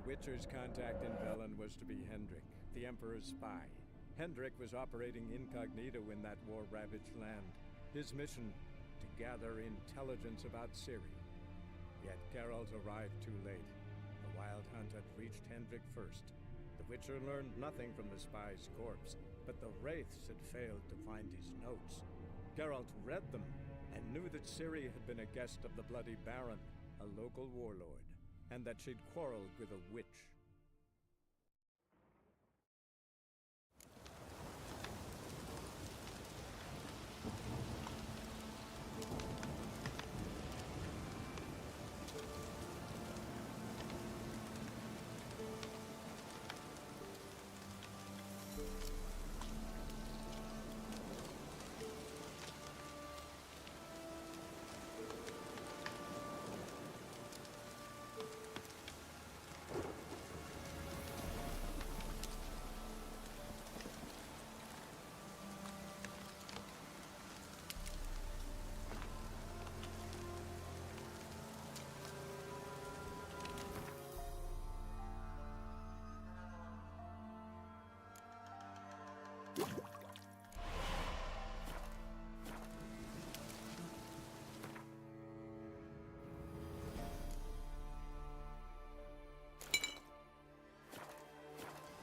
Witcher's contact in Velen was to be Hendrik, the Emperor's spy. Hendrik was operating incognito in that war-ravaged land. His mission, to gather intelligence about Ciri. Yet Geralt arrived too late. The Wild Hunt had reached Hendrik first. The Witcher learned nothing from the spy's corpse, but the Wraiths had failed to find his notes. Geralt read them, and knew that Ciri had been a guest of the Bloody Baron, a local warlord, and that she'd quarreled with a witch.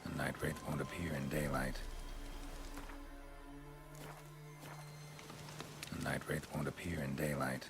The night wraith won't appear in daylight. The night wraith won't appear in daylight.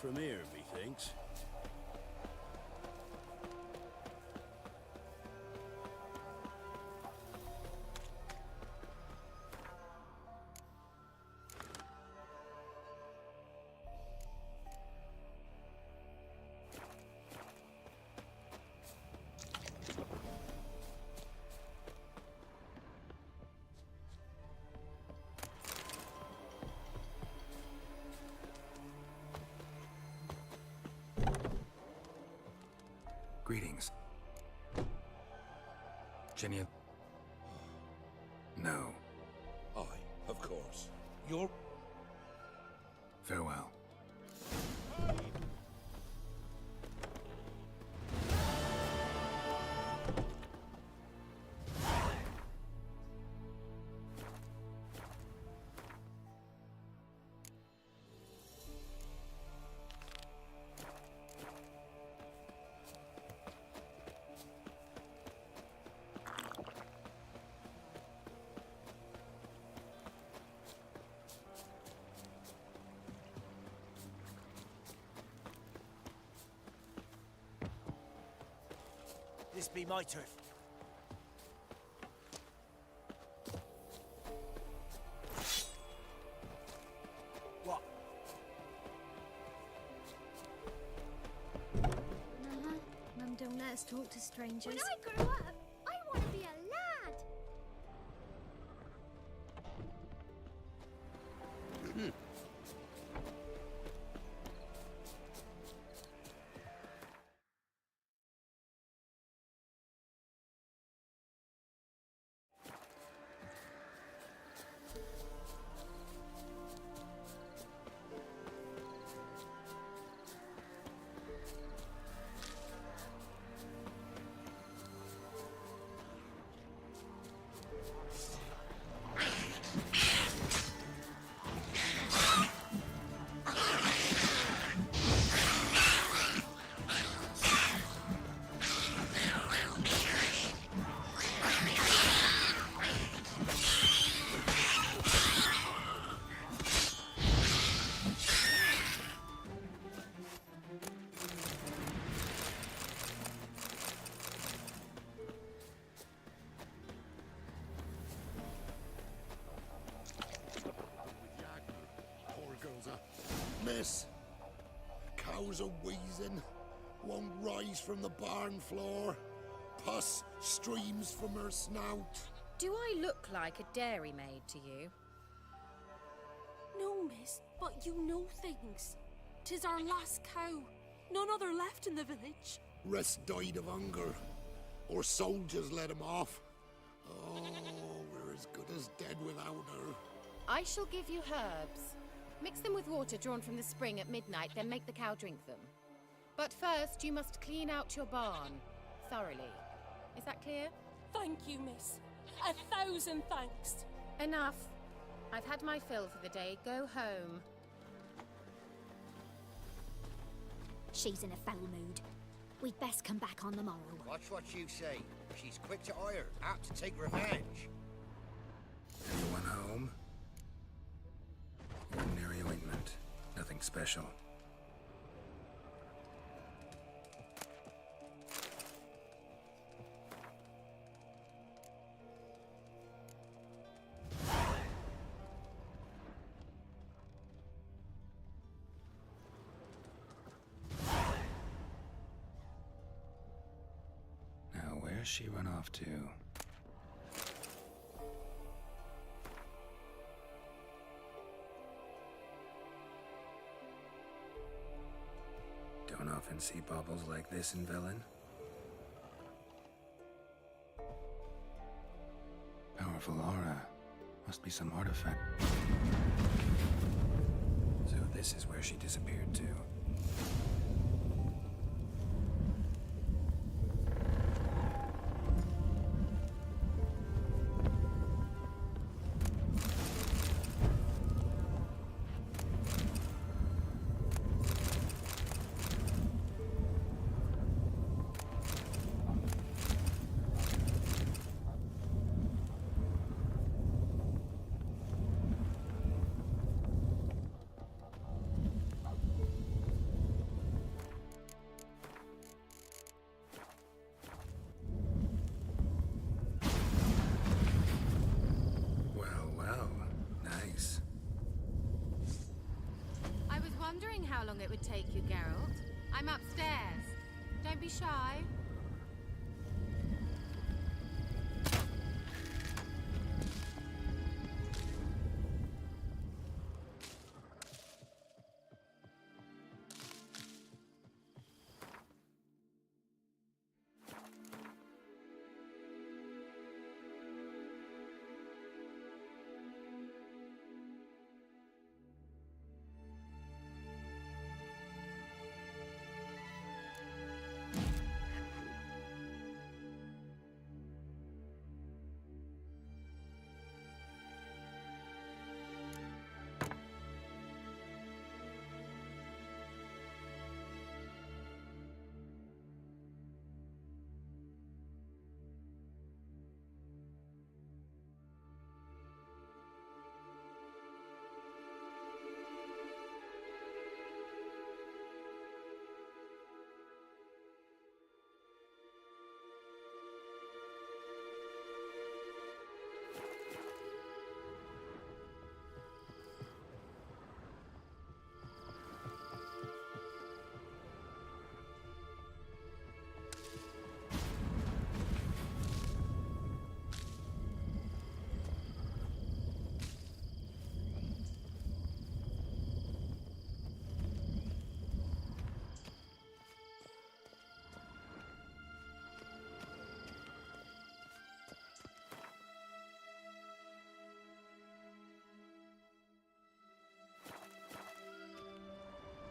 from here, methinks. Greetings. Jenny? No. Aye, of course. You're... Farewell. This be my turf. What? Mum don't let us talk to strangers. When I grow up, I want to be a lad. Miss, cows are wheezing, won't rise from the barn floor, pus streams from her snout. Do I look like a dairymaid to you? No, miss, but you know things. 'Tis our last cow. None other left in the village. Rest died of hunger, or soldiers let him off. Oh, we're as good as dead without her. I shall give you herbs. Mix them with water drawn from the spring at midnight, then make the cow drink them. But first, you must clean out your barn thoroughly. Is that clear? Thank you, miss. 1,000 thanks. Enough. I've had my fill for the day. Go home. She's in a foul mood. We'd best come back on the morrow. Watch what you say. She's quick to ire, apt to take revenge. Anyone home? Ordinary ointment. Nothing special. Now, where's she run off to? Don't often see baubles like this in Velen. Powerful aura. Must be some artifact. So this is where she disappeared to. overtake you, Geralt. I'm upstairs. Don't be shy.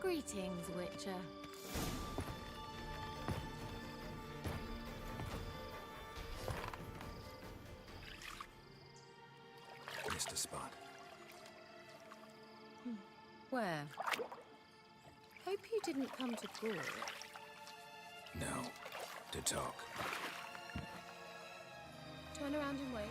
Greetings, Witcher. Missed a spot. Where? Hope you didn't come to talk. No. To talk. Turn around and wait.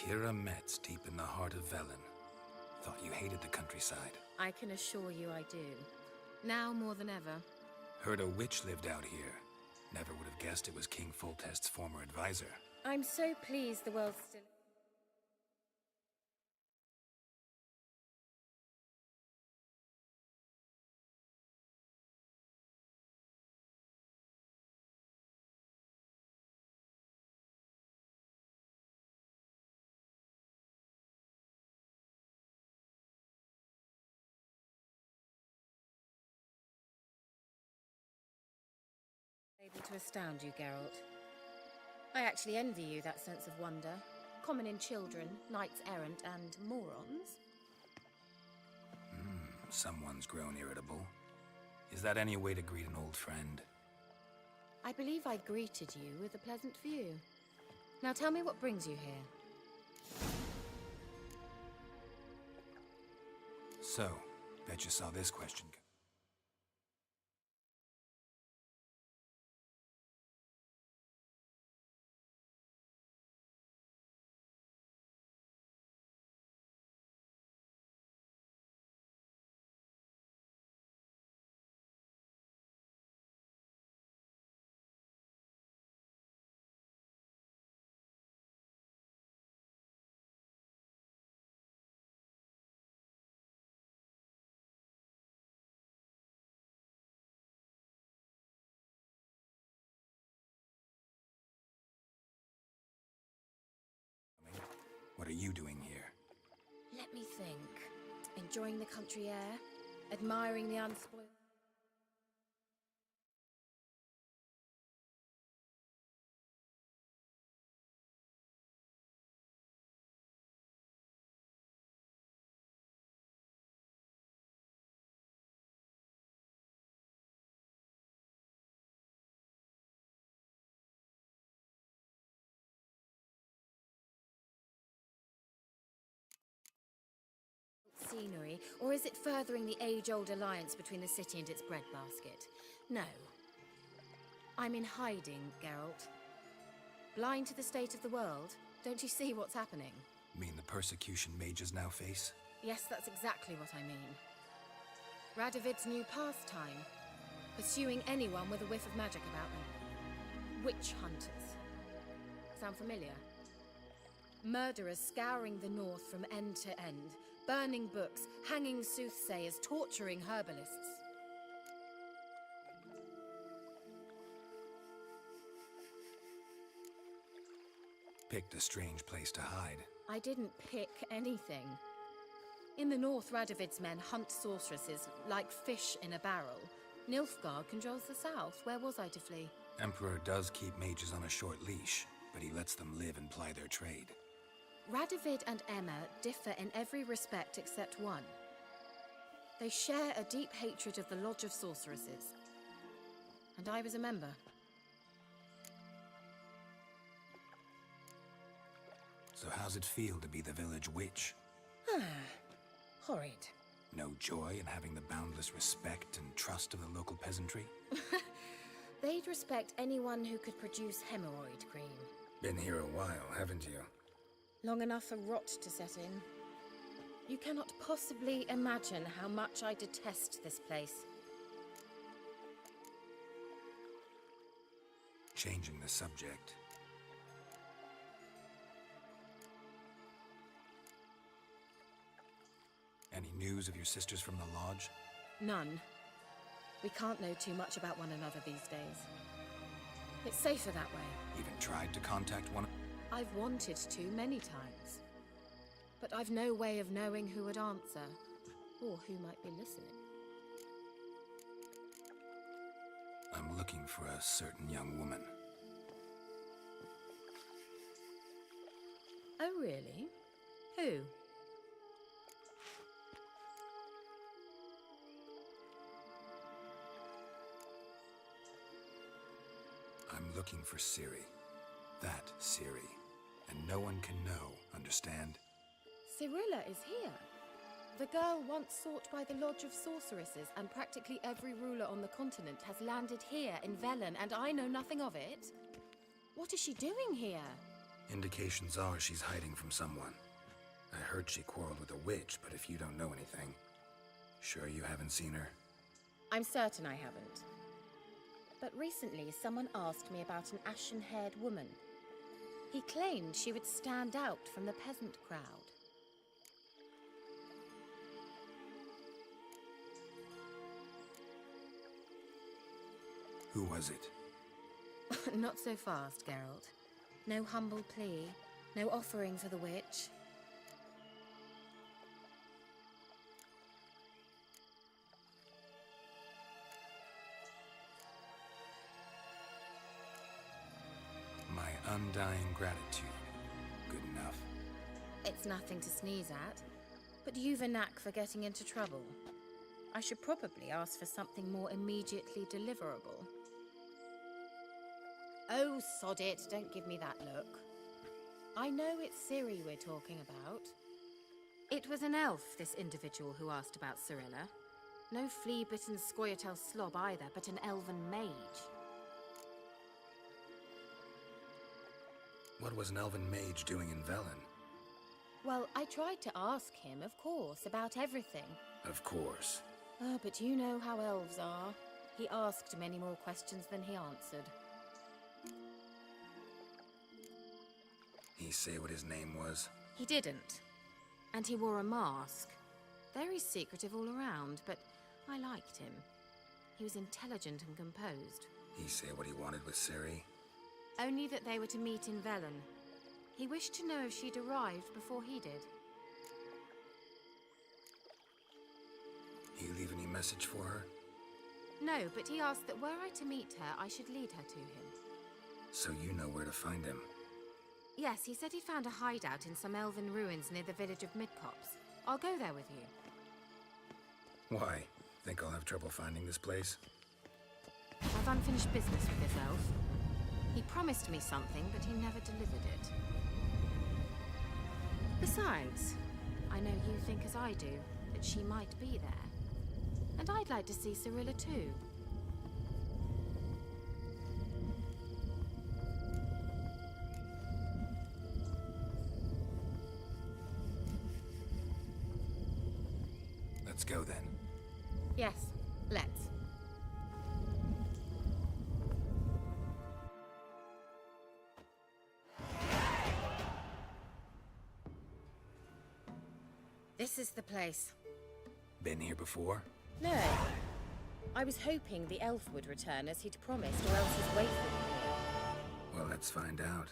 Kira Metz, deep in the heart of Velen. Thought you hated the countryside. I can assure you I do. Now more than ever. Heard a witch lived out here. Never would have guessed it was King Foltest's former advisor. I'm so pleased the world's still... able to astound you, Geralt. I actually envy you that sense of wonder, common in children, knights errant, and morons. Someone's grown irritable. Is that any way to greet an old friend? I believe I greeted you with a pleasant view. Now tell me what brings you here. So, bet you saw this question. What are you doing here? Let me think. Enjoying the country air? admiring the unspoiled. Scenery, or is it furthering the age-old alliance between the city and its breadbasket? No. I'm in hiding, Geralt. Blind to the state of the world? Don't you see what's happening? Mean the persecution mages now face? Yes, that's exactly what I mean. Radovid's new pastime. Pursuing anyone with a whiff of magic about them. Witch hunters. Sound familiar? Murderers scouring the north from end to end. Burning books, hanging soothsayers, torturing herbalists. Picked a strange place to hide. I didn't pick anything. In the north, Radovid's men hunt sorceresses like fish in a barrel. Nilfgaard controls the south. Where was I to flee? Emperor does keep mages on a short leash, but he lets them live and ply their trade. Radovid and Emma differ in every respect except one. They share a deep hatred of the Lodge of Sorceresses. And I was a member. So how's it feel to be the village witch? Horrid. No joy in having the boundless respect and trust of the local peasantry? They'd respect anyone who could produce hemorrhoid cream. Been here a while, haven't you? Long enough for rot to set in. You cannot possibly imagine how much I detest this place. Changing the subject. Any news of your sisters from the lodge? None. We can't know too much about one another these days. It's safer that way. Even tried to contact one? I've wanted to many times. But I've no way of knowing who would answer, or who might be listening. I'm looking for a certain young woman. Oh, really? Who? I'm looking for Ciri. That Ciri. And no one can know, understand? Cirilla is here. The girl once sought by the Lodge of Sorceresses, and practically every ruler on the continent has landed here in Velen, and I know nothing of it. What is she doing here? Indications are she's hiding from someone. I heard she quarreled with a witch, but if you don't know anything, sure you haven't seen her? I'm certain I haven't. But recently, someone asked me about an ashen-haired woman. He claimed she would stand out from the peasant crowd. Who was it? Not so fast, Geralt. No humble plea, no offering for the witch. My undying gratitude. Good enough. It's nothing to sneeze at, but you've a knack for getting into trouble. I should probably ask for something more immediately deliverable. Oh, sod it, don't give me that look. I know it's Ciri we're talking about. It was an elf, this individual who asked about Cirilla. No flea-bitten Scoia'tael slob either, but an elven mage. What was an elven mage doing in Velen? Well, I tried to ask him, of course, about everything. Of course. Oh, but you know how elves are. He asked many more questions than he answered. He say what his name was? He didn't. And he wore a mask. Very secretive all around, but I liked him. He was intelligent and composed. He say what he wanted with Ciri? Only that they were to meet in Velen. He wished to know if she'd arrived before he did. You leave any message for her? No, but he asked that were I to meet her, I should lead her to him. So you know where to find him. Yes, he said he found a hideout in some elven ruins near the village of Midcopse. I'll go there with you. Why? Think I'll have trouble finding this place? I've unfinished business with this elf. He promised me something, but he never delivered it. Besides, I know you think as I do, that she might be there. And I'd like to see Cyrilla too. Let's go then. Yes, let's. This is the place. Been here before? No. I was hoping the elf would return as he'd promised, or else his waif would appear. Well, let's find out.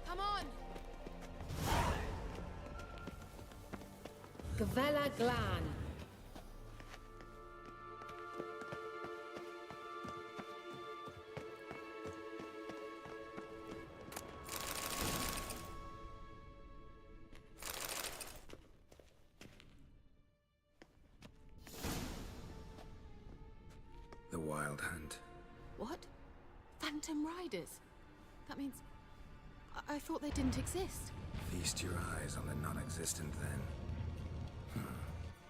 Come on! Gavella Glan. The Wild Hunt. What? Phantom Riders? That means... I thought they didn't exist. Feast your eyes on the non-existent then.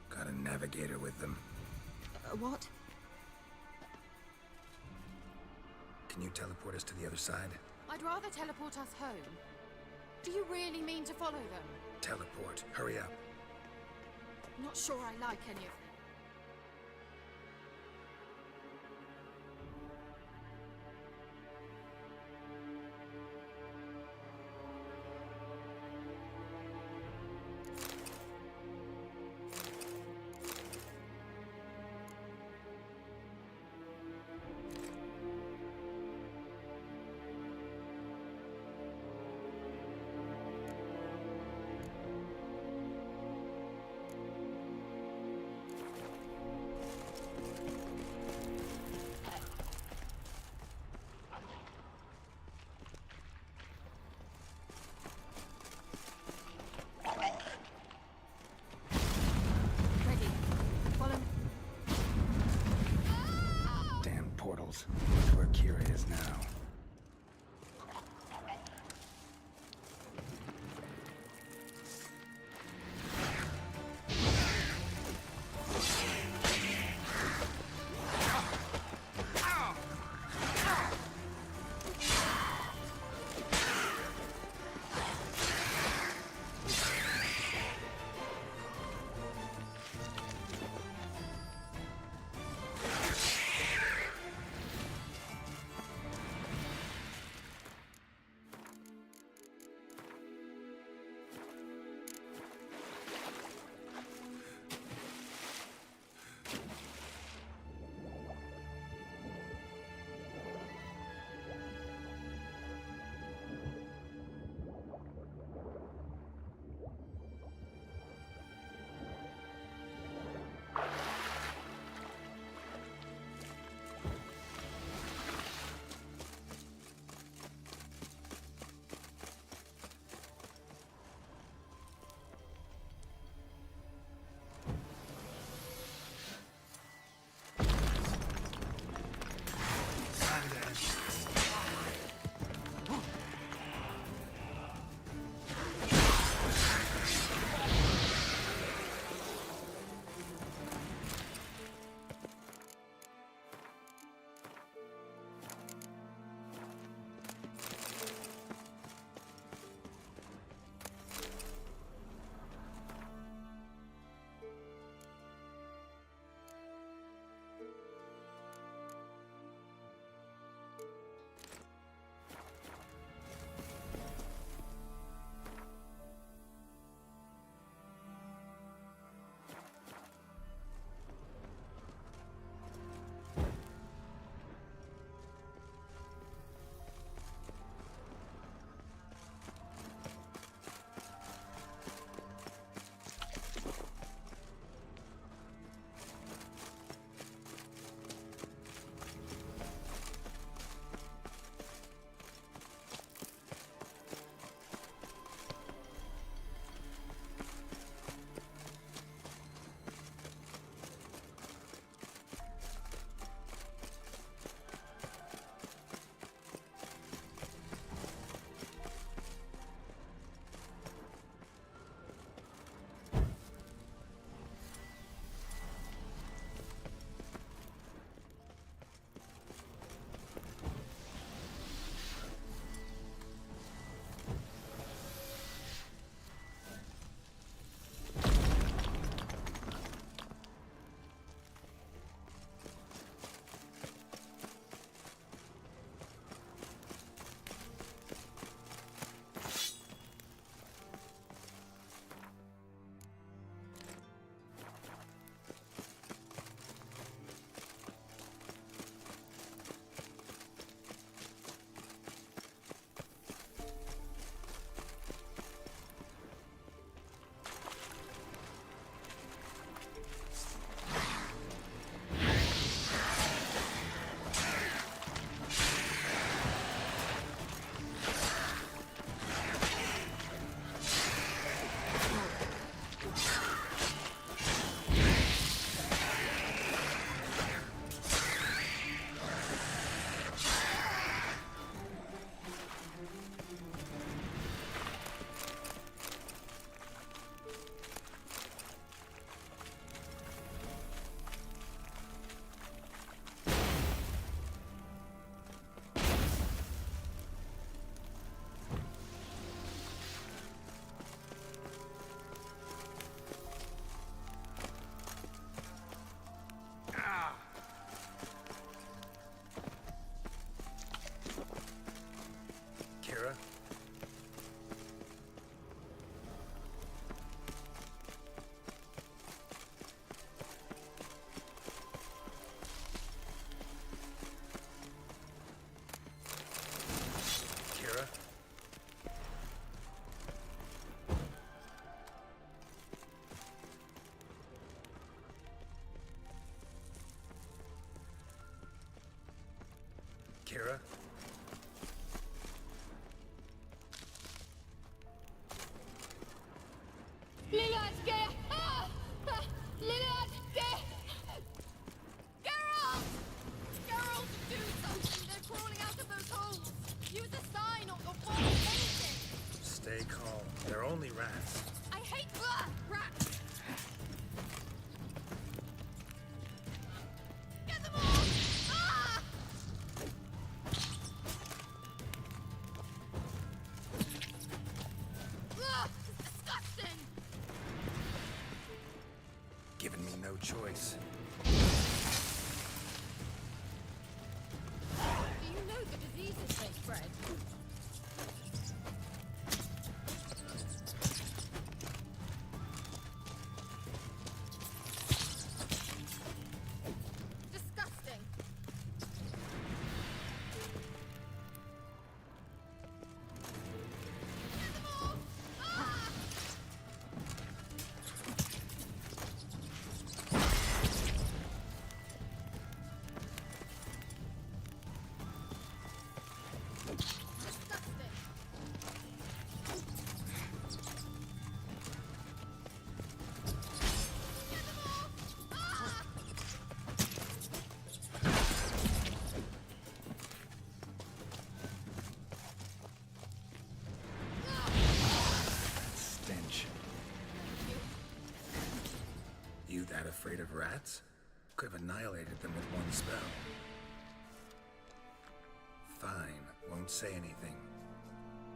Got a navigator with them. What? Can you teleport us to the other side? I'd rather teleport us home. Do you really mean to follow them? Teleport. Hurry up. Not sure I like any of them. Kira? Geralt! Geralt, do something! They're crawling out of those holes! Use a sign or fall anything! Stay calm. They're only rats. I hate rats! Get them all! Ah! Ugh, it's disgusting! Giving me no choice. Do you know the diseases they spread? Disgusting. Get them all! Ah! Disgusting. Get them all! Ah! Stench. You that afraid of rats? Could have annihilated them with one spell. Fine, won't say anything.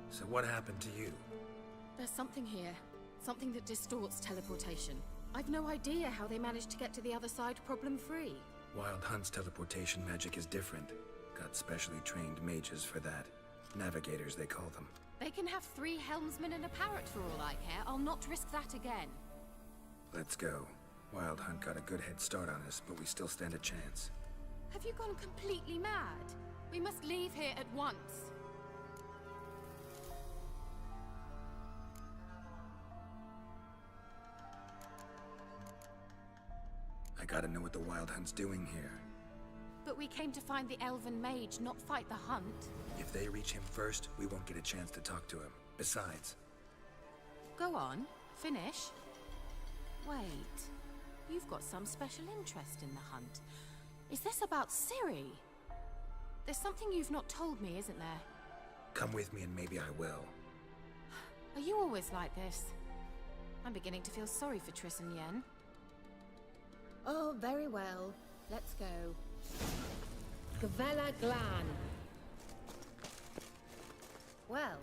So what happened to you? There's something here. Something that distorts teleportation. I've no idea how they managed to get to the other side problem-free. Wild Hunt's teleportation magic is different. Got specially trained mages for that. Navigators, they call them. They can have 3 helmsmen and a parrot for all I care. I'll not risk that again. Let's go. Wild Hunt got a good head start on us, but we still stand a chance. Have you gone completely mad? We must leave here at once. I gotta know what the Wild Hunt's doing here. But we came to find the elven mage, not fight the hunt. If they reach him first, we won't get a chance to talk to him. Besides, Go on, finish. Wait, you've got some special interest in the hunt. Is this about Ciri? There's something you've not told me, isn't there? come with me and maybe I will. Are you always like this? I'm beginning to feel sorry for Triss and Yen. Oh, very well. Let's go. Gavella Glan. Well.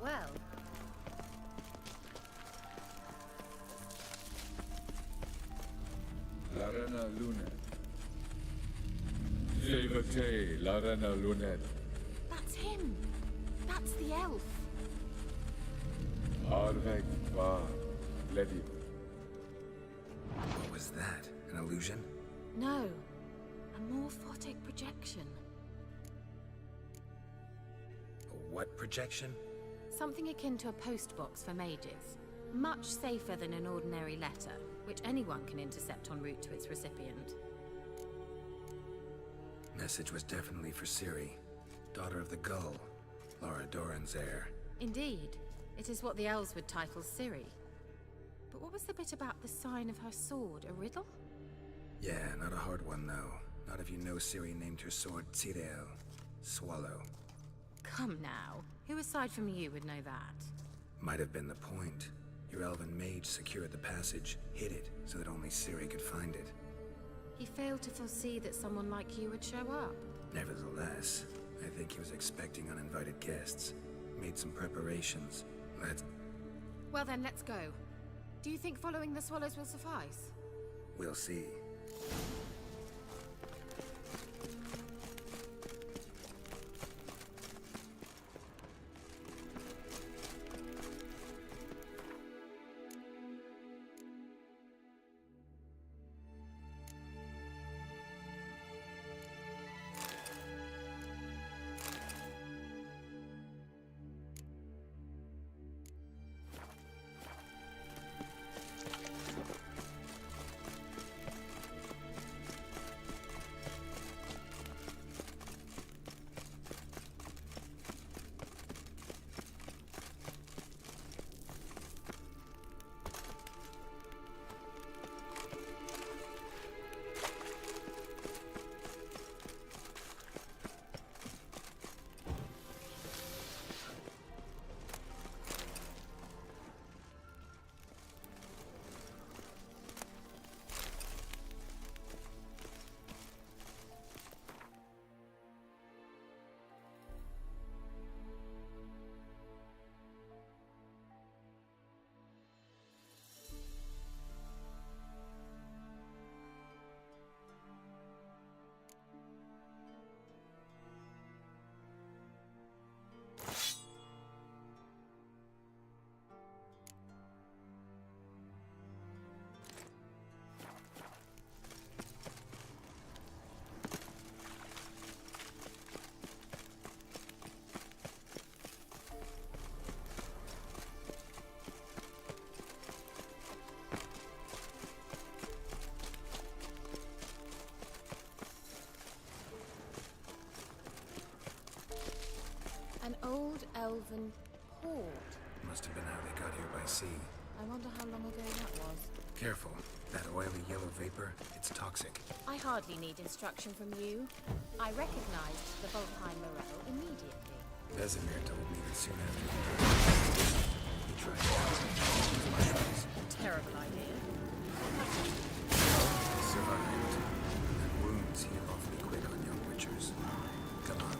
Well. Larena Lunet. Sevate Larena Lunet. That's him! That's the elf! Arvek Va Ledi. What was that? An illusion? No. A morphotic projection. A what projection? Something akin to a postbox for mages. Much safer than an ordinary letter, which anyone can intercept en route to its recipient. Message was definitely for Ciri, daughter of the Gull, Laura Doran's heir. Indeed. It is what the elves would title Ciri. But what was the bit about the sign of her sword? A riddle? Yeah, not a hard one, though. Not if you know Ciri named her sword Tirel, Swallow. Come now. Who aside from you would know that? Might have been the point. Your elven mage secured the passage, hid it, so that only Ciri could find it. He failed to foresee that someone like you would show up. Nevertheless, I think he was expecting uninvited guests. Made some preparations. Well then, let's go. Do you think following the swallows will suffice? We'll see. An old elven port. Must have been how they got here by sea. I wonder how long ago that was. Careful. That oily yellow vapor, it's toxic. I hardly need instruction from you. I recognized the Voltheim Morel immediately. Vesemir told me that soon after he tried to mushrooms. Terrible idea. He survived. And wounds heal awfully quick on young witchers. Come on.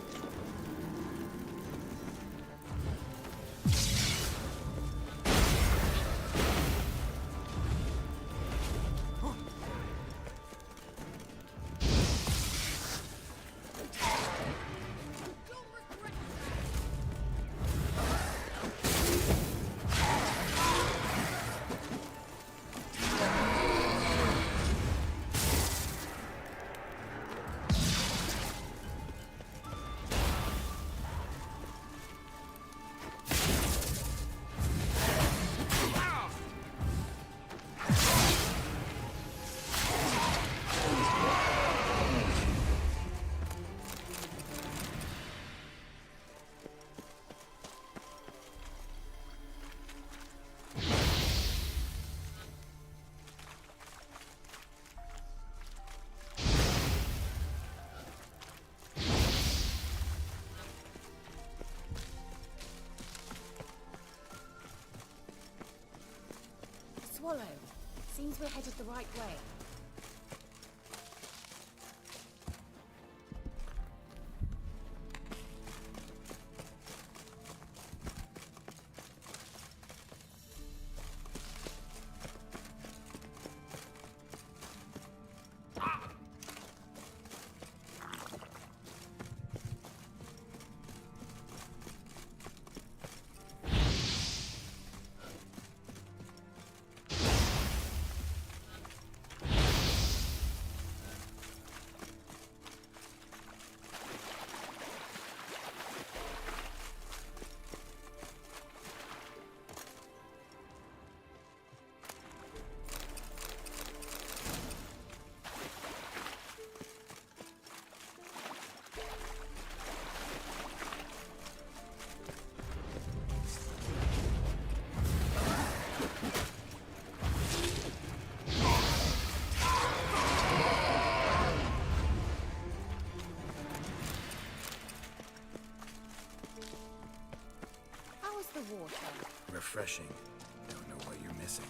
Swallow. Seems we're headed the right way. refreshing. Don't know what you're missing.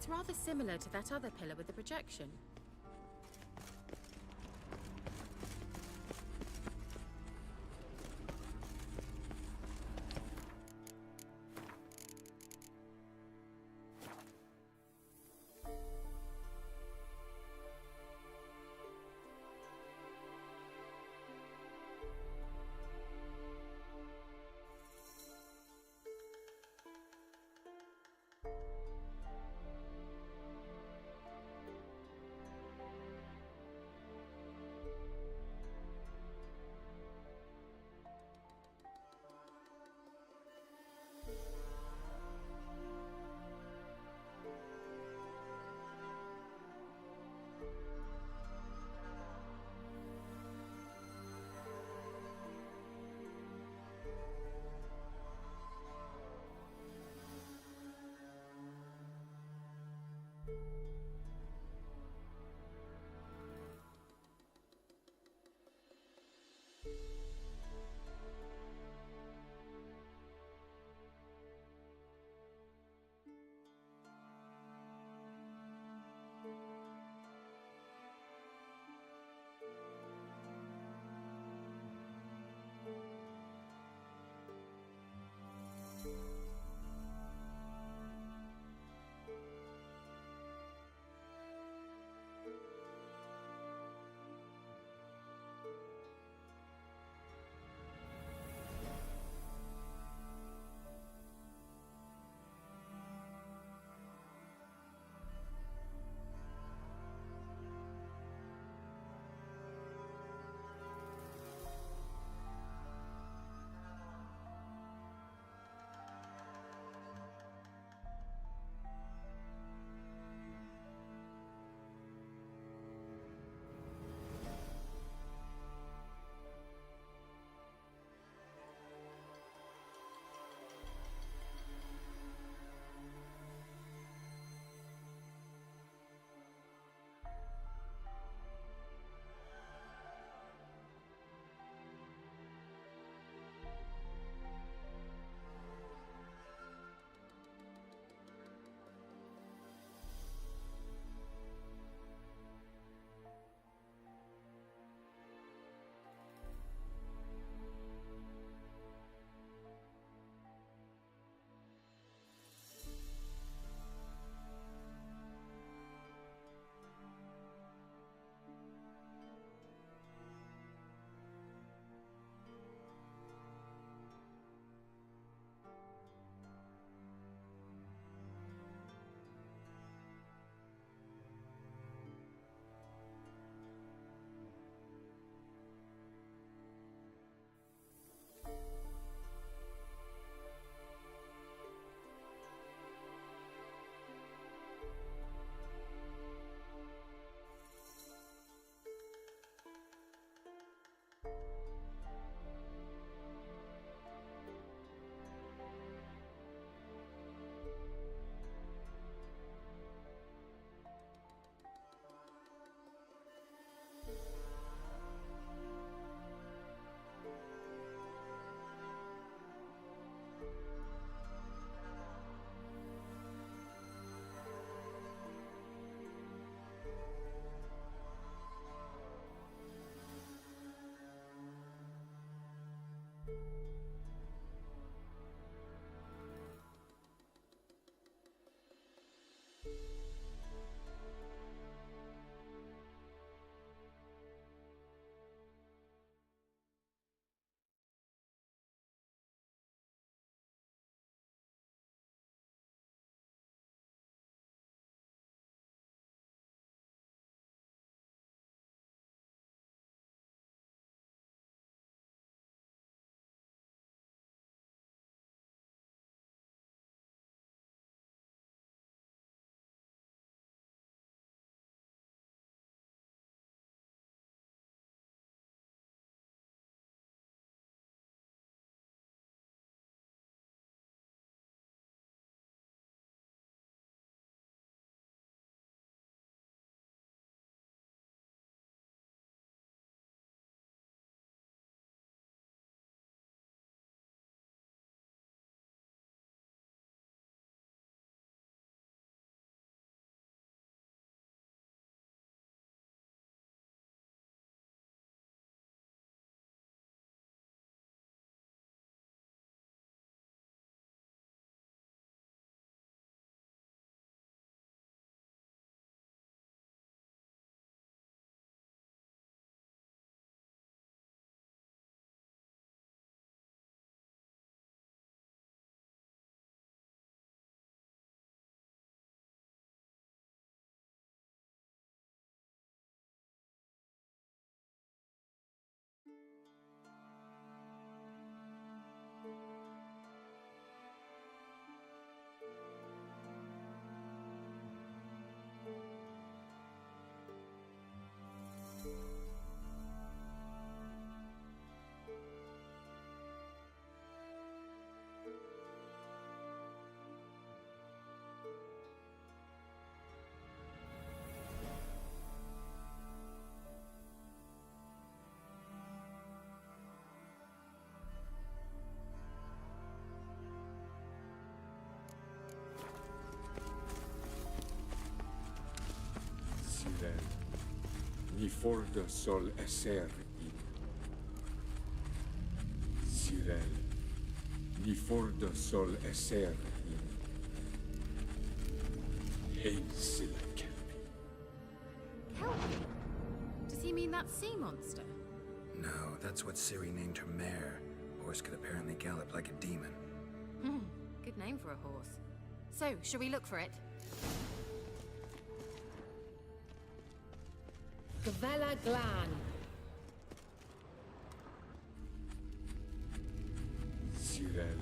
It's rather similar to that other pillar with the projection. Ni forda sol esser in. Sirel. Ni forda sol esser in. Ein silla kelpi. Kelpie? Does he mean that sea monster? No, that's what Ciri named her mare. Horse could apparently gallop like a demon. Good name for a horse. So, shall we look for it? Gavella Glan. Sirel.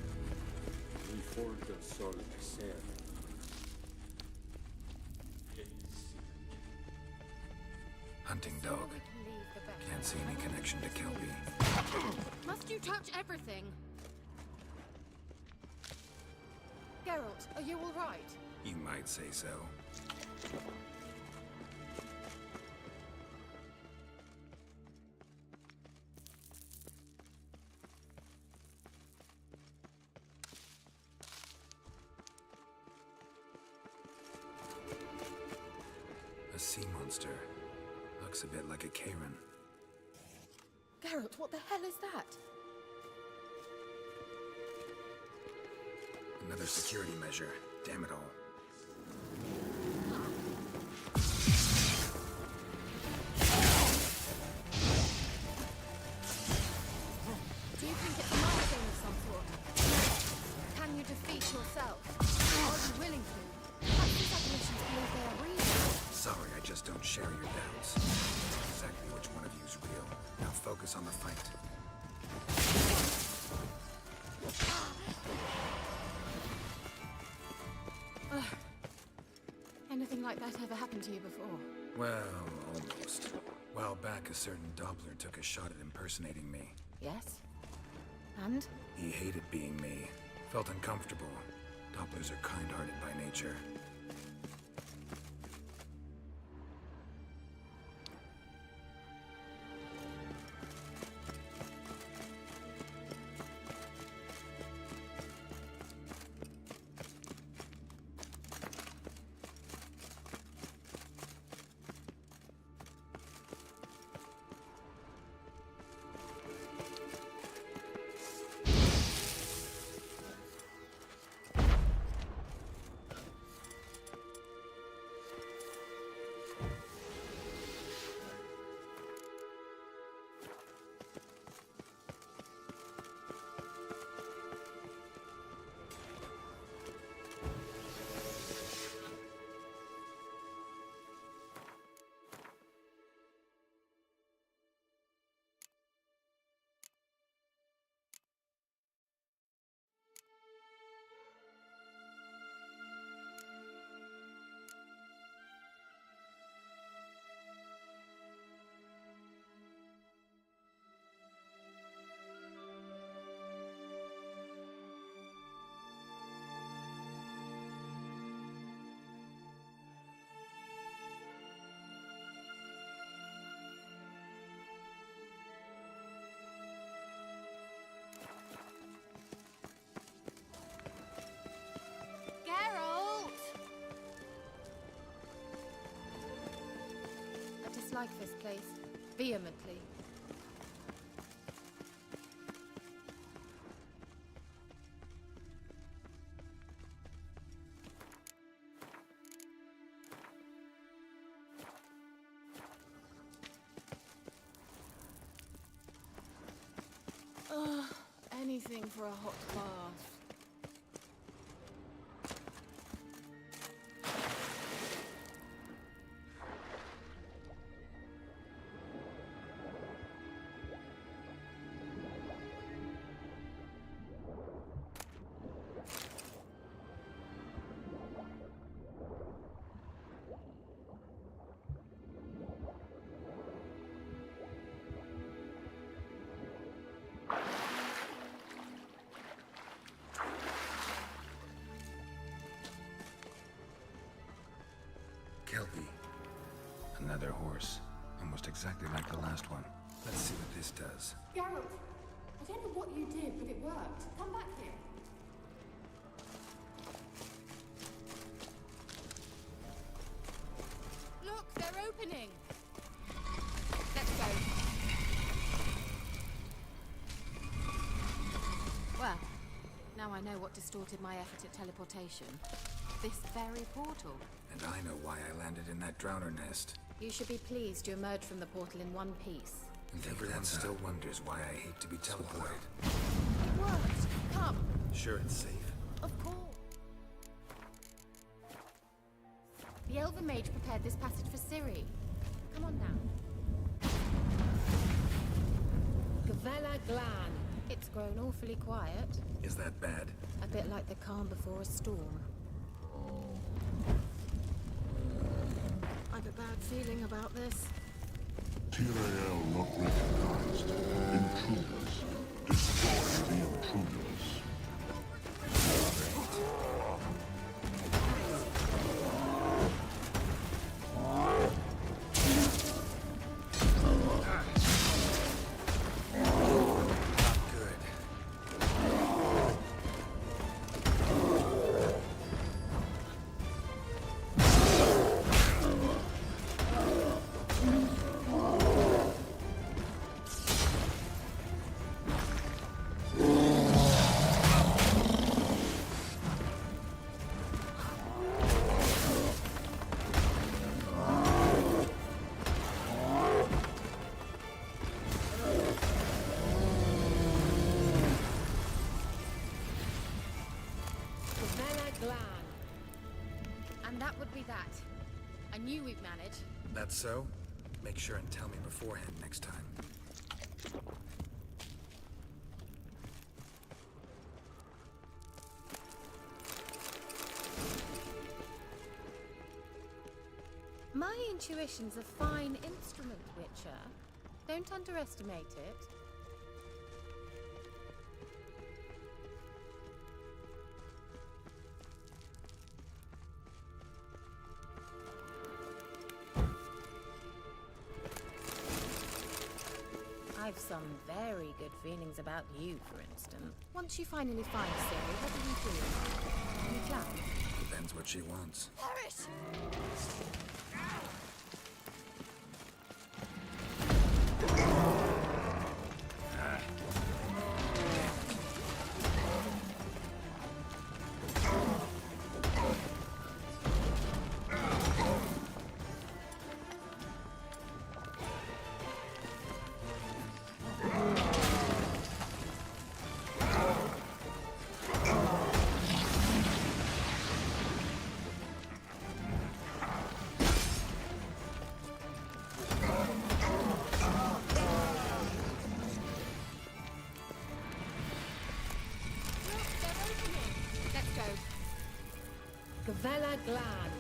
Ni forda sol esser. Hunting dog. We can leave the better. Can't see any connection to Kelpie. Must you touch everything? Geralt, are you all right? You might say so. A sea monster. Looks a bit like a Karen. Geralt, what the hell is that? Another security measure. Damn it all. Do you think it's a mind thing of some sort? Can you defeat yourself? Are you willing to? Perhaps these apparitions beyond their reason. Sorry, I just don't share your doubts. Exactly which one of you's real. Now focus on the fight. Anything like that ever happened to you before? Well, almost. A while back, a certain Doppler took a shot at impersonating me. Yes. And? He hated being me. Felt uncomfortable. Dopplers are kind-hearted by nature. Dislike this place vehemently. Anything for a hot bath. Kelpie. Another horse. Almost exactly like the last one. Let's see what this does. Geralt, I don't know what you did, but it worked. Come back here. Look, they're opening. I know what distorted my effort at teleportation. This very portal. And I know why I landed in that drowner nest. You should be pleased you emerged from the portal in one piece. And everyone still wonders why I hate to be teleported. It worked! Come! Sure it's safe. Of course! The Elven Mage prepared this passage for Ciri. Come on now. Gavella Glan. It's grown awfully quiet. Is that bad? A bit like the calm before a storm. I've a bad feeling about this. Tyrael not recognized. Intruders. Destroy the intruders. And that would be that. I knew we'd manage. That's so? Make sure and tell me beforehand next time. My intuition's a fine instrument, Witcher. Don't underestimate it. I've some very good feelings about you, for instance. Once you finally find Ciri, what do you do? You plan? Depends what she wants. Perish! Gavella Glan.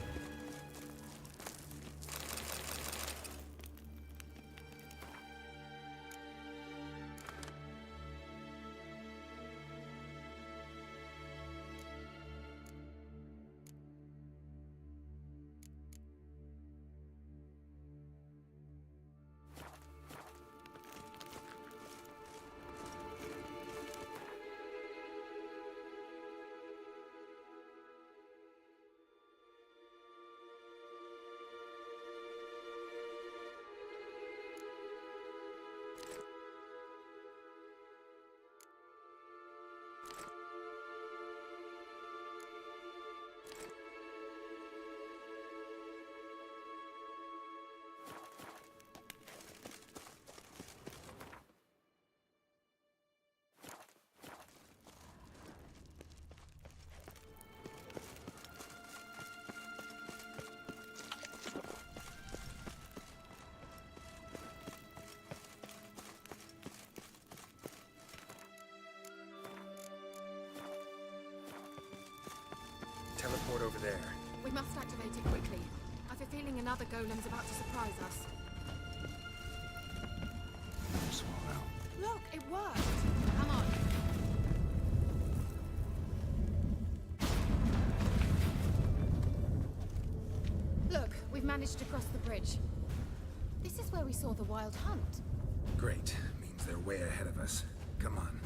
Teleport over there. We must activate it quickly. I've a feeling another golem's about to surprise us. Another swallow. Look, it worked! Come on. Look, we've managed to cross the bridge. This is where we saw the wild hunt. Great. Means they're way ahead of us. Come on.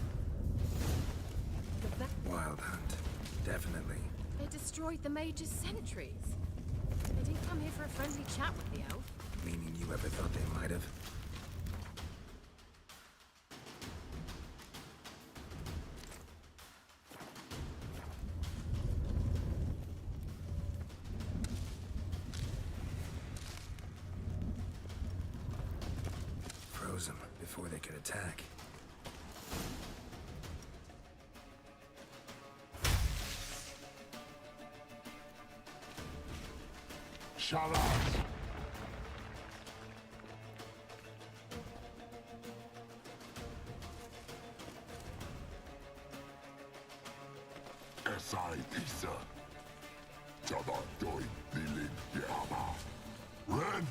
Wild hunt. Definitely. They destroyed the mage's sentries. They didn't come here for a friendly chat with the elf. Meaning you ever thought they might have? close them before they could attack. Shalas! Esai Pisa. Jabba Doi Bilin Yama. Ren!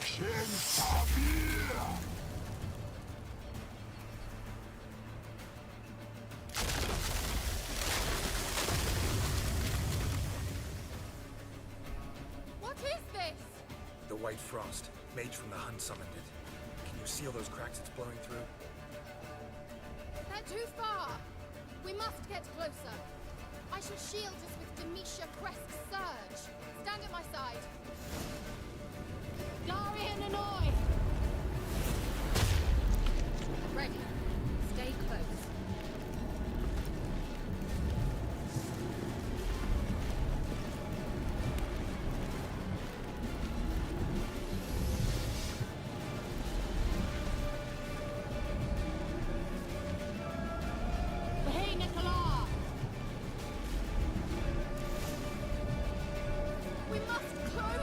Shen Sabir! What is this? The White Frost. Mage from the Hunt summoned it. Can you seal those cracks it's blowing through? They're too far. We must get closer. I shall shield us with Demisha Kresk's surge. Stand at my side. Darian and I! Ready. Stay close. Hey, Nicola! We must close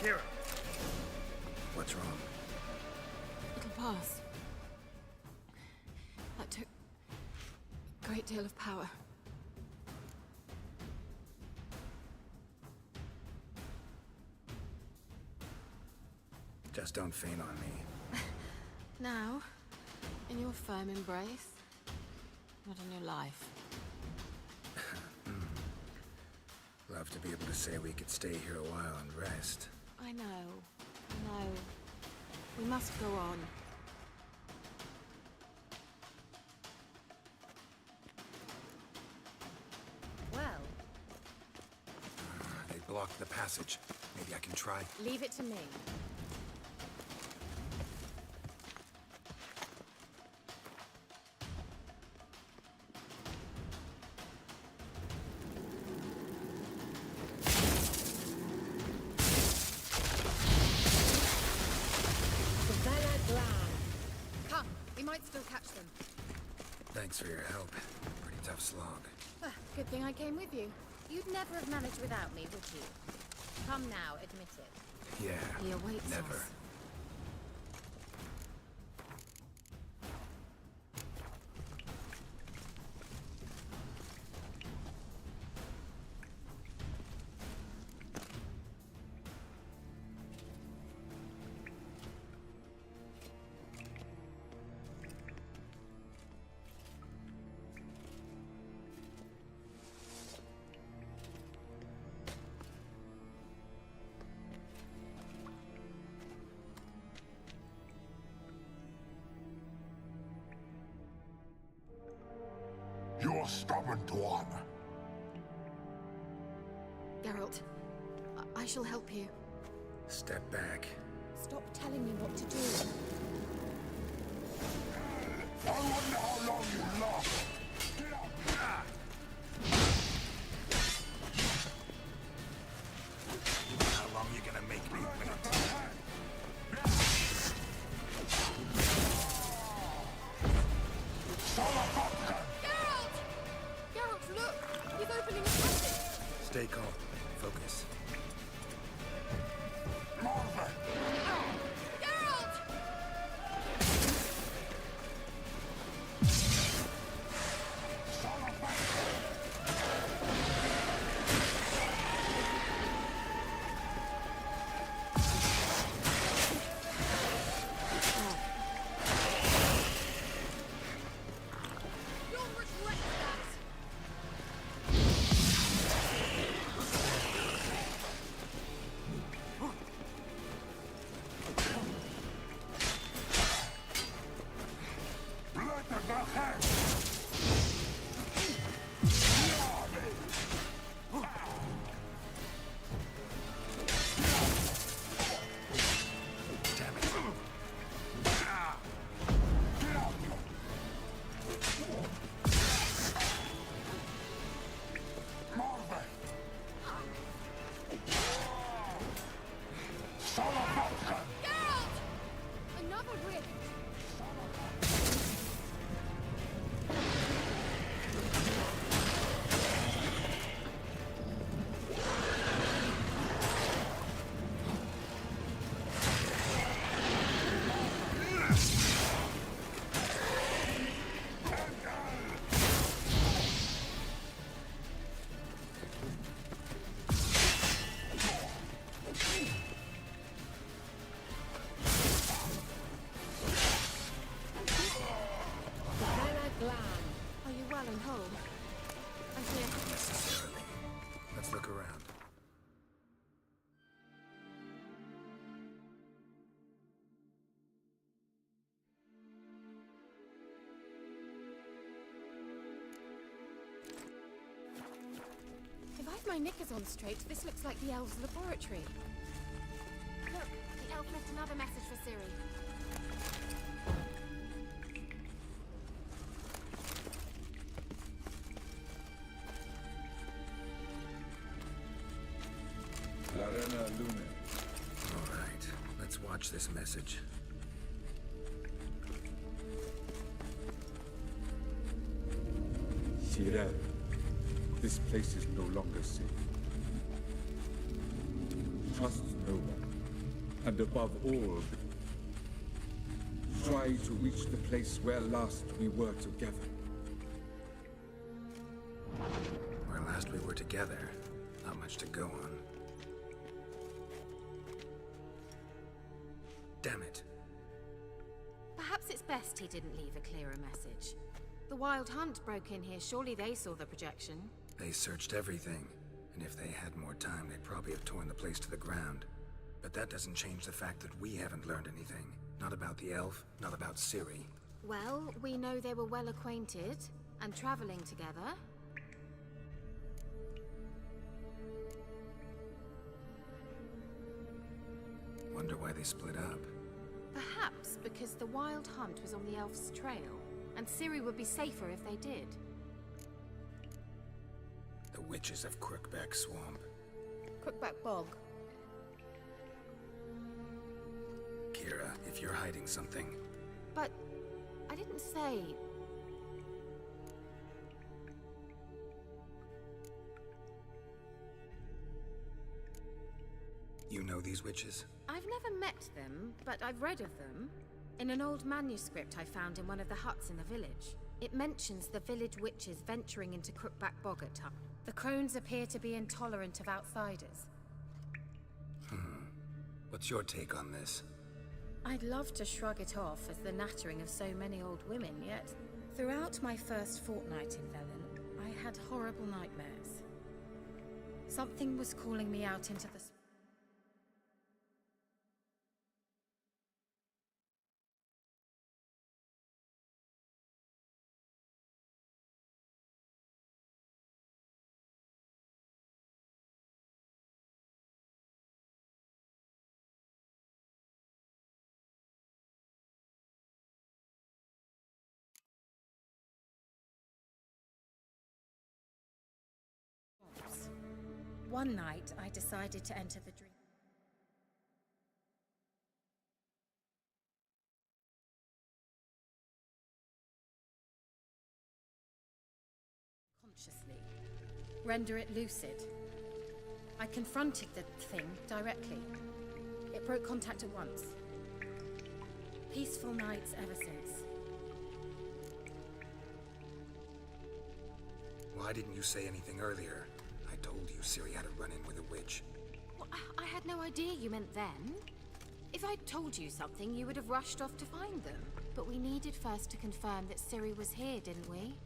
Here. What's wrong? It'll pass. That took a great deal of power. Just don't faint on me. Now, in your firm embrace, not in your life. Love to be able to say we could stay here a while and rest. I know. We must go on. Well, They blocked the passage. Maybe I can try. Leave it to me. Come, we might still catch them. Thanks for your help. Pretty tough slog. Good thing I came with you. you'd never have managed without me, would you? Come now, admit it. Yeah, He awaits never. us. You're stubborn, Tuan. Geralt, I shall help you. Step back. Stop telling me what to do. I wonder how long you last. Get up! How long you gonna make me wait? Geralt, look! He's opening a passage! Stay calm. Focus. Marvin! Geralt! You'll regret that! Geralt! Another rift! Are you well and whole? I'm here. Not necessarily. Let's look around. If I've my knickers on straight, this looks like the elves' laboratory. Look, the elf left another message for Ciri. Larena Lumen. All right. Let's watch this message. Cyril, this place is no longer safe. Trust no one. And above all, try to reach the place where last we were together. Where last we were together, not much to go on. Damn it. Perhaps it's best he didn't leave a clearer message. The Wild Hunt broke in here. Surely they saw the projection. They searched everything, and if they had more time, they'd probably have torn the place to the ground. But that doesn't change the fact that we haven't learned anything. Not about the elf, not about Ciri. Well, we know they were well acquainted and traveling together. Wonder why they split up. Perhaps because the Wild Hunt was on the elf's trail, and Ciri would be safer if they did. The witches of Crookback Swamp. Crookback Bog. Kira, if you're hiding something... But I didn't say... You know these witches? I've never met them, but I've read of them. In an old manuscript I found in one of the huts in the village. It mentions the village witches venturing into Crookback Bog at times. The crones appear to be intolerant of outsiders. What's your take on this? I'd love to shrug it off as the nattering of so many old women, yet throughout my first fortnight in Velen, I had horrible nightmares. Something was calling me out into the... One night, I decided to enter the dream. Consciously. Render it lucid. I confronted the thing directly. It broke contact at once. Peaceful nights ever since. Why didn't you say anything earlier? I told you Ciri had a run-in with a witch. Well, I had no idea you meant then. If I'd told you something, you would have rushed off to find them. But we needed first to confirm that Ciri was here, didn't we?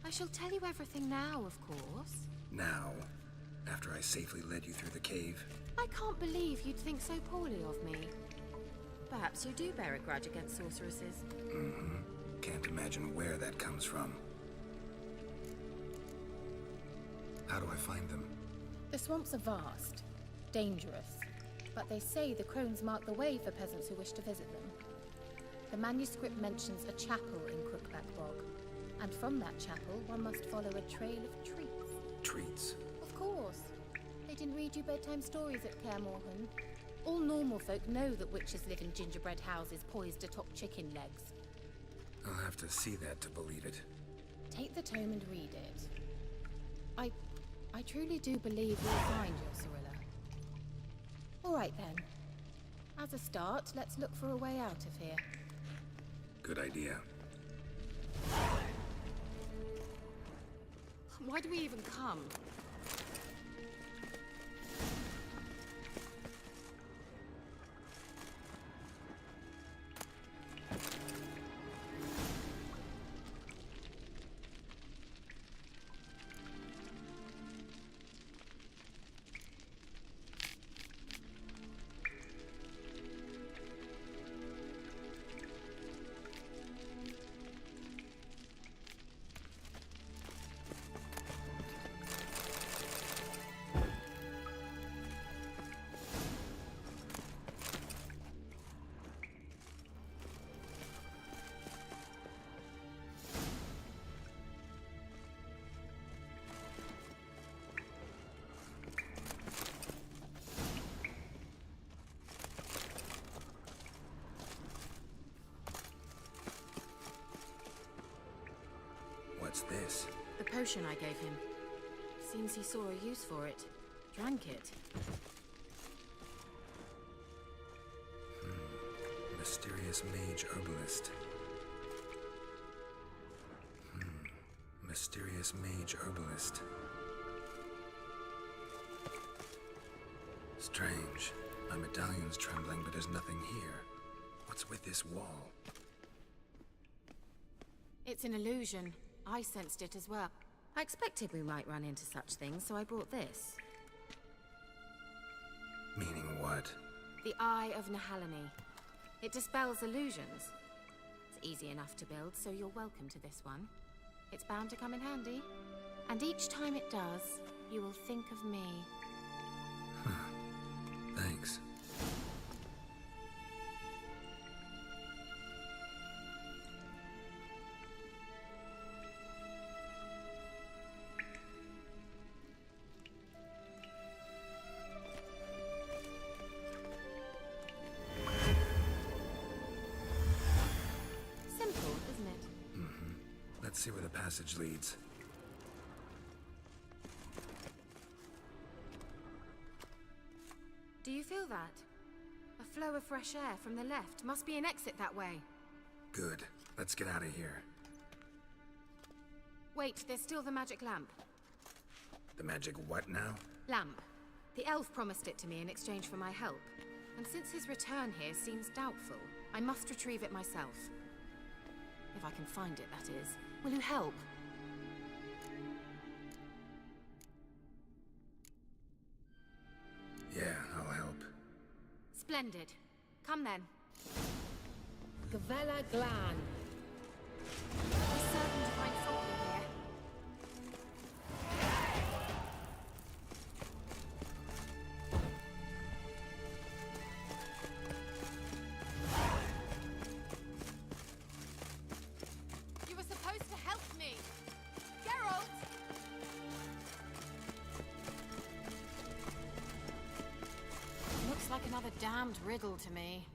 I shall tell you everything now, of course. Now? After I safely led you through the cave? I can't believe you'd think so poorly of me. Perhaps you do bear a grudge against sorceresses. Can't imagine where that comes from. How do I find them? The swamps are vast, dangerous, but they say the crones mark the way for peasants who wish to visit them. The manuscript mentions a chapel in Crookback Bog, and from that chapel one must follow a trail of treats. Treats? Of course. They didn't read you bedtime stories at Kaer Morhen. All normal folk know that witches live in gingerbread houses poised atop chicken legs. I'll have to see that to believe it. Take the tome and read it. I truly do believe you'll find your Cirilla. All right then. As a start, let's look for a way out of here. Good idea. Why do we even come? What's this? The potion I gave him. Seems he saw a use for it. Drank it. Mysterious mage herbalist. Mysterious mage herbalist. Strange. My medallion's trembling, but there's nothing here. What's with this wall? It's an illusion. I sensed it as well. I expected we might run into such things, so I brought this. Meaning what? The Eye of Nahalani. It dispels illusions. It's easy enough to build, so you're welcome to this one. It's bound to come in handy. And each time it does, you will think of me. Thanks. Simple, isn't it? Let's see where the passage leads. Do you feel that? A flow of fresh air from the left. Must be an exit that way. Good. Let's get out of here. Wait, there's still the magic lamp. The magic what now? Lamp. The elf promised it to me in exchange for my help. And since his return here seems doubtful, I must retrieve it myself. If I can find it, that is. Will you help? Yeah, I'll help. Splendid. Come then. Gavella Glan. We're certain to find something here. You were supposed to help me! Geralt! Looks like another damned riddle to me.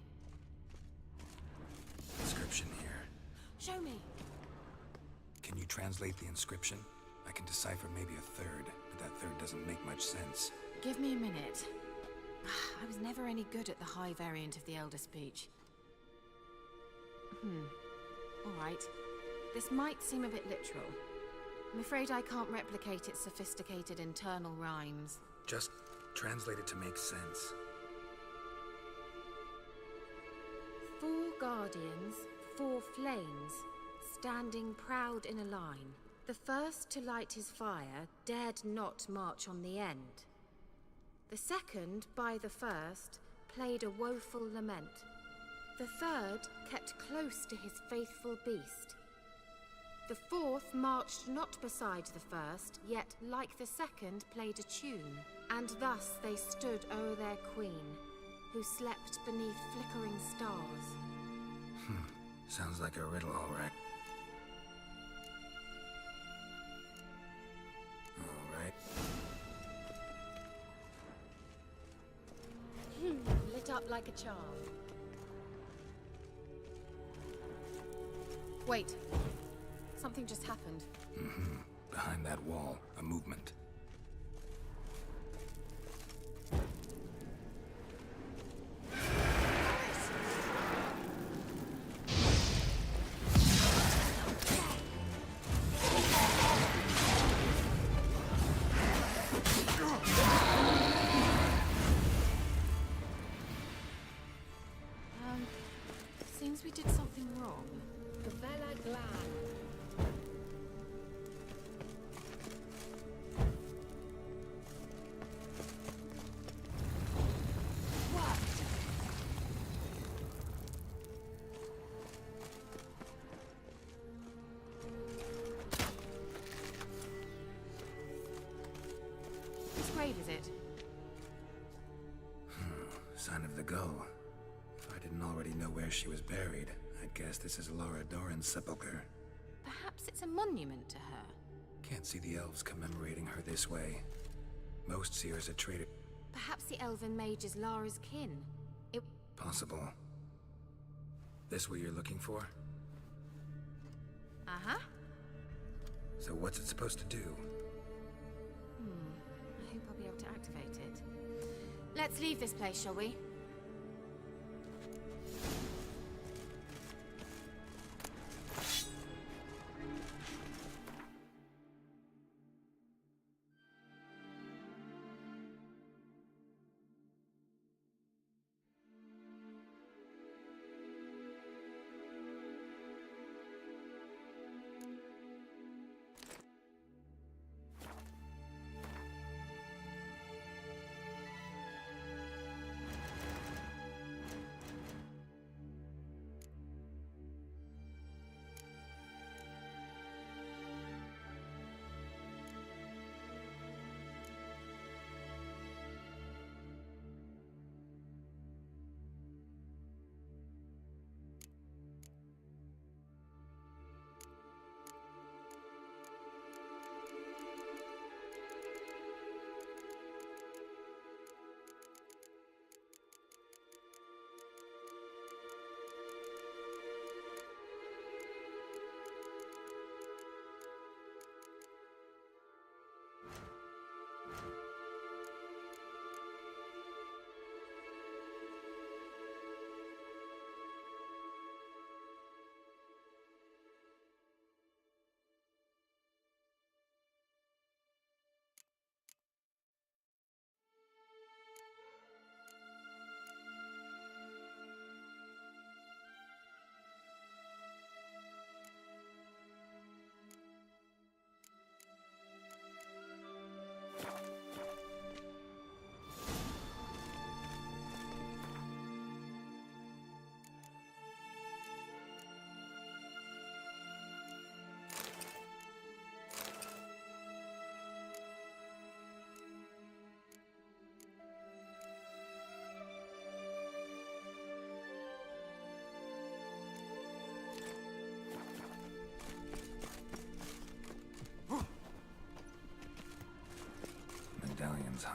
Inscription here. Show me. Can you translate the inscription? I can decipher maybe a third, but that third doesn't make much sense. Give me a minute. I was never any good at the high variant of the Elder Speech. Alright. This might seem a bit literal. I'm afraid I can't replicate its sophisticated internal rhymes. Just translate it to make sense. 4 guardians, 4 flames, standing proud in a line. The first to light his fire dared not march on the end. The second, by the first, played a woeful lament. The third kept close to his faithful beast. The fourth marched not beside the first, yet, like the second, played a tune. And thus they stood o'er their queen, who slept beneath flickering stars. Sounds like a riddle, all right. Lit up like a charm. Wait. Something just happened. Behind that wall, a movement. Seems we did something wrong. Gavella Glan. Whose grave is it? Sign of the gull. If I didn't already know where she was buried, I'd guess this is Laura Doran's sepulcher. Perhaps it's a monument to her. Can't see the elves commemorating her this way. Most see her as a traitor. Perhaps the elven mage is Lara's kin. Possible. This what you're looking for? Uh-huh. So what's it supposed to do? I hope I'll be able to activate it. Let's leave this place, shall we?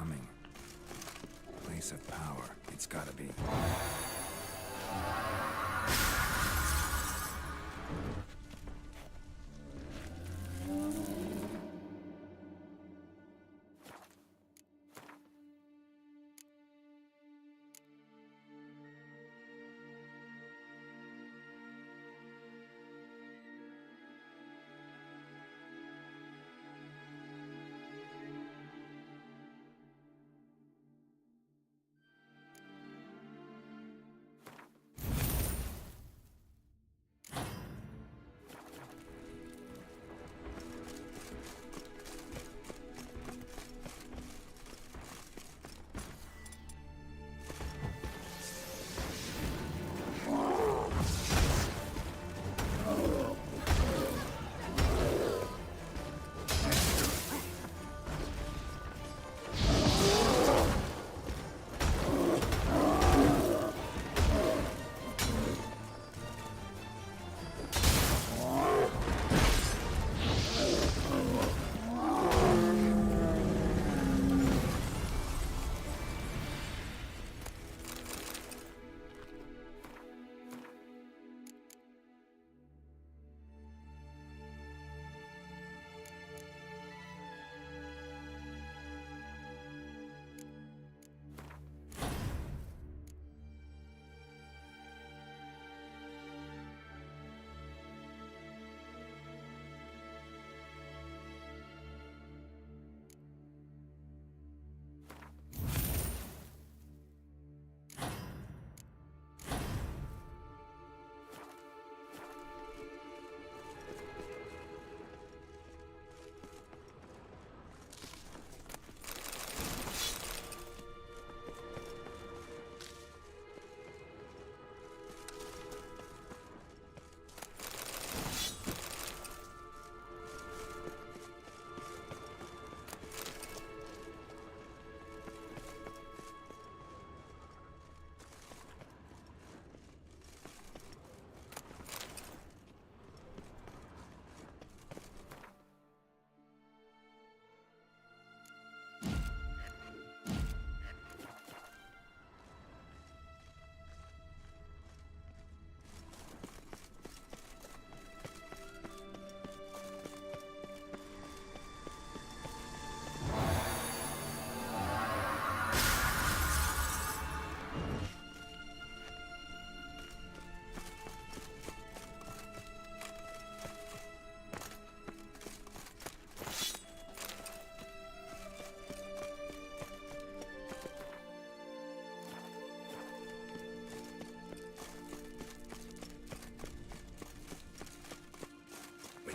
coming. Place of power. It's gotta be.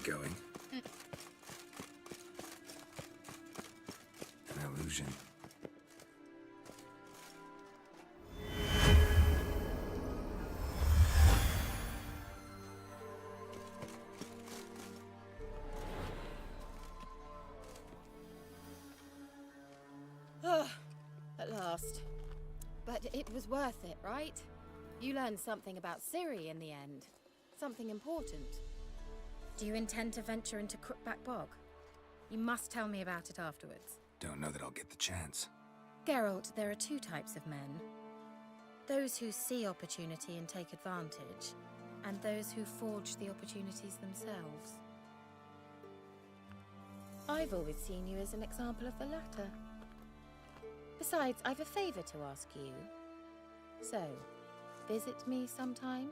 Going. An illusion. At last. But it was worth it, right? You learned something about Ciri in the end. Something important. Do you intend to venture into Crookback Bog? You must tell me about it afterwards. Don't know that I'll get the chance. Geralt, there are two types of men. Those who see opportunity and take advantage, and those who forge the opportunities themselves. I've always seen you as an example of the latter. Besides, I've a favor to ask you. So, visit me sometime?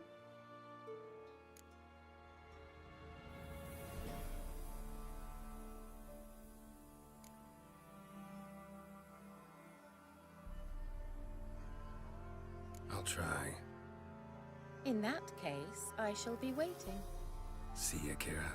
I'll try. In that case, I shall be waiting. See ya, Kira.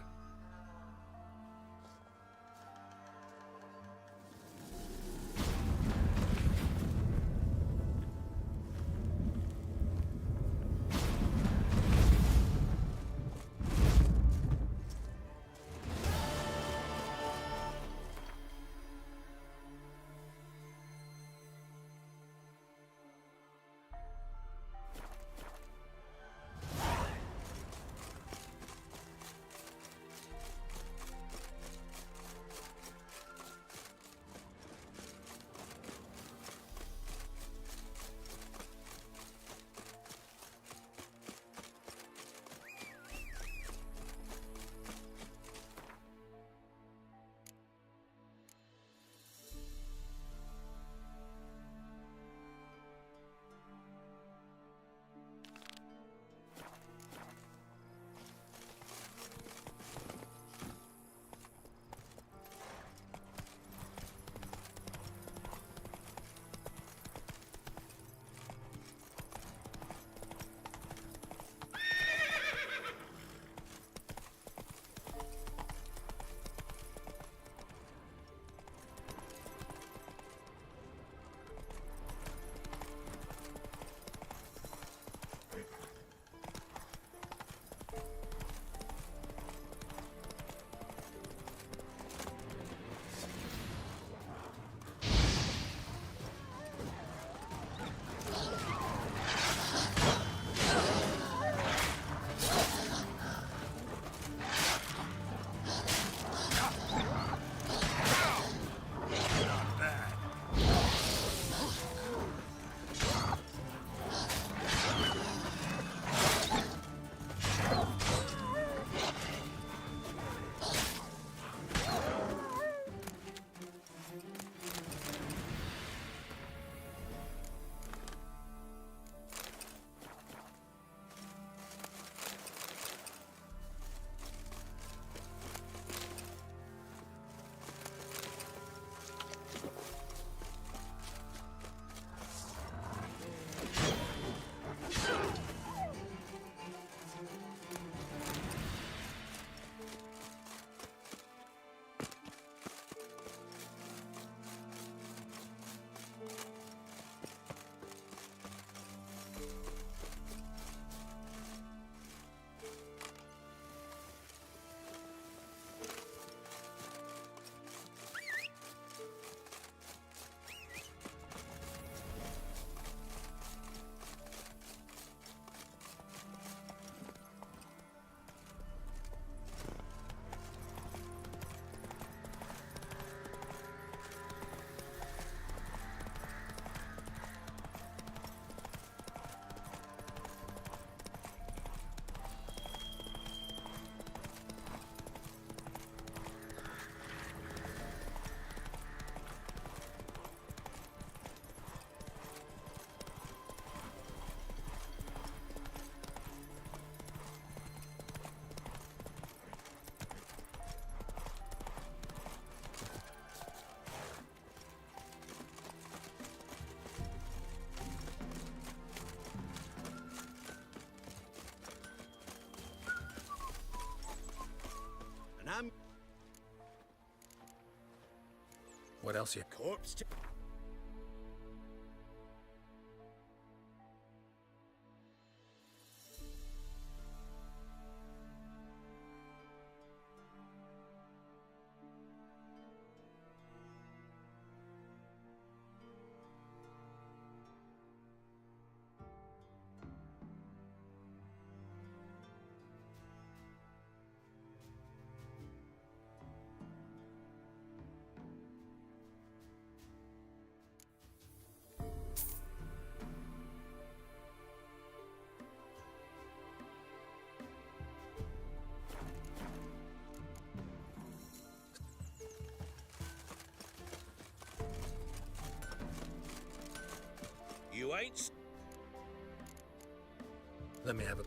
What else you... Corpse to... You ain't... Let me have a...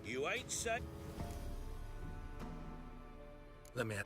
You ain't said... Let me have...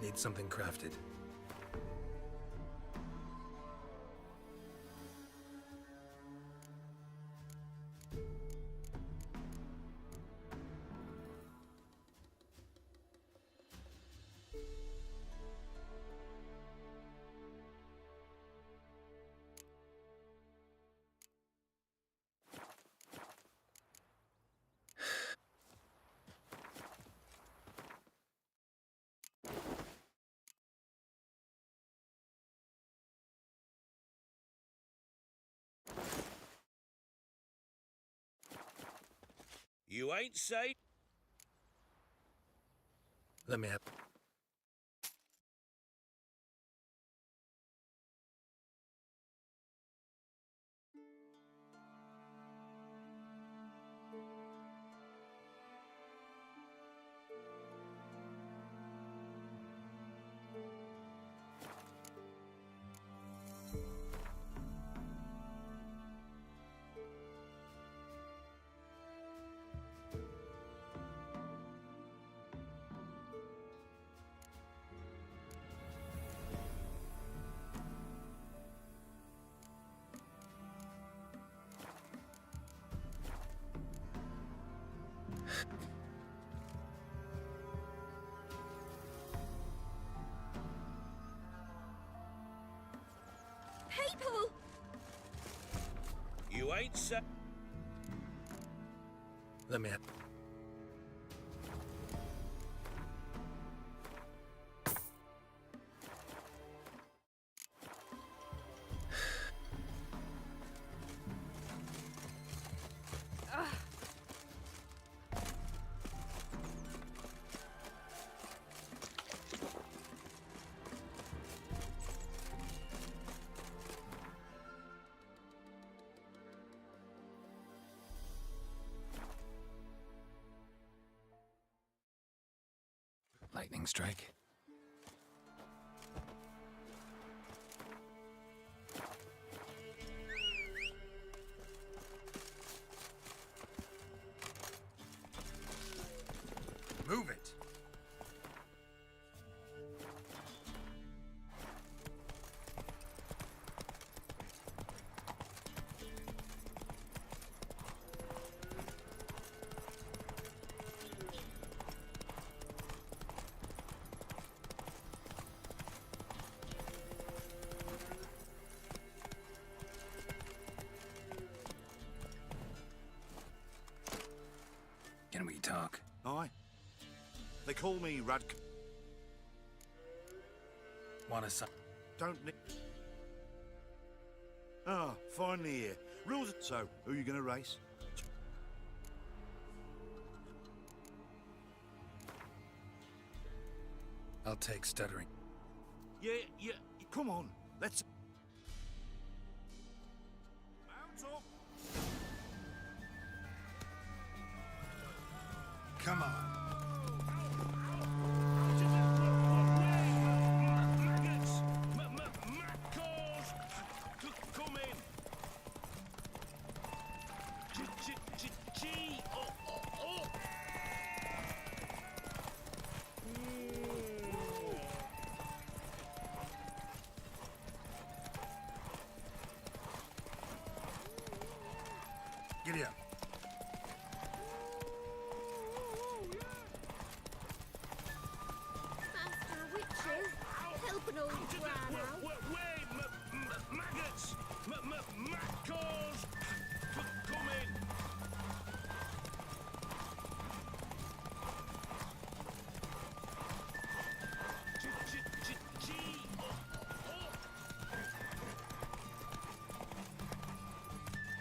Need something crafted. You ain't said... Let me have... People! You ain't safe. Let me have... Lightning strike. Move it. Can we talk? Aye. They call me Rad... Want to... Don't need... Ah, finally here. Rules... So, who are you gonna race? I'll take stuttering. Yeah, come on. Let's... Mount up! Come on. Maggots! Maccos! Come in! Gee! Oh! Giddy up. Master witches, help an old gran out. Wait! Maggots! Maccos! Come in! Gee! Oh!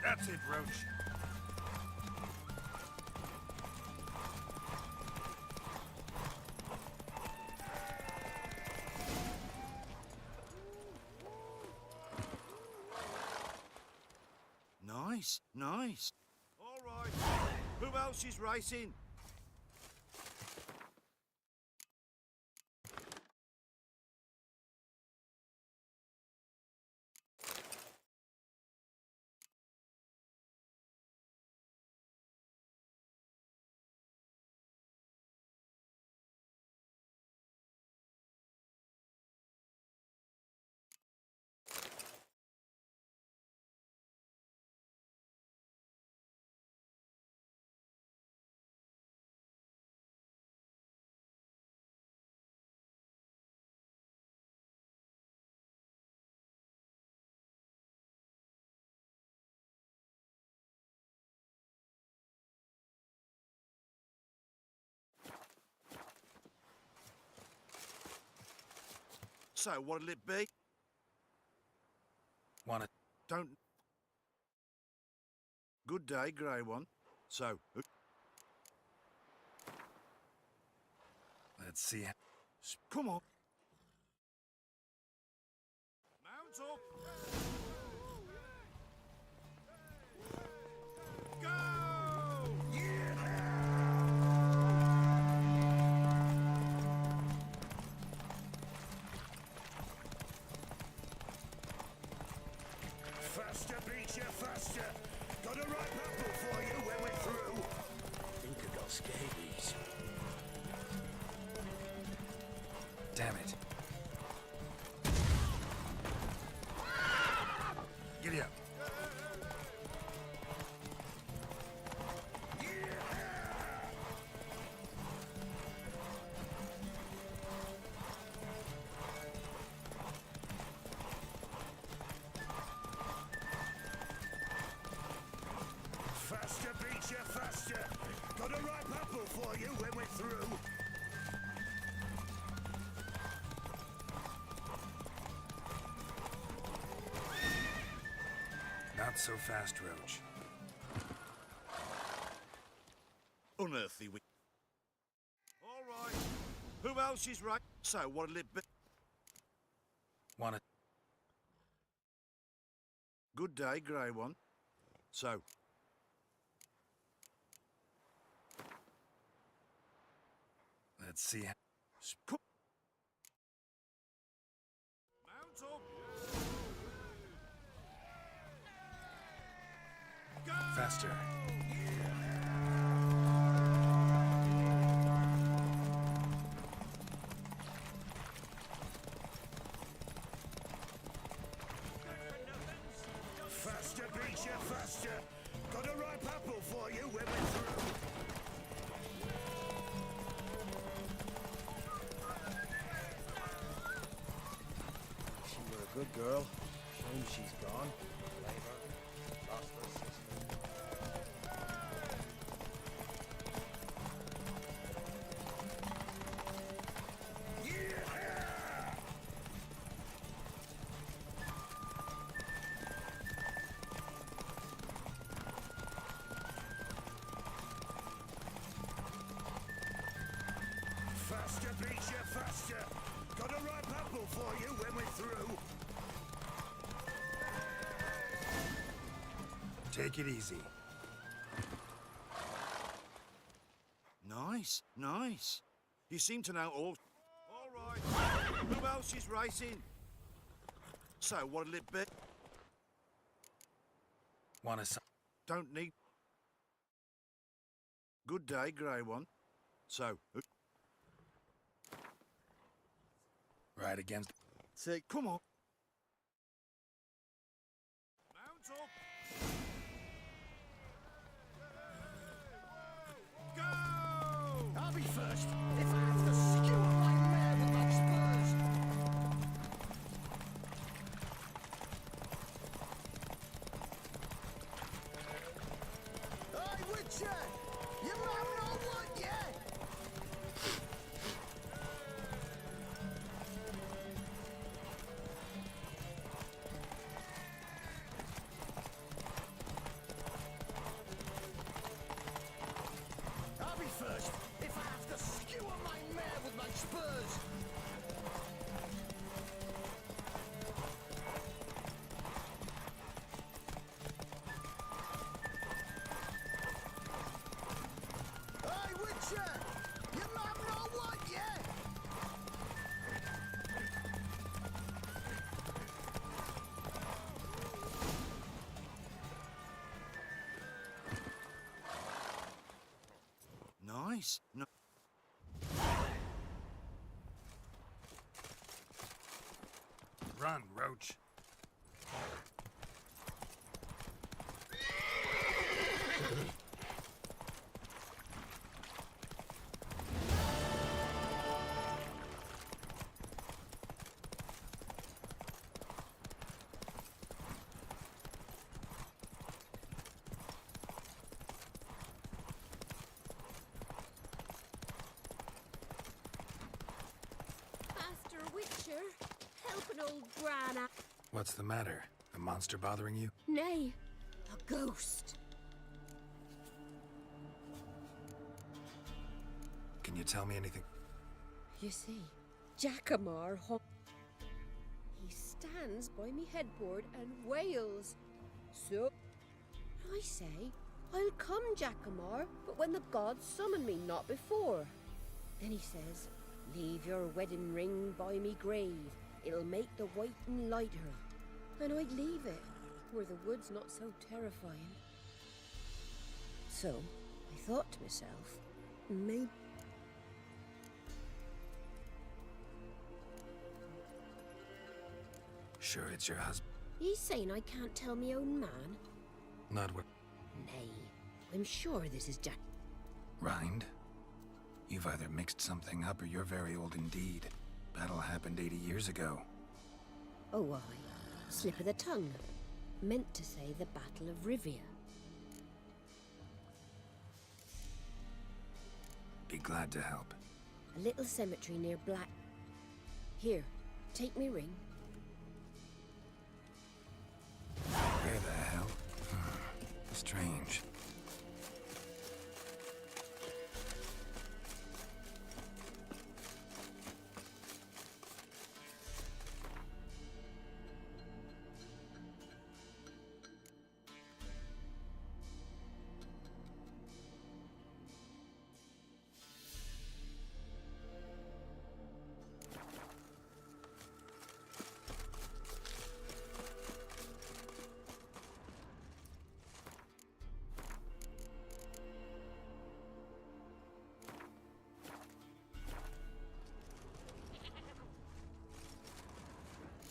That's it, Roach. Nice. All right. Who else is racing? So, what'll it be? Want it? Don't... Good day, Grey One. So, Let's see. come on. Mount up. Go! Faster beats you faster. Got a ripe apple for you when we're through. Think I got scabies. Damn it. Giddy up. for you when we're through. Not so fast, Roach. Unearthly we. All right. Who else is right? So what'll it be? Wanna... Good day, Grey One. So. Let's see how... Mount up. Go! Faster. Faster, Beecher, faster. Got a ripe apple for you when we're through. She were a good girl. Shame she's gone. Blame her. Lost her sister. Faster, Beecher, faster. Got a ripe apple for you when we're through. Take it easy. Nice, nice. You seem to know all... All right. Who else is racing? So what'll it be? Wanna... Don't need... Good day, Grey One. So... Right against... Say, come on. Mount up. Go! I'll be first if I have to skewer my mare with my spurs. Hey, Witcher! You man know what yet? I'll be first if I have to skewer my mare with my spurs. Hey, Witcher! You man know what yet? Nice. No. Run, Roach. Master Witcher, help an old gran out. What's the matter? A monster bothering you? Nay, a ghost. Can you tell me anything? You see, Jackamar he stands by me headboard and wails. So, I say, I'll come, Jackamar, but when the gods summon me, not before. Then he says, leave your wedding ring by me grave. It'll make the waiting lighter. And I'd leave it, where the wood's not so terrifying. So, I thought to myself, maybe... Sure it's your husband? He's saying I can't tell me own man? Not what... Nay, I'm sure this is Jack... Rind? You've either mixed something up or you're very old indeed. Battle happened 80 years ago. Oh, I... slip of the tongue. Meant to say the Battle of Rivia. Be glad to help. A little cemetery near Black... Here, take me ring. Where the hell? Strange.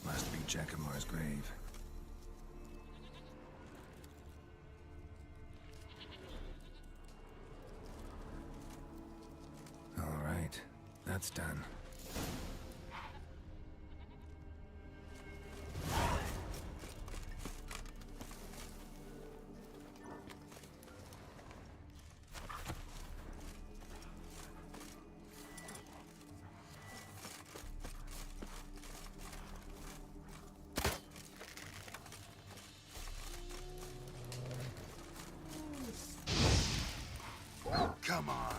Must be Jackamar's grave. All right, that's done. Come on.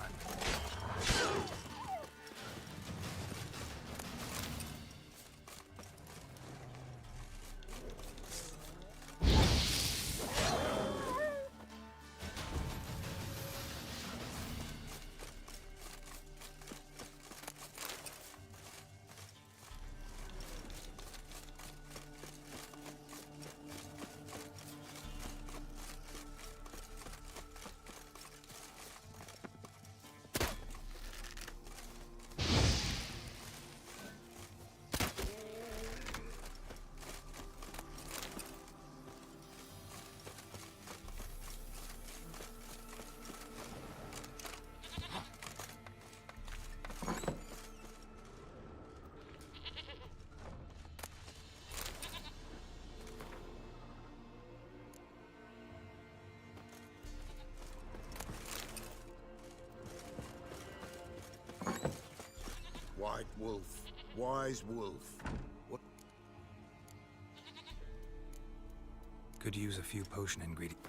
White wolf, wise wolf. What? Could use a few potion ingredients.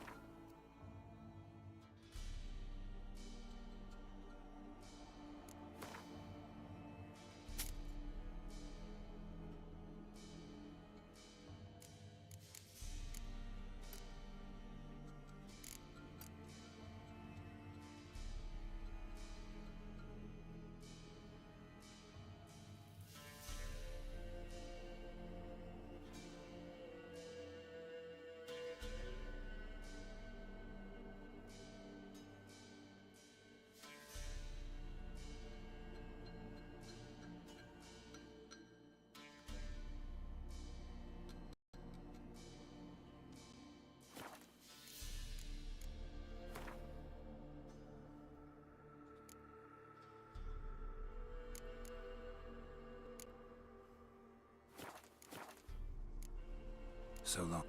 So long.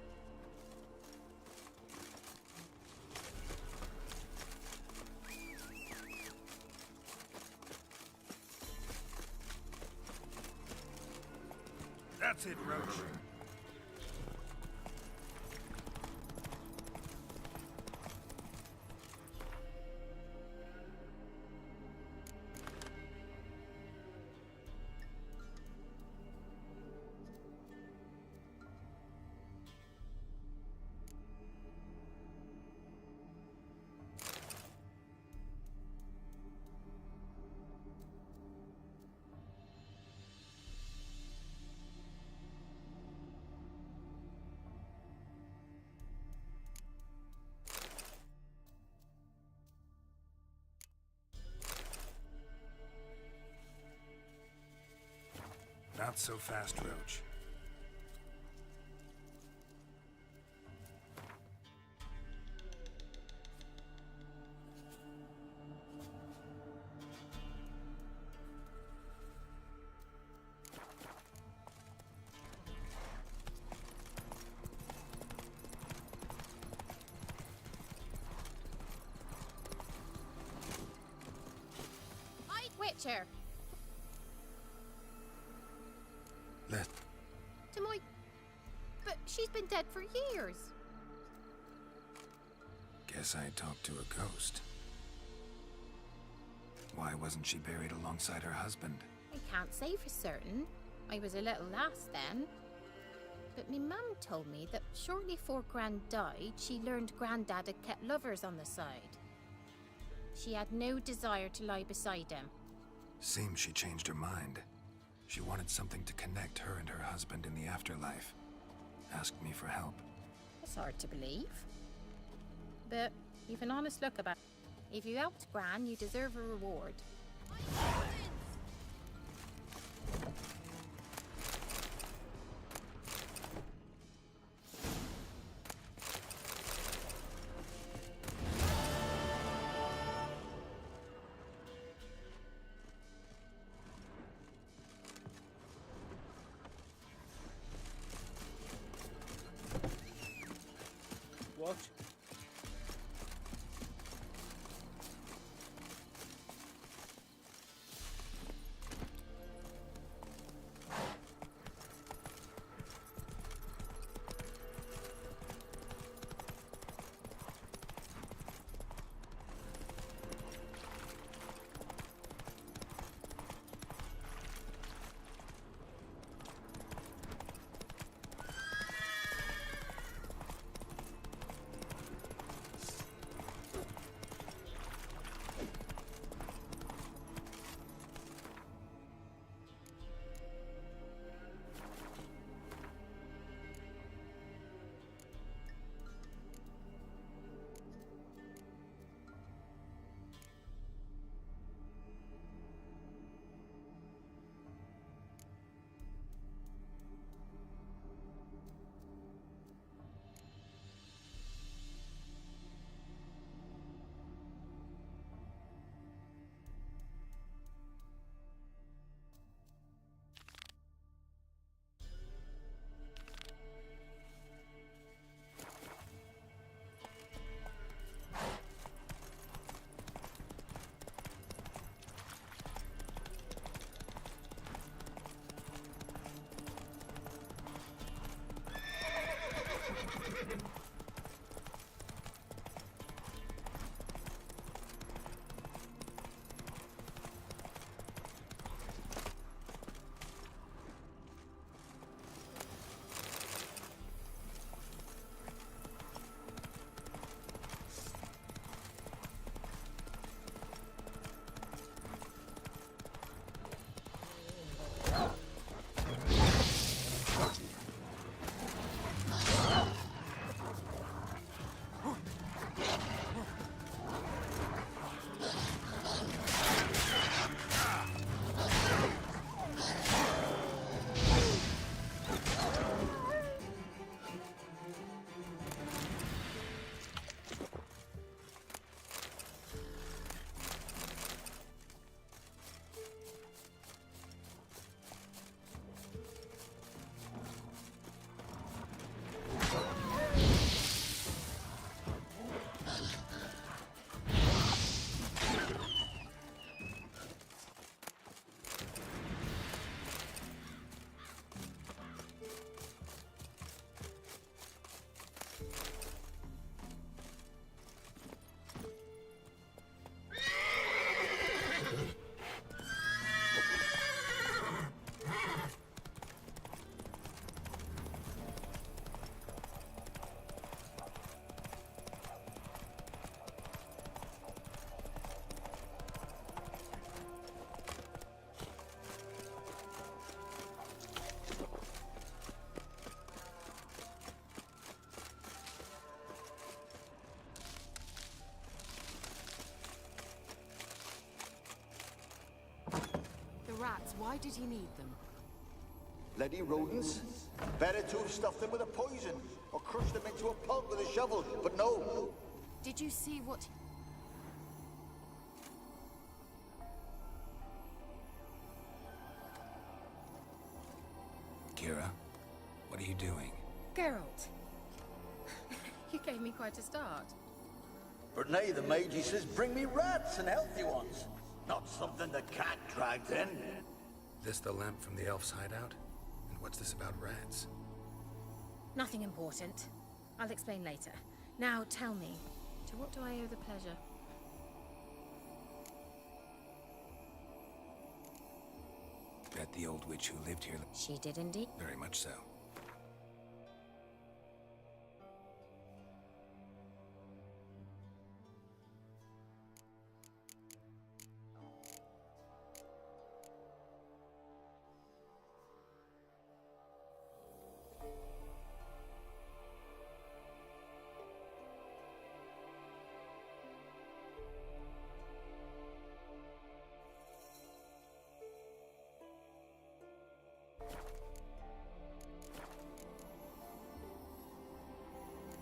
That's it, Roach. Not so fast, Roach. her. Let... To my... But she's been dead for years. Guess I talked to a ghost. Why wasn't she buried alongside her husband? I can't say for certain. I was a little lass then. But me mum told me that shortly before Gran died, she learned Grandad had kept lovers on the side. She had no desire to lie beside him. Seems she changed her mind. She wanted something to connect her and her husband in the afterlife. Asked me for help. It's hard to believe. But you've an honest look about it. If you helped Gran, you deserve a reward. What? Rats, why did he need them? Bloody rodents. Better to have stuffed them with a poison, or crushed them into a pulp with a shovel, but no. Did you see what... Kira, what are you doing? Geralt. You gave me quite a start. But nay, the mage, he says, bring me rats and healthy ones. Not something the cat dragged in. This the lamp from the elf's hideout? And what's this about rats? Nothing important. I'll explain later. Now, tell me, to what do I owe the pleasure? Bet the old witch who lived here... She did indeed. Very much so.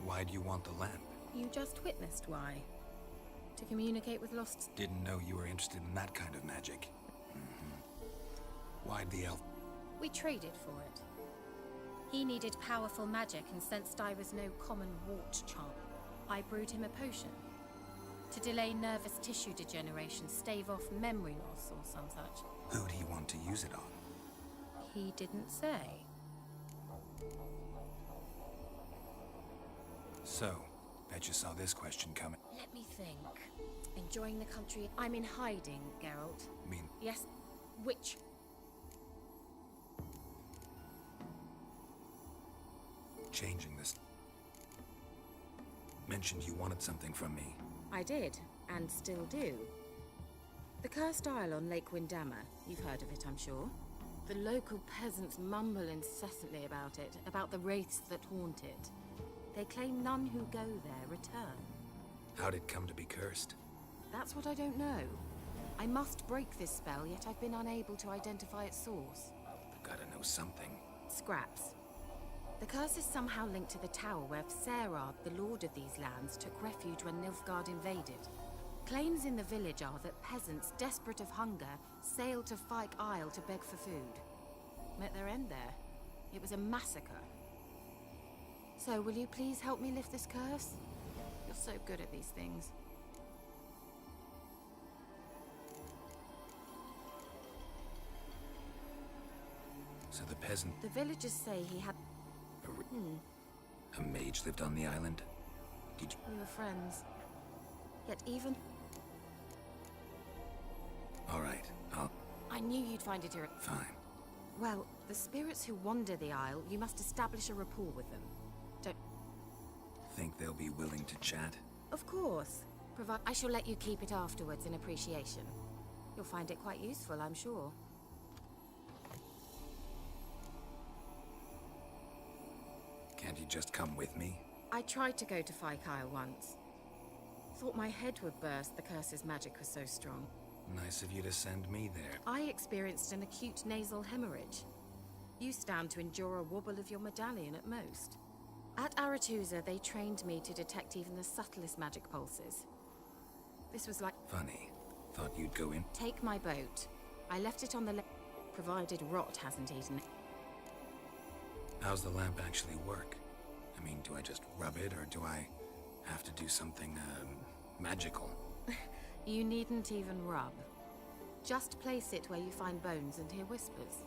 Why do you want the lamp? You just witnessed why. To communicate with lost... Didn't know you were interested in that kind of magic. Why'd the elf... We traded for it. He needed powerful magic and sensed I was no common wart charm. I brewed him a potion. To delay nervous tissue degeneration, stave off memory loss or some such. Who'd he want to use it on? He didn't say. So, bet you saw this question coming. Let me think. Enjoying the country. I'm in hiding, Geralt. Mean... Yes. Which? Changing this. Mentioned you wanted something from me. I did, and still do. The Cursed Isle on Lake Windammer. You've heard of it, I'm sure. The local peasants mumble incessantly about it, about the wraiths that haunt it. They claim none who go there return. How'd it come to be cursed? That's what I don't know. I must break this spell, yet I've been unable to identify its source. Gotta know something. Scraps. The curse is somehow linked to the tower where Serard, the lord of these lands, took refuge when Nilfgaard invaded. Claims in the village are that peasants, desperate of hunger, sailed to Fyke Isle to beg for food. Met their end there. It was a massacre. So, will you please help me lift this curse? You're so good at these things. So the peasant... The villagers say he had... A mage lived on the island? Did you... We were friends. Yet even... Alright, I'll... I knew you'd find it irritating. Fine. Well, the spirits who wander the Isle, you must establish a rapport with them. Don't... Think they'll be willing to chat? Of course. I shall let you keep it afterwards in appreciation. You'll find it quite useful, I'm sure. Can't you just come with me? I tried to go to Fyke Isle once. Thought my head would burst, the curse's magic was so strong. Nice of you to send me there. I experienced an acute nasal hemorrhage. You stand to endure a wobble of your medallion at most. At Aretusa, they trained me to detect even the subtlest magic pulses. This was like... Funny. Thought you'd go in. Take my boat. I left it on the provided rot hasn't eaten it. How's the lamp actually work? I mean, do I just rub it, or do I have to do something, magical? You needn't even rub. Just place it where you find bones and hear whispers.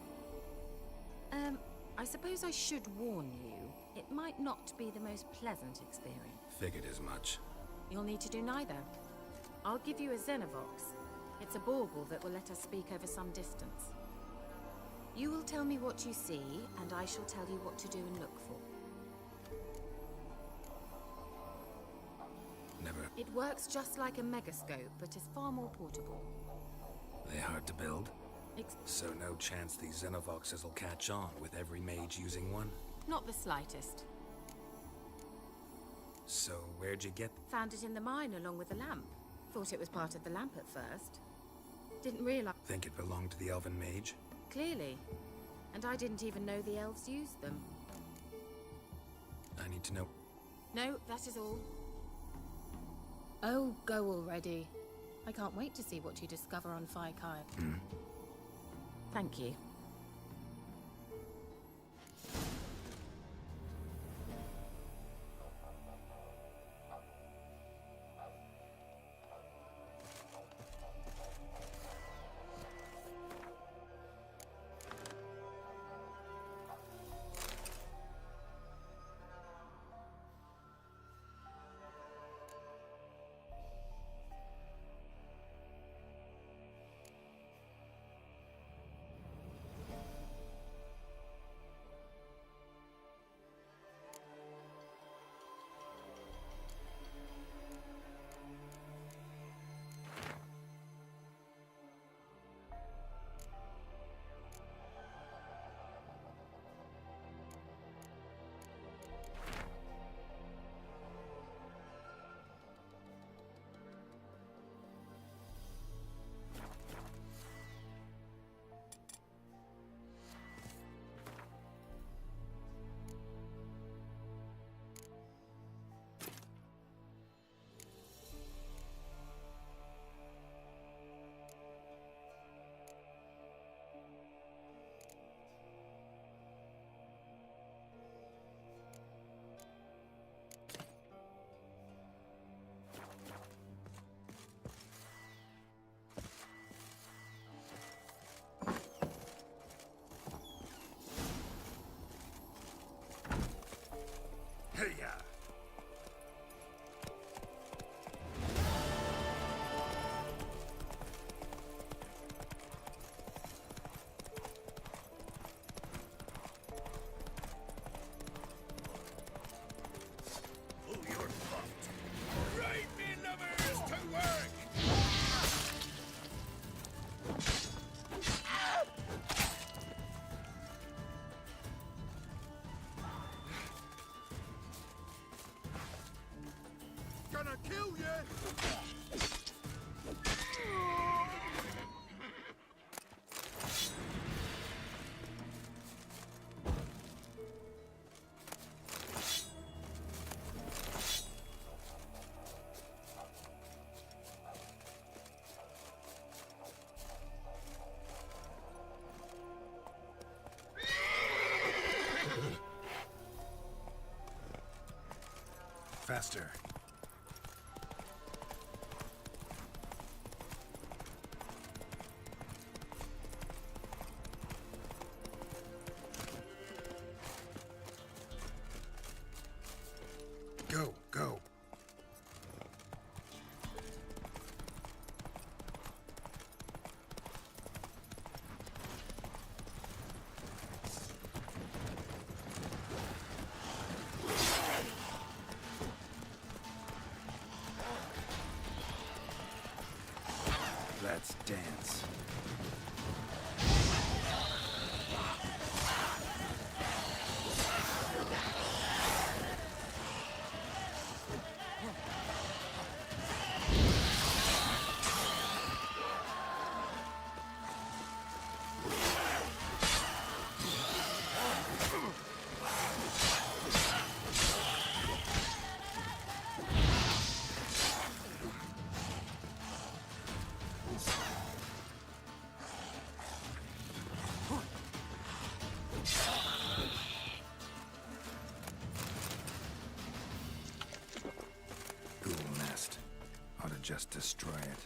I suppose I should warn you. It might not be the most pleasant experience. Figured as much. You'll need to do neither. I'll give you a Xenovox. It's a bauble that will let us speak over some distance. You will tell me what you see, and I shall tell you what to do and look for. Never. It works just like a megascope, but is far more portable. They hard to build? So no chance these Xenovoxes will catch on with every mage using one? Not the slightest. So where'd you get... Found it in the mine along with the lamp. Thought it was part of the lamp at first. Didn't realize... Think it belonged to the elven mage? Clearly. And I didn't even know the elves used them. I need to know... No, that is all. Oh, go already. I can't wait to see what you discover on Fyke Isle. Thank you. Faster. Go, go. Let's dance. Just destroy it.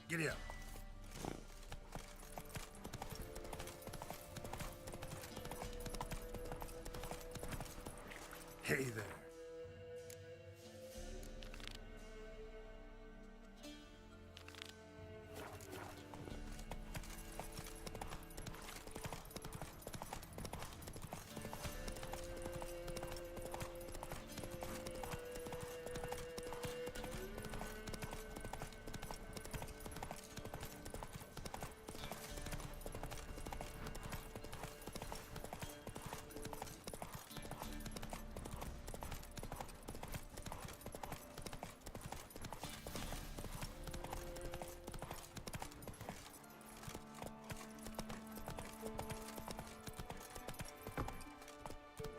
Giddy up. Hey there.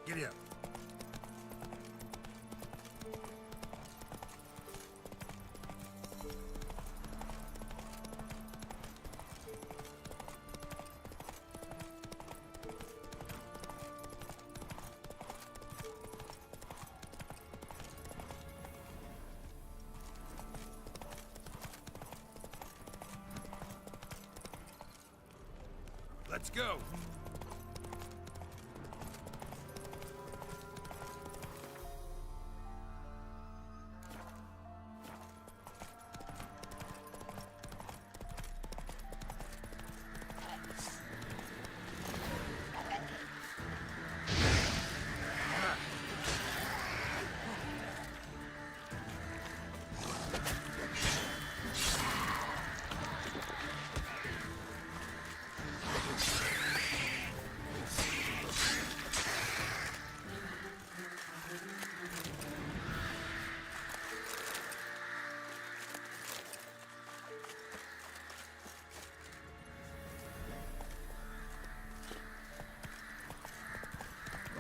Giddy up. Let's go.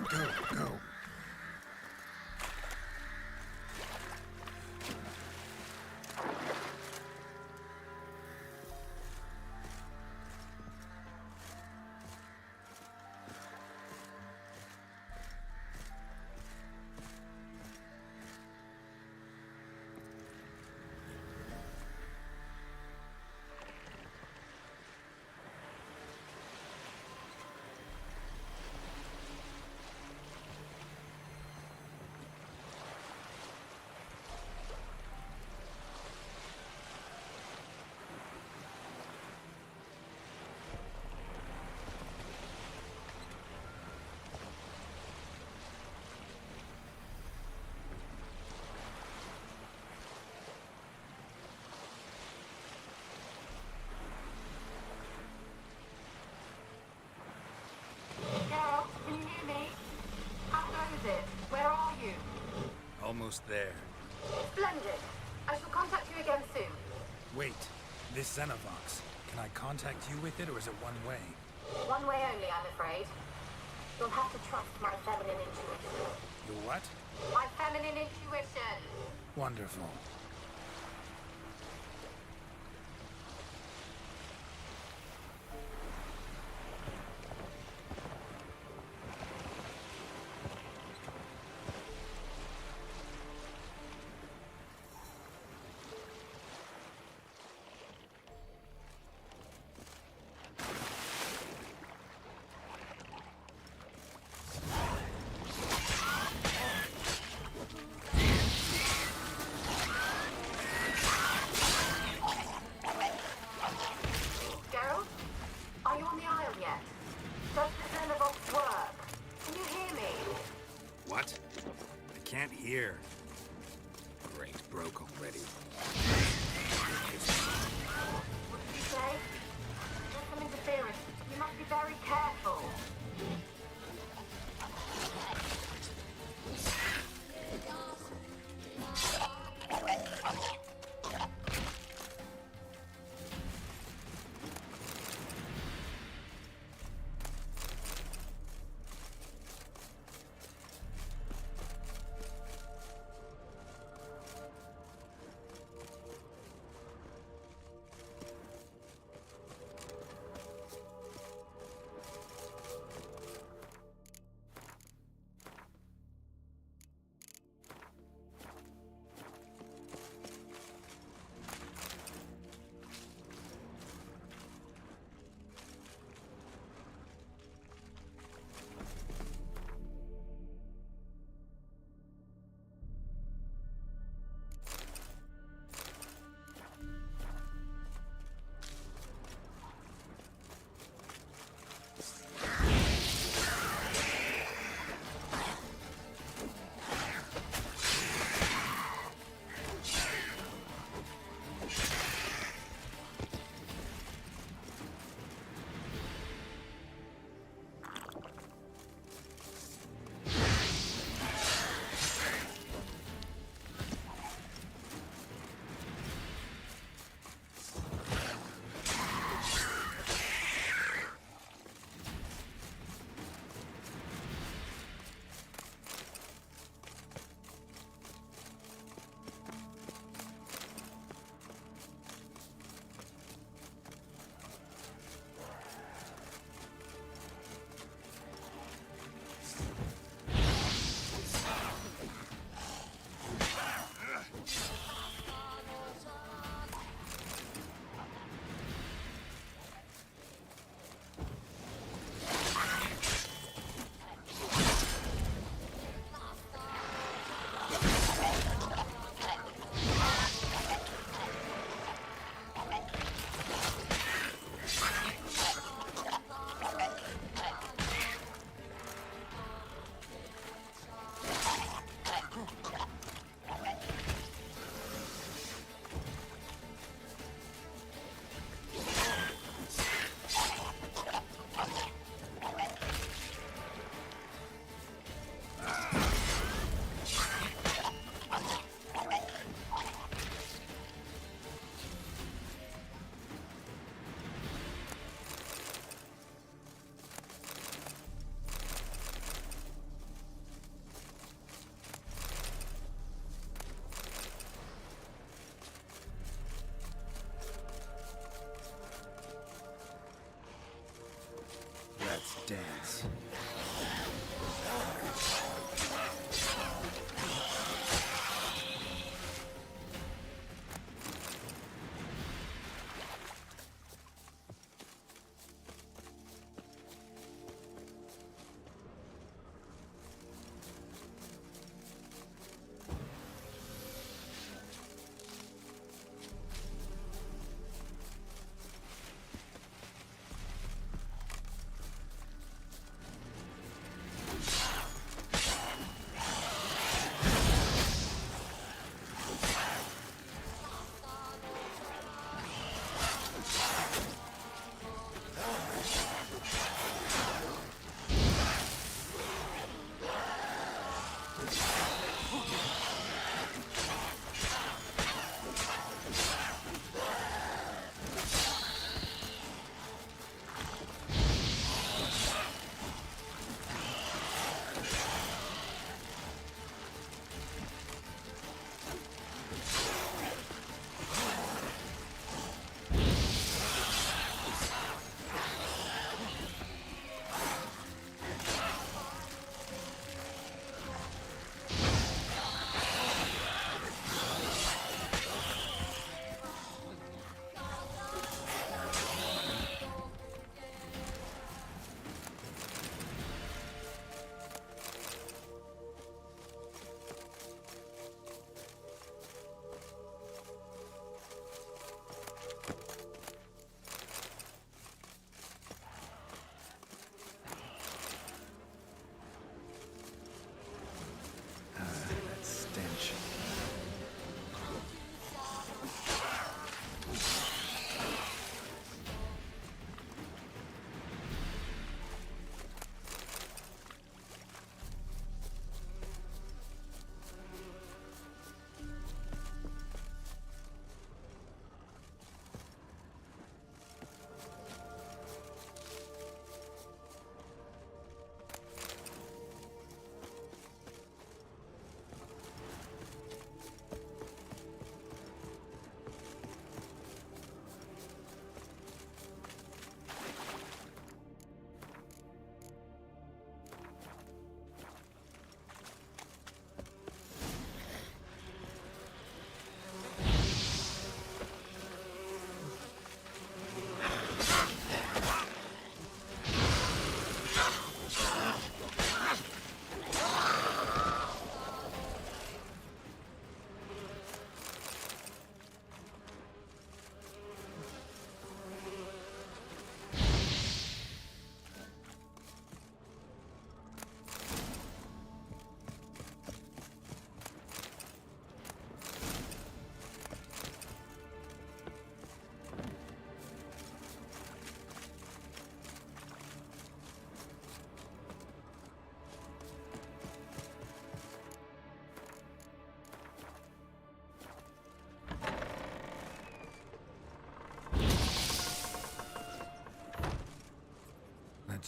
Go, go. it. Where are you? Almost there. Splendid. I shall contact you again soon. Wait, this Xenovox. Can I contact you with it, or is it one way? One way only, I'm afraid. You'll have to trust my feminine intuition. Your what? My feminine intuition. Wonderful. Gerald? Are you on the aisle yet? Does the Xenovox work? Can you hear me? What? I can't hear. Great, broke already. What did you say? There's some interference. You must be very careful.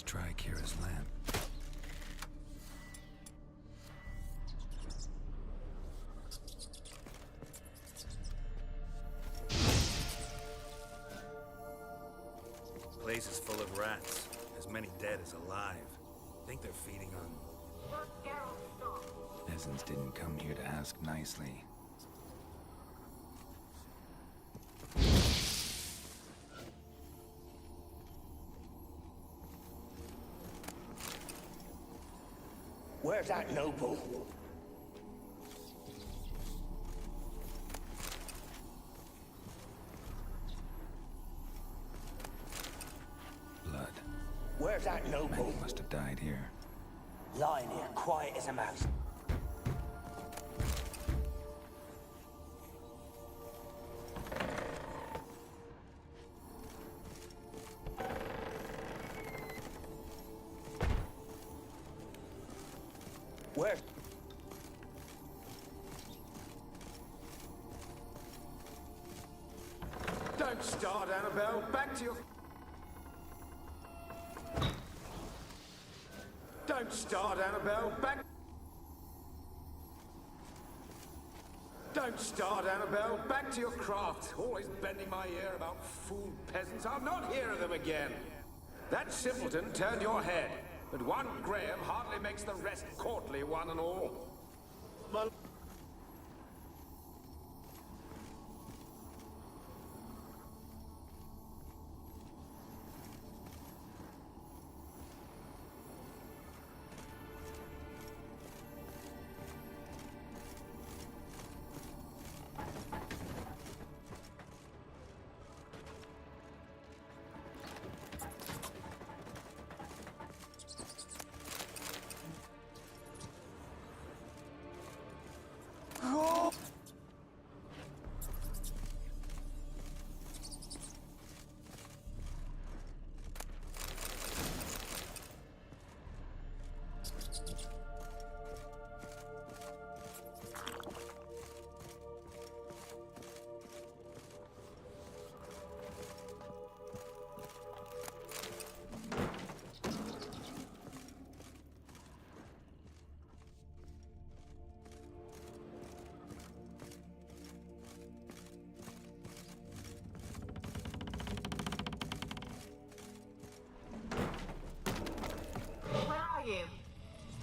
Let's try Kira's lamp. Place is full of rats. As many dead as alive. Think they're feeding on... Peasants didn't come here to ask nicely. Where's that noble? Blood. Where's that noble? Many must have died here. Lying here, quiet as a mouse. Where? Don't start, Annabelle. Back to your... Don't start, Annabelle. Back... Don't start, Annabelle. Back to your craft. Always bending my ear about fool peasants. I'll not hear of them again. That simpleton turned your head. But one Graham hardly makes the rest courtly, one and all.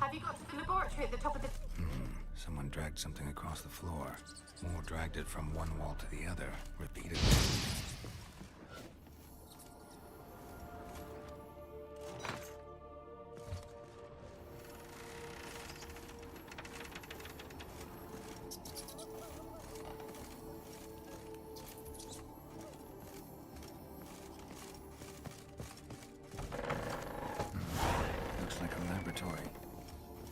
Have you got to the laboratory at the top of the... Someone dragged something across the floor. More dragged it from one wall to the other, repeatedly. Looks like a laboratory.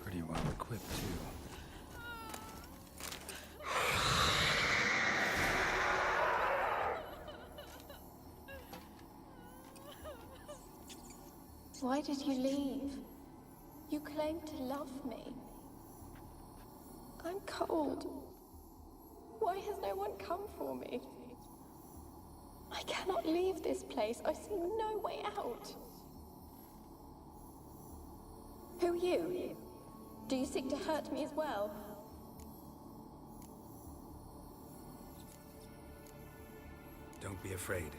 Pretty well equipped, too. Why did you leave? You claimed to love me. I'm cold. Why has no one come for me? I cannot leave this place. I see no way out. Who are you? Do you seek to hurt me as well? Don't be afraid.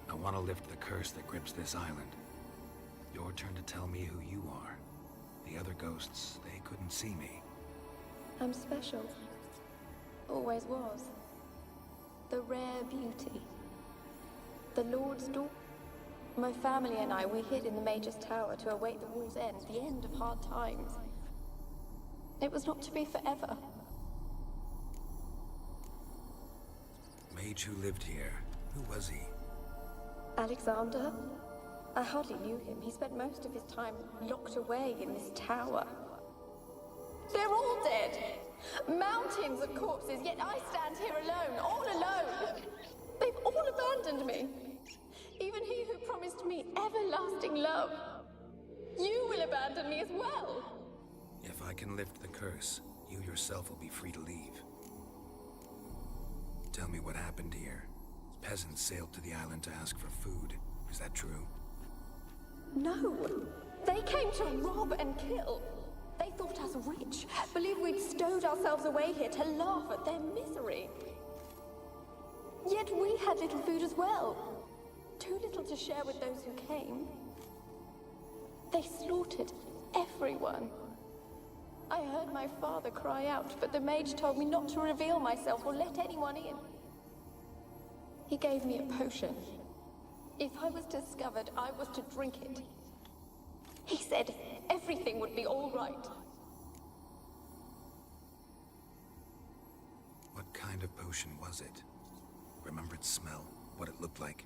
I want to lift the curse that grips this island. Your turn to tell me who you are. The other ghosts, they couldn't see me. I'm special. Always was. The rare beauty. The Lord's daughter. My family and I, we hid in the Mage's Tower to await the war's end, the end of hard times. It was not to be forever. Mage who lived here. Who was he? Alexander? I hardly knew him. He spent most of his time locked away in this tower. They're all dead! Mountains of corpses, yet I stand here alone, all alone! They've all abandoned me. Even he who promised me everlasting love. You will abandon me as well. If I can lift the curse, you yourself will be free to leave. Tell me what happened here. Peasants sailed to the island to ask for food. Is that true? No. They came to rob and kill. They thought us rich, believed we'd stowed ourselves away here to laugh at their misery. Yet we had little food as well. Too little to share with those who came. They slaughtered everyone. I heard my father cry out, but the mage told me not to reveal myself or let anyone in. He gave me a potion. If I was discovered, I was to drink it. He said everything would be all right. What kind of potion was it? Remember its smell? What it looked like?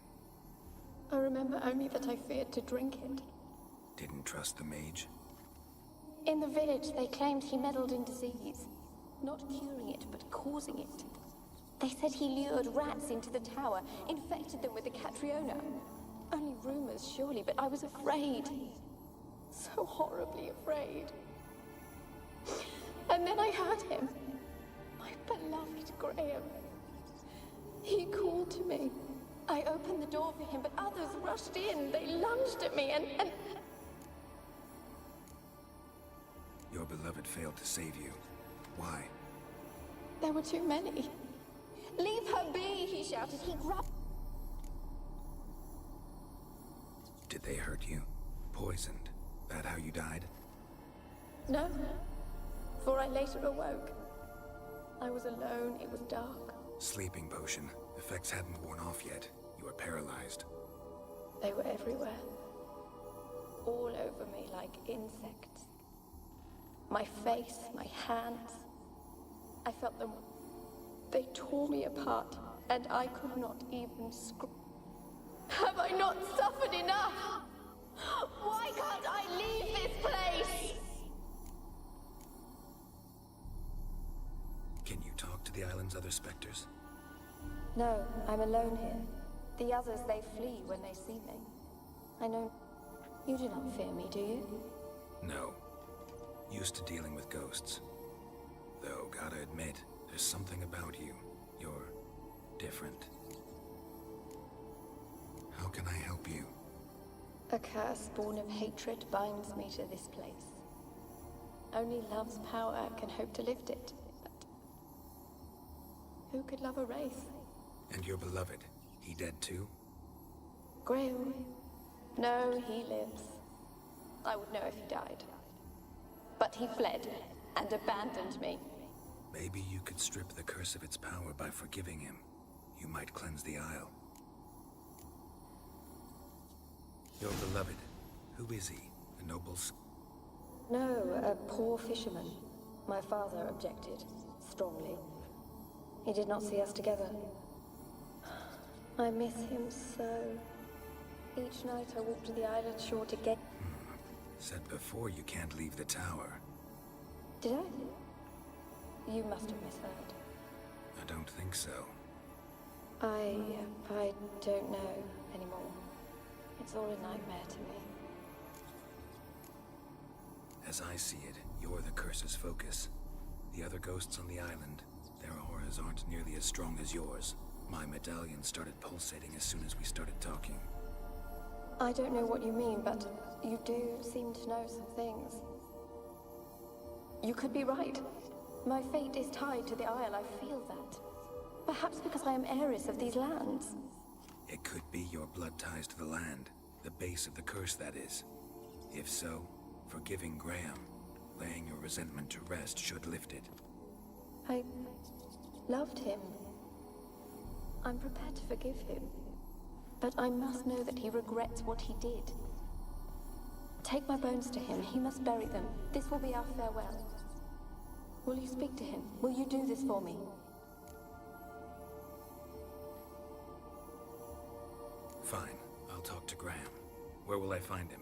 I remember only that I feared to drink it. Didn't trust the mage? In the village, they claimed he meddled in disease. Not curing it, but causing it. They said he lured rats into the tower, infected them with the Catriona. Only rumors, surely, but I was afraid. So horribly afraid. And then I heard him. My beloved Graham. He called to me. I opened the door for him, but others rushed in. They lunged at me and... Your beloved failed to save you. Why? There were too many. Leave her be, he shouted. He grabbed... Did they hurt you? Poisoned? That how you died? No. For I later awoke. I was alone, it was dark. Sleeping potion. Effects hadn't worn off yet. You were paralyzed. They were everywhere. All over me like insects. My face, my hands. I felt them. They tore me apart, and I could not even scream. Have I not suffered enough? Why can't I leave this place? Can you talk to the island's other specters? No, I'm alone here. The others, they flee when they see me. I know... You do not fear me, do you? No. Used to dealing with ghosts. Though, gotta admit, there's something about you. You're different. How can I help you? A curse born of hatred binds me to this place. Only love's power can hope to lift it. But who could love a wraith? And your beloved, he dead too? Graham? No, he lives. I would know if he died. But he fled and abandoned me. Maybe you could strip the curse of its power by forgiving him. You might cleanse the Isle. Your beloved, who is he? A noble... No, a poor fisherman. My father objected, strongly. He did not see us together. I miss him so. Each night I walk to the island shore to get... Said before you can't leave the tower. Did I? You must have misheard. I don't think so. I don't know anymore. It's all a nightmare to me. As I see it, you're the curse's focus. The other ghosts on the island, their auras aren't nearly as strong as yours. My medallion started pulsating as soon as we started talking. I don't know what you mean, but you do seem to know some things. You could be right. My fate is tied to the Isle, I feel that. Perhaps because I am heiress of these lands. It could be your blood ties to the land, the base of the curse, that is. If so, forgiving Graham, laying your resentment to rest should lift it. I loved him. I'm prepared to forgive him. But I must know that he regrets what he did. Take my bones to him. He must bury them. This will be our farewell. Will you speak to him? Will you do this for me? Fine. I'll talk to Graham. Where will I find him?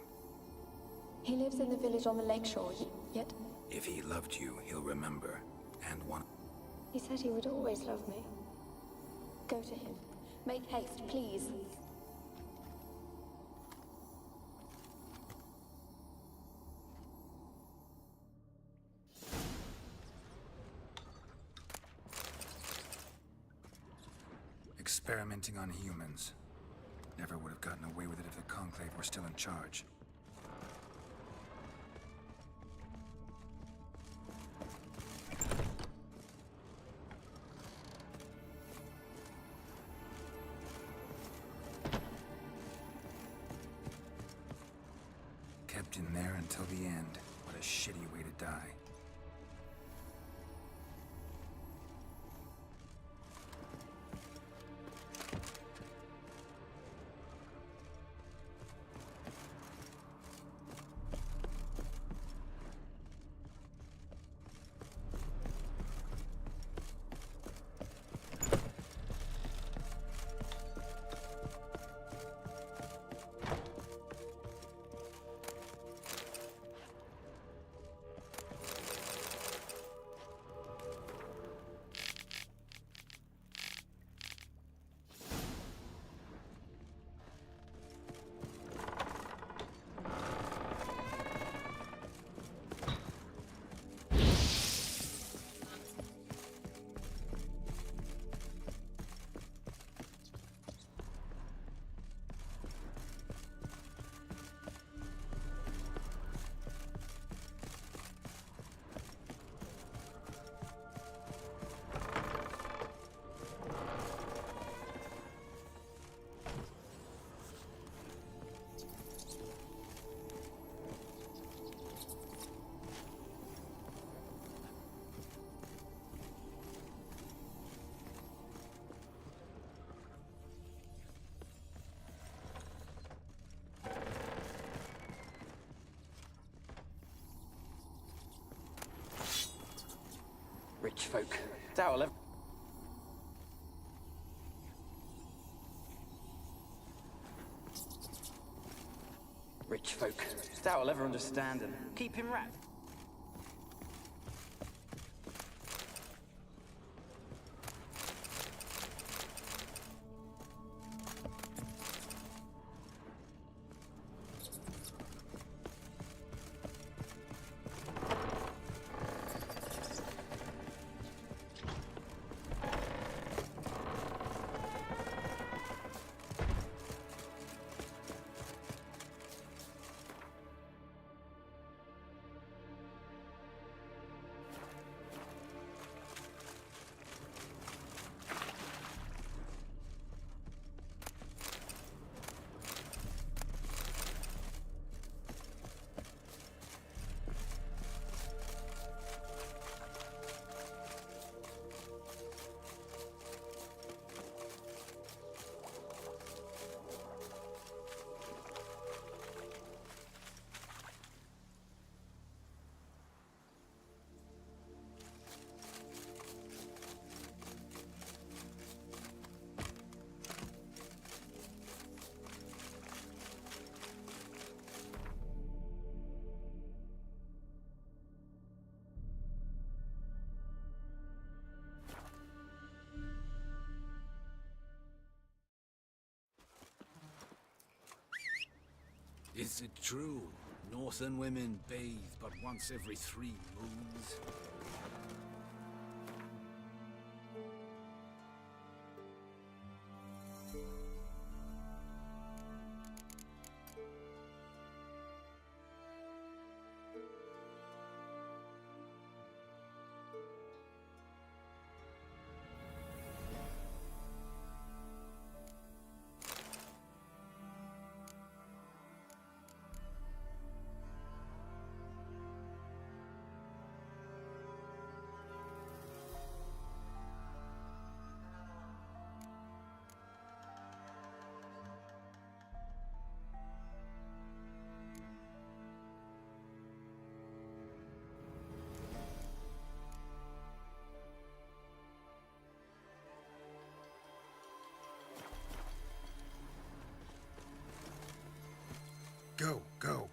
He lives in the village on the lakeshore, yet... If he loved you, he'll remember. And want... He said he would always love me. Go to him. Make haste, please. Experimenting on humans. Never would have gotten away with it if the Conclave were still in charge. trapped in there until the end. What a shitty way to die. Rich folk. Doubt I'll ever... Rich folk. Doubt I'll ever understand and keep him wrapped. Is it true? Northern women bathe but once every 3 moons? Go, go.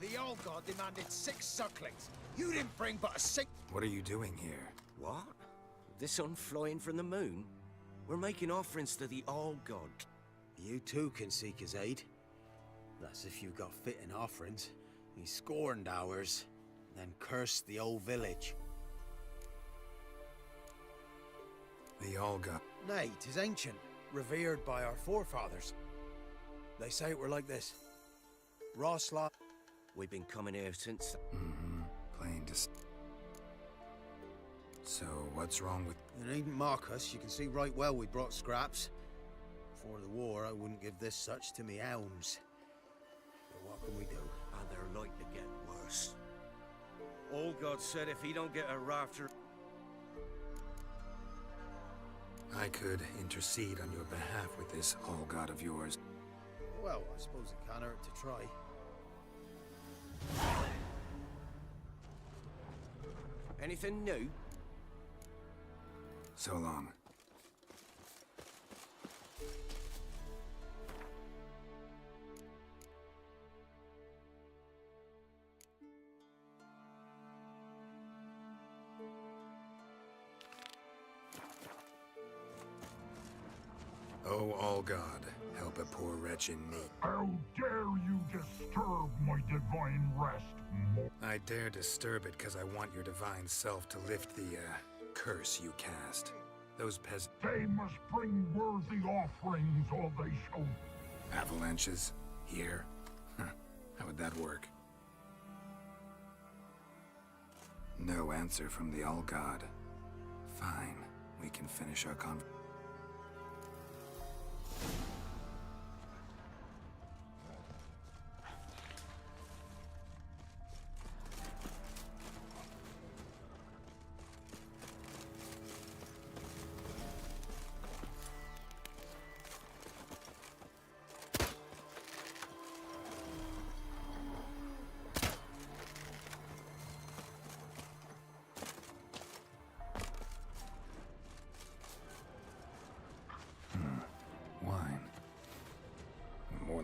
The old god demanded 6 sucklings. You didn't bring but a 6. What are you doing here? What? The sun flying from the moon? We're making offerings to the old god. You too can seek his aid. That's if you've got fitting offerings. He scorned ours, then cursed the old village. The Olga. Nay, 'tis ancient, revered by our forefathers. They say it were like this. Rosla. We've been coming here since... Plain to... So, what's wrong with... You needn't mock us. You can see right well we brought scraps. Before the war, I wouldn't give this such to me hounds. But what can we do? And they're like to get worse. Old God said if he don't get a rafter... I could intercede on your behalf with this all-god of yours. Well, I suppose it can't hurt to try. Anything new? So long. Oh, all God, help a poor wretch in need. How dare you disturb my divine rest, I dare disturb it because I want your divine self to lift the, curse you cast. Those peasants... They must bring worthy offerings or they shall... Avalanches? Here? How would that work? No answer from the All-God. Fine, we can finish our conversation.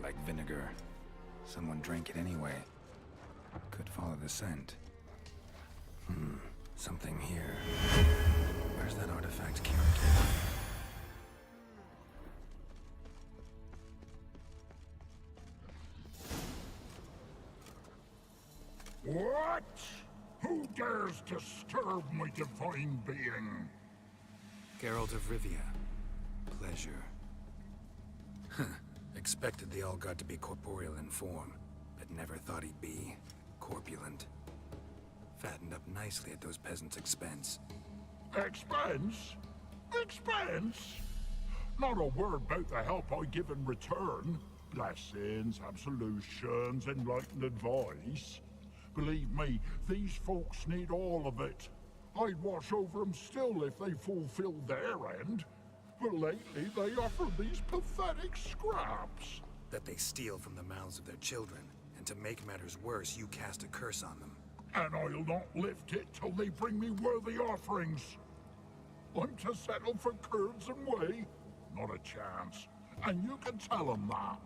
Like vinegar. Someone drank it anyway. Could follow the scent. Something here. Where's that artifact carried? What? Who dares disturb my divine being? Geralt of Rivia. Pleasure. Expected the All-God to be corporeal in form, but never thought he'd be corpulent. Fattened up nicely at those peasants' expense. Expense? Expense? Not a word about the help I give in return. Blessings, absolutions, enlightened advice. Believe me, these folks need all of it. I'd watch over them still if they fulfilled their end. But lately, they offer these pathetic scraps. That they steal from the mouths of their children, and to make matters worse, you cast a curse on them. And I'll not lift it till they bring me worthy offerings. I'm to settle for curds and whey? Not a chance. And you can tell them that.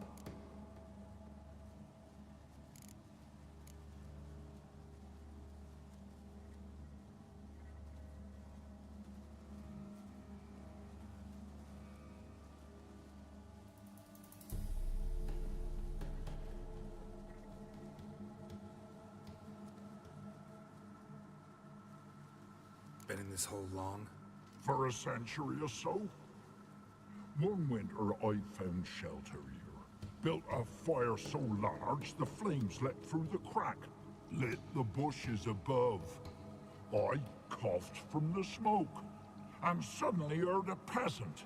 Been in this hole long? For a century or so. One winter I found shelter here. Built a fire so large the flames leapt through the crack, lit the bushes above. I coughed from the smoke, and suddenly heard a peasant.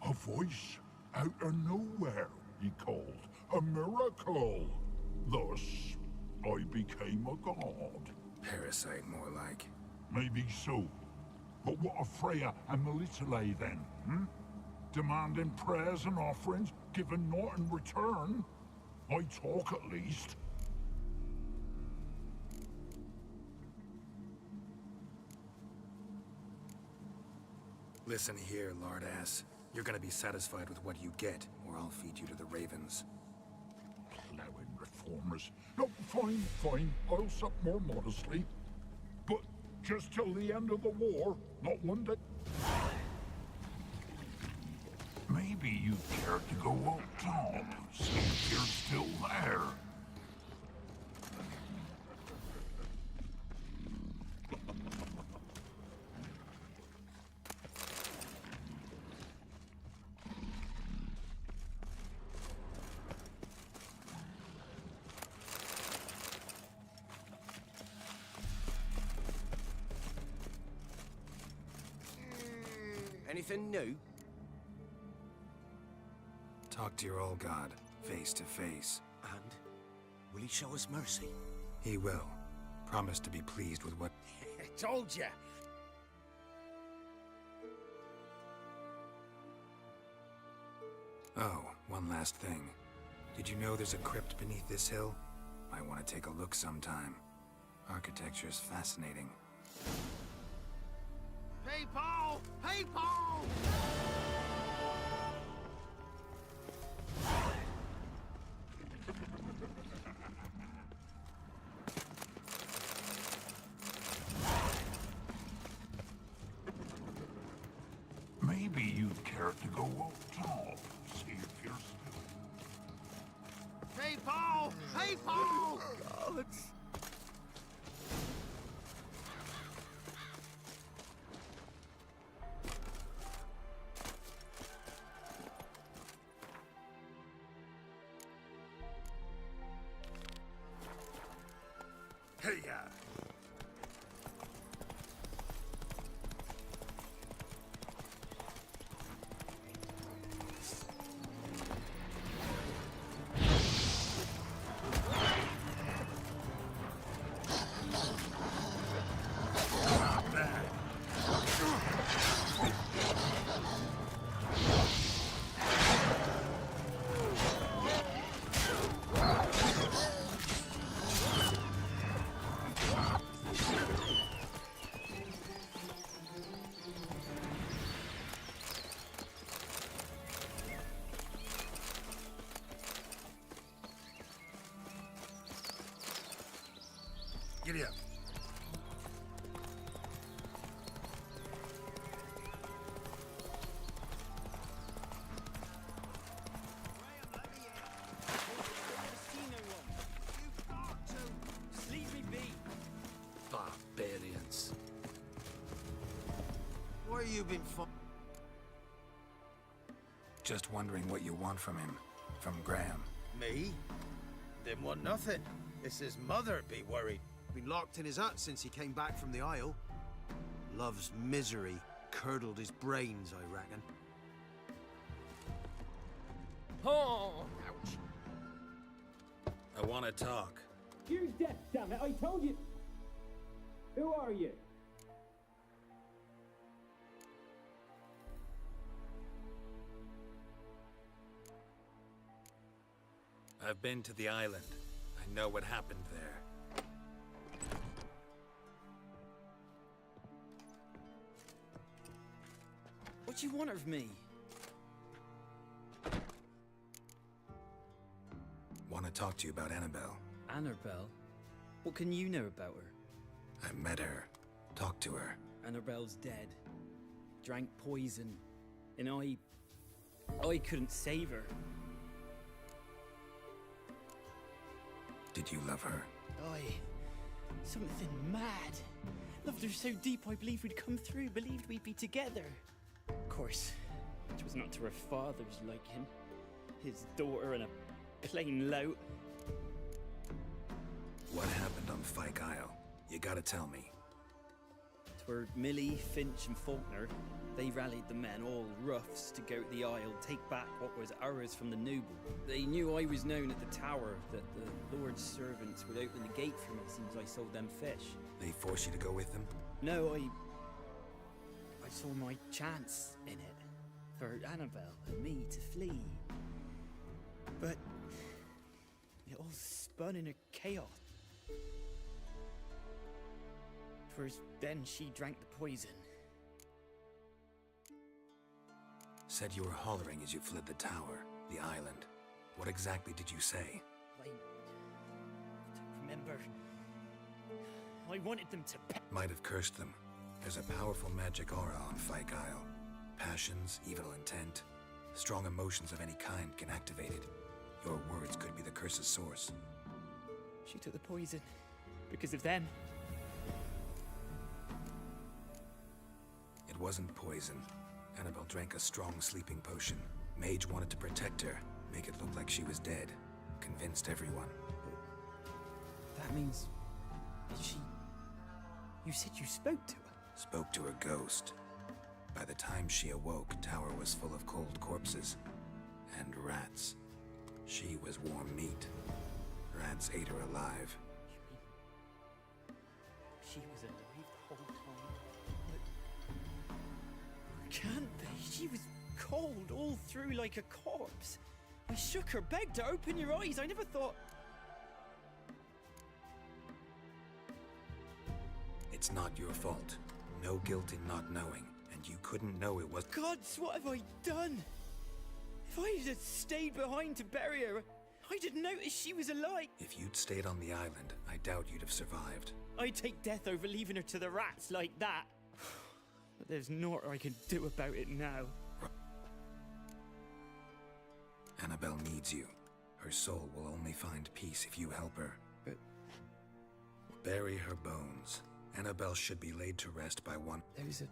A voice out of nowhere, he called. A miracle. Thus, I became a god. Parasite, more like. Maybe so. But what of Freya and Melitele then, Demanding prayers and offerings, given naught in return? I talk at least. Listen here, lard-ass. You're gonna be satisfied with what you get, or I'll feed you to the ravens. Plowing reformers. No, fine, fine. I'll sup more modestly. But just till the end of the war, not one day. Me Maybe you care to go up top, see if you're still there. Anything new? Talk to your old god, face to face. And? Will he show us mercy? He will. Promise to be pleased with what... I told ya! Oh, one last thing. Did you know there's a crypt beneath this hill? Might want to take a look sometime. Architecture's fascinating. Hey, Paul! Hey, Paul! Maybe you'd care to go up top, see if you're still... Hey, Paul! Hey, Paul! God. Hey, ya! Giddy up. Barbarians. Where you been Just wondering what you want from him. From Graham. Me? Didn't want nothing. It's his mother be worried. Been locked in his hut since he came back from the Isle. Love's misery curdled his brains, I reckon. Oh! Ouch. I want to talk. Here's death, damn it! I told you! Who are you? I've been to the island. I know what happened there. What do you want of me? Want to talk to you about Annabelle. Annabelle? What can you know about her? I met her. Talked to her. Annabelle's dead. Drank poison. And I couldn't save her. Did you love her? Something mad. Loved her so deep I believed we'd come through, believed we'd be together. Of course, it was not to her father's liking. His daughter and a plain lout. What happened on Fyke Isle? You gotta tell me. 'Twere Millie, Finch and Faulkner. They rallied the men, all roughs, to go to the Isle, take back what was ours from the noble. They knew I was known at the tower, that the Lord's servants would open the gate for me as soon as I sold them fish. They forced you to go with them? No, I saw my chance in it. For Annabelle and me to flee. But it all spun in a chaos. 'Twas then she drank the poison. Said you were hollering as you fled the tower, the island. What exactly did you say? I don't remember. I wanted them to... Might have cursed them. There's a powerful magic aura on Fyke Isle. Passions, evil intent. Strong emotions of any kind can activate it. Your words could be the curse's source. She took the poison because of them. It wasn't poison. Annabelle drank a strong sleeping potion. Mage wanted to protect her, make it look like she was dead. Convinced everyone. That means... she... You said you spoke to her? Spoke to a ghost. By the time she awoke, Tower was full of cold corpses. And rats. She was warm meat. Rats ate her alive. She was alive the whole time? But... Can't be. She was cold all through like a corpse. I shook her, begged her, open your eyes. I never thought... It's not your fault. No guilt in not knowing, and you couldn't know it was... Gods, what have I done? If I had stayed behind to bury her, I didn't notice she was alive. If you'd stayed on the island, I doubt you'd have survived. I'd take death over leaving her to the rats like that. But there's naught I can do about it now. Annabelle needs you. Her soul will only find peace if you help her. But... Bury her bones. Annabelle should be laid to rest by one... There's a...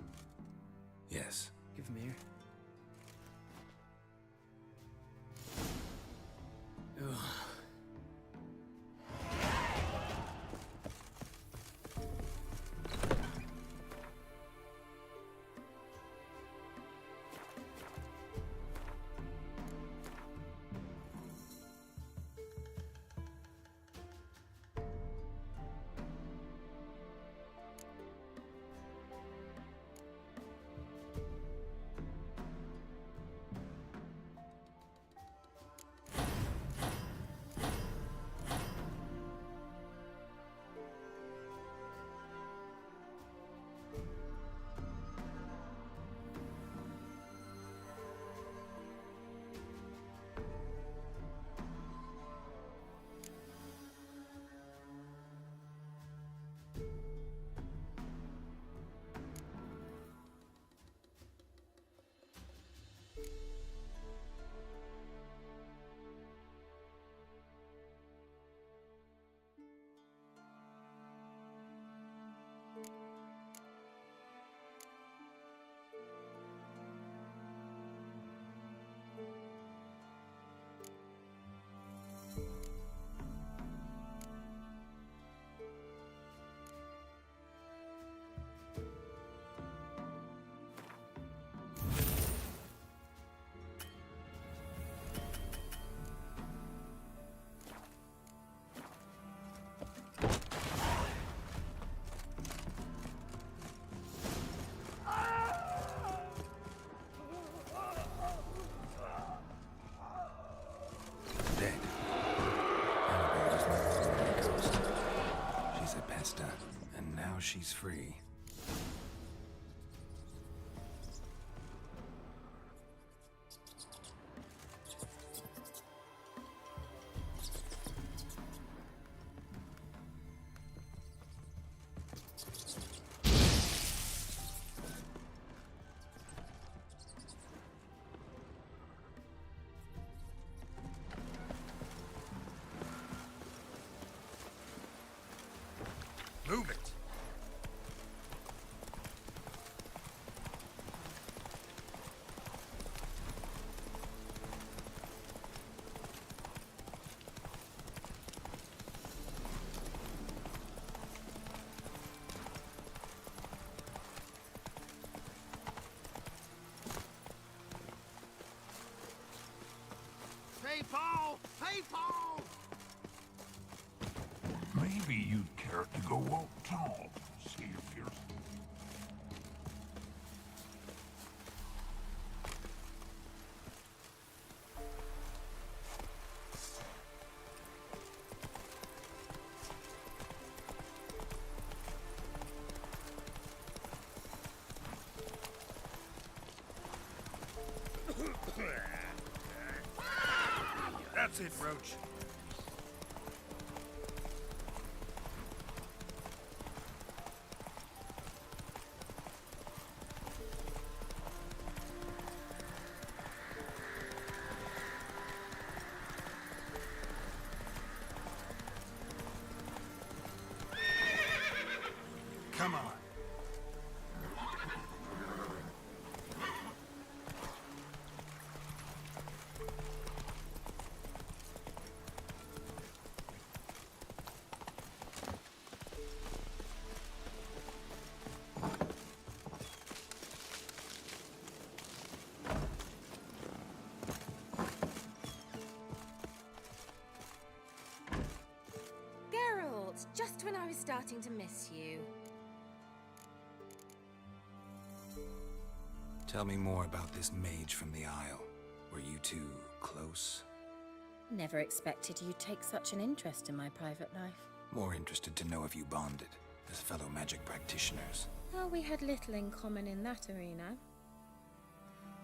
Yes. Give me here. Ugh. She's free. Move it! People! People! Maybe you'd care to go up top, see if you're... That's it, Roach. Come on. Geralt, just when I was starting to miss you. Tell me more about this mage from the Isle. Were you two close? Never expected you'd take such an interest in my private life. More interested to know if you bonded as fellow magic practitioners. Well, we had little in common in that arena.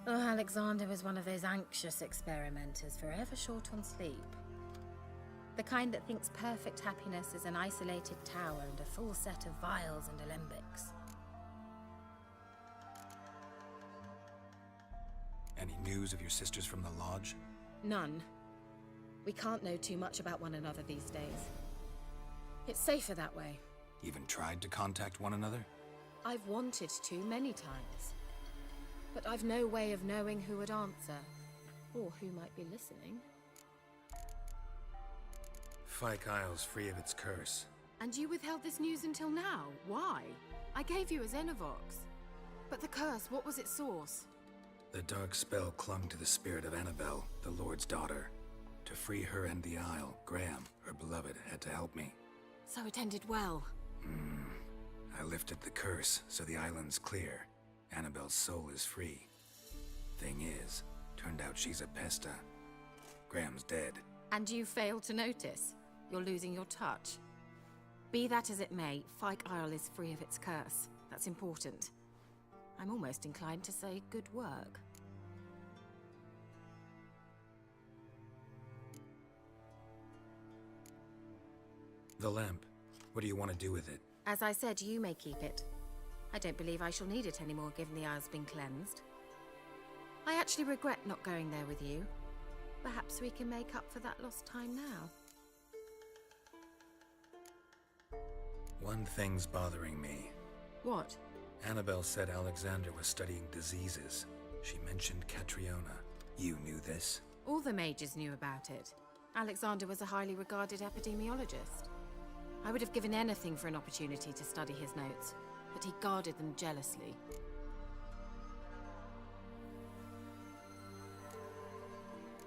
Oh, Alexander was one of those anxious experimenters, forever short on sleep. The kind that thinks perfect happiness is an isolated tower and a full set of vials and alembics. Any news of your sisters from the lodge? None. We can't know too much about one another these days. It's safer that way. Even tried to contact one another? I've wanted to many times. But I've no way of knowing who would answer, or who might be listening. Fyke Isle's free of its curse. And you withheld this news until now? Why? I gave you a Xenovox. But the curse, what was its source? The dark spell clung to the spirit of Annabelle, the Lord's daughter. To free her and the Isle, Graham, her beloved, had to help me. So it ended well. I lifted the curse, so the island's clear. Annabelle's soul is free. Thing is, turned out she's a pesta. Graham's dead. And you failed to notice? You're losing your touch. Be that as it may, Fyke Isle is free of its curse. That's important. I'm almost inclined to say good work. The lamp. What do you want to do with it? As I said, you may keep it. I don't believe I shall need it anymore, given the Isle's been cleansed. I actually regret not going there with you. Perhaps we can make up for that lost time now. One thing's bothering me. What? Annabelle said Alexander was studying diseases. She mentioned Catriona. You knew this? All the mages knew about it. Alexander was a highly regarded epidemiologist. I would have given anything for an opportunity to study his notes, but he guarded them jealously.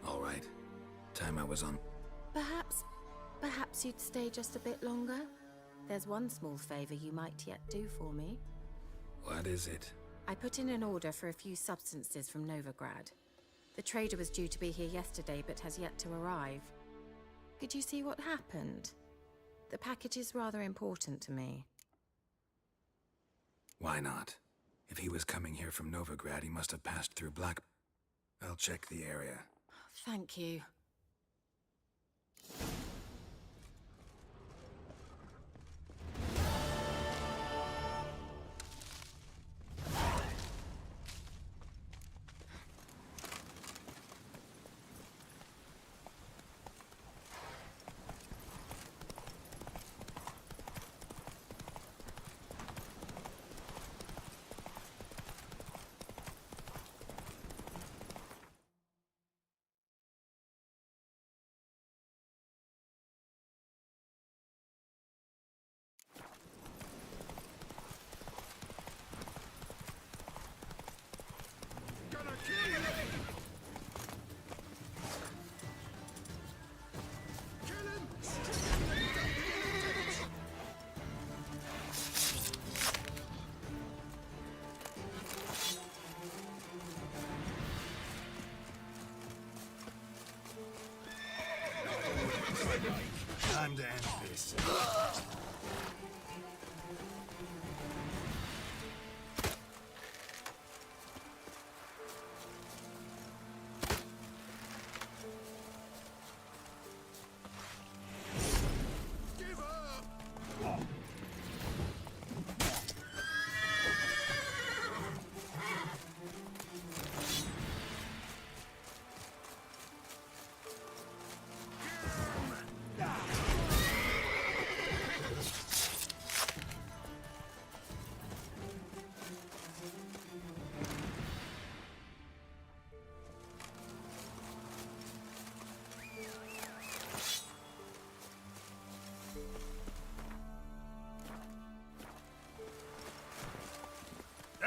All right. Time I was on. Perhaps you'd stay just a bit longer? There's one small favor you might yet do for me. What is it? I put in an order for a few substances from Novigrad. The trader was due to be here yesterday, but has yet to arrive. Could you see what happened? The package is rather important to me. Why not? If he was coming here from Novigrad, he must have passed through Black... I'll check the area. Thank you. Time to end this.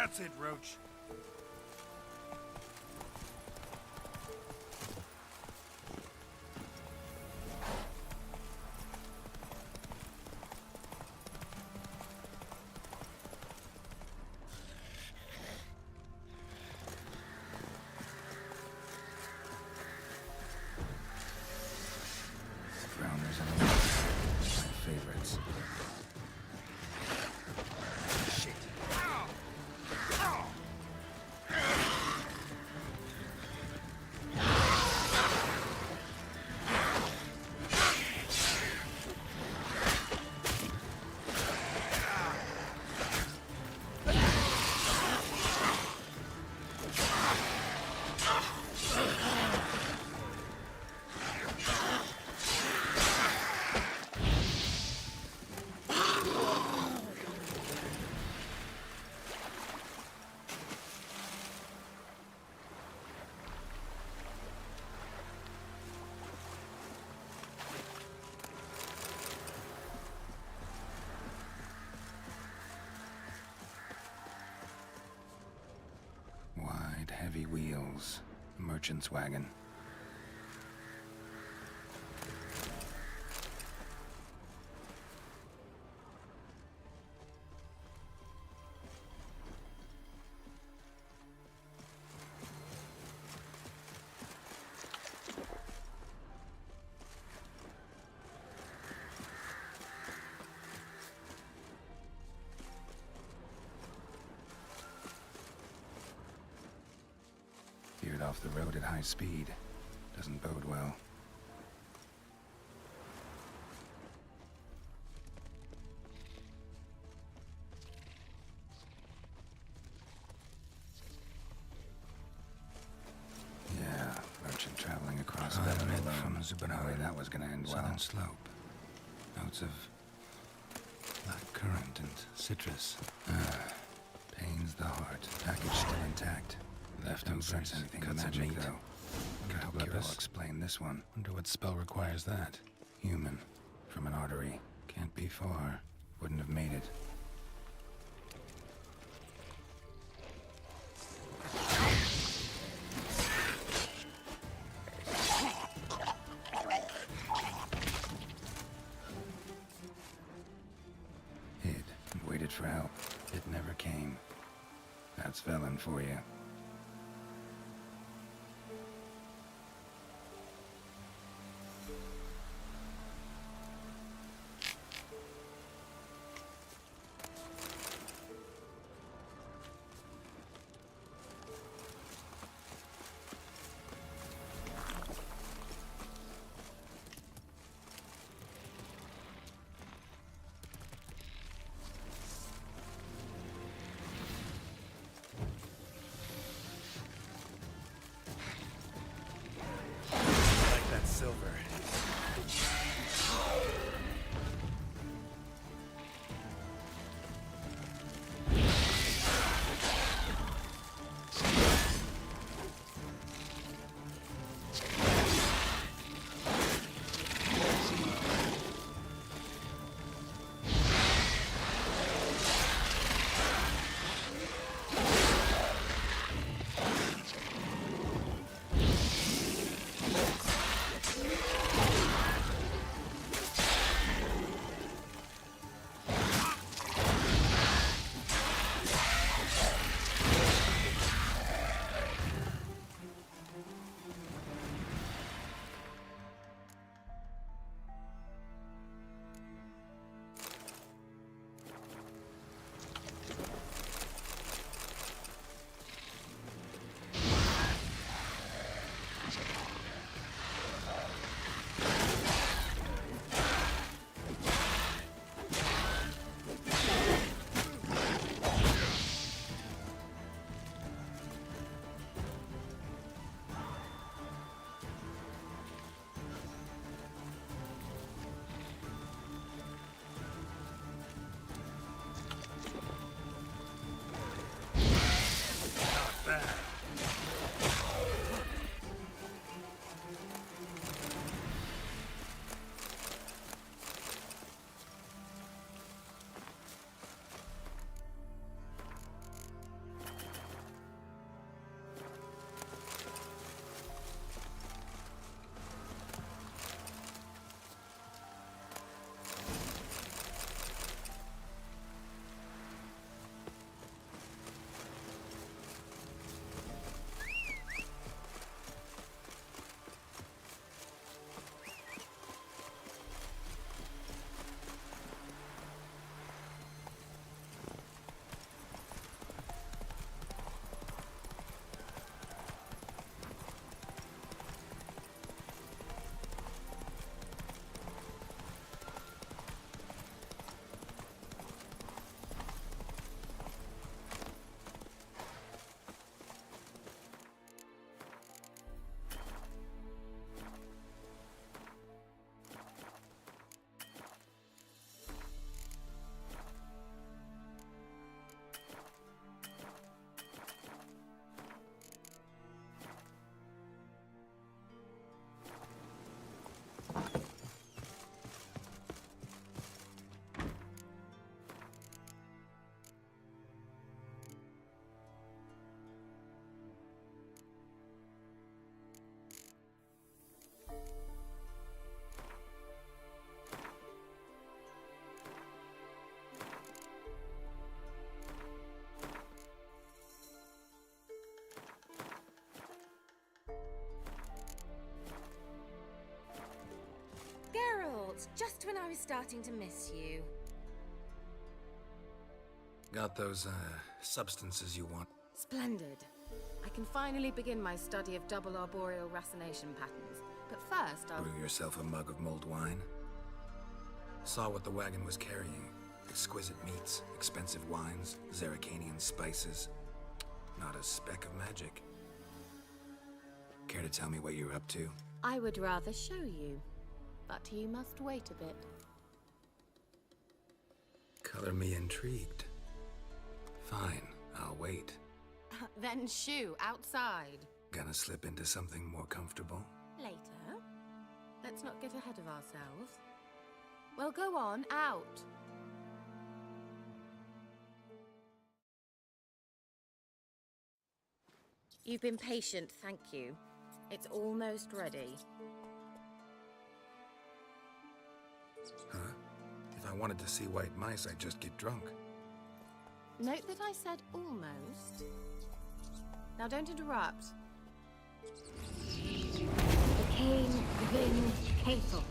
That's it, Roach. Grounders and my favorites. Shit. Ow! Ow! Wide, heavy wheels. A merchant's wagon. Veered off the road at high speed. Doesn't bode well. Yeah, merchant traveling across Valo alone. No way that was gonna end well. Southern slope. Notes of black currant and citrus. Pains the heart. Package still intact. Left no sense anything cuts magic, meat. Though. Calculus. I'll explain this one. Wonder what spell requires that. Human. From an artery. Can't be far. Wouldn't have made it. Hid and waited for help. It never came. That's Velen for you. when I was starting to miss you. Got those, substances you want? Splendid. I can finally begin my study of double arboreal racination patterns. But first, I'll... Brew yourself a mug of mulled wine? Saw what the wagon was carrying. Exquisite meats, expensive wines, Zerrikanian spices. Not a speck of magic. Care to tell me what you're up to? I would rather show you, but you must wait a bit. Color me intrigued. Fine, I'll wait. Then shoo, outside. Gonna slip into something more comfortable? Later. Let's not get ahead of ourselves. Well, go on, out. You've been patient, thank you. It's almost ready. Huh? If I wanted to see white mice, I'd just get drunk. Note that I said almost. Now don't interrupt. Kane Vin Cathel.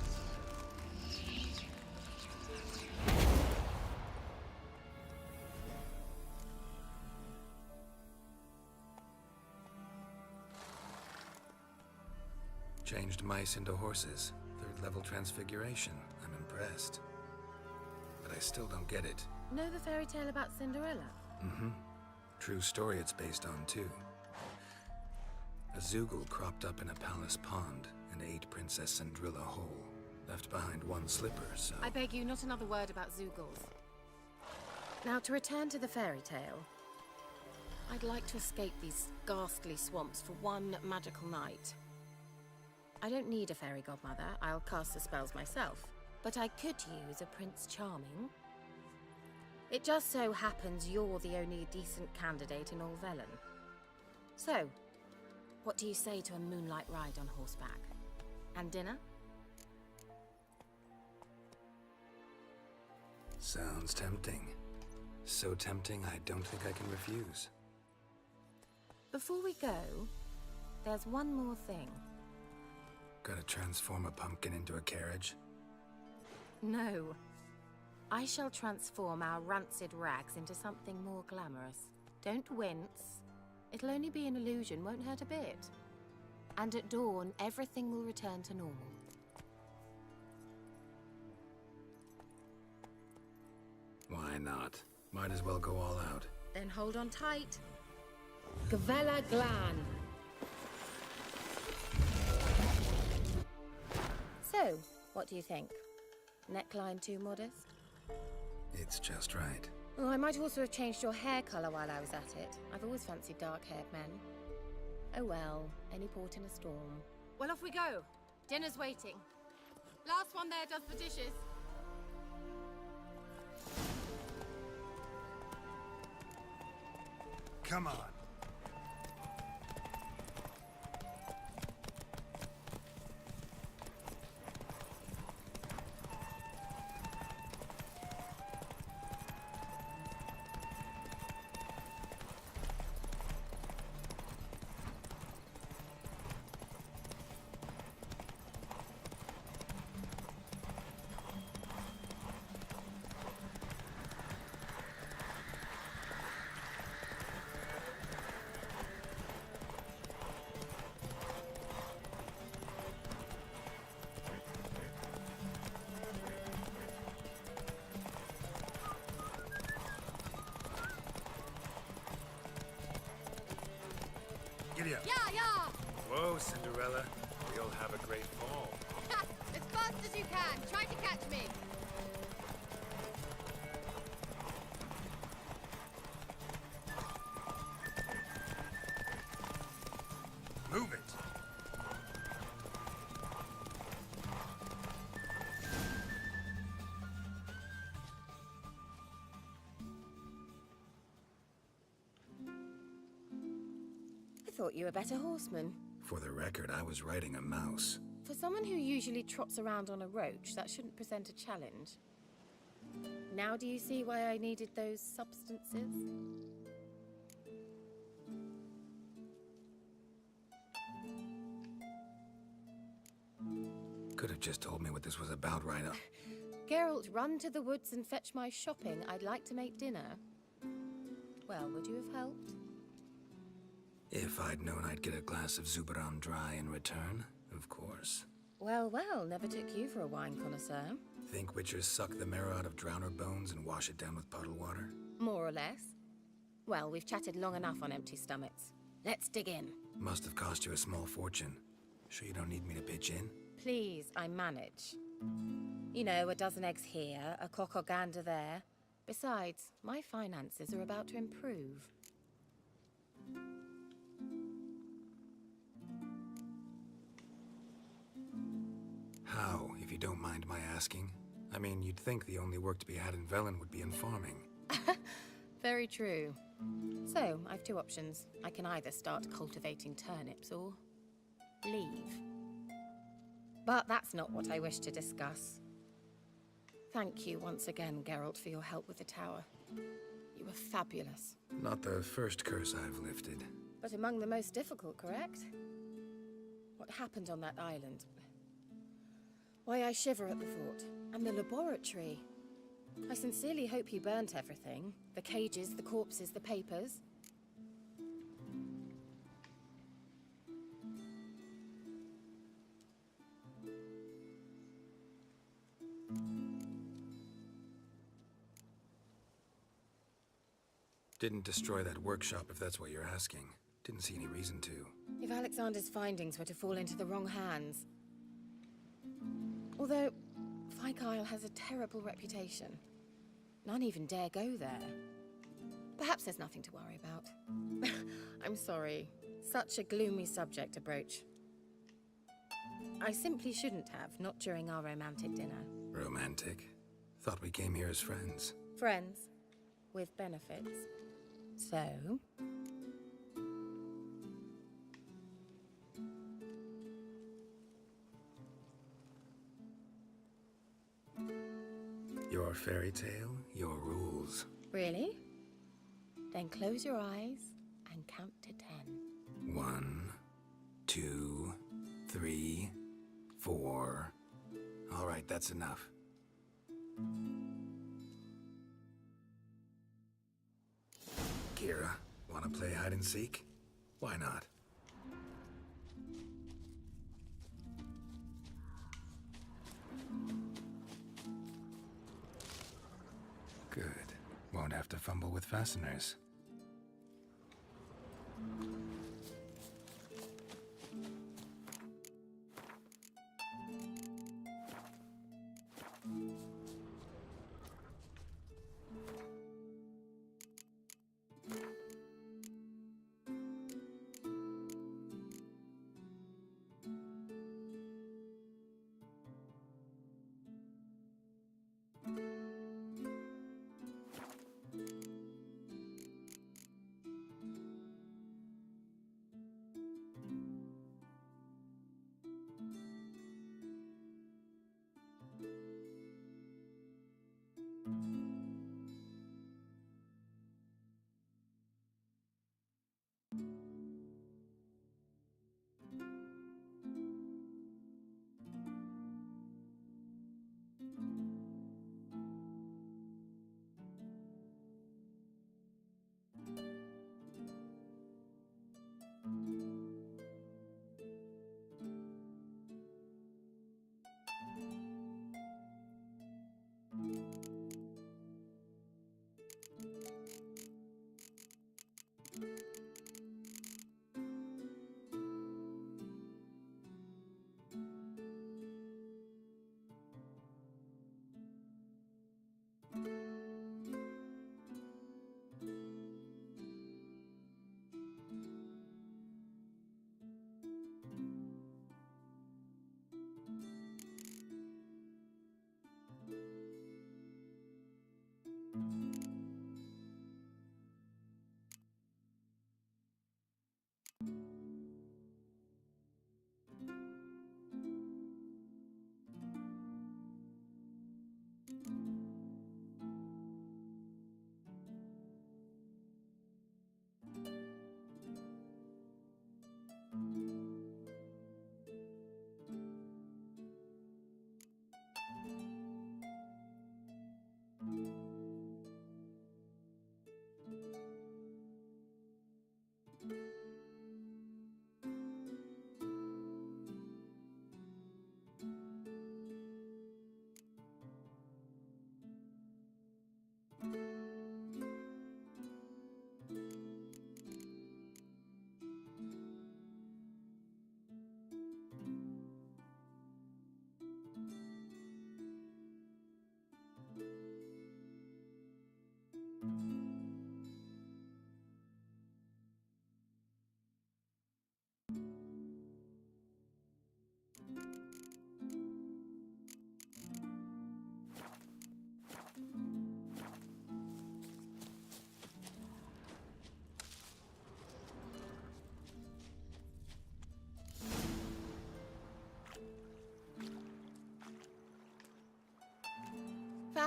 Changed mice into horses. Third-level transfiguration. I'm impressed. But I still don't get it. Know the fairy tale about Cinderella? Mm-hmm. True story it's based on, too. A Zoogle cropped up in a palace pond and ate Princess Cinderella whole. Left behind one slipper, so... I beg you, not another word about Zoogles. Now, to return to the fairy tale. I'd like to escape these ghastly swamps for one magical night. I don't need a fairy godmother. I'll cast the spells myself. But I could use a Prince Charming. It just so happens you're the only decent candidate in all Velen. So, what do you say to a moonlight ride on horseback? And dinner? Sounds tempting. So tempting, I don't think I can refuse. Before we go, there's one more thing. Gotta transform a pumpkin into a carriage? No. I shall transform our rancid rags into something more glamorous. Don't wince. It'll only be an illusion, won't hurt a bit. And at dawn, everything will return to normal. Why not? Might as well go all out. Then hold on tight. Gavella Glan. So, what do you think? Neckline too modest? It's just right. Oh, I might also have changed your hair colour while I was at it. I've always fancied dark-haired men. Oh well, any port in a storm. Well, off we go. Dinner's waiting. Last one there does the dishes. Come on. Giddy up. Yeah, yeah! Whoa, Cinderella. We'll have a great fall. As fast as you can. Try to catch me. Move it. I thought you were a better horseman. For the record, I was riding a mouse. For someone who usually trots around on a roach, that shouldn't present a challenge. Now do you see why I needed those substances? Could have just told me what this was about right up. Geralt, run to the woods and fetch my shopping. I'd like to make dinner. Well, would you have helped? If I'd known I'd get a glass of Zubaram dry in return, of course. Well, well, never took you for a wine connoisseur. Think witchers suck the marrow out of drowner bones and wash it down with puddle water? More or less. Well, we've chatted long enough on empty stomachs. Let's dig in. Must have cost you a small fortune. Sure you don't need me to pitch in? Please, I manage. You know, a dozen eggs here, a cock or gander there. Besides, my finances are about to improve. How, if you don't mind my asking? I mean, you'd think the only work to be had in Velen would be in farming. Very true. So, I've two options. I can either start cultivating turnips or leave. But that's not what I wish to discuss. Thank you once again, Geralt, for your help with the tower. You were fabulous. Not the first curse I've lifted. But among the most difficult, correct? What happened on that island? Why, I shiver at the thought. And the laboratory. I sincerely hope you burnt everything. The cages, the corpses, the papers. Didn't destroy that workshop, if that's what you're asking. Didn't see any reason to. If Alexander's findings were to fall into the wrong hands... Although, Fyke Isle has a terrible reputation. None even dare go there. Perhaps there's nothing to worry about. I'm sorry. Such a gloomy subject to broach. I simply shouldn't have, not during our romantic dinner. Romantic? Thought we came here as friends. Friends. With benefits. So... Your fairy tale, your rules. Really? Then close your eyes and count to 10. 1, 2, 3, 4. All right, that's enough. Kira, wanna play hide and seek? Why not? Good. Won't have to fumble with fasteners.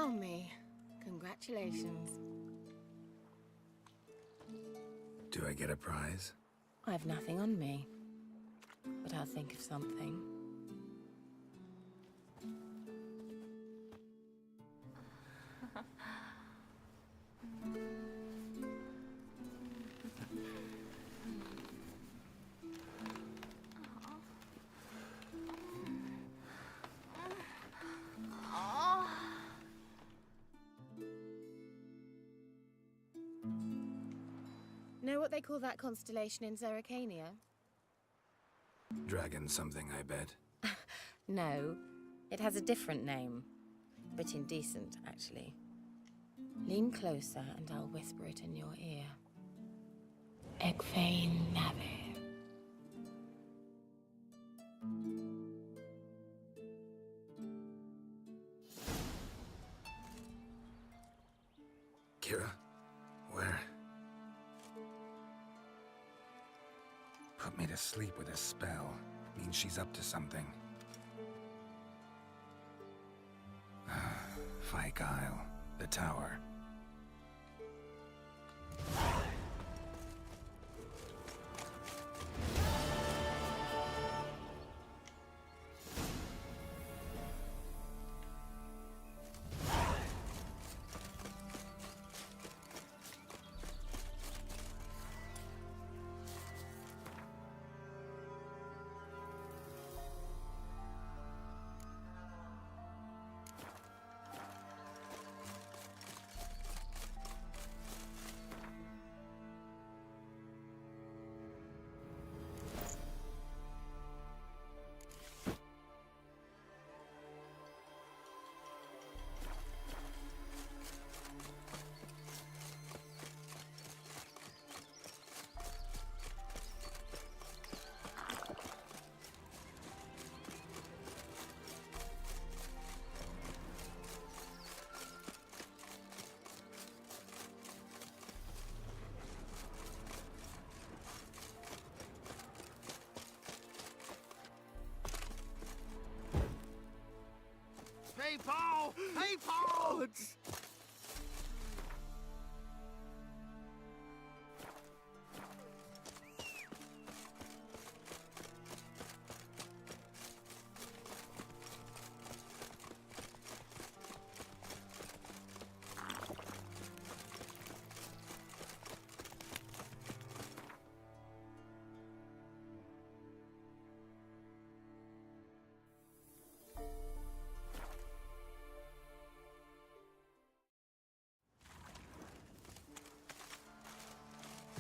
found me. Congratulations. Do I get a prize? I've nothing on me, but I'll think of something. Know what they call that constellation in Zerrikania? Dragon something, I bet. No, it has a different name. A bit indecent, actually. Lean closer and I'll whisper it in your ear. Egfain Nave. Kira? Where? Put me to sleep with a spell. Means she's up to something. Fyke Isle. The tower. People! People!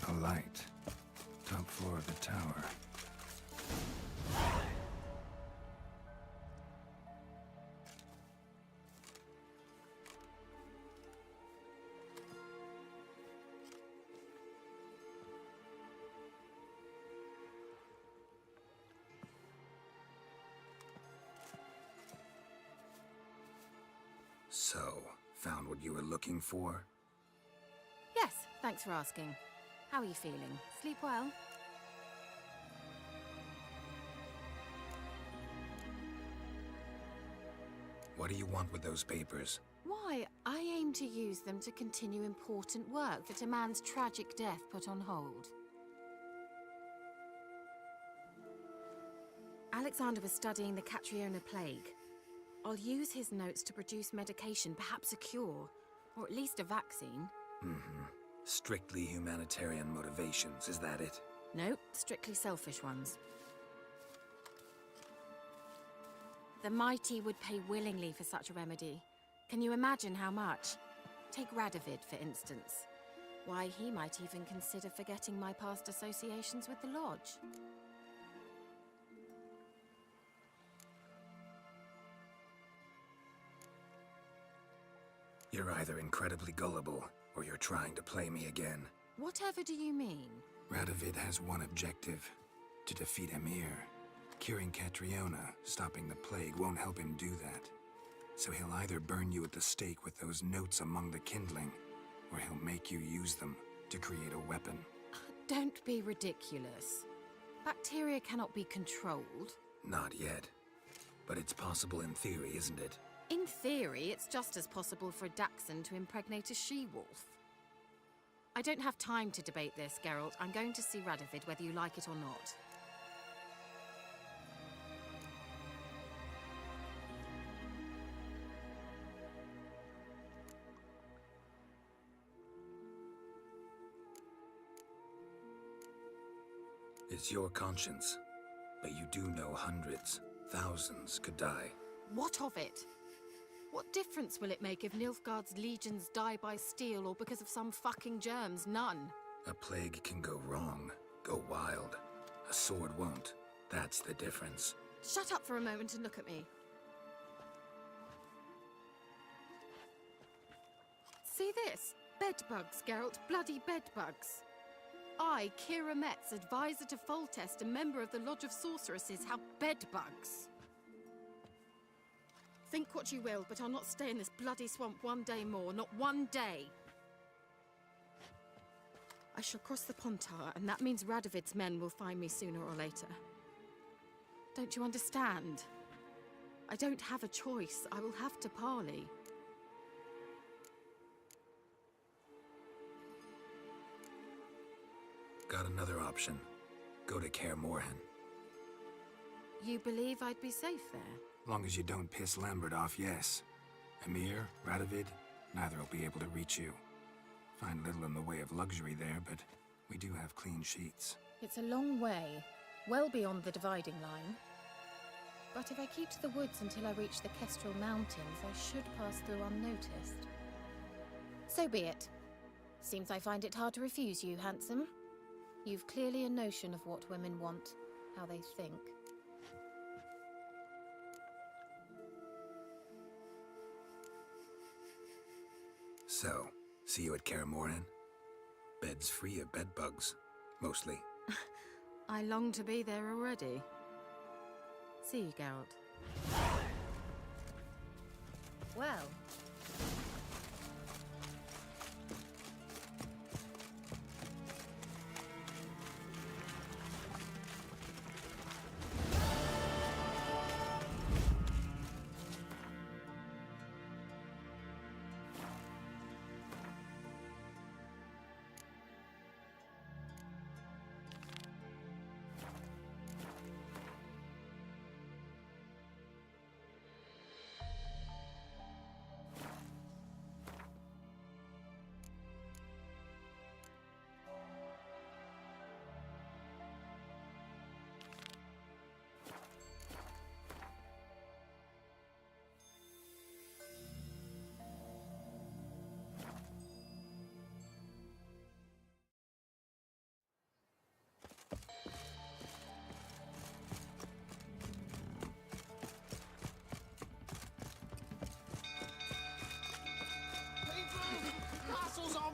A light. Top floor of the tower. So, found what you were looking for? Yes, thanks for asking. How are you feeling? Sleep well? What do you want with those papers? Why, I aim to use them to continue important work that a man's tragic death put on hold. Alexander was studying the Catriona plague. I'll use his notes to produce medication, perhaps a cure, or at least a vaccine. Mm-hmm. Strictly humanitarian motivations, is that it? No, strictly selfish ones. The mighty would pay willingly for such a remedy. Can you imagine how much? Take Radovid, for instance. Why, he might even consider forgetting my past associations with the Lodge. You're either incredibly gullible, or you're trying to play me again. Whatever do you mean? Radovid has one objective: to defeat Emir. Curing Catriona, stopping the plague, won't help him do that. So he'll either burn you at the stake with those notes among the kindling, or he'll make you use them to create a weapon. Don't be ridiculous. Bacteria cannot be controlled. Not yet. But it's possible in theory, isn't it? In theory, it's just as possible for a dachshund to impregnate a she-wolf. I don't have time to debate this, Geralt. I'm going to see Radovid whether you like it or not. It's your conscience, but you do know hundreds, thousands could die. What of it? What difference will it make if Nilfgaard's legions die by steel or because of some fucking germs? None. A plague can go wrong, go wild. A sword won't. That's the difference. Shut up for a moment and look at me. See this? Bedbugs, Geralt. Bloody bedbugs. I, Kira Metz, advisor to Foltest, a member of the Lodge of Sorceresses, have bedbugs. Think what you will, but I'll not stay in this bloody swamp one day more. Not one day. I shall cross the Pontar, and that means Radovid's men will find me sooner or later. Don't you understand? I don't have a choice. I will have to parley. Got another option. Go to Kaer Morhen. You believe I'd be safe there? Long as you don't piss Lambert off, yes. Emir, Radovid, neither will be able to reach you. Find little in the way of luxury there, but we do have clean sheets. It's a long way, well beyond the dividing line. But if I keep to the woods until I reach the Kestrel Mountains, I should pass through unnoticed. So be it. Seems I find it hard to refuse you, handsome. You've clearly a notion of what women want, how they think. So, see you at Kaer Morhen? Beds free of bedbugs, mostly. I long to be there already. See you, Geralt. Well.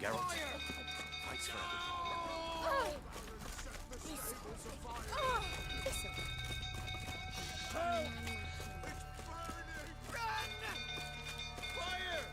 Geralt, fights for everyone. Help! It's burning! Run! Fire!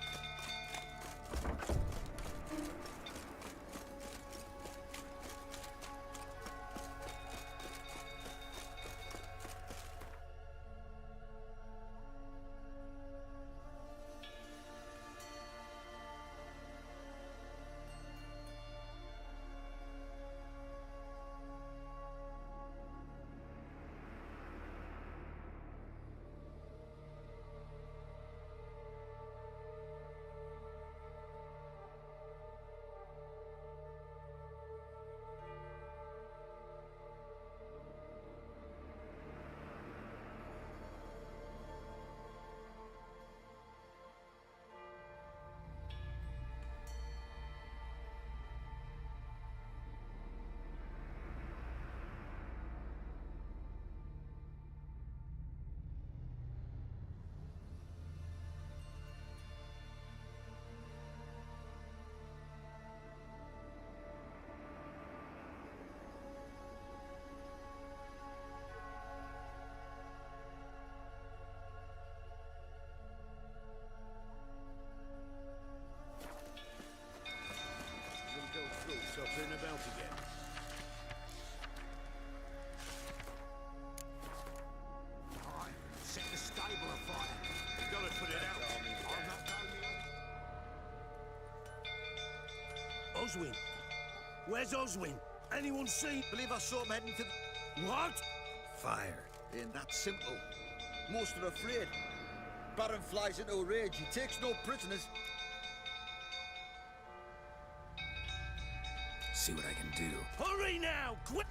So turn about again. Set the stable afire. We've got to put it out. Oswin? Where's Oswin? Anyone seen? Believe I saw him heading to the... What? Fire. Ain't that simple. Most are afraid. Baron flies into a rage. He takes no prisoners. See what I can do. Hurry now! Quick!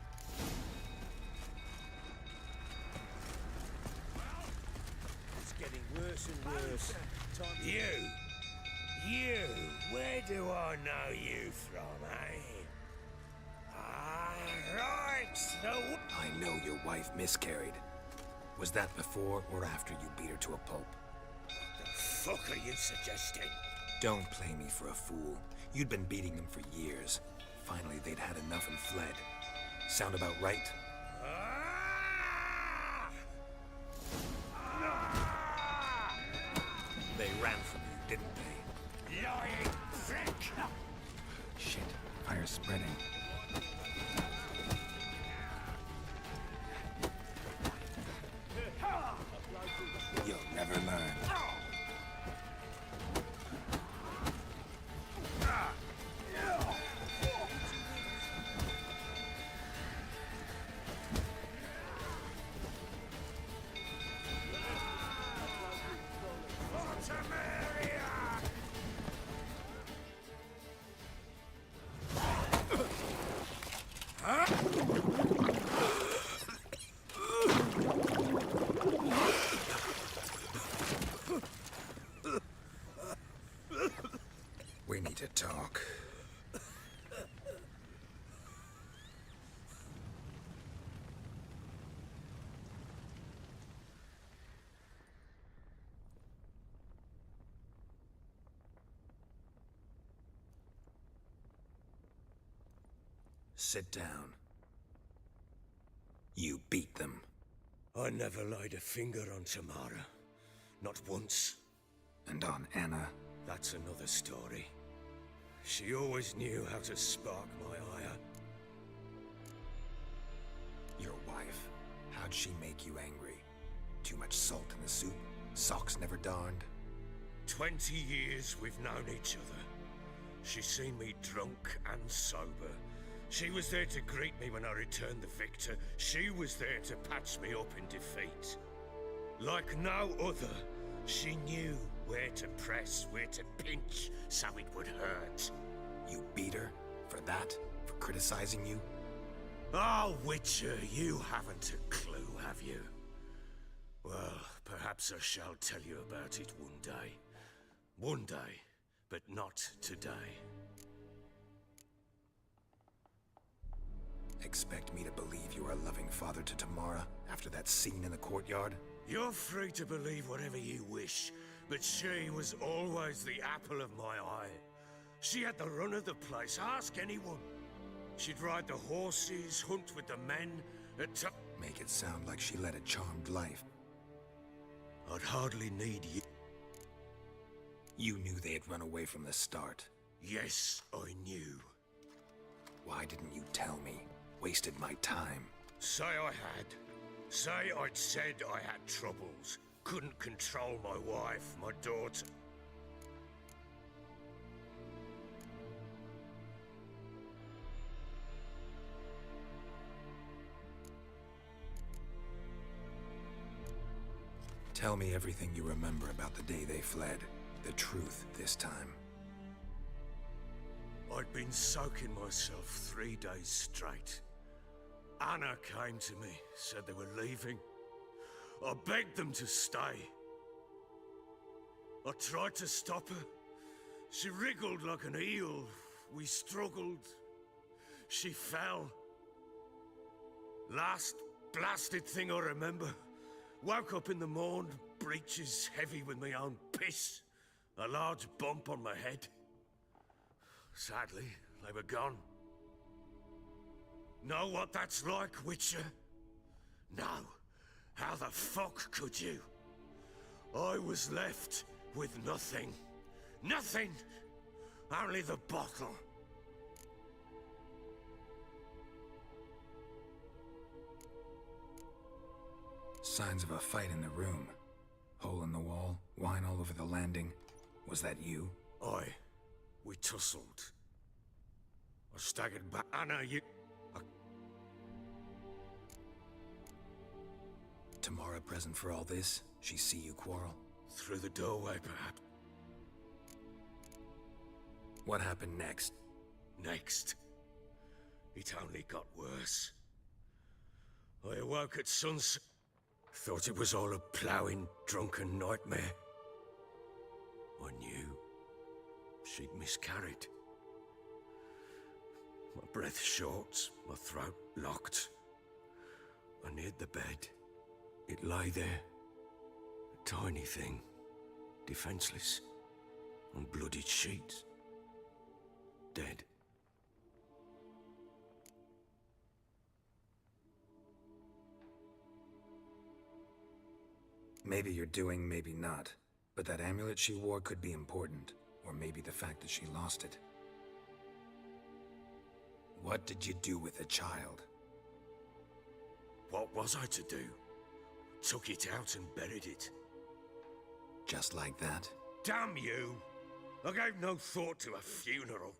It's getting worse and worse. You, where do I know you from, eh? Ah, right, so... I know your wife miscarried. Was that before or after you beat her to a pulp? What the fuck are you suggesting? Don't play me for a fool. You'd been beating them for years. Finally, they'd had enough and fled. Sound about right? They ran from you, didn't they? Lying prick! Shit, fire's spreading. You'll never learn. We need to talk. Sit down. You beat them. I never laid a finger on Tamara. Not once. And on Anna? That's another story. She always knew how to spark my ire. Your wife, how'd she make you angry? Too much salt in the soup? Socks never darned? 20 years we've known each other. She's seen me drunk and sober. She was there to greet me when I returned the victor. She was there to patch me up in defeat. Like no other, she knew where to press, where to pinch, so it would hurt. You beat her? For that? For criticizing you? Oh, Witcher, you haven't a clue, have you? Well, perhaps I shall tell you about it one day. One day, but not today. Expect me to believe you are a loving father to Tamara after that scene in the courtyard? You're free to believe whatever you wish, but she was always the apple of my eye. She had the run of the place, ask anyone. She'd ride the horses, hunt with the men, Make it sound like she led a charmed life. I'd hardly need you. You knew they had run away from the start. Yes, I knew. Why didn't you tell me? Wasted my time. Say I had. Say I'd said I had troubles. Couldn't control my wife, my daughter. Tell me everything you remember about the day they fled. The truth this time. I'd been soaking myself 3 days straight. Anna came to me, said they were leaving. I begged them to stay. I tried to stop her. She wriggled like an eel. We struggled. She fell. Last blasted thing I remember. Woke up in the morn, breeches heavy with my own piss. A large bump on my head. Sadly, they were gone. Know what that's like, Witcher? No. How the fuck could you? I was left with nothing. Nothing! Only the bottle. Signs of a fight in the room. Hole in the wall, wine all over the landing. Was that you? Aye. We tussled. staggered back. Anna, you... Tamara present for all this? She see you quarrel? Through the doorway, perhaps. What happened next? Next? It only got worse. I awoke at sunset. Thought it was all a ploughing, drunken nightmare. I knew she'd miscarried. My breath short, my throat locked. I neared the bed. It lay there, a tiny thing, defenseless, on bloodied sheets, dead. Maybe you're doing, maybe not. But that amulet she wore could be important. Or maybe the fact that she lost it. What did you do with the child? What was I to do? Took it out and buried it. Just like that? Damn you! I gave no thought to a funeral.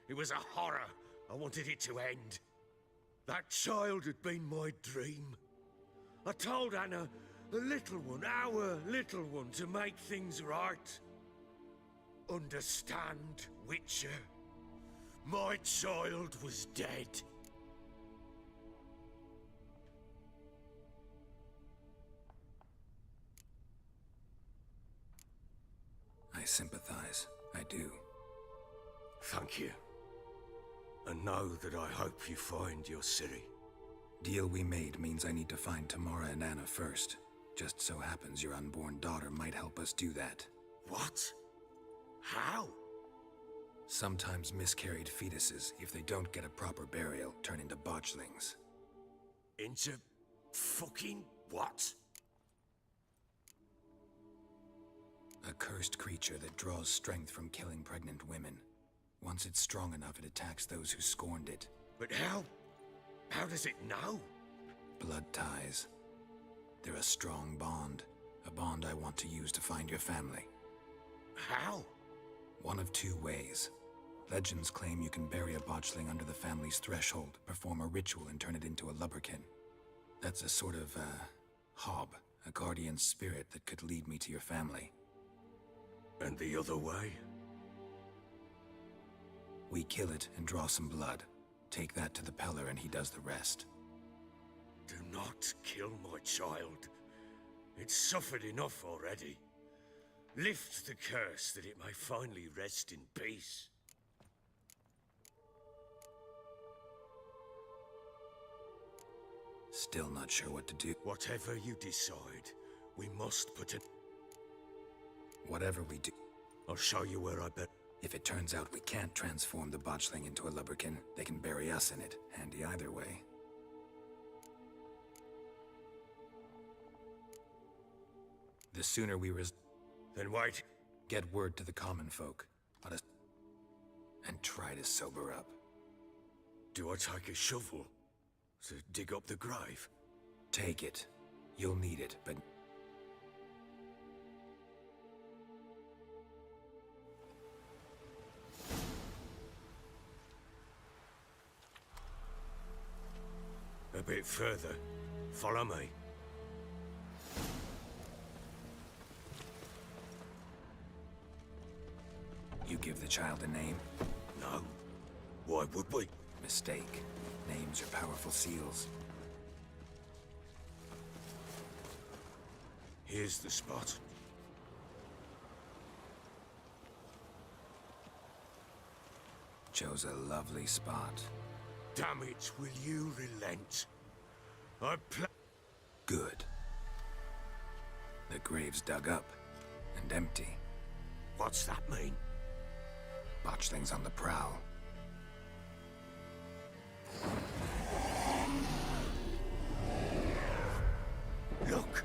It was a horror. I wanted it to end. That child had been my dream. I told Anna, the little one, our little one, to make things right. Understand, Witcher? My child was dead. I sympathize. I do. Thank you. And know that I hope you find your Ciri. Deal we made means I need to find Tamara and Anna first. Just so happens your unborn daughter might help us do that. What? How? Sometimes miscarried fetuses, if they don't get a proper burial, turn into botchlings. Into fucking what? A cursed creature that draws strength from killing pregnant women. Once it's strong enough, it attacks those who scorned it. But how? How does it know? Blood ties. They're a strong bond. A bond I want to use to find your family. How? One of two ways. Legends claim you can bury a botchling under the family's threshold, perform a ritual, and turn it into a lubberkin. That's a sort of, hob, a guardian spirit that could lead me to your family. And the other way? We kill it and draw some blood. Take that to the Peller and he does the rest. Do not kill my child. It's suffered enough already. Lift the curse that it may finally rest in peace. Still not sure what to do. Whatever you decide, we must put it... Whatever we do. I'll show you where I bet. If it turns out we can't transform the botchling into a lubberkin, they can bury us in it. Handy either way. The sooner we Then wait. Get word to the common folk. And try to sober up. Do I take a shovel to dig up the grave? Take it. You'll need it, but... A bit further. Follow me. You give the child a name? No. Why would we? Mistake. Names are powerful seals. Here's the spot. Chose a lovely spot. Damn it, will you relent? Good. The grave's dug up and empty. What's that mean? Botchling's on the prowl. Look!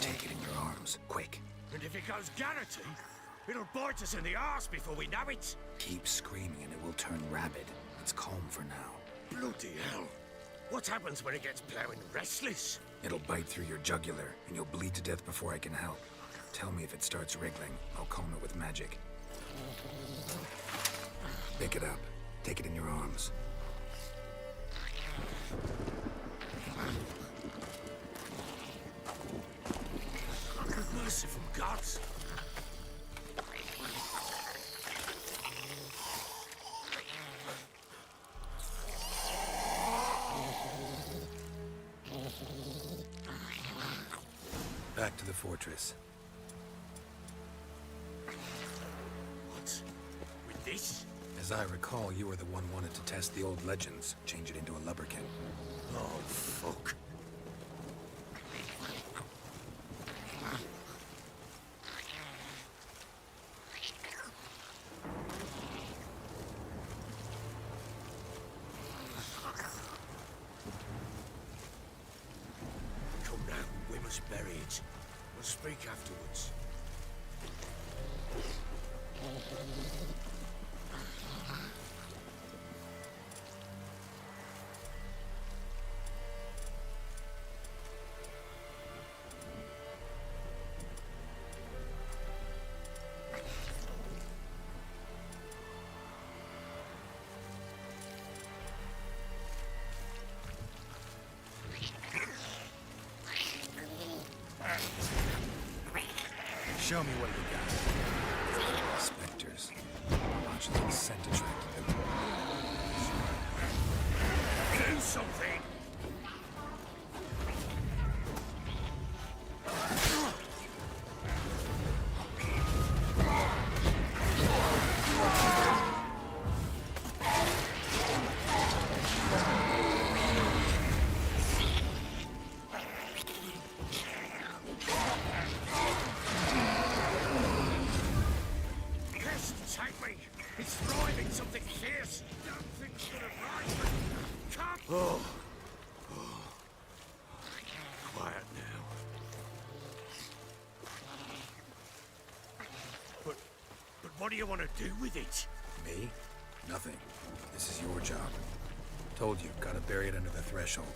Take it in your arms, quick. And if it goes Garrity, it'll bite us in the arse before we know it. Keep screaming and it will turn rabid. It's calm for now. Bloody hell. What happens when it gets plowing restless? It'll bite through your jugular, and you'll bleed to death before I can help. Tell me if it starts wriggling. I'll calm it with magic. Pick it up. Take it in your arms. Merciful gods! Back to the fortress. What? With this? As I recall, you were the one wanted to test the old legends, change it into a lubberkin. Oh, fuck. Come now, we must bury it. We'll speak afterwards. Show me what you got. Spectres. Watch the scent attracted them. Do something! Oh. Quiet now. But what do you want to do with it? Me? Nothing. This is your job. Told you, gotta bury it under the threshold.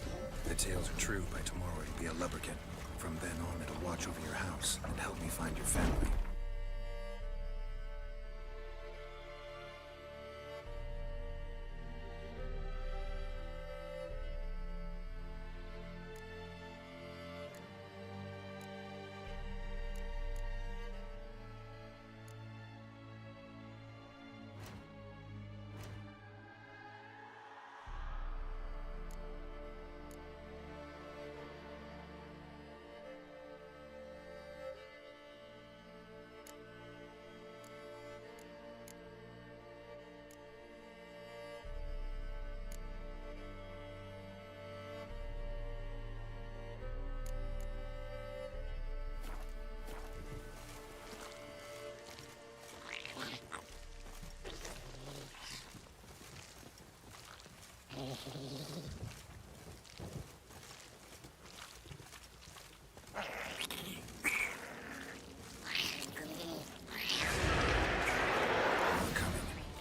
If the tales are true, by tomorrow it'll be a lubberkin. From then on, it'll watch over your house and help me find your family.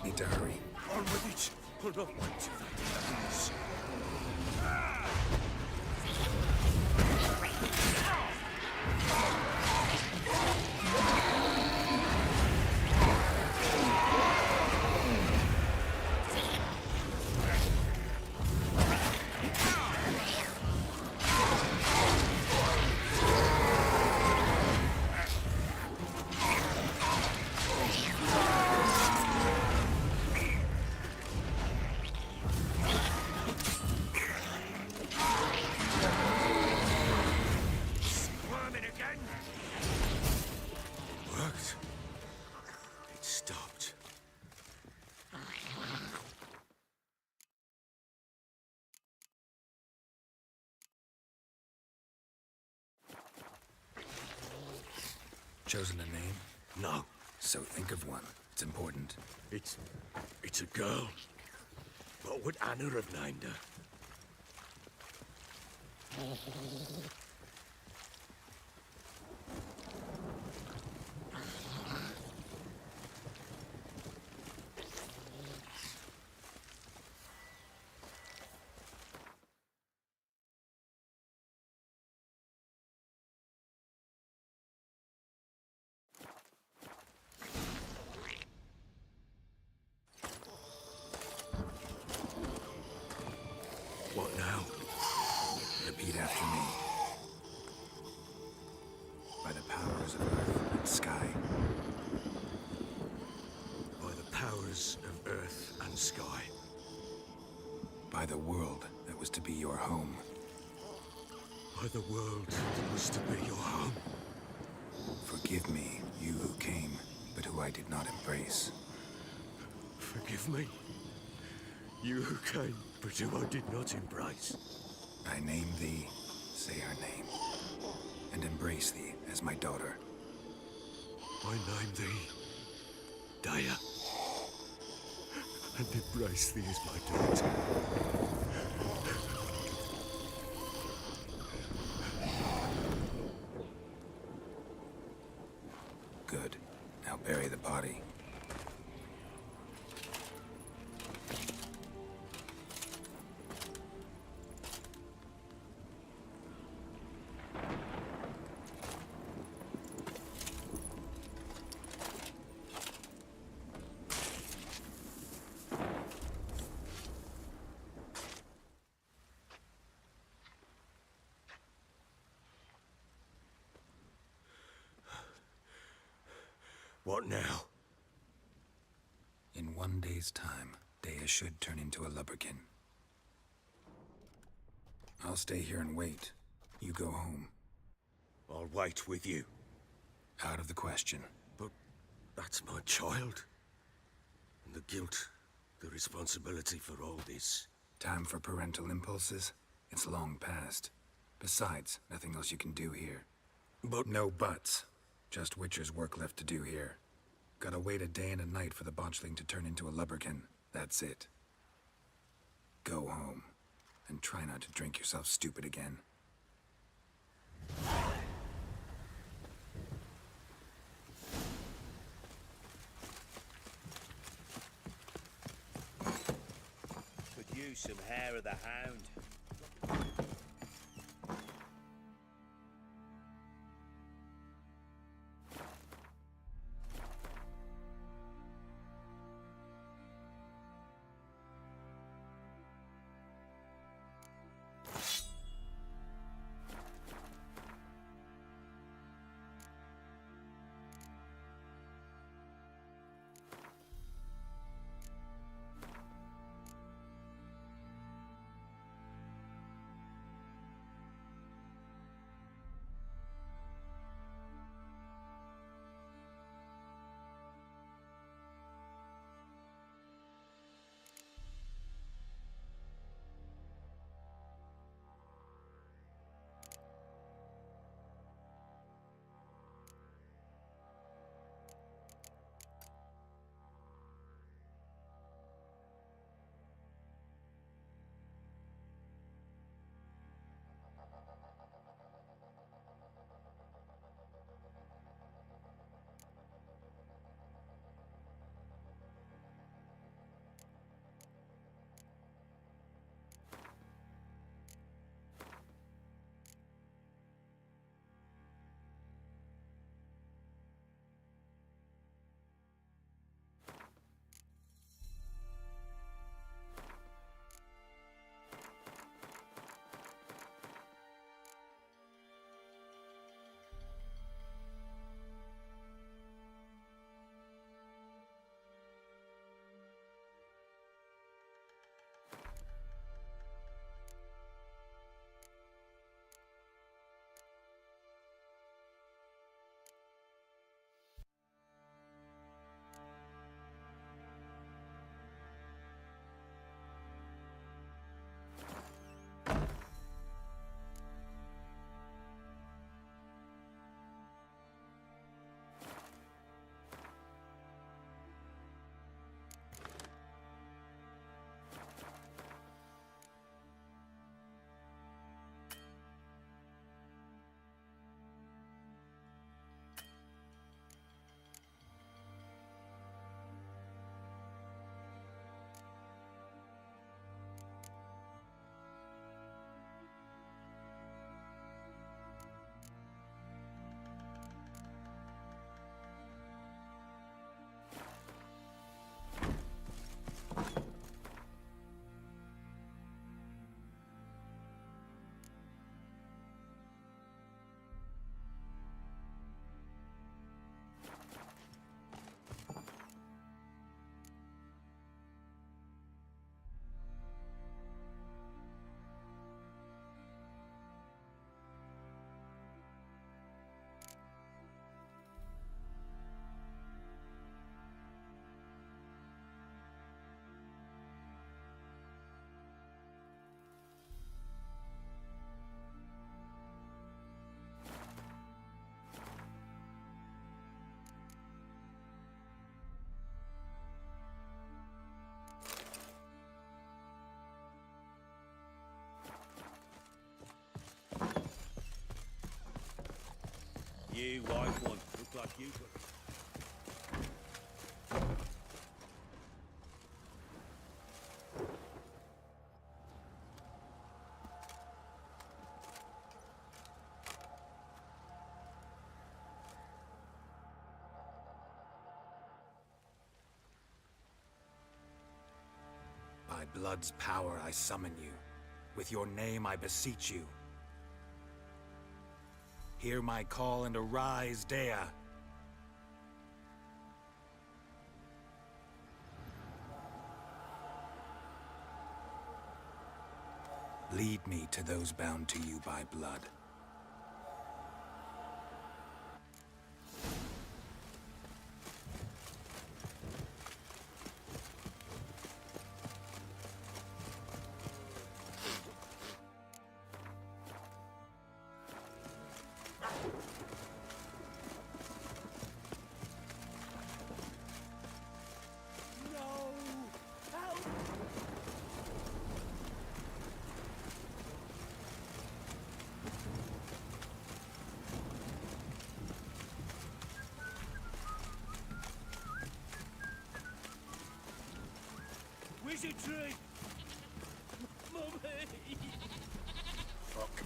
Need to hurry. On with it. Pull up right to that place. Chosen a name? No. So think of one. It's important. It's a girl. What would Anna have named her? What now? Repeat after me. By the powers of earth and sky. By the powers of earth and sky. By the world that was to be your home. By the world that was to be your home. Forgive me, you who came, but who I did not embrace. Forgive me, you who came, but who I did not embrace. I name thee, say her name, and embrace thee as my daughter. I name thee, Daya, and embrace thee as my daughter. Good. Now bury the body. What now? In 1 day's time, Daya should turn into a lubberkin. I'll stay here and wait. You go home. I'll wait with you. Out of the question. But that's my child. And the guilt, the responsibility for all this. Time for parental impulses? It's long past. Besides, nothing else you can do here. But... No buts. Just Witcher's work left to do here. Gotta wait a day and a night for the botchling to turn into a lubberkin. That's it. Go home. And try not to drink yourself stupid again. Could use some hair of the hound. You white one. Look like you got... By blood's power I summon you. With your name I beseech you. Hear my call and arise, Dea. Lead me to those bound to you by blood. Wizard tree! Mummy! Fuck.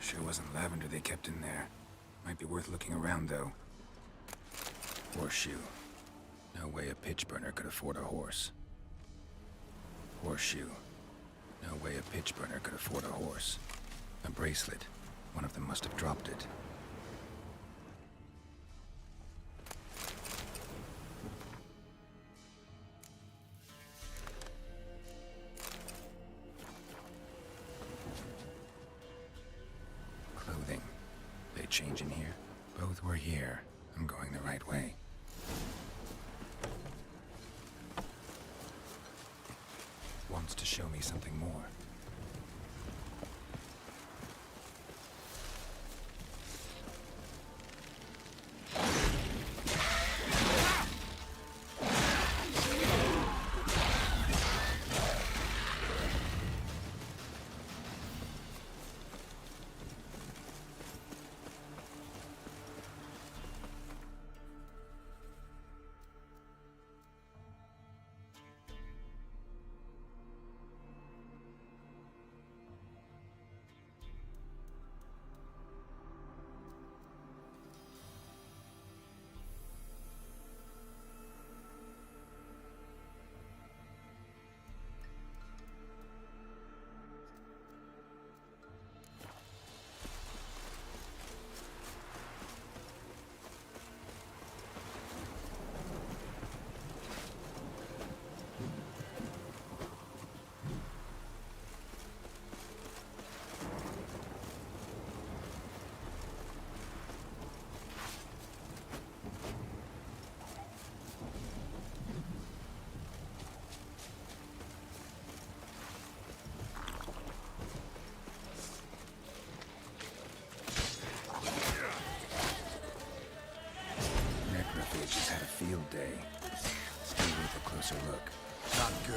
Sure wasn't lavender they kept in there. Might be worth looking around, though. Horseshoe. No way a pitch burner could afford a horse. Horseshoe. No way a pitch burner could afford a horse. A bracelet. One of them must have dropped it. Clothing. They change in here? Both were here. I'm going the right way. Wants to show me something more.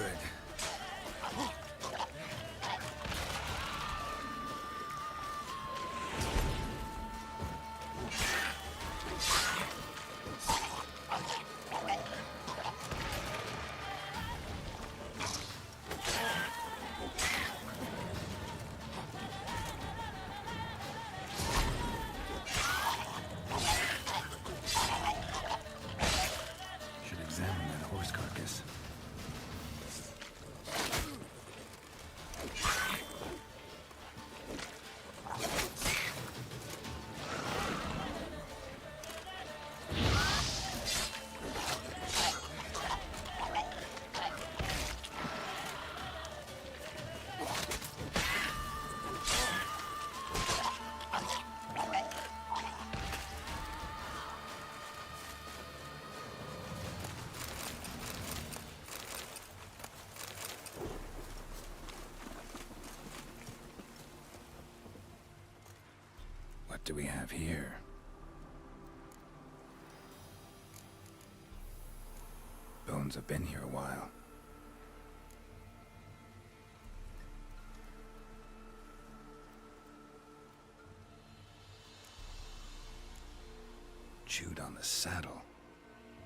good. Should examine that horse carcass. What do we have here? Bones have been here a while. Chewed on the saddle.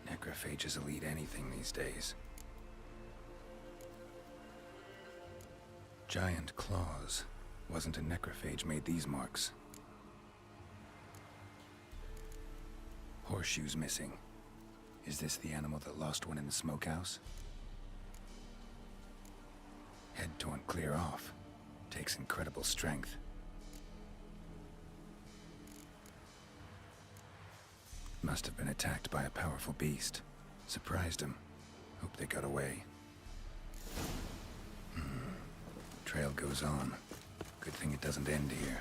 Necrophages will eat anything these days. Giant claws. Wasn't a necrophage made these marks. Horseshoes missing. Is this the animal that lost one in the smokehouse? Head torn clear off. Takes incredible strength. Must have been attacked by a powerful beast. Surprised him. Hope they got away. Trail goes on. Good thing it doesn't end here.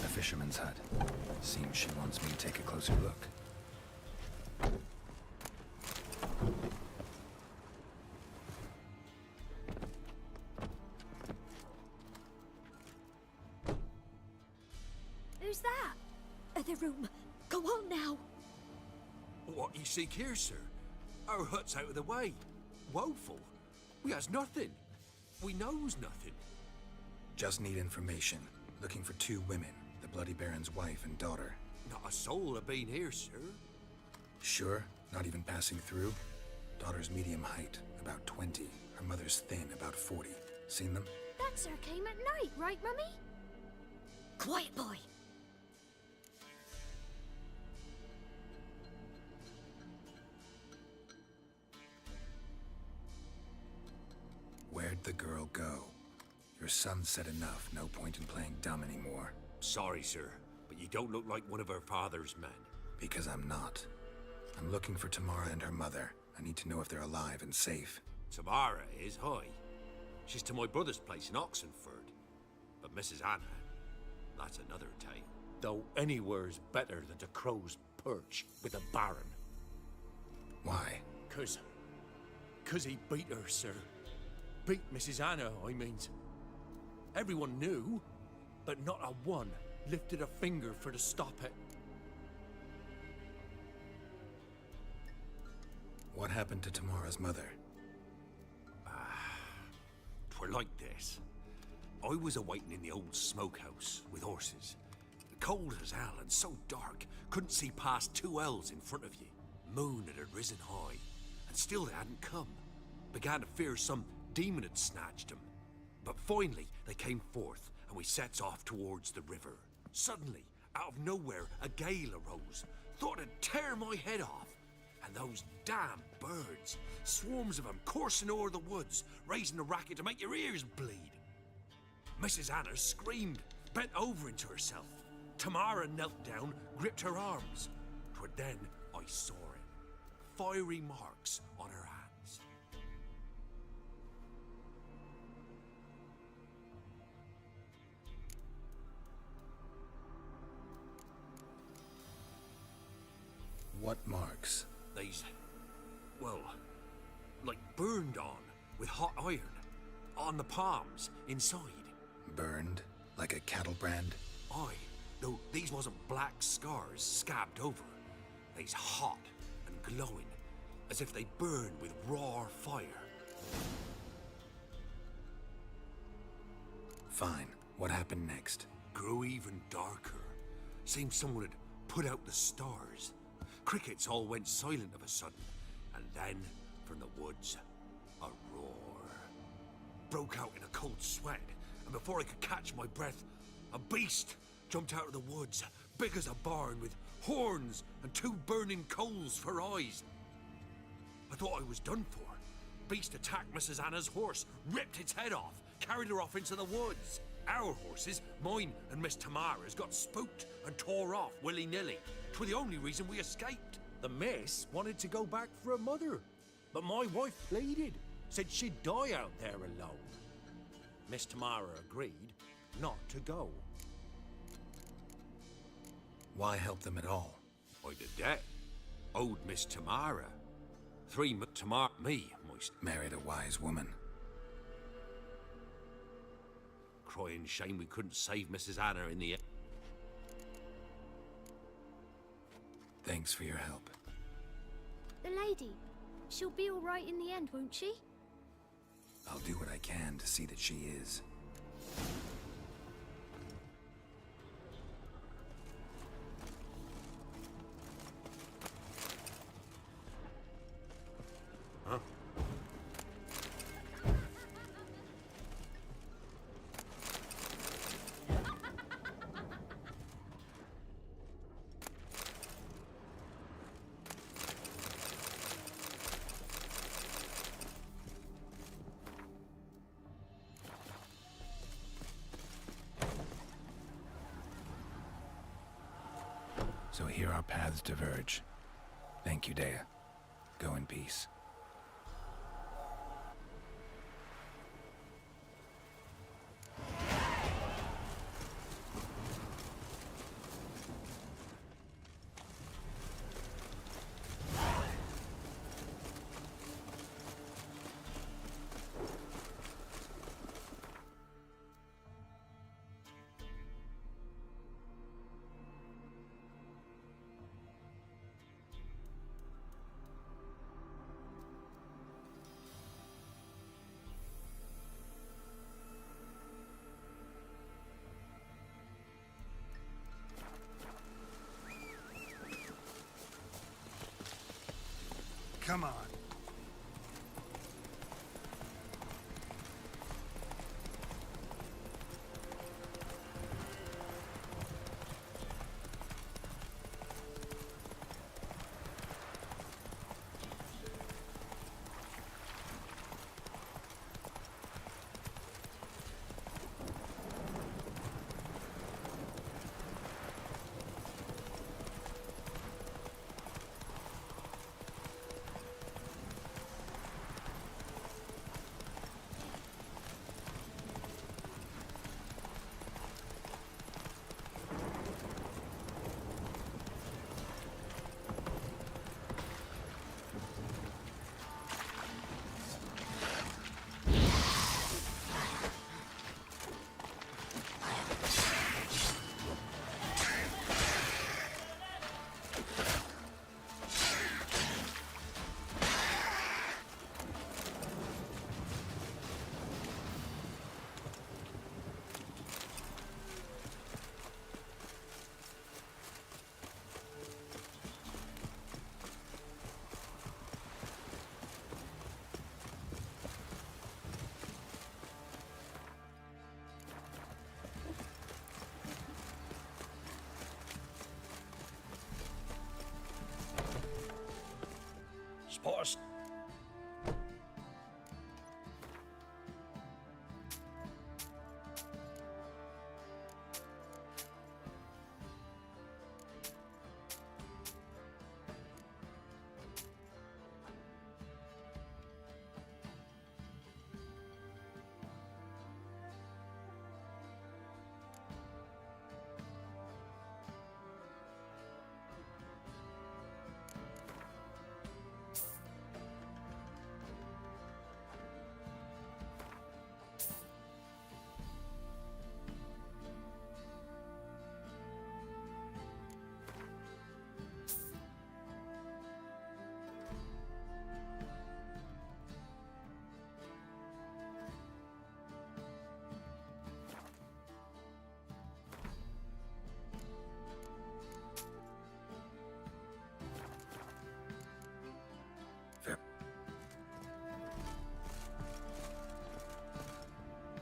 Fisherman's hut. Seems she wants me to take a closer look. Who's that? The room. Go on now. What you seek here, sir? Our hut's out of the way. Woeful. We has nothing. We knows nothing. Just need information. Looking for 2 women. The Bloody Baron's wife and daughter. Not a soul have been here, sir. Sure? Not even passing through? Daughter's medium height, about 20. Her mother's thin, about 40. Seen them? That sir came at night, right, Mummy? Quiet, boy. Where'd the girl go? Your son said enough. No point in playing dumb anymore. Sorry, sir, but you don't look like one of her father's men. Because I'm not. I'm looking for Tamara and her mother. I need to know if they're alive and safe. Tamara is, hi. She's to my brother's place in Oxenford. But Mrs. Anna, that's another tale. Though anywhere's better than to Crow's Perch with a Baron. Why? 'Cause he beat her, sir. Beat Mrs. Anna, I means. Everyone knew, but not a one lifted a finger for to stop it. What happened to Tamara's mother? Twere like this. I was awaiting in the old smokehouse with horses. Cold as hell and so dark, couldn't see past 2 ells in front of you. Moon had risen high, and still they hadn't come. Began to fear some demon had snatched them. But finally, they came forth, and we sets off towards the river. Suddenly, out of nowhere, a gale arose. Thought it'd tear my head off. And those damn birds, swarms of them coursing o'er the woods, raising a racket to make your ears bleed. Mrs. Anna screamed, bent over into herself. Tamara knelt down, gripped her arms. 'Twere then I saw it. Fiery marks on her hands. What marks? These, well, like burned on with hot iron. On the palms, inside. Burned? Like a cattle brand? Aye, though these wasn't black scars scabbed over. They's hot and glowing, as if they burned with raw fire. Fine. What happened next? Grew even darker. Seemed someone had put out the stars. Crickets all went silent of a sudden, and then, from the woods, a roar. Broke out in a cold sweat, and before I could catch my breath, a beast jumped out of the woods, big as a barn, with horns and 2 burning coals for eyes. I thought I was done for. Beast attacked Mrs. Anna's horse, ripped its head off, carried her off into the woods. Our horses, mine and Miss Tamara's, got spooked and tore off willy-nilly. 'Twere the only reason we escaped. The miss wanted to go back for her mother, but my wife pleaded, said she'd die out there alone. Miss Tamara agreed not to go. Why help them at all? I did that. Owed Miss Tamara. 3 Tamara, me, married a wise woman. Crying shame we couldn't save Mrs. Anna in the end. Thanks for your help. The lady, she'll be all right in the end, won't she? I'll do what I can to see that she is. Huh? So here our paths diverge. Thank you, Dea. Go in peace. Come on. Spot.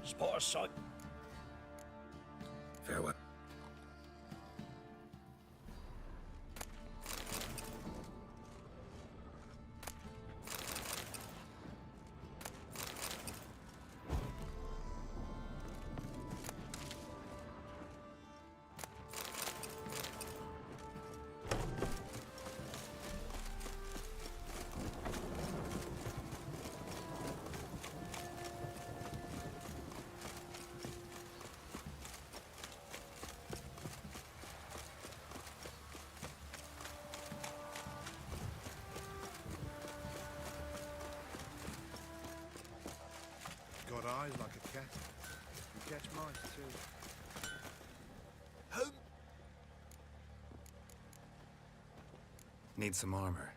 Spot a sight. Farewell. Got eyes like a cat. You catch mice too. Need some armor.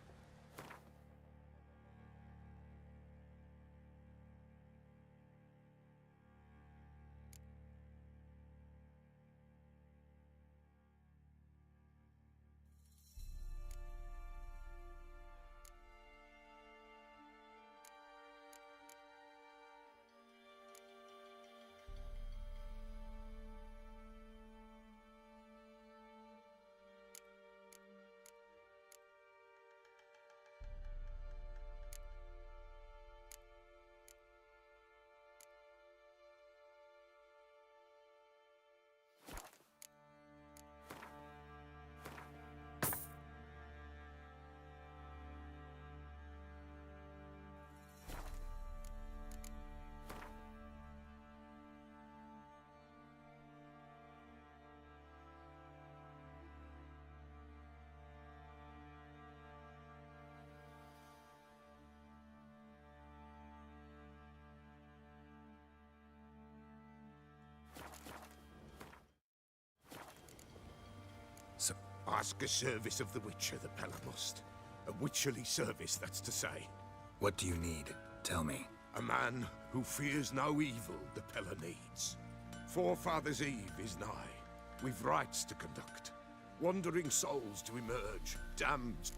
So, ask a service of the Witcher, the Pella must. A witcherly service, that's to say. What do you need? Tell me. A man who fears no evil the Pella needs. Forefathers' Eve is nigh. We've rites to conduct. Wandering souls to emerge, damned.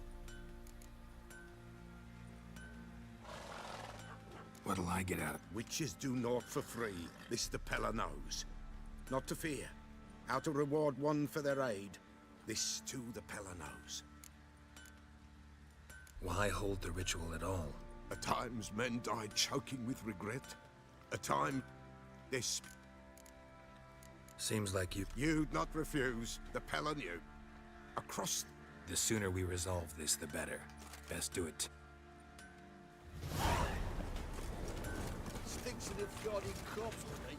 What'll I get out of it? Witches do naught for free, this the Pella knows. Not to fear. How to reward one for their aid, this too the Pella knows. Why hold the ritual at all? At times men died choking with regret. At time, this... Seems like you... You'd not refuse, the Pella knew. Across... The sooner we resolve this, the better. Best do it. Stinks of the flooding corpse to me.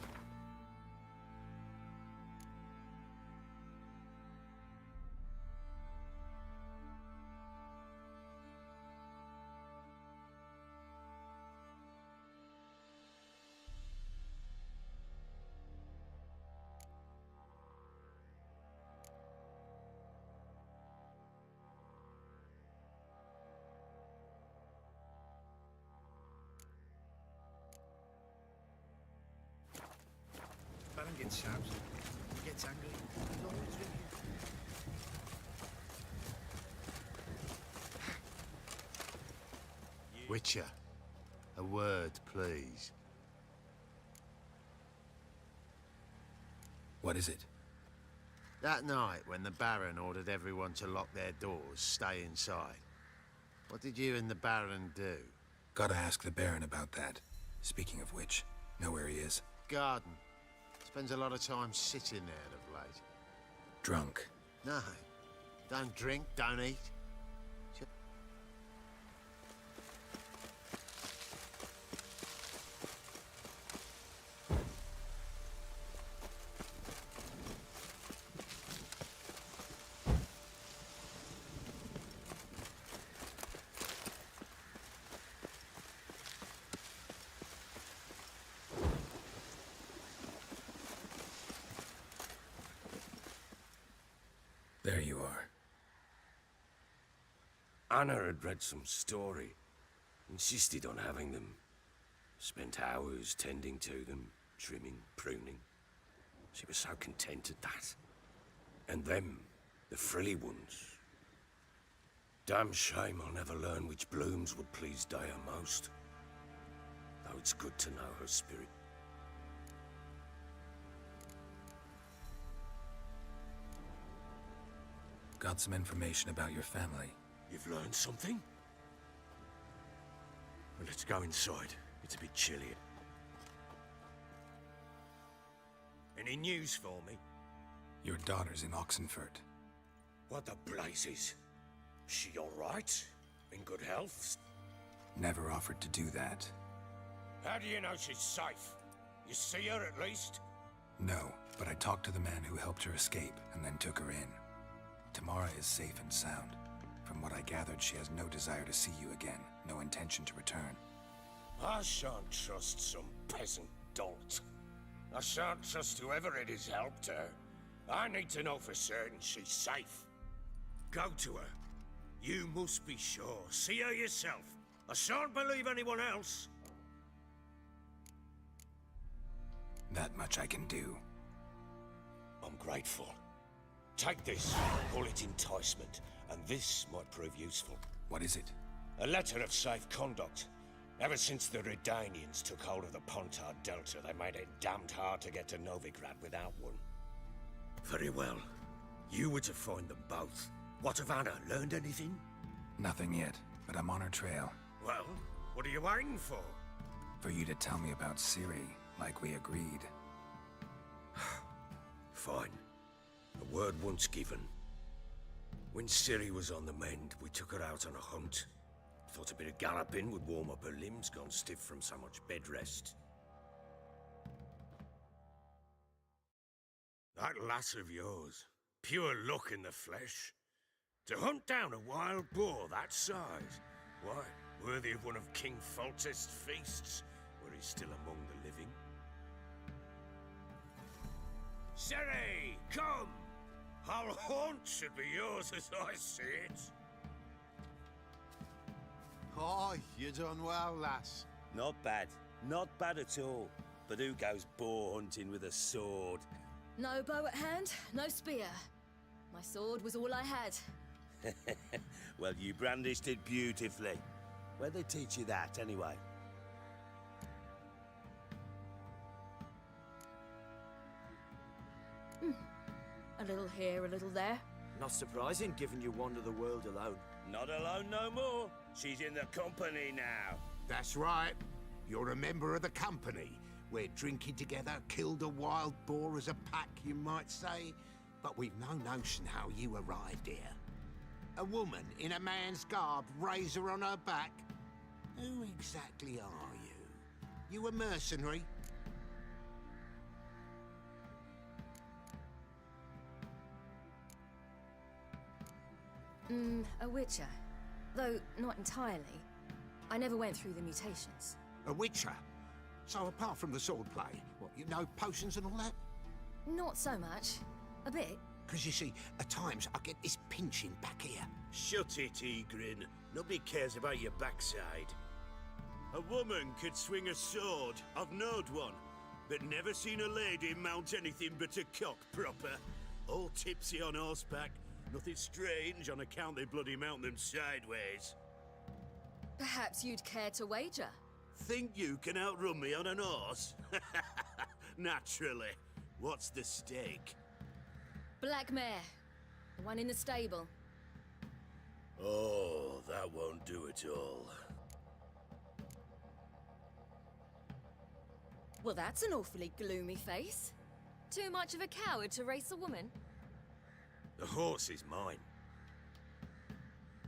Baron gets shouts, he gets angry, he's always drinking. Witcher, a word, please. What is it? That night when the Baron ordered everyone to lock their doors, stay inside. What did you and the Baron do? Gotta ask the Baron about that. Speaking of which, know where he is? Garden. Spends a lot of time sitting there of late. Drunk. No. Don't drink, don't eat. There you are. Anna had read some story. Insisted on having them. Spent hours tending to them, trimming, pruning. She was so content at that. And them, the frilly ones. Damn shame I'll never learn which blooms would please Daya most. Though it's good to know her spirit. Got some information about your family. You've learned something? Well, let's go inside. It's a bit chilly. Any news for me? Your daughter's in Oxenford. What the blazes? She all right? In good health? Never offered to do that. How do you know she's safe? You see her at least? No, but I talked to the man who helped her escape and then took her in. Tamara is safe and sound. From what I gathered, she has no desire to see you again, no intention to return. I shan't trust some peasant dolt. I shan't trust whoever it is helped her. I need to know for certain she's safe. Go to her. You must be sure. See her yourself. I shan't believe anyone else. That much I can do. I'm grateful. Take this, call it enticement, and this might prove useful. What is it? A letter of safe conduct. Ever since the Redanians took hold of the Pontard Delta, they made it damned hard to get to Novigrad without one. Very well. You were to find them both. What of Anna? Learned anything? Nothing yet, but I'm on her trail. Well, what are you waiting for? For you to tell me about Ciri, like we agreed. Fine. A word once given. When Ciri was on the mend, we took her out on a hunt. Thought a bit of galloping would warm up her limbs, gone stiff from so much bed rest. That lass of yours, pure luck in the flesh. To hunt down a wild boar that size, why, worthy of one of King Foltest's feasts, where he's still among the living. Ciri, come! Our haunt should be yours as I see it. Oh, you done well, lass. Not bad. Not bad at all. But who goes boar hunting with a sword? No bow at hand, no spear. My sword was all I had. Well, you brandished it beautifully. Where'd they teach you that, anyway? A little here, a little there. Not surprising, given you wander the world alone. Not alone no more. She's in the company now. That's right. You're a member of the company. We're drinking together, killed a wild boar as a pack, you might say. But we've no notion how you arrived here. A woman in a man's garb, razor on her back. Who exactly are you? You a mercenary? A witcher. Though not entirely. I never went through the mutations. A witcher? So apart from the swordplay, what, you know potions and all that? Not so much. A bit. Because you see, at times I get this pinching back here. Shut it, Egrin. Nobody cares about your backside. A woman could swing a sword. I've knowed one. But never seen a lady mount anything but a cock proper. All tipsy on horseback. Nothing strange on account they bloody mount them sideways. Perhaps you'd care to wager? Think you can outrun me on an horse? Naturally. What's the stake? Black mare. The one in the stable. Oh, that won't do it all. Well, that's an awfully gloomy face. Too much of a coward to race a woman? The horse is mine.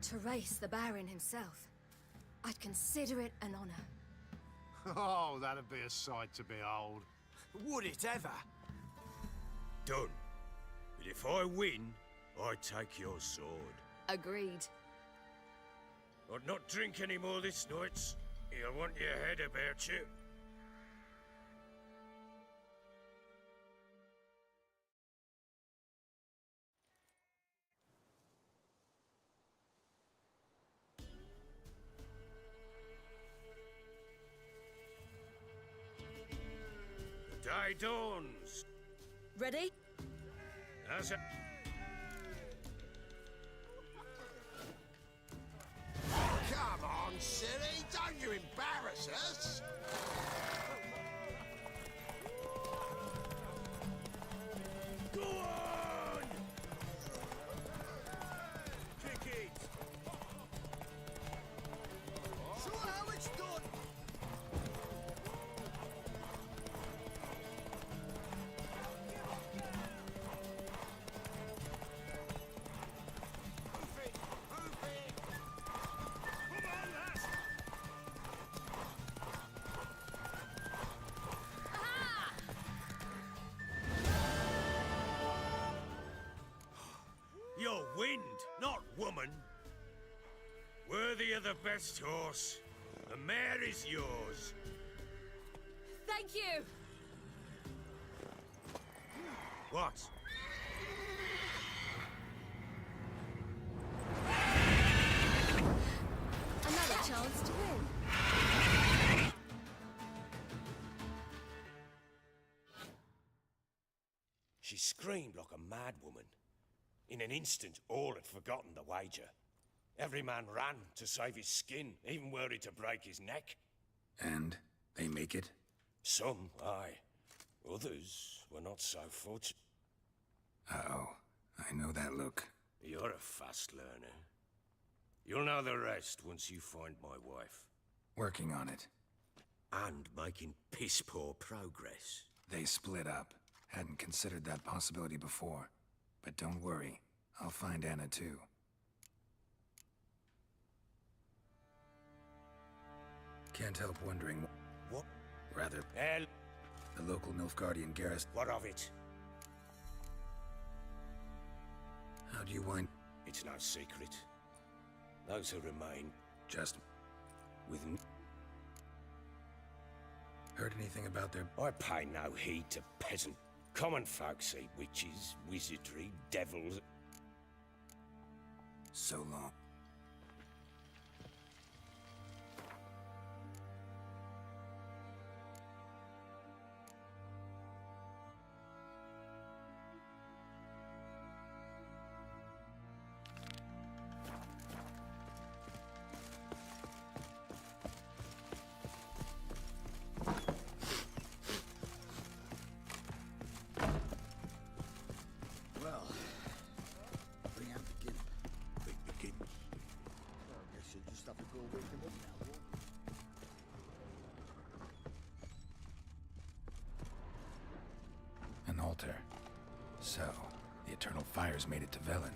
To race the Baron himself. I'd consider it an honor. Oh, that'd be a sight to behold. Would it ever? Done. But if I win, I take your sword. Agreed. I'd not drink any more this night. You'll want your head about you. The day dawns. Ready? As a... Come on, silly! Don't you embarrass us! Go on! Kick it! Show how it's done! You're wind, not woman. Worthy of the best horse. The mare is yours. Thank you! What? Another chance to win. She screamed like a mad woman. In an instant, all had forgotten the wager. Every man ran to save his skin, even worried to break his neck. And they make it? Some, aye. Others were not so fortunate. Uh-oh. I know that look. You're a fast learner. You'll know the rest once you find my wife. Working on it. And making piss-poor progress. They split up. Hadn't considered that possibility before. But don't worry. I'll find Anna too. Can't help wondering... What? Rather... Hell. The local Nilfgaardian garrison... What of it? How do you wind... It's no secret. Those who remain... Just... with... Heard anything about their... I pay no heed to peasant. Common folk see witches, wizardry, devils... So long. Well, bring out the beginning. Big beginning. Well, I guess you'll just have to go wake him up now, won't you? An altar. So, the Eternal Fires made it to Velen.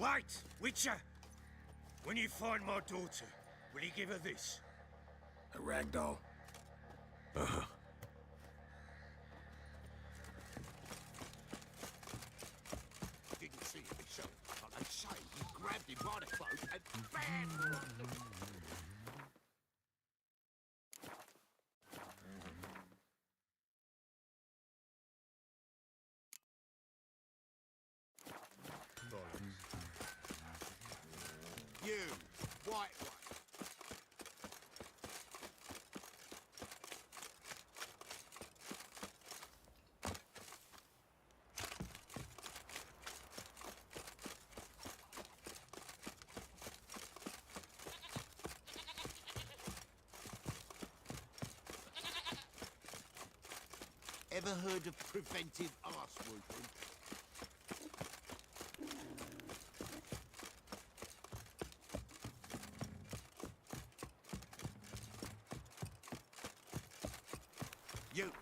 Wait, Witcher! When you find my daughter, will you give her this? A ragdoll. Uh-huh. Didn't see it myself, but they say he grabbed him white one. Ever heard of preventive arse whooping? You.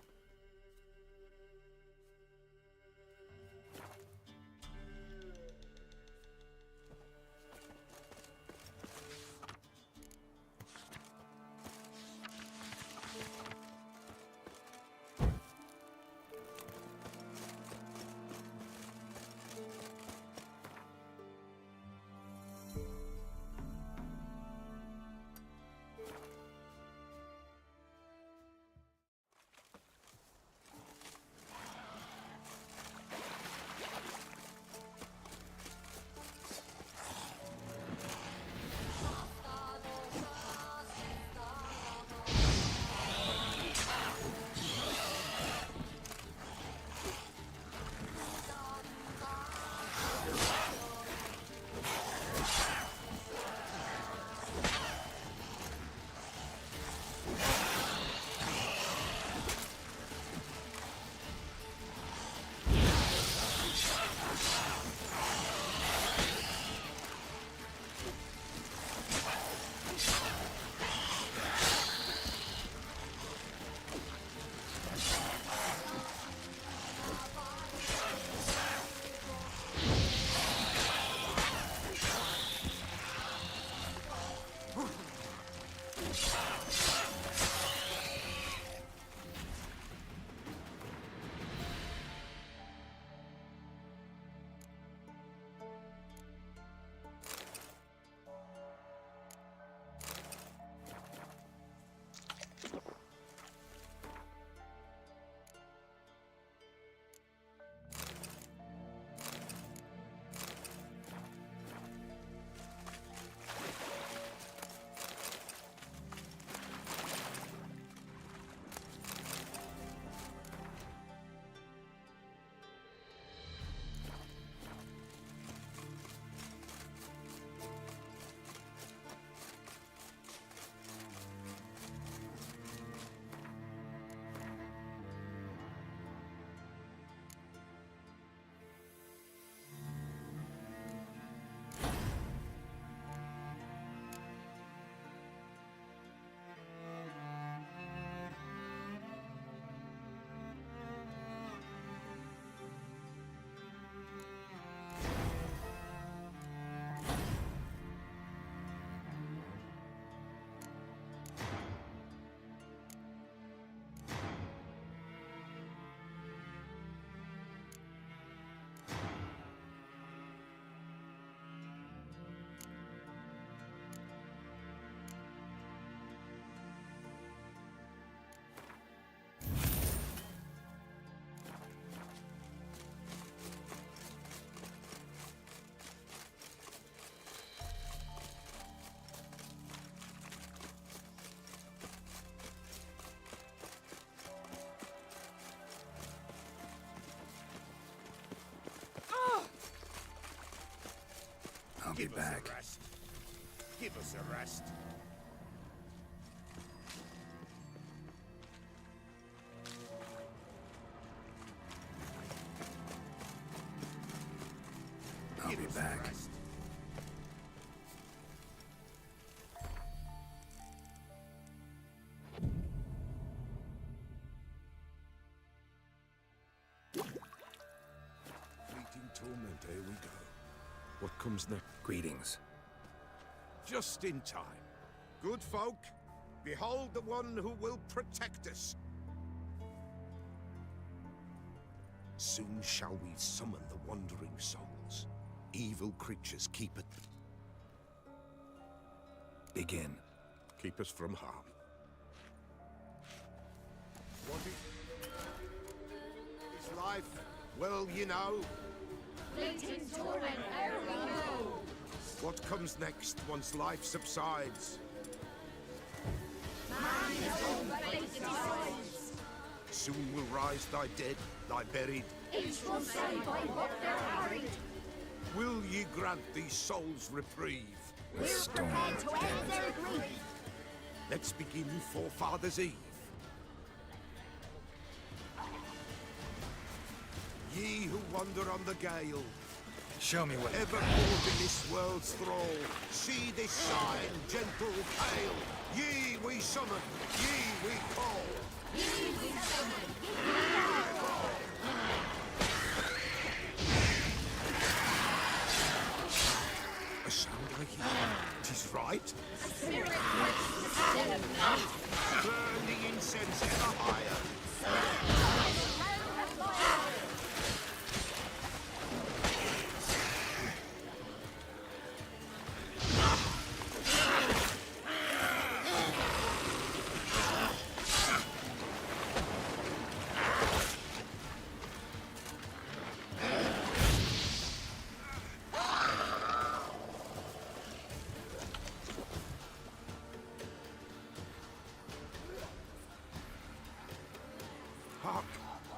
I'll be back. Give us a rest. I'll be back. Fleeting torment, here we go. What comes next? Greetings. Just in time. Good folk, behold the one who will protect us. Soon shall we summon the wandering souls. Evil creatures keep it. Begin. Keep us from harm. What is life? Well, you know. Fleeting torment, ere we know. What comes next once life subsides? Soon will rise thy dead, lie buried. Each will say by what they're harried. Will ye grant these souls reprieve? We're prepared to end their grief. Let's begin Forefathers' Eve. Ye who wander on the gale, show me what. Ever caught in this world's thrall, see this sign, gentle pale. Ye we summon, ye we call. Ye we summon, ye we call. A sound I hear, 'tis right. A spirit breaks the still of night. Burn the incense ever higher. Round the fire. Hark,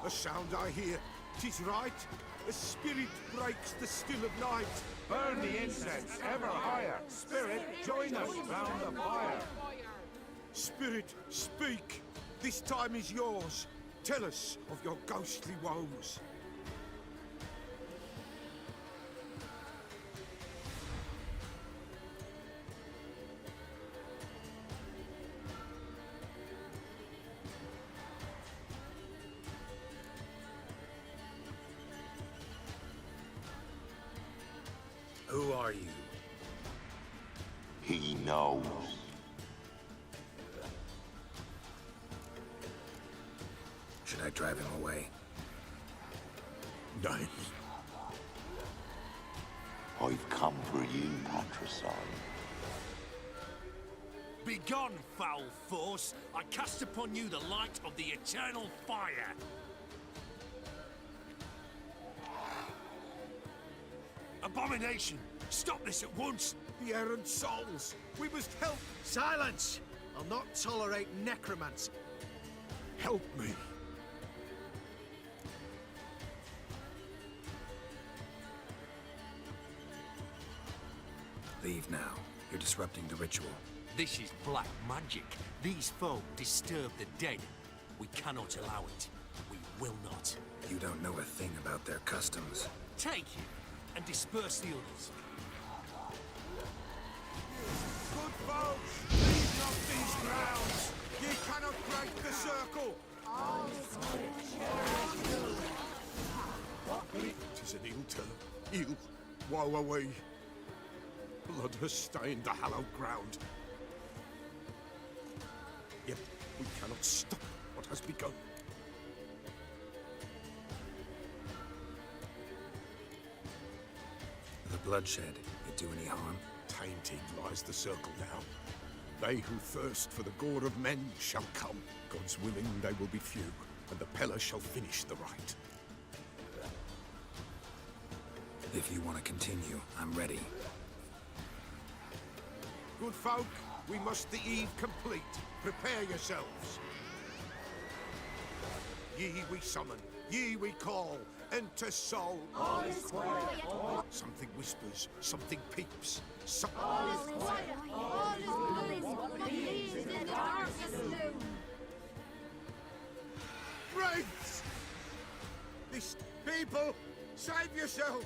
a sound I hear, 'tis right. A spirit breaks the still of night. Burn the incense ever higher. Spirit, join us round the fire. Spirit, speak. This time is yours. Tell us of your ghostly woes. Who are you? He knows. Should I drive him away? Nay. I've come for you, patricide. Begone, foul force! I cast upon you the light of the eternal fire! Abomination! Stop this at once! The errant souls! We must help! Silence! I'll not tolerate necromancy. Help me! Leave now. You're disrupting the ritual. This is black magic. These folk disturb the dead. We cannot allow it. We will not. You don't know a thing about their customs. Take him and disperse the others. Good folks, leave not these grounds. Ye cannot break the circle. Tis an ill turn. Ill. Woe away. Blood has stained the hallowed ground. Yet we cannot stop what has begun. The bloodshed, it do any harm? Tainted lies the circle now. They who thirst for the gore of men shall come. God's willing, they will be few, and the Peller shall finish the rite. If you want to continue, I'm ready. Good folk, we must the eve complete. Prepare yourselves. Ye we summon, ye we call. Enter soul. All is quiet. Something whispers, something peeps. All is quiet. All is what believes in the darkest gloom. Wraiths! This people, save yourselves!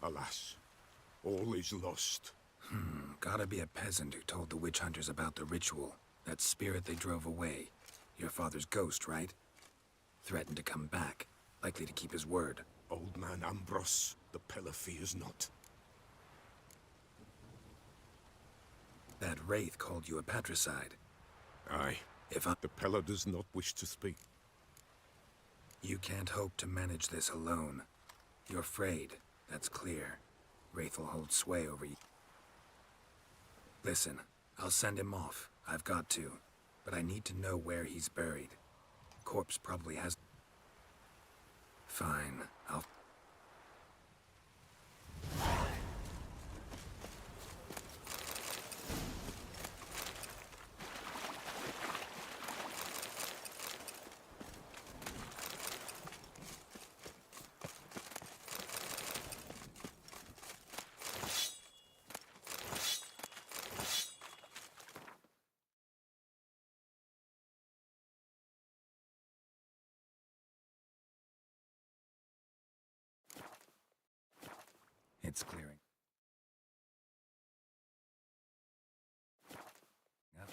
Alas, all is lost. Gotta be a peasant who told the witch hunters about the ritual. That spirit they drove away. Your father's ghost, right? Threatened to come back. Likely to keep his word. Old man Ambros, the Peller fears not. That wraith called you a patricide. Aye. If I... The Pella does not wish to speak. You can't hope to manage this alone. You're afraid, that's clear. Wraith will hold sway over you. Listen, I'll send him off. I've got to. But I need to know where he's buried. Corpse probably has... Fine, I'll... It's clearing. Yep.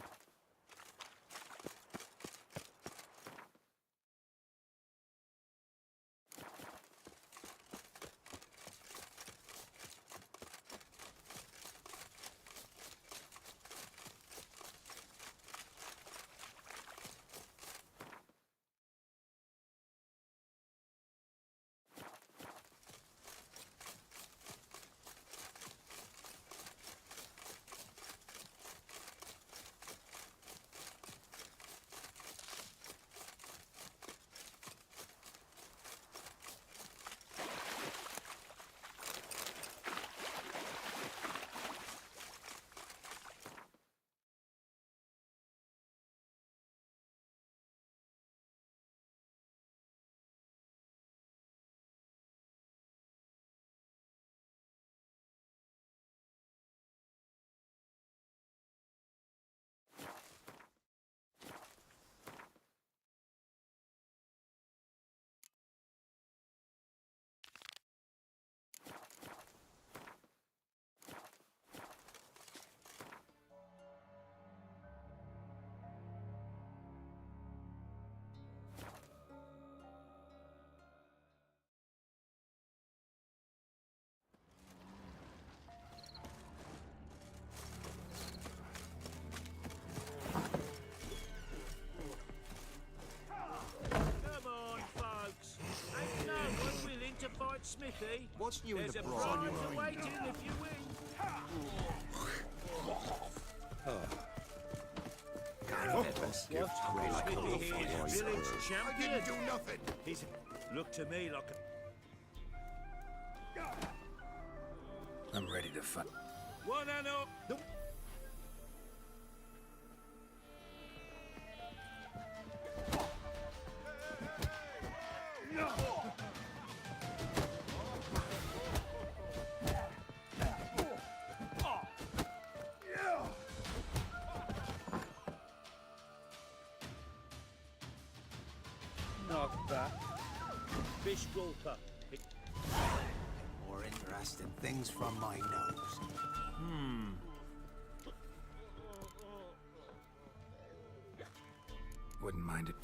Smithy, what's new in the there's a brawl? prize awaiting if you win. Smithy here is village champion. I didn't do nothing. He's looked to me like a... I'm ready to fight. One and up. Nope. Not that. Fish gulper. More interesting things from my nose. Wouldn't mind it.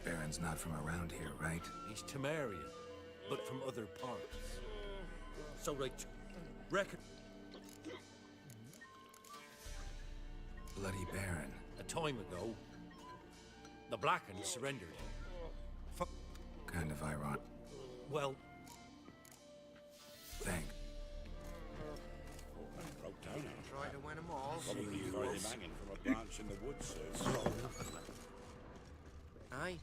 Baron's not from around here, right? He's Temerian, but from other parts. So they reckon... Bloody Baron. A time ago, the Blackens surrendered. Kind of ironic. Well... Thank. Probably find him hanging from a branch in the woods soon. Aye.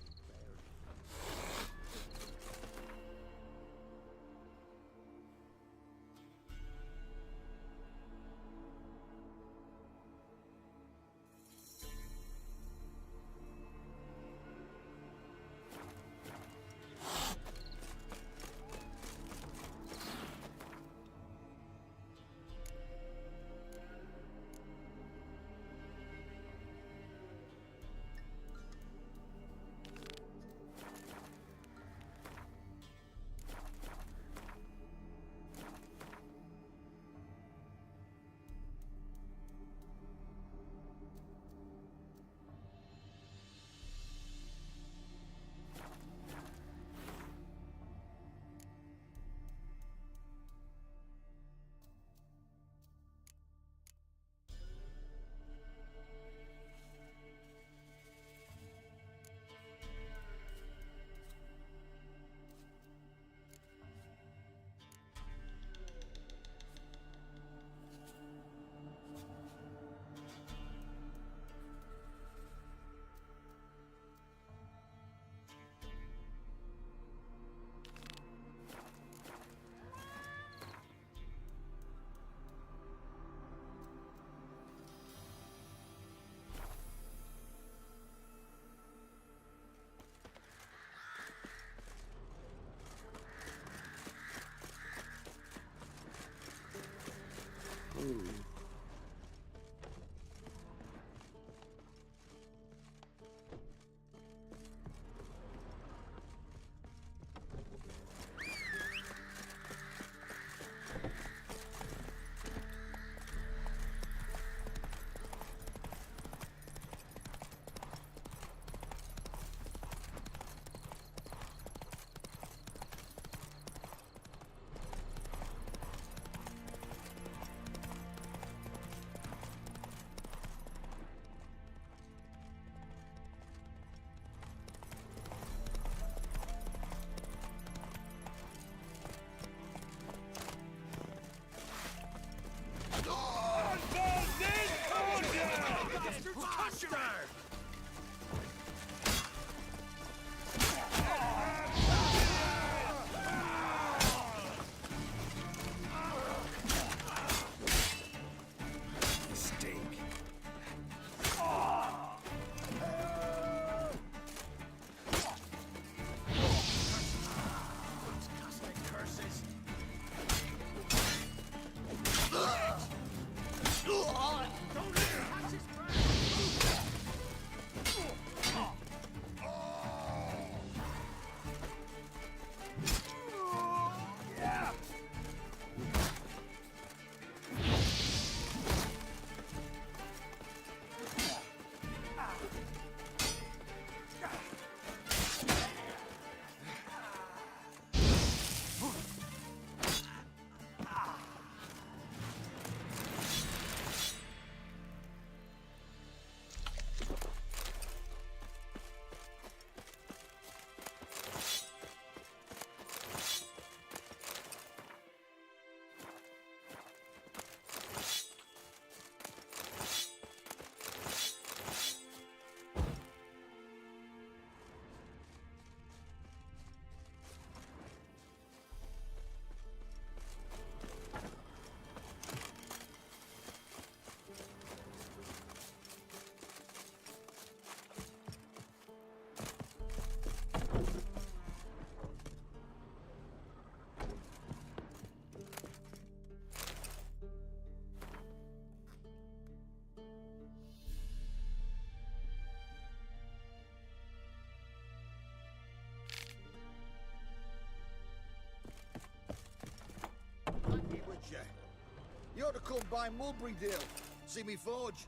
You ought to come by Mulberrydale. See me forge.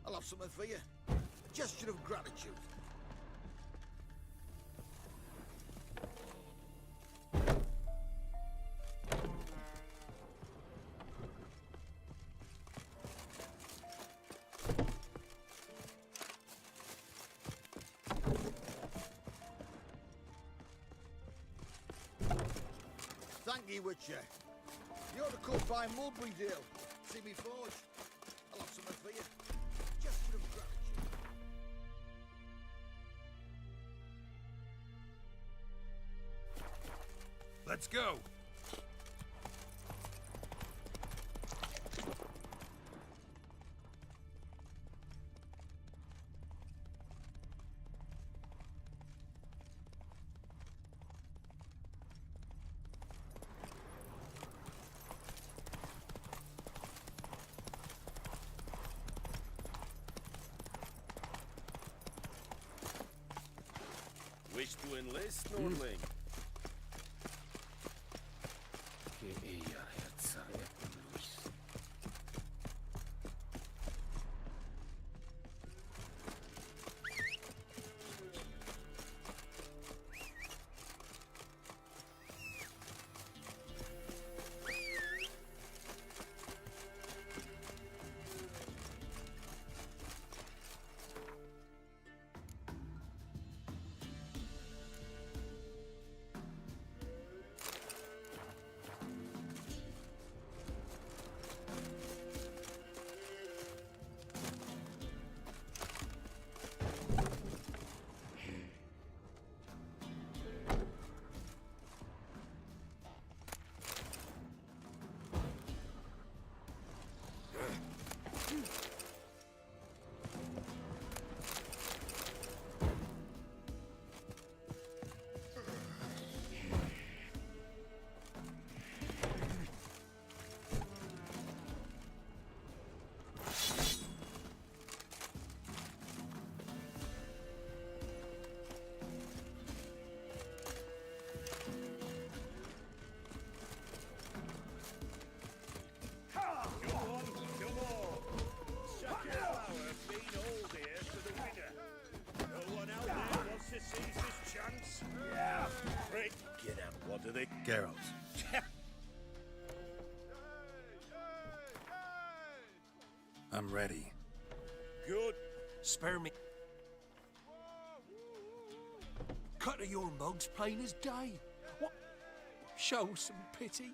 I'll have something for you. A gesture of gratitude. Thank you, Witcher. You ought to come by Mulberrydale. See me forge. I'll have something for you. Gesture of gratitude. Let's go! Wish to enlist, Nordling? Geralt. I'm ready. Good. Spare me. Cut of your mugs plain as day. What? Show some pity.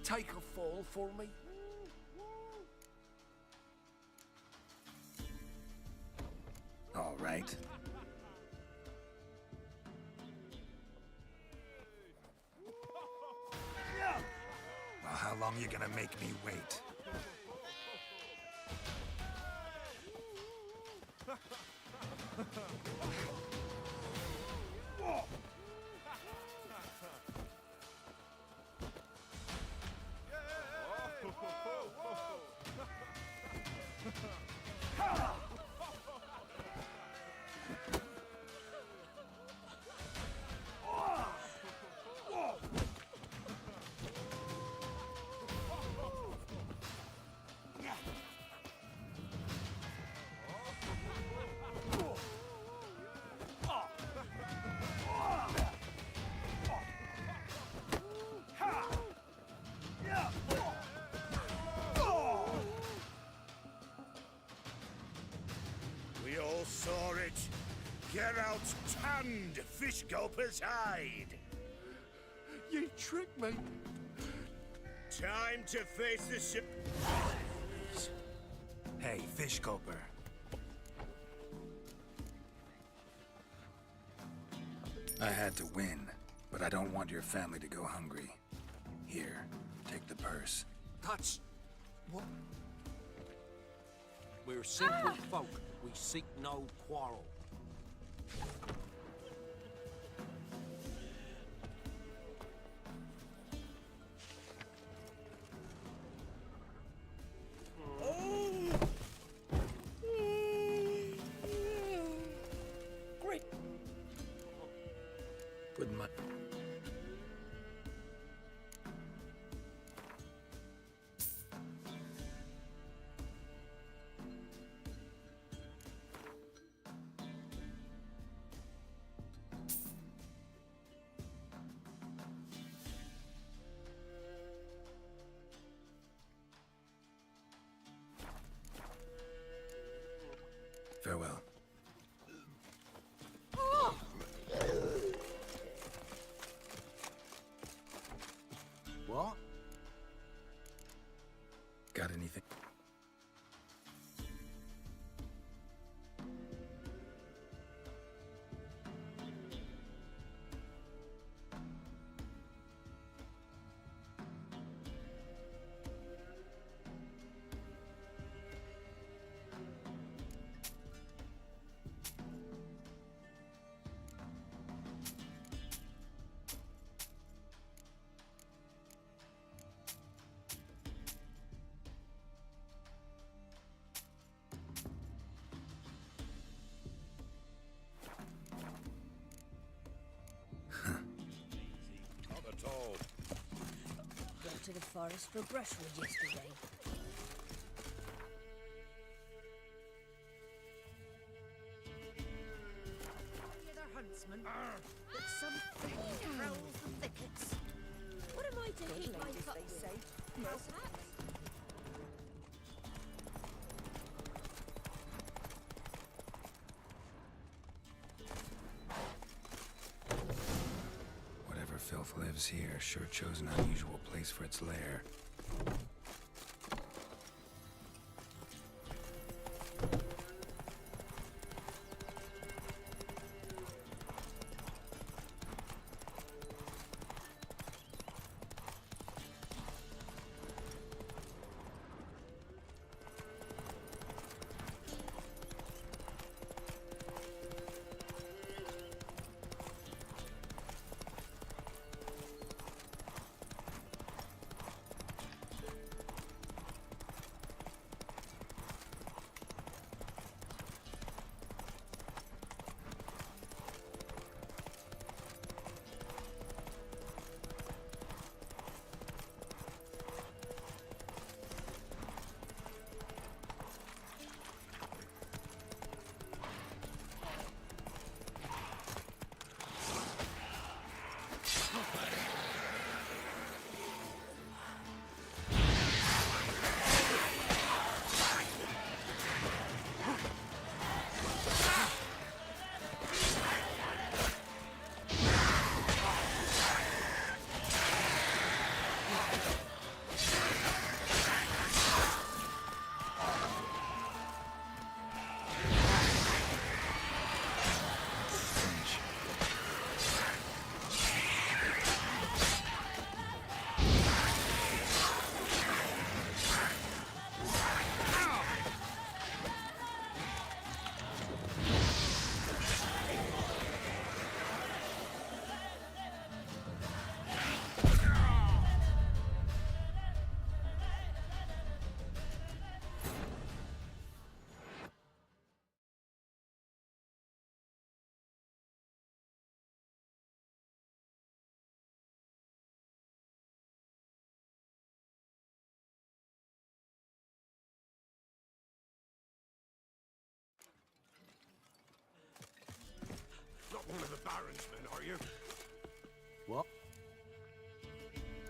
Take a fall for me. All right. Well, how long you gonna make me wait? We all saw it. Geralt tanned Fishgulper's hide. You tricked me. Time to face the ship. Hey, Fishgulper. I had to win, but I don't want your family to go hungry. Here, take the purse. That's... what? We're simple folk. We seek no quarrel. Great. Put my... Farewell. What? Got anything? to the forest for brushwood yesterday. The other huntsman, but something prowls the thickets. What am I to heat my ladies, cup they with? say. Perhaps? Whatever filth lives here sure chose an unusual place for its lair. Not one of the Baron's men, are you? What?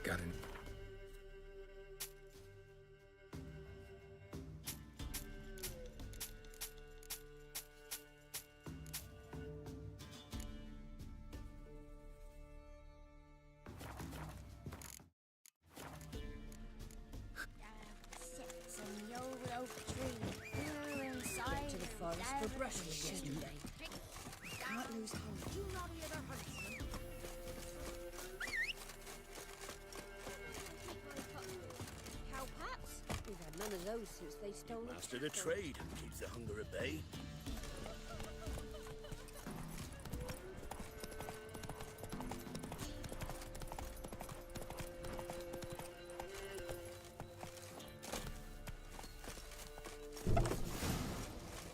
Got it. Sits in the old oak tree. We're inside To the forest for brushwood yesterday. Can't lose hope. You not the other huntsman. Cowpats? We've had none of those since they stole the Master the trade, keeps the hunger at bay.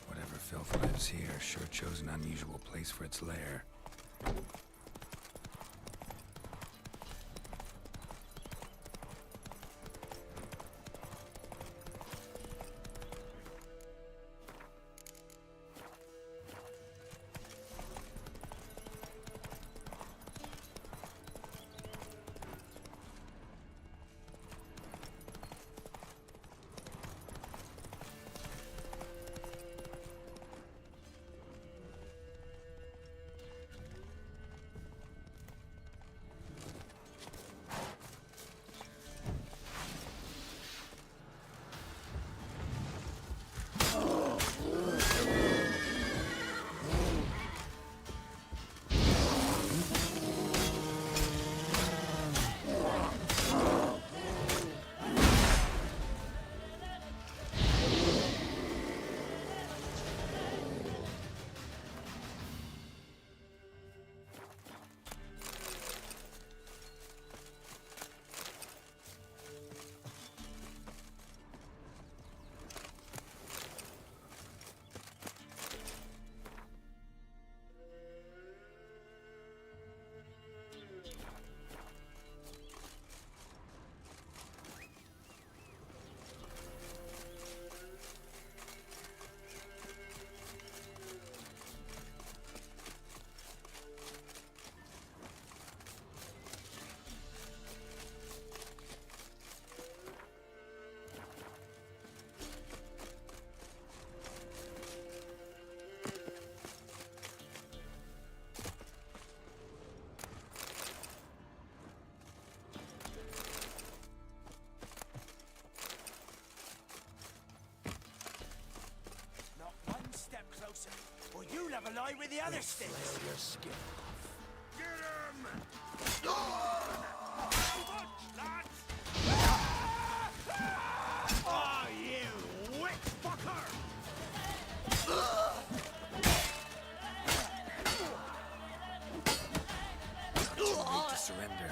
Whatever filth lives here sure chose an unusual place for its lair. die with the other sticks. Flail your skin Get him! Oh, you witch fucker! Too late to surrender.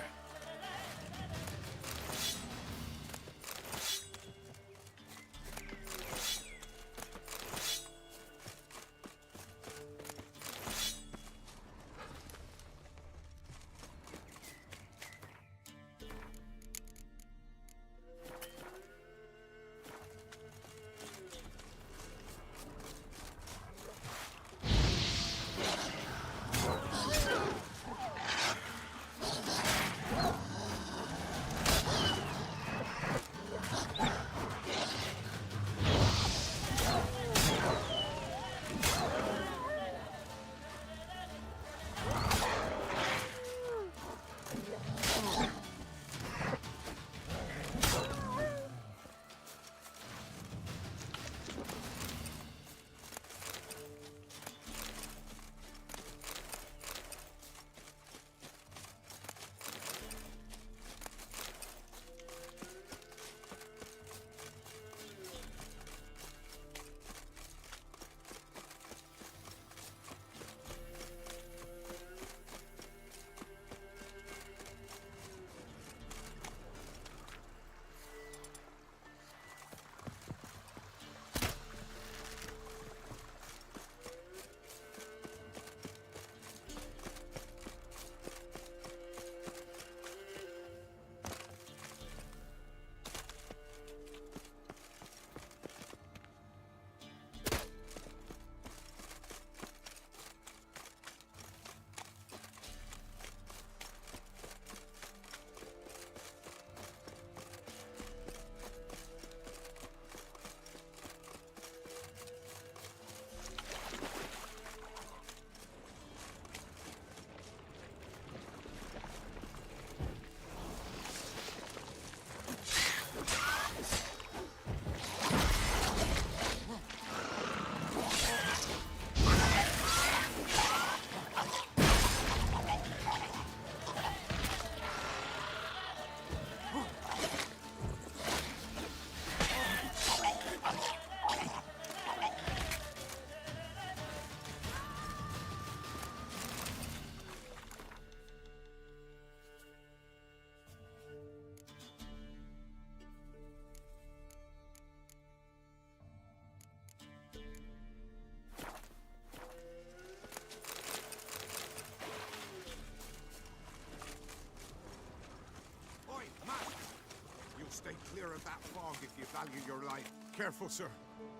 Stay clear of that fog if you value your life. Careful, sir.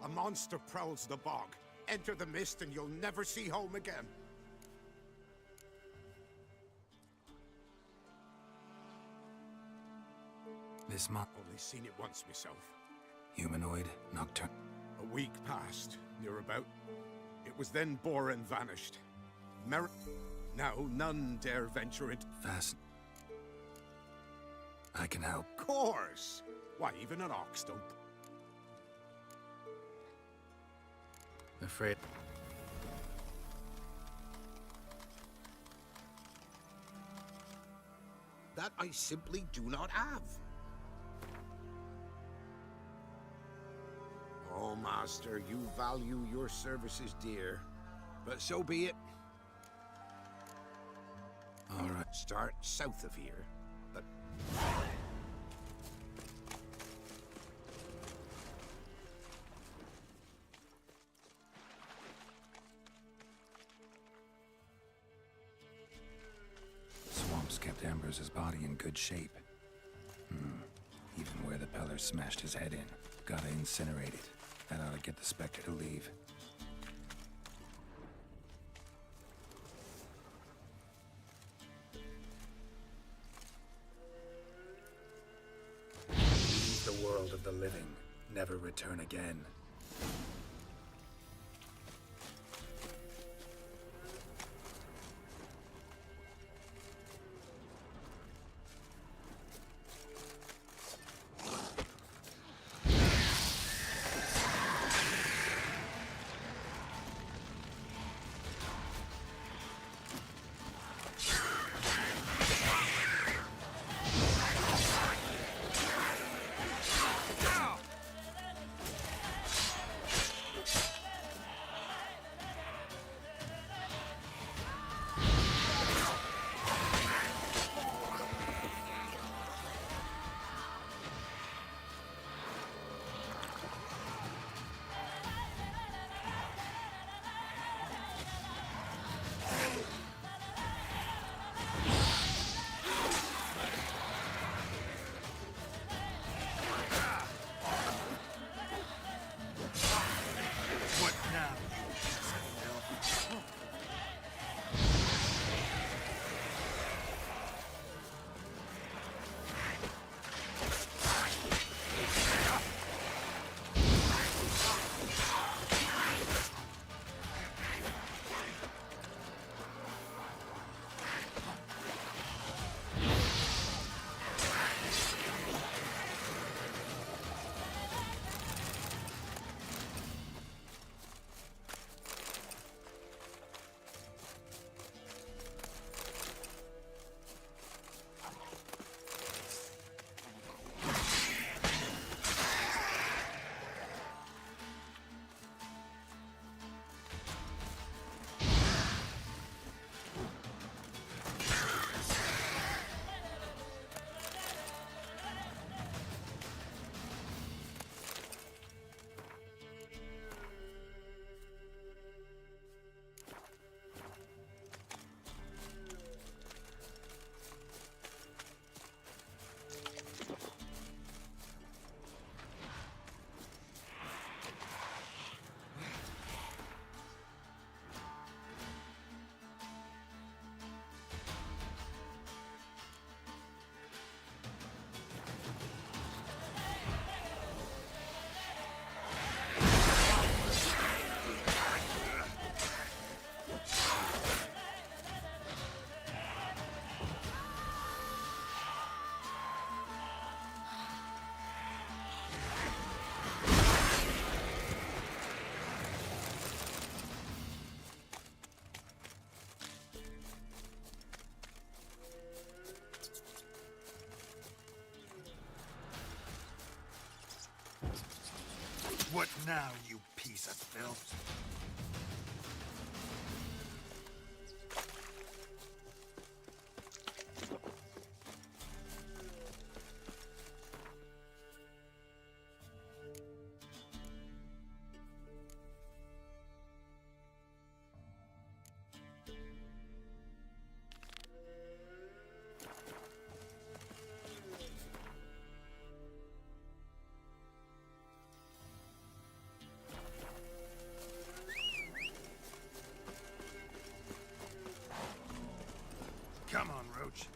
A monster prowls the bog. Enter the mist and you'll never see home again. This month. Only seen it once myself. Humanoid, nocturne. A week passed, near about. It was then Boren vanished. Now none dare venture into... Fast. I can help. Of course! Why, even an ox don't... Afraid. That I simply do not have. Oh, Master, you value your services dear. But so be it. All right. Start south of here, but... Swamps kept Amber's body in good shape. Even where the Peller smashed his head in. Gotta incinerate it. That ought to get the Spectre to leave. Leave the world of the living. Never return again. What now, you piece of filth? Come on, Roach.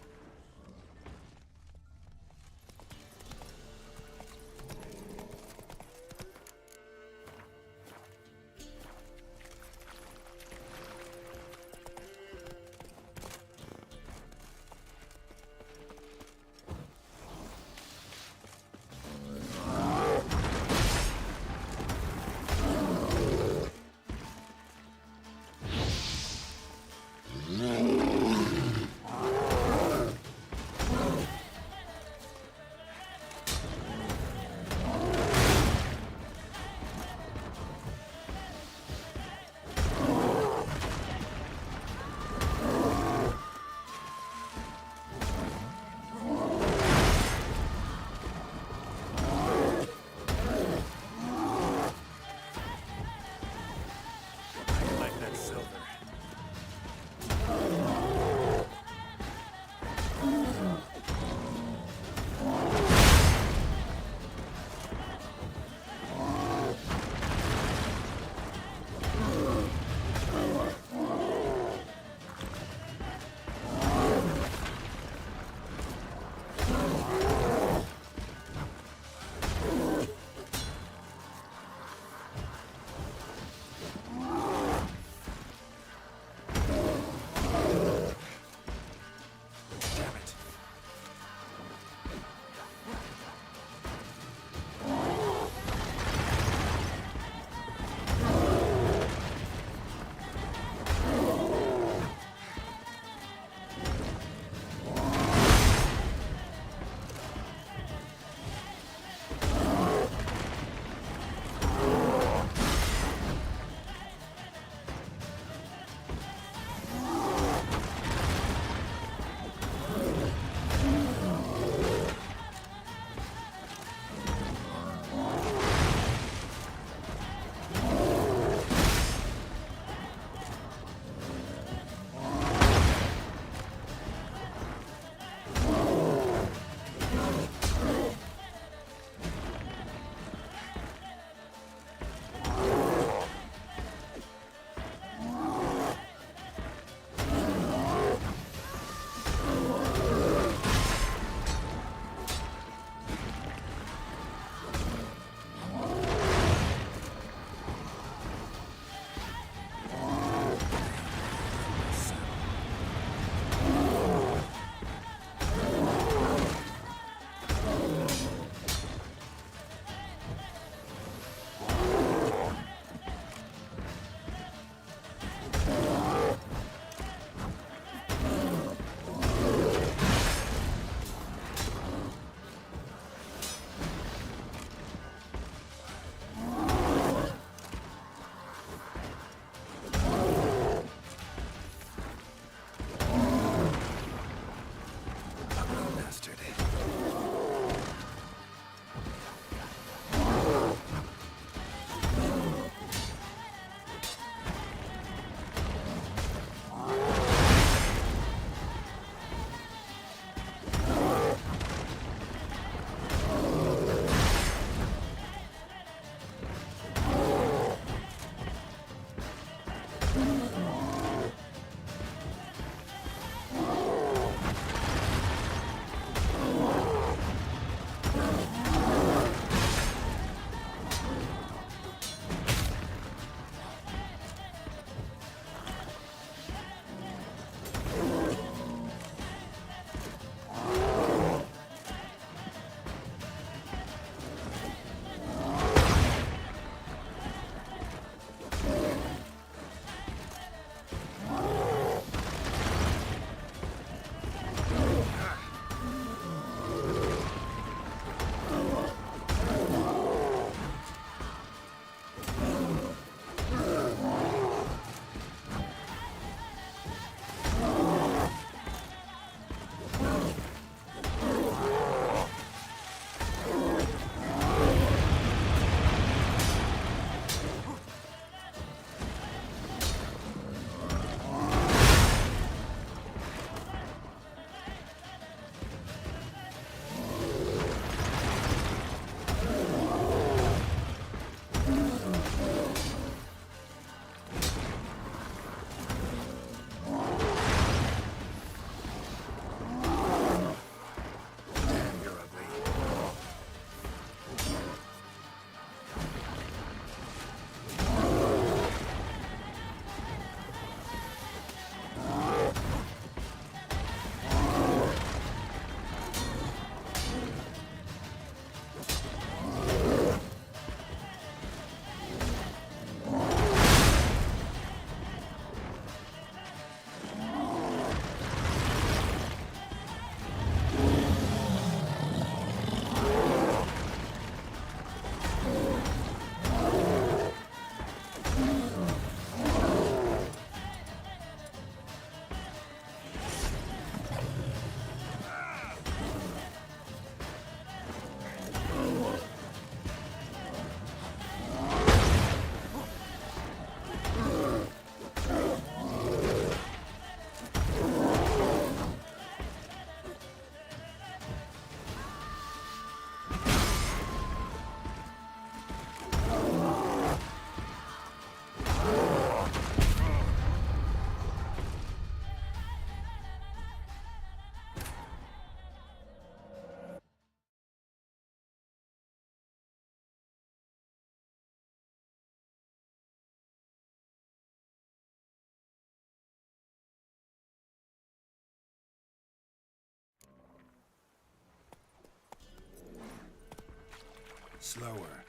Slower.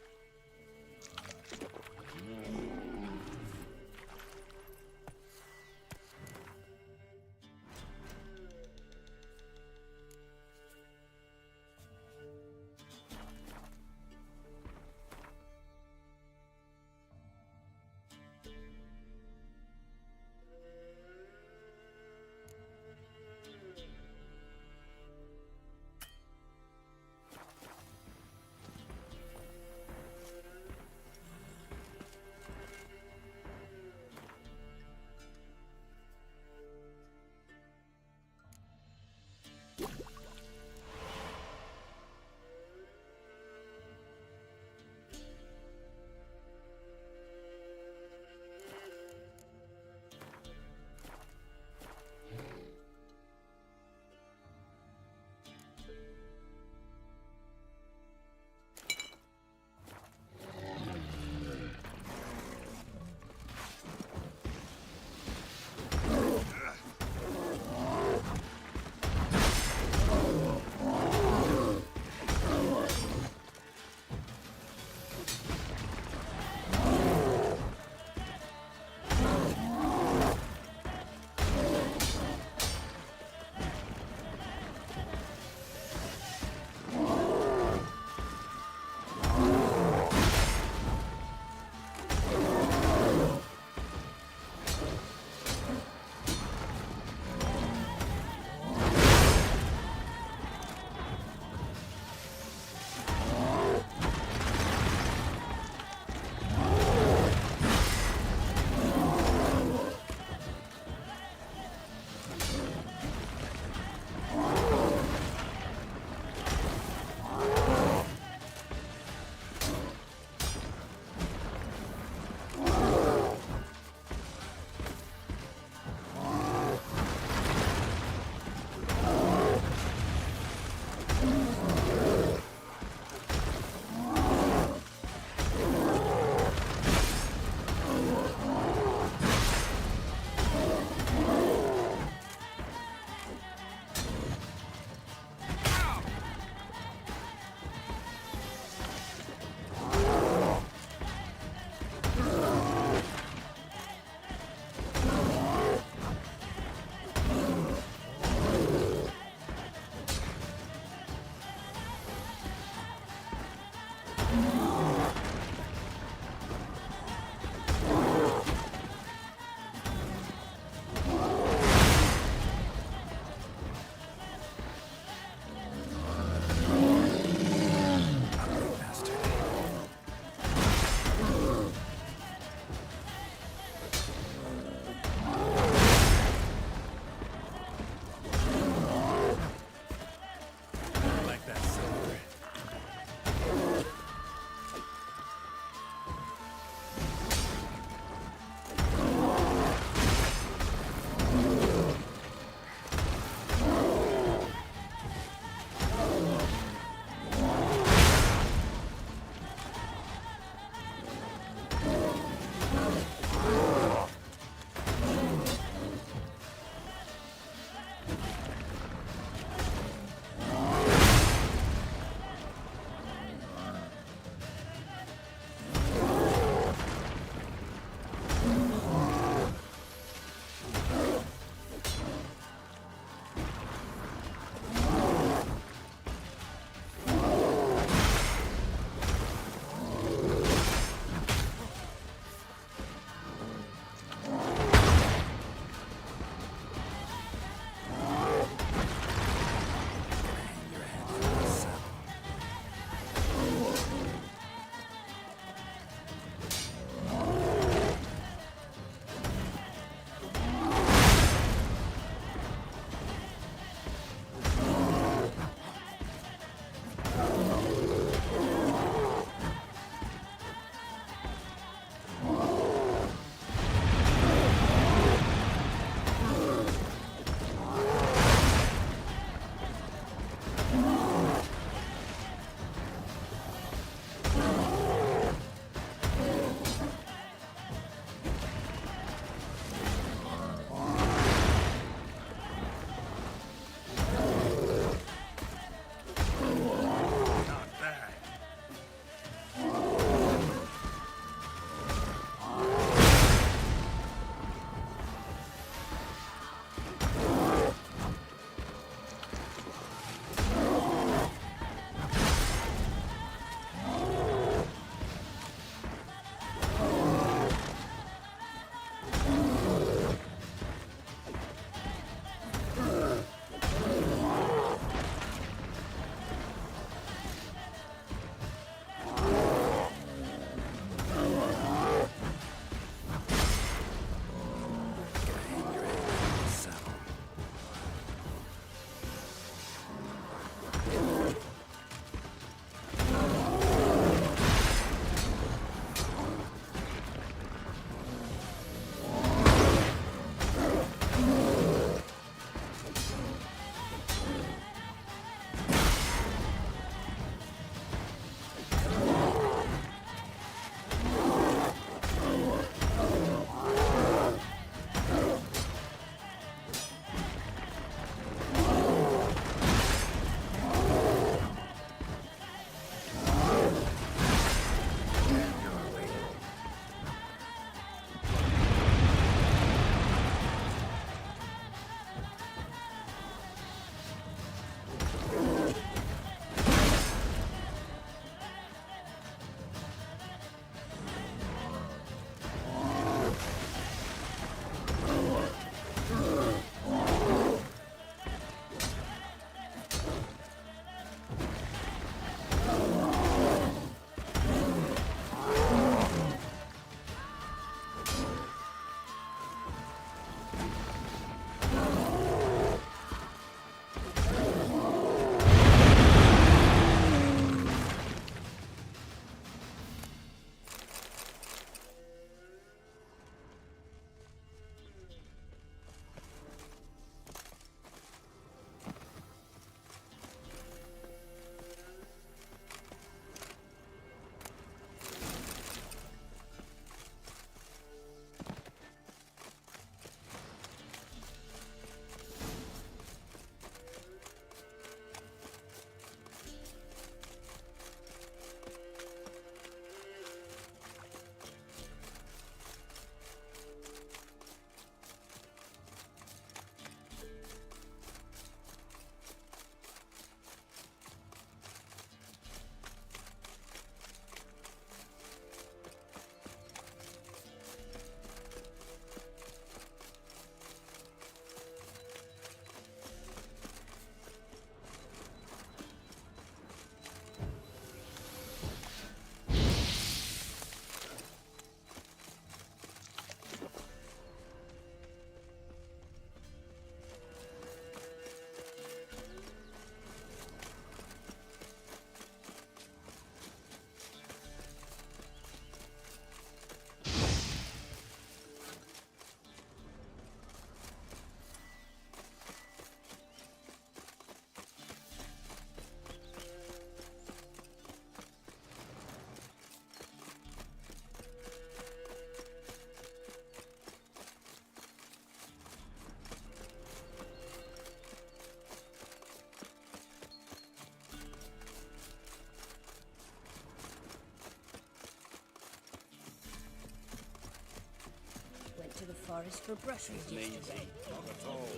forest for brushwood yesterday. Not at all.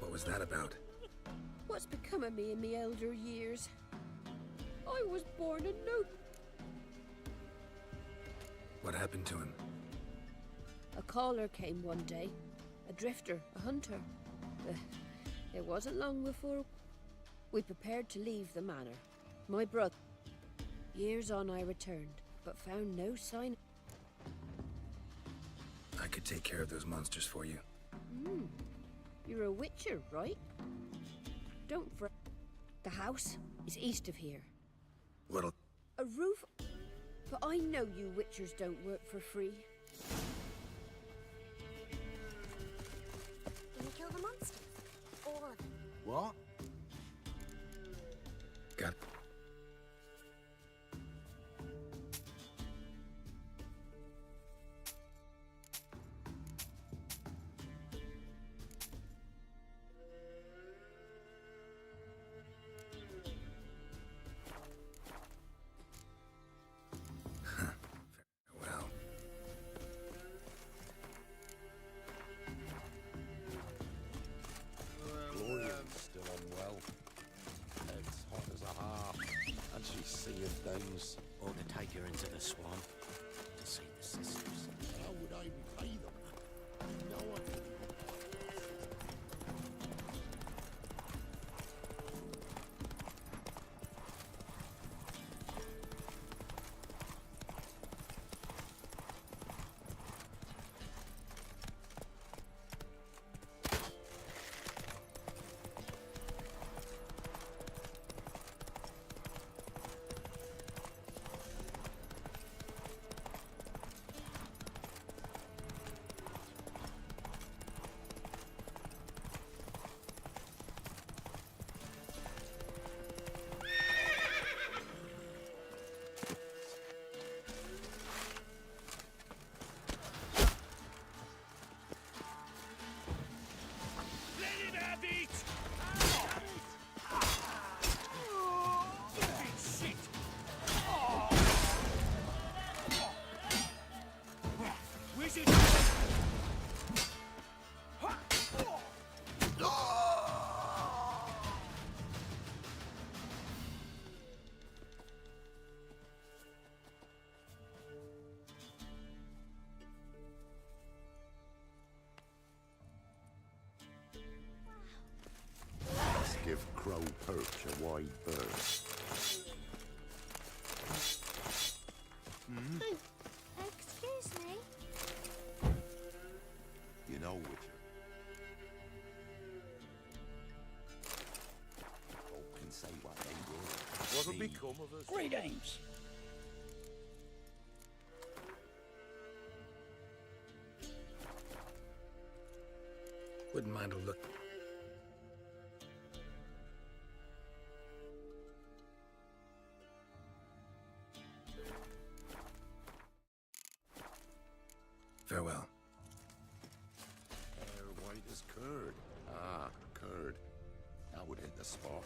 What was that about? What's become of me in me elder years? I was born a nope. What happened to him? A caller came one day. A drifter, a hunter. It wasn't long before we prepared to leave the manor. My brother. Years on I returned, but found no sign. I could take care of those monsters for you. You're a witcher, right? Don't fret. The house is east of here. What'll... A roof... But I know you witchers don't work for free. Can you kill the monsters? All of them. What? Got... Well... Gloria's still unwell. Head's hot as a half, and she's seeing things. Ought to take her into the swamp to see the sisters. How would I repay them? No one could. Give Crow Perch a wide berth. Excuse me? You know, Witcher. Folk can say what they will. What'll become of us? Greetings. Wouldn't mind a look. Farewell. Hair white as curd. Ah, curd. That would hit the spot.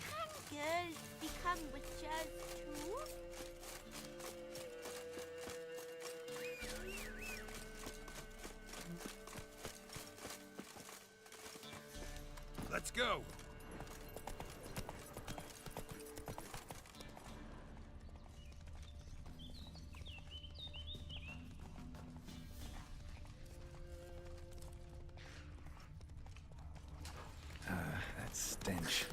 Can girls become witches too? Let's go. That stench.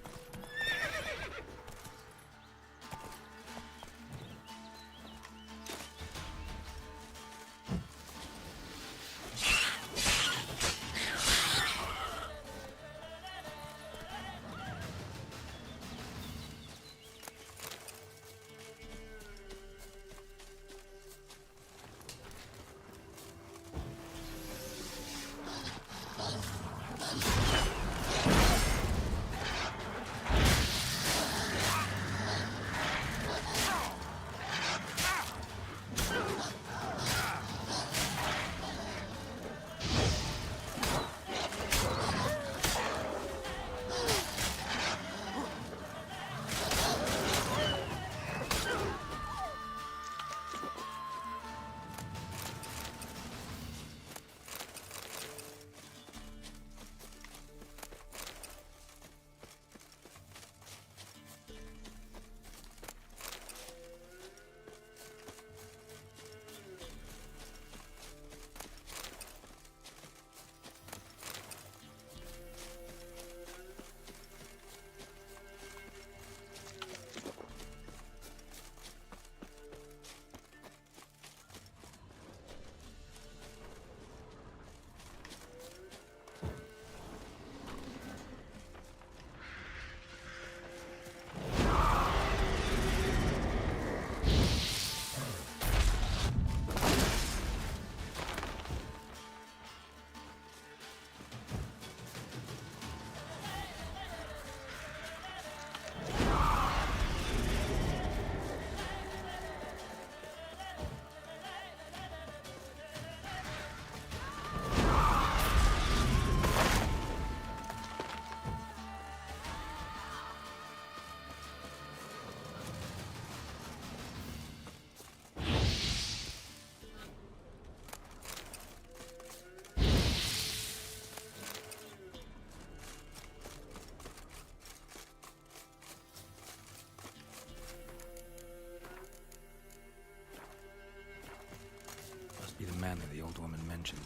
be the manor the old woman mentioned.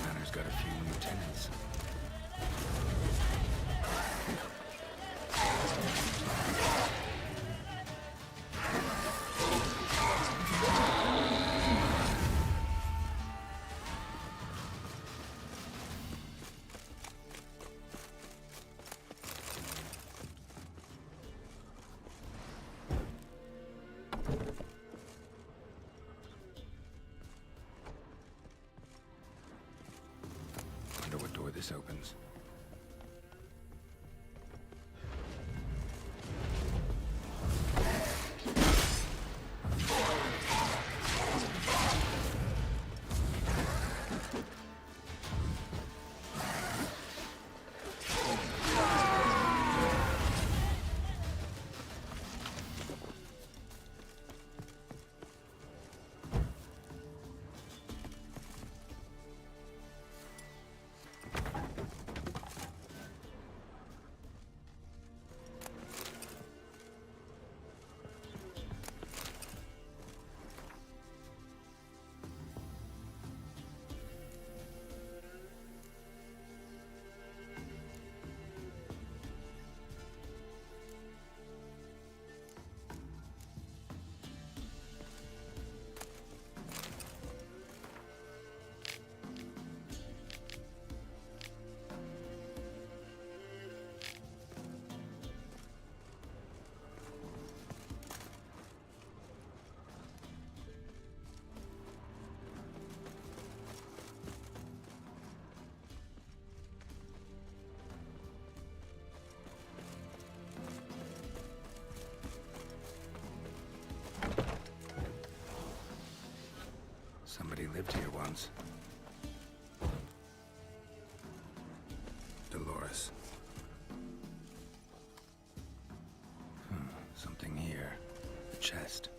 Manor's got a few new tenants. Wonder what door this opens. Somebody lived here once. Dolores. Something here. A chest.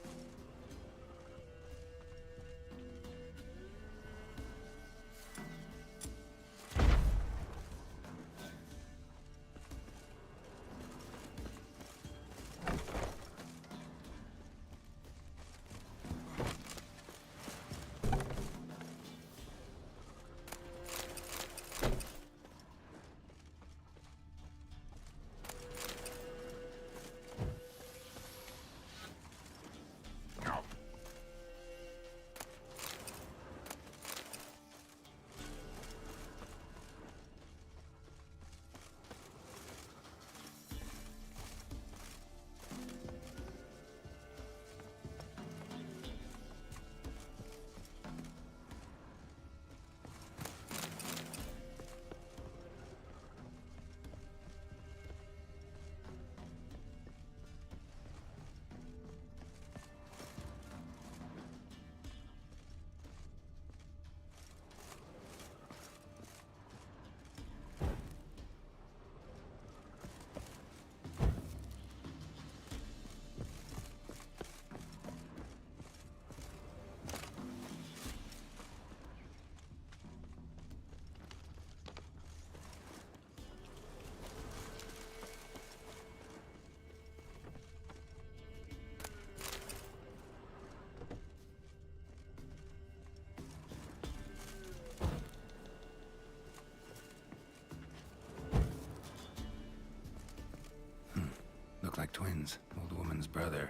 Look like twins. Old woman's brother.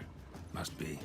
Must be.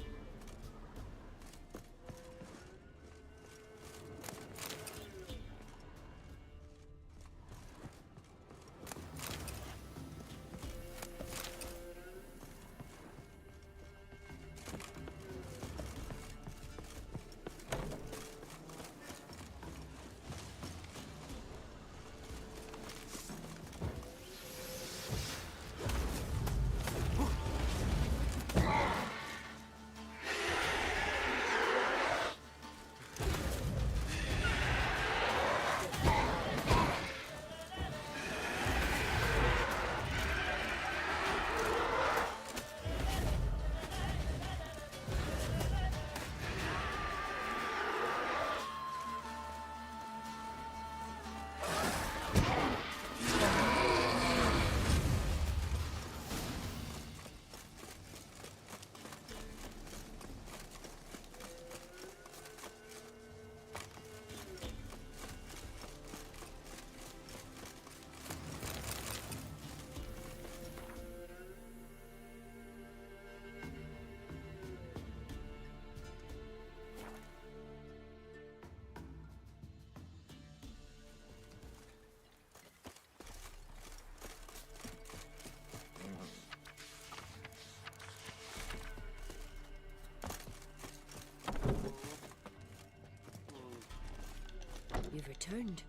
You've returned.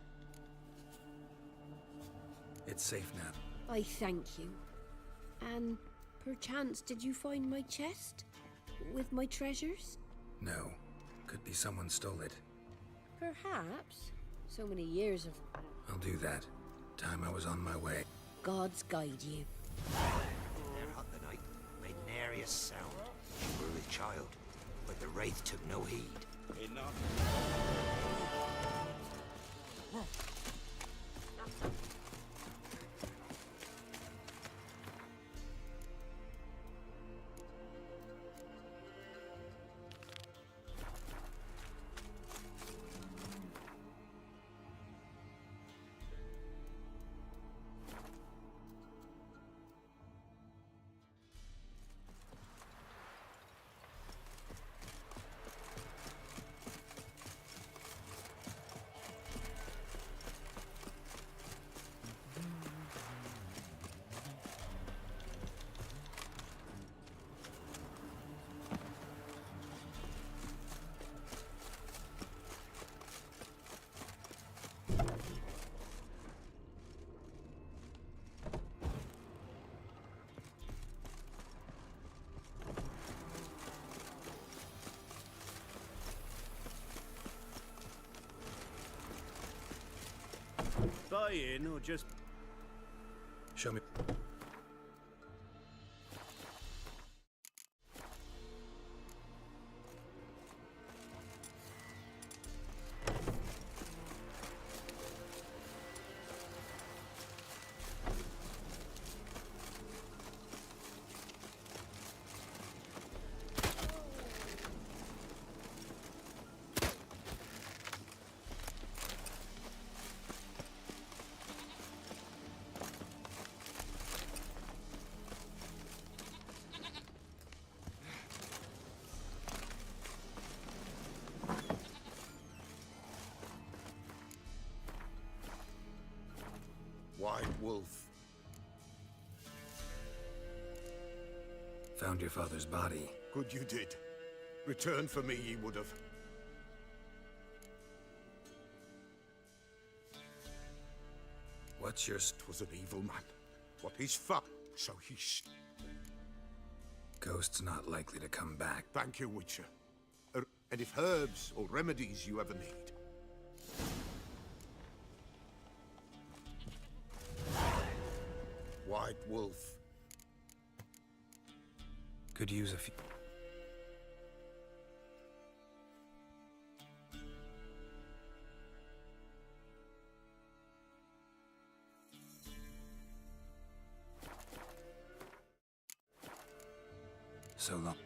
It's safe now. I thank you. And perchance did you find my chest? With my treasures? No. Could be someone stole it. Perhaps. So many years of... I'll do that. Time I was on my way. Gods guide you. There hot the night, made nariest sound. She were with child, but the wraith took no heed. Enough. Buy in or just... Show me. White wolf. Found your father's body. Good you did. Return for me ye would have. What's your... 'Twas an evil man. What his so he's... Ghost's not likely to come back. Thank you, Witcher. And if herbs or remedies you ever need. White wolf. Could use a few... So long.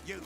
You.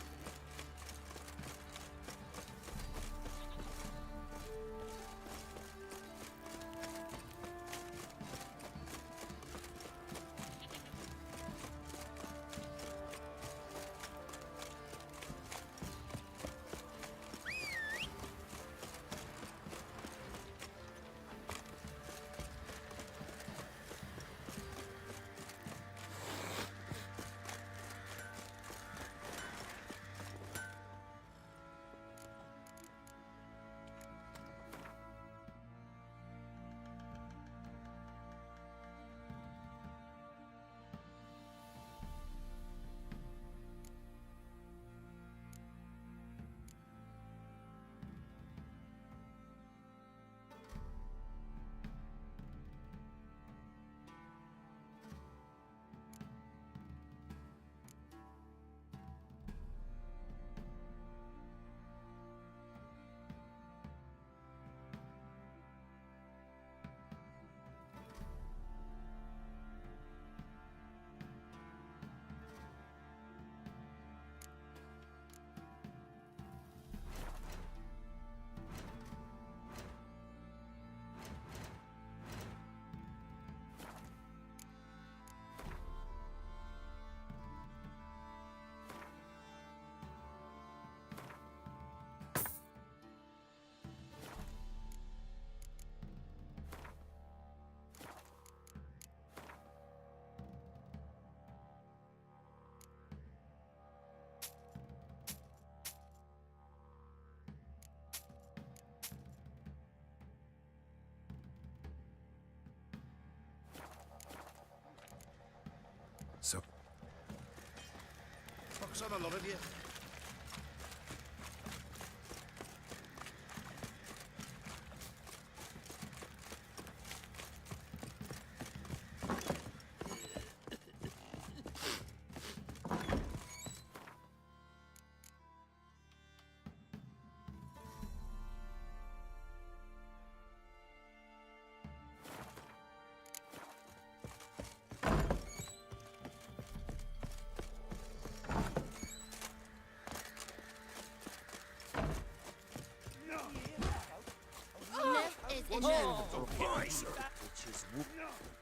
Looks on a lot of you.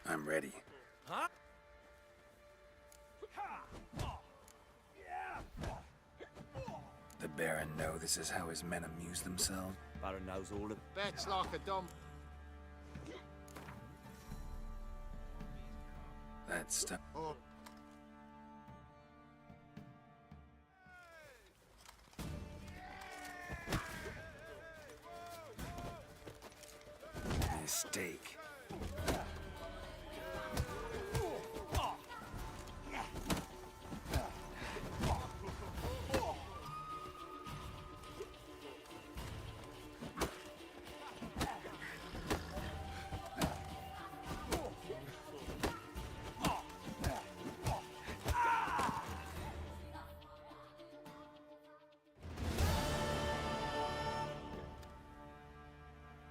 I'm ready. Huh? The Baron know this is how his men amuse themselves? Baron knows all of... Bet's like a dump. That stuff. Oh. Mistake.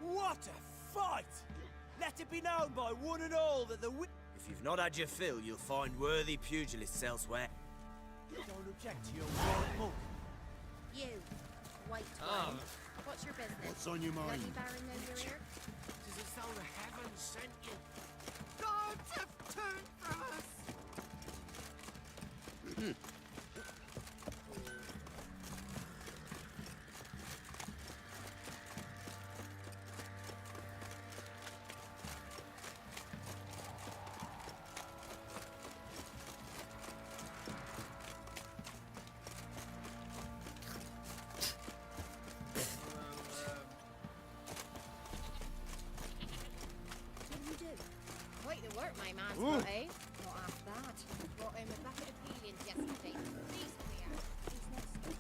What a fight! Let it be known by one and all that the If you've not had your fill, you'll find worthy pugilists elsewhere. Don't object to your wild mug. You, white Ah. one. What's your business? What's on your Let mind? me Baron know you're here? It is as though the heavens sent you. Gods have turned from us! What do you do? Quite the work my man's Ooh. got, eh? Not half that. Brought him a bucket of helium yesterday. Please clear. He's next.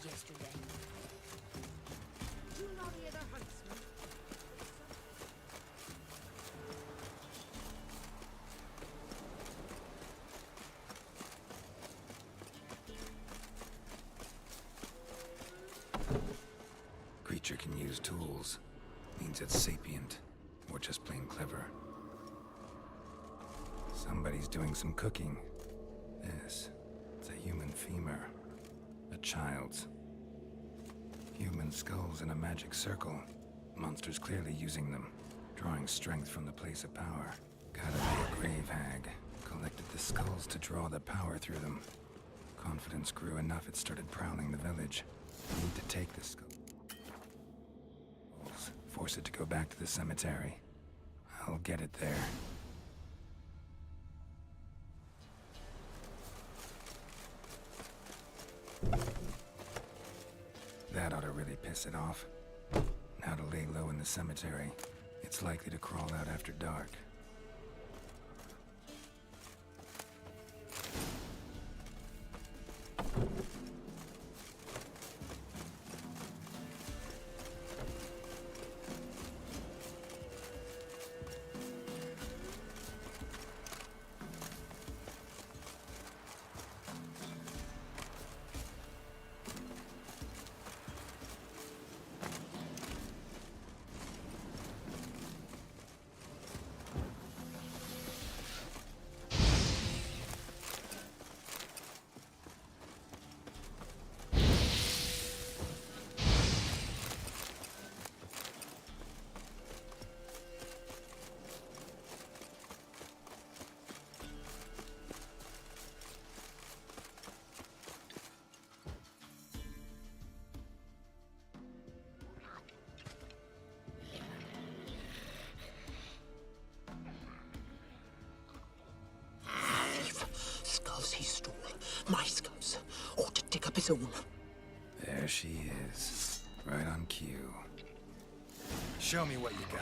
Yesterday. You not hear the huntsman? Creature can use tools. Means it's sapient, or just plain clever. Somebody's doing some cooking. This, it's a human femur. A child's. Human skulls in a magic circle. Monsters clearly using them, drawing strength from the place of power. Gotta be a grave hag. Collected the skulls to draw the power through them. Confidence grew enough it started prowling the village. Need to take the skull. Force it to go back to the cemetery. I'll get it there. That ought to really piss it off. Now to lay low in the cemetery. It's likely to crawl out after dark. stool. My scouts ought to dig up his own. There she is. Right on cue. Show me what you got.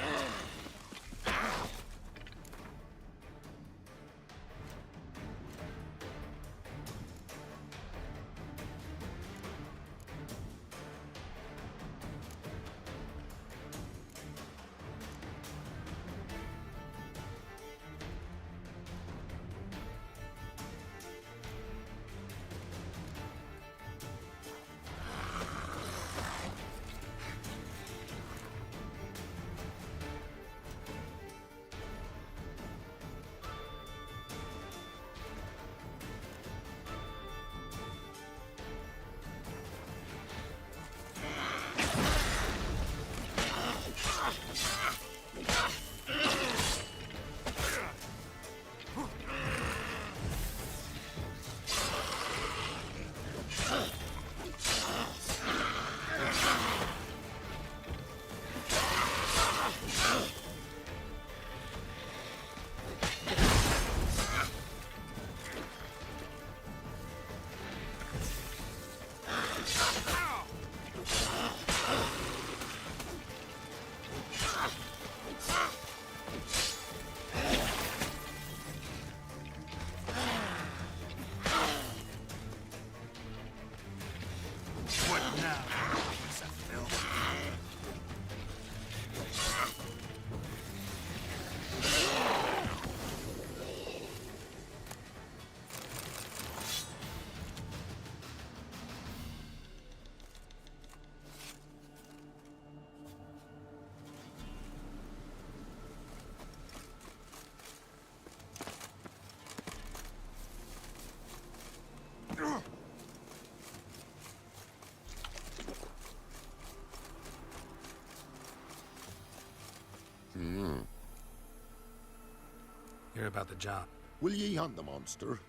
Hear about the job. Will ye hunt the monster?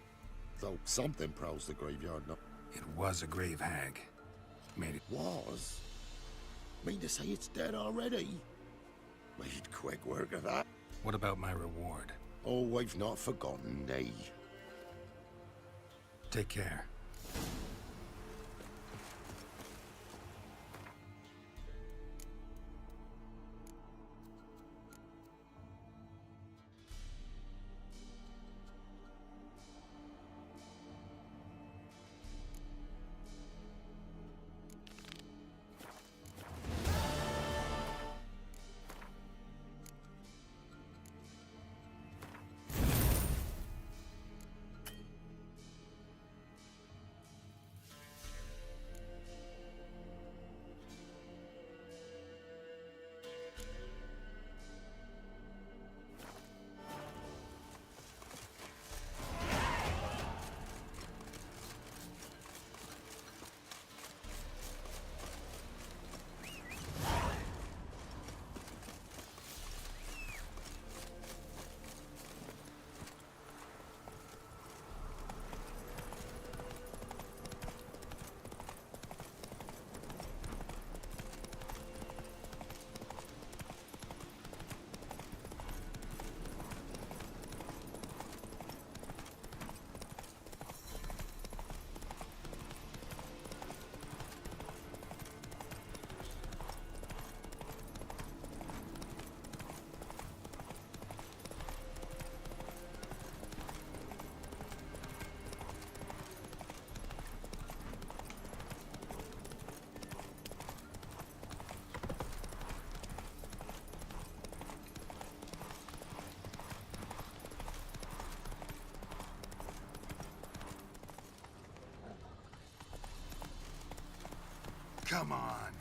Though something prowls the graveyard now. It was a grave hag. Made it. Was? Mean to say it's dead already? Made quick work of that. What about my reward? Oh, we've not forgotten, nay. Take care. Come on.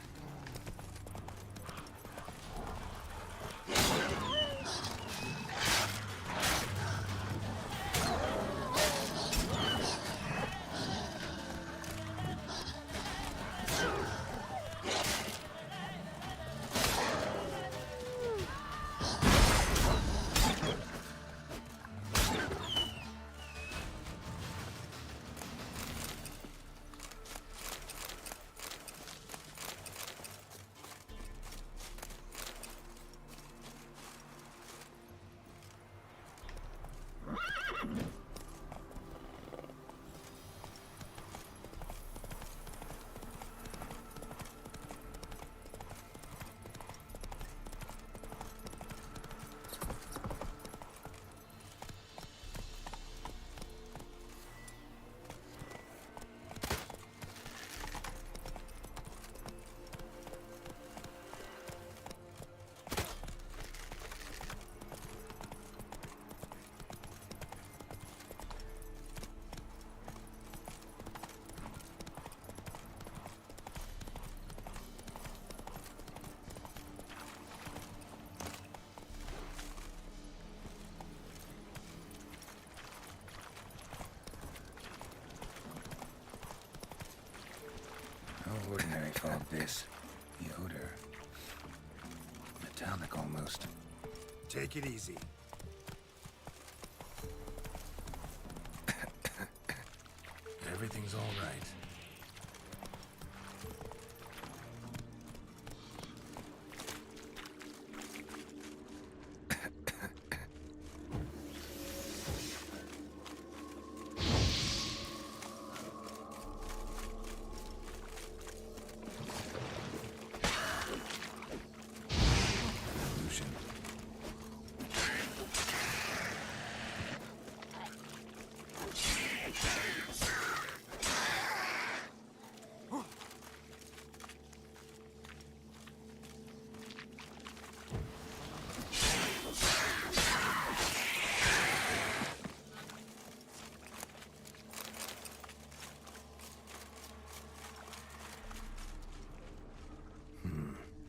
ordinary fog, this. The odor. Metallic almost. Take it easy. Everything's all right.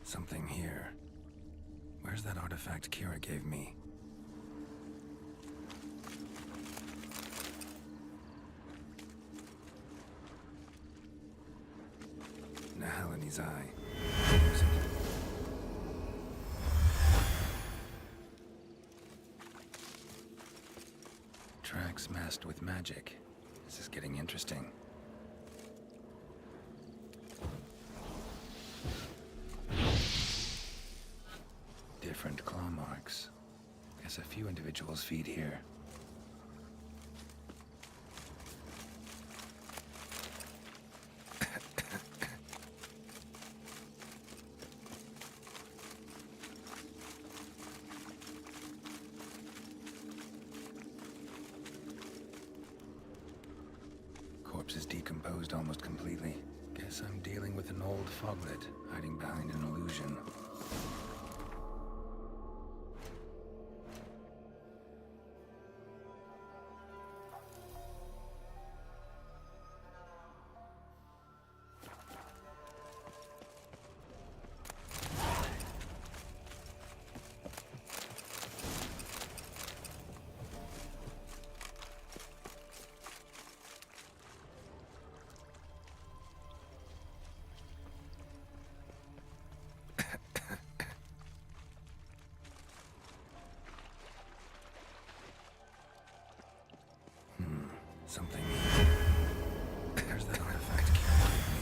Something here. Where's that artifact Kira gave me? Nahalani's eye. Use it. Tracks masked with magic. This is getting interesting. Different claw marks. Guess a few individuals feed here. Corpse is decomposed almost completely. Guess I'm dealing with an old foglet hiding behind an illusion. Something. There's that artifact Kira gave me.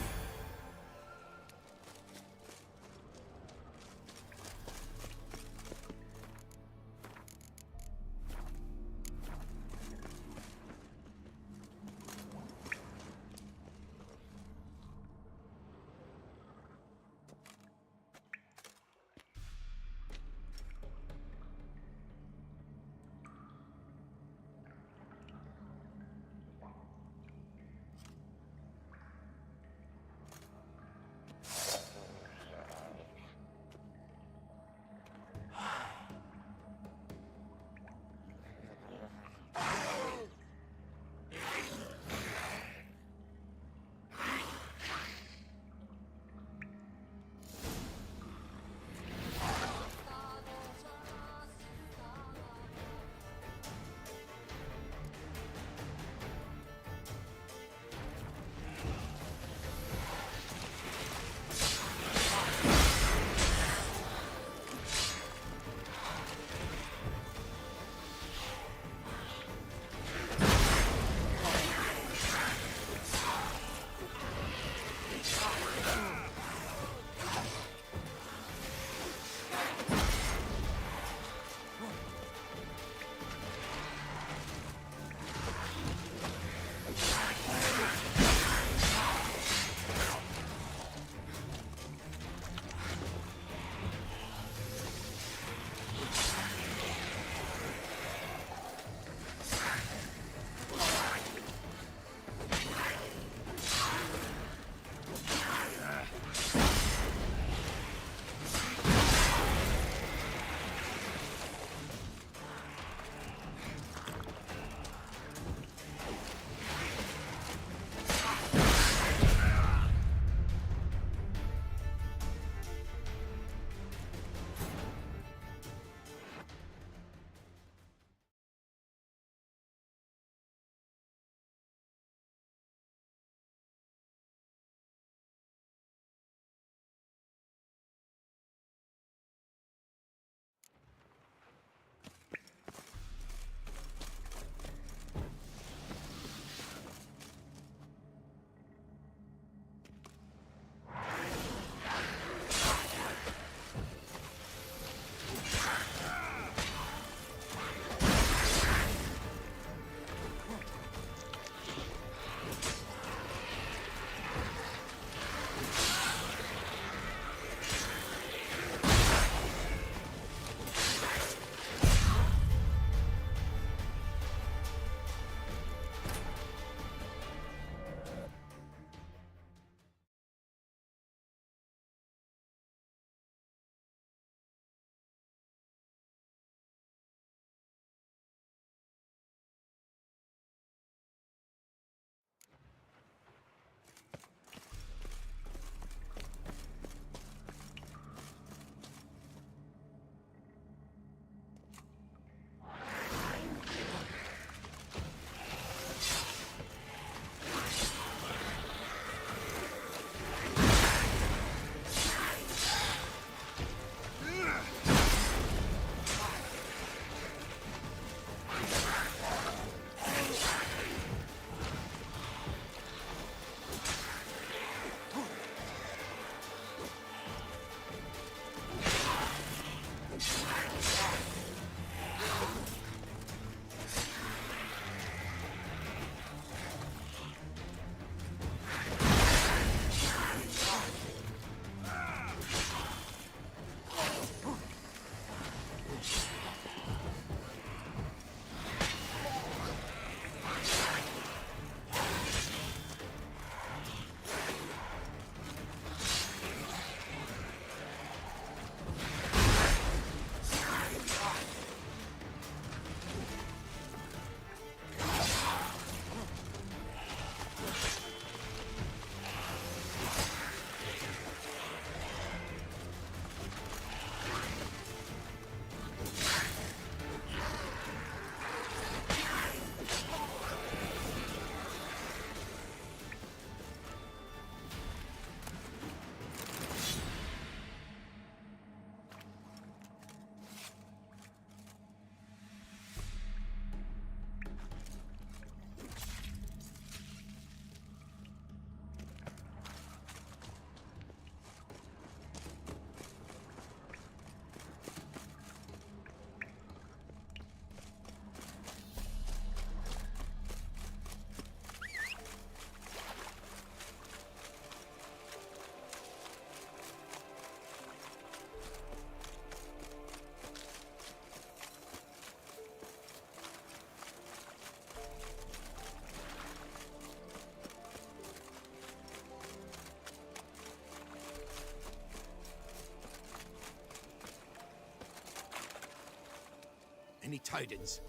Any tidings?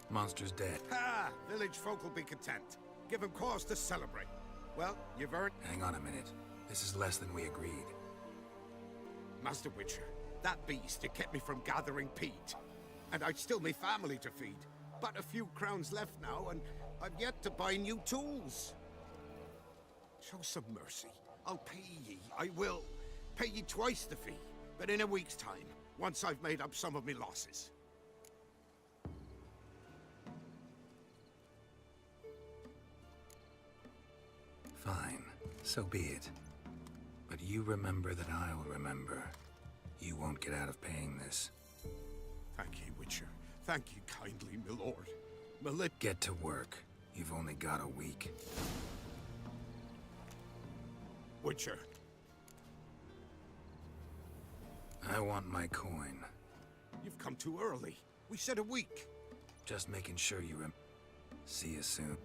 Monster's dead. Ha! Village folk will be content. Give them cause to celebrate. Well, you've earned... Hang on a minute. This is less than we agreed. Master Witcher, that beast, it kept me from gathering peat. And I'd still me family to feed. But a few crowns left now, and I've yet to buy new tools. Show some mercy. I'll pay ye. I will. Pay ye twice the fee. But in a week's time, once I've made up some of me losses. Fine. So be it. But you remember that I'll remember. You won't get out of paying this. Thank you, Witcher. Thank you kindly, my lord. Get to work. You've only got a week. Witcher. I want my coin. You've come too early. We said a week. Just making sure you See you soon.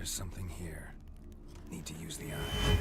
There's something here. Need to use the eye.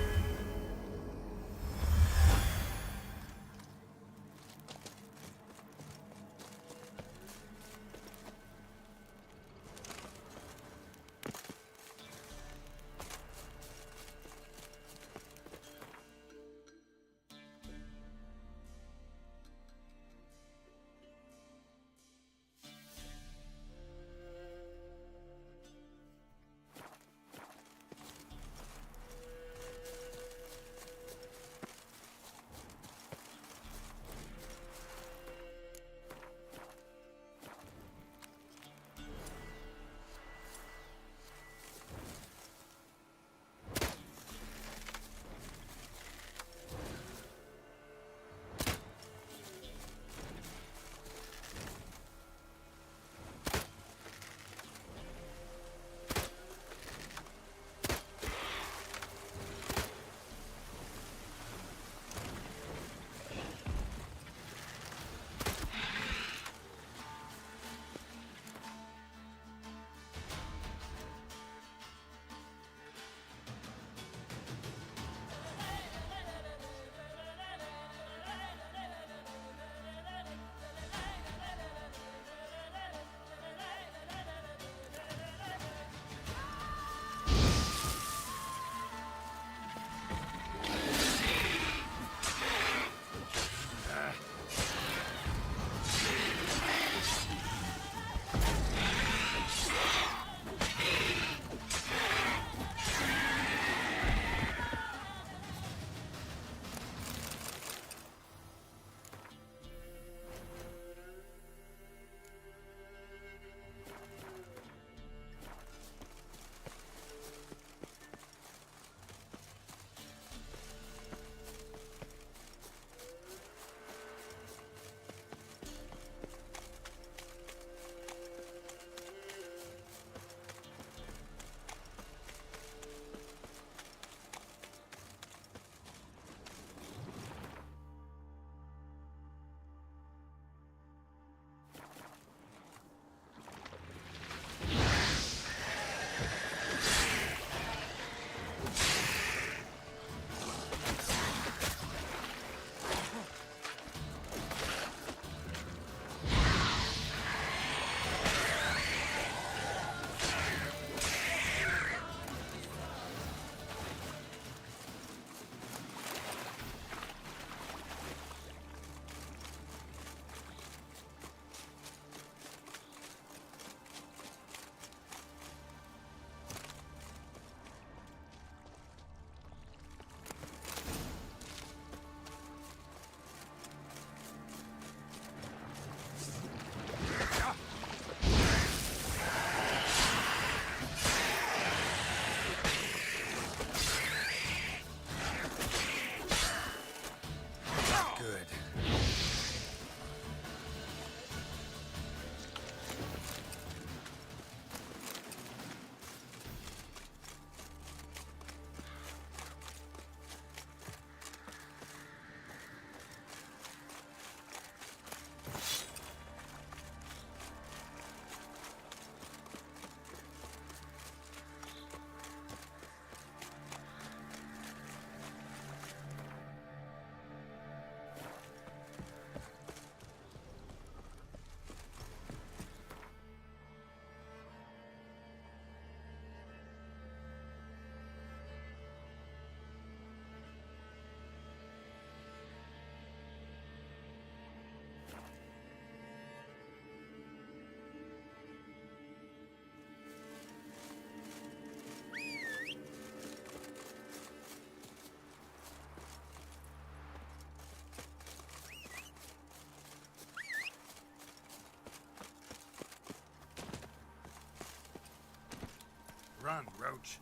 Run, Roach.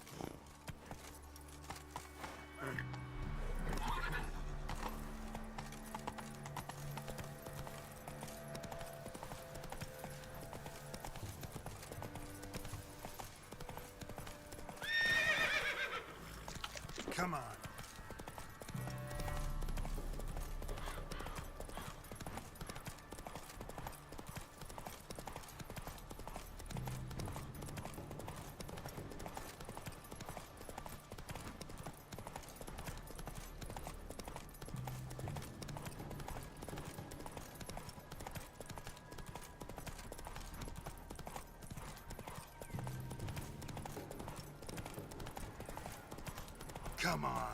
Come on. Come on.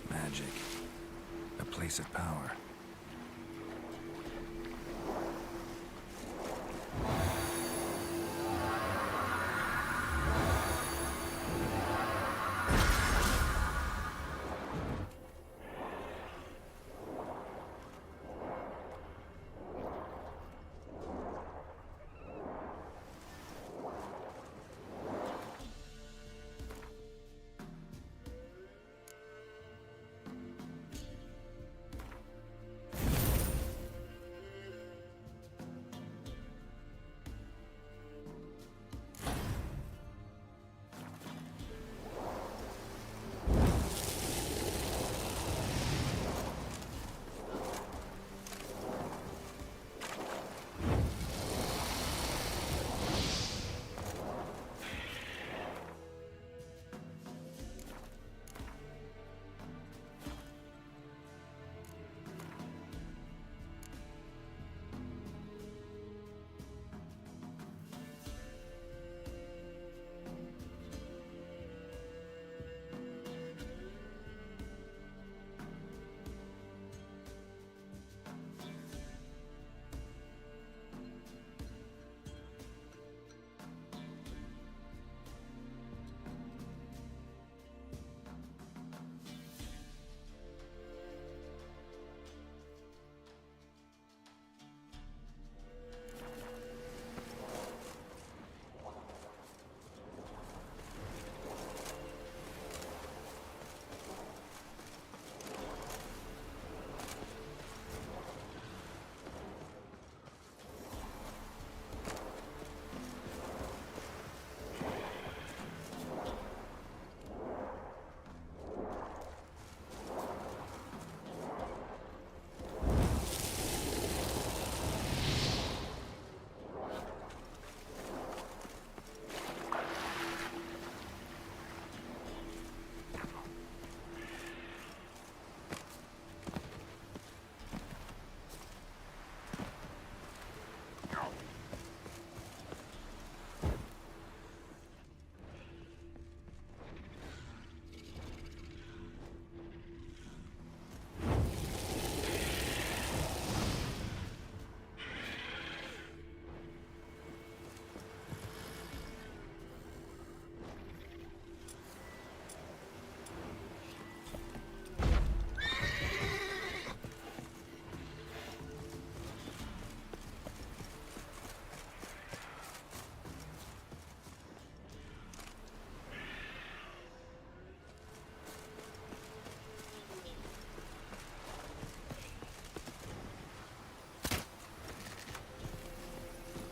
Magic. A place of power.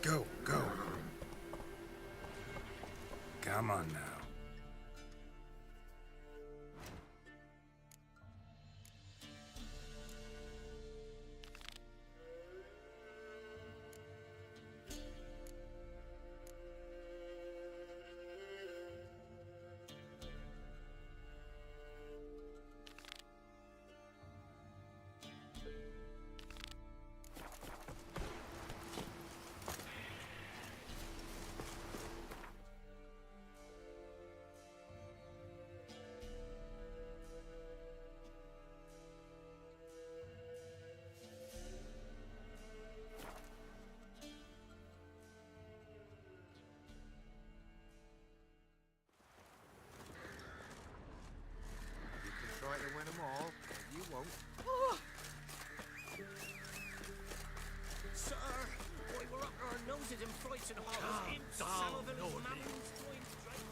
Go, go. Come on now. Try to win them all, you won't. Sir, boy, we're up our noses in frights and horrors. Imps, Somerville, Mammons, joined straight.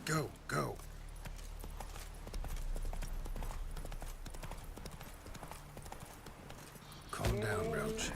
Go, go. Calm down, Roach.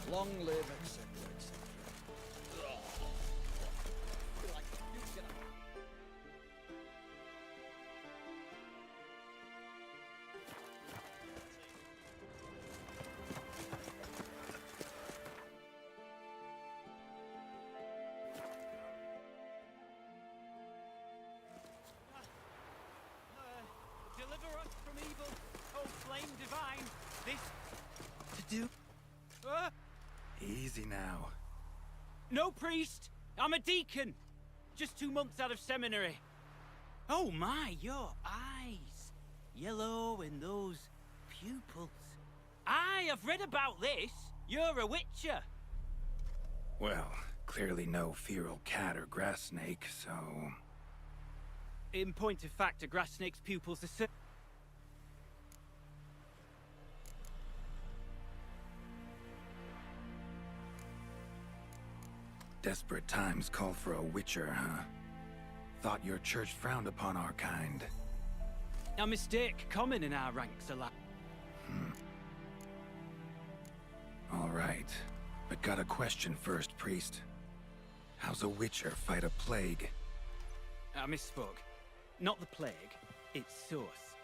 Long live, etc., etc. Deliver us from evil, O flame divine. This to do. Easy now. No priest. I'm a deacon. Just 2 months out of seminary. Oh my, your eyes. Yellow in those pupils. I've read about this. You're a witcher. Well, clearly no feral cat or grass snake, so... In point of fact, a grass snake's pupils are Desperate times call for a witcher, huh? Thought your church frowned upon our kind. a mistake common in our ranks, alas. All right, but got a question first, priest. How's a witcher fight a plague? I misspoke. Not the plague, its source.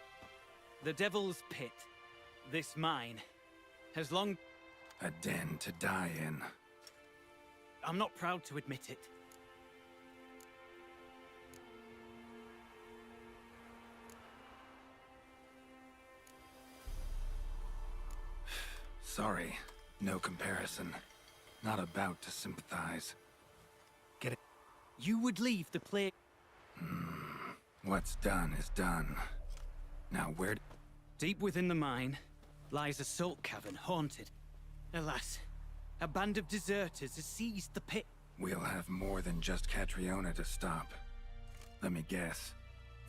The Devil's Pit, this mine, has long... A den to die in. I'm not proud to admit it. Sorry, no comparison. Not about to sympathize. Get it? You would leave the plague... What's done is done. Now where... Deep within the mine lies a salt cavern haunted. Alas, a band of deserters has seized the pit. We'll have more than just Catriona to stop. Let me guess.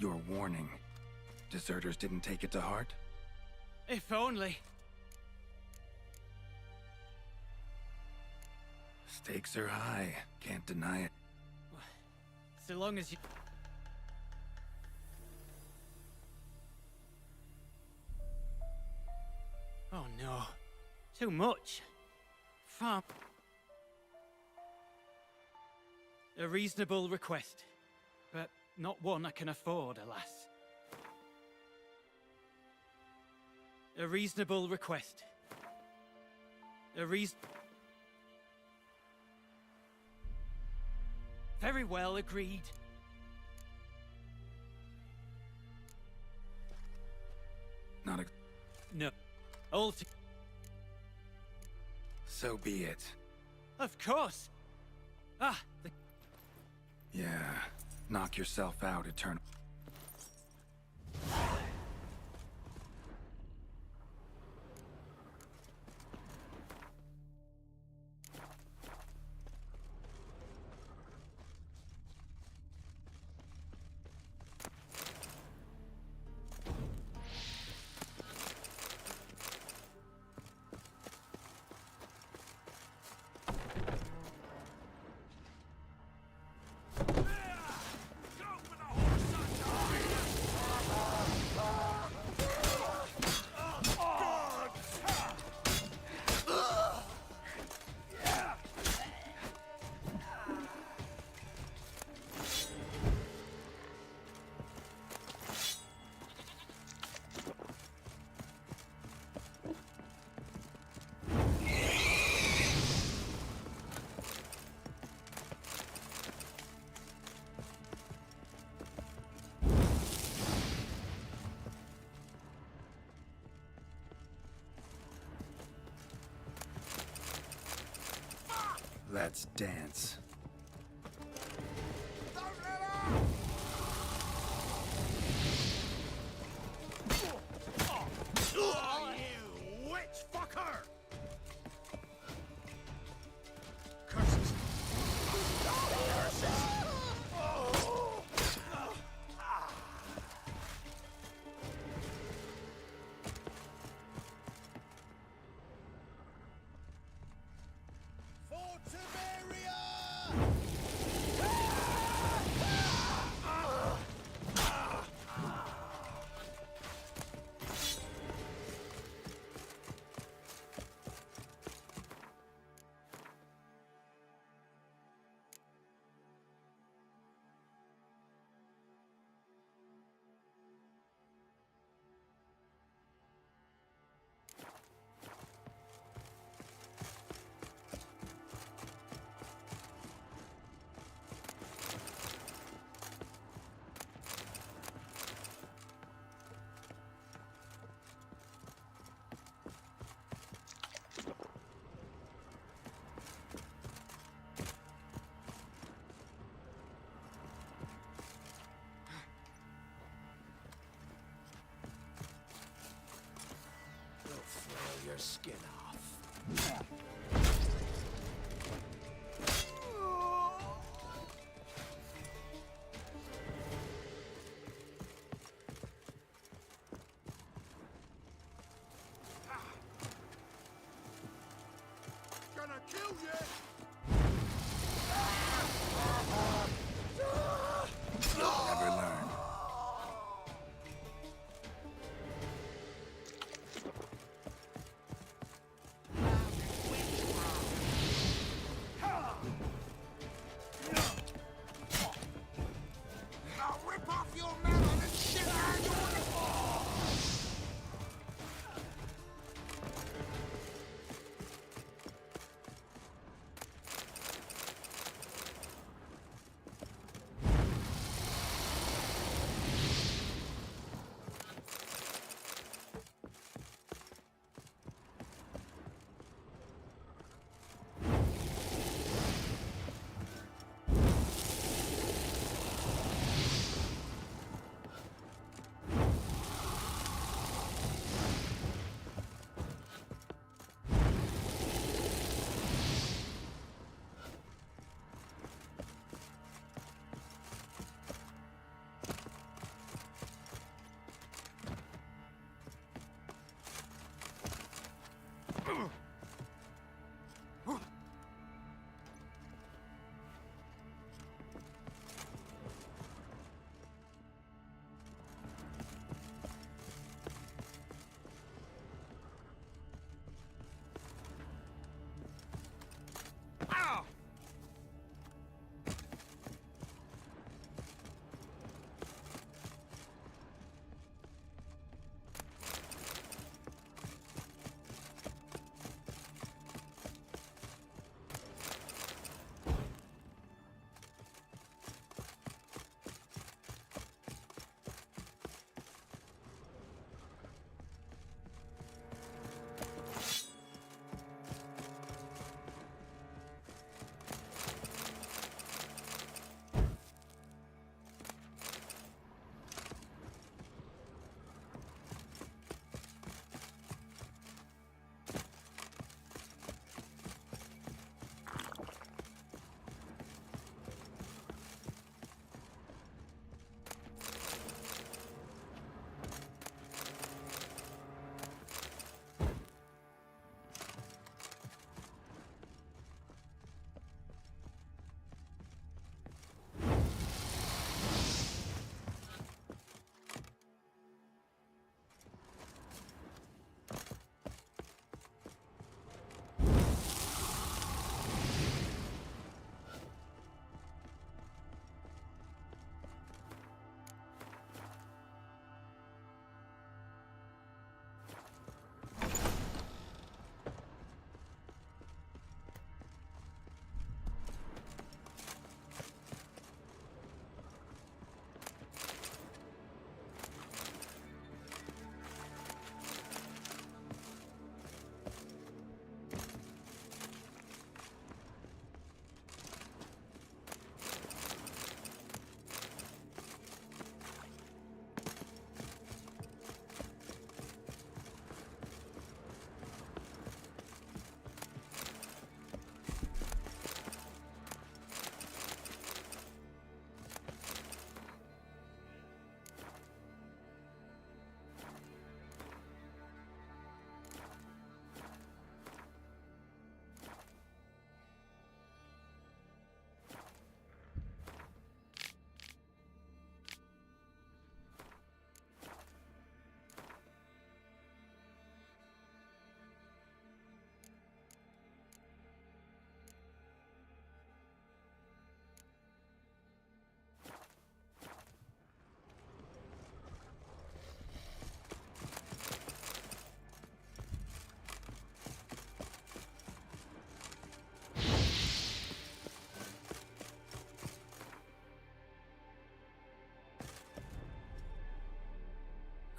Your warning. Deserters didn't take it to heart? If only. Stakes are high. Can't deny it. So long as you... Oh no. Too much. Far... A reasonable request, but not one I can afford, alas. A reasonable request. Very well, agreed. Not a... No. All So be it. Of course. Ah, the... Yeah. Knock yourself out, Eternal. Let's dance. Oh, you witch fucker! Curses! Curses! your skin off. Gonna kill you! Never learn. I'll rip off your melon and shit out your...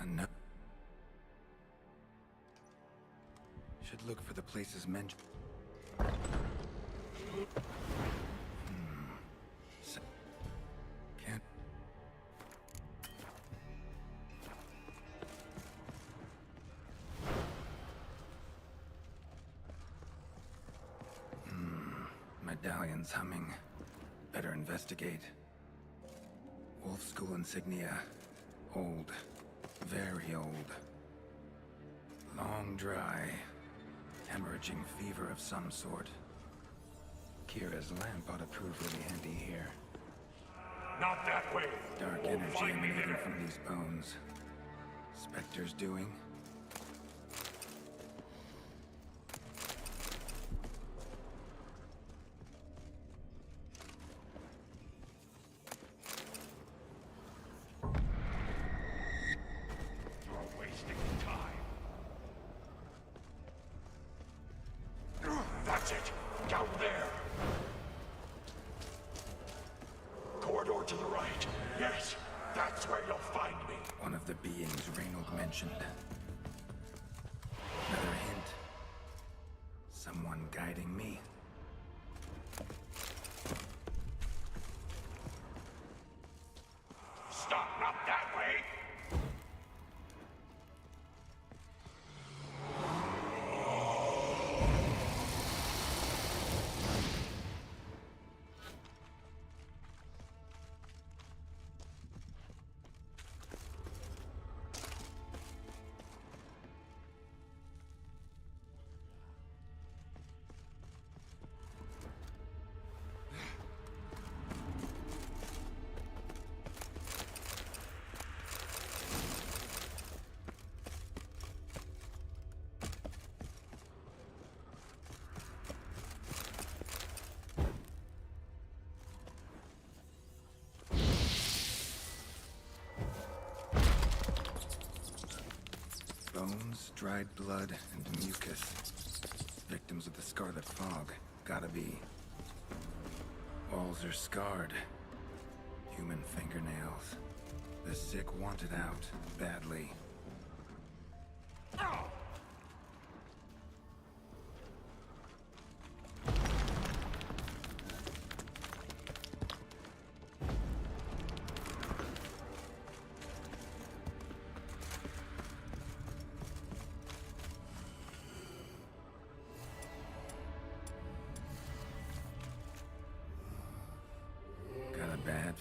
No. Should look for the places mentioned. Can't. Medallions humming. Better investigate. Wolf School insignia. Old. Very old. Long dry. Hemorrhaging fever of some sort. Kira's lamp ought to prove really handy here. Not that way. Dark energy emanating from these bones. Spectre's doing? You're wasting time. That's it. Down there. Corridor to the right. Yes, that's where you'll find me. One of the beings Reynold mentioned. Another hint. Someone guiding me. Stop, not that way. Bones, dried blood, and mucus. Victims of the Scarlet Fog. Gotta be. Walls are scarred. Human fingernails. The sick want it out, badly. Got a bad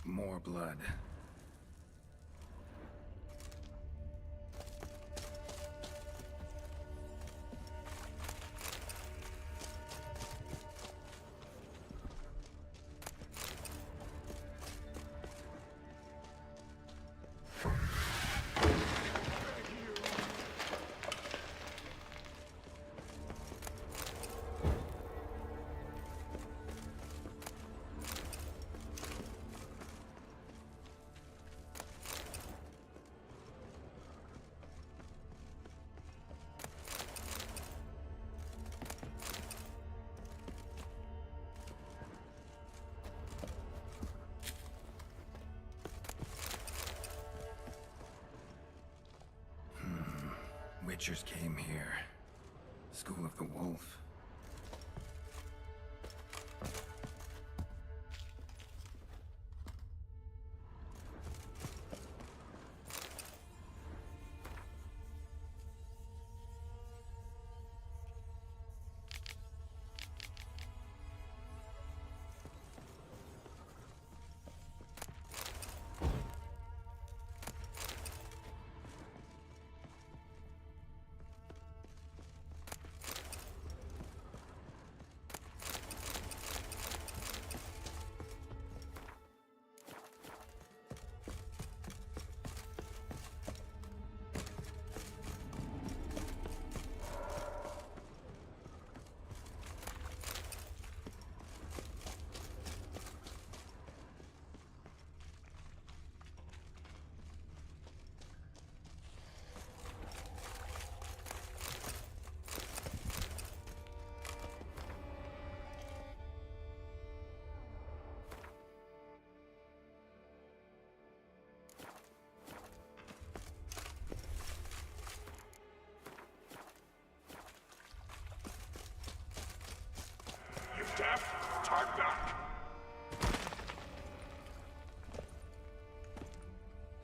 More blood. Witchers came here. School of the Wolf.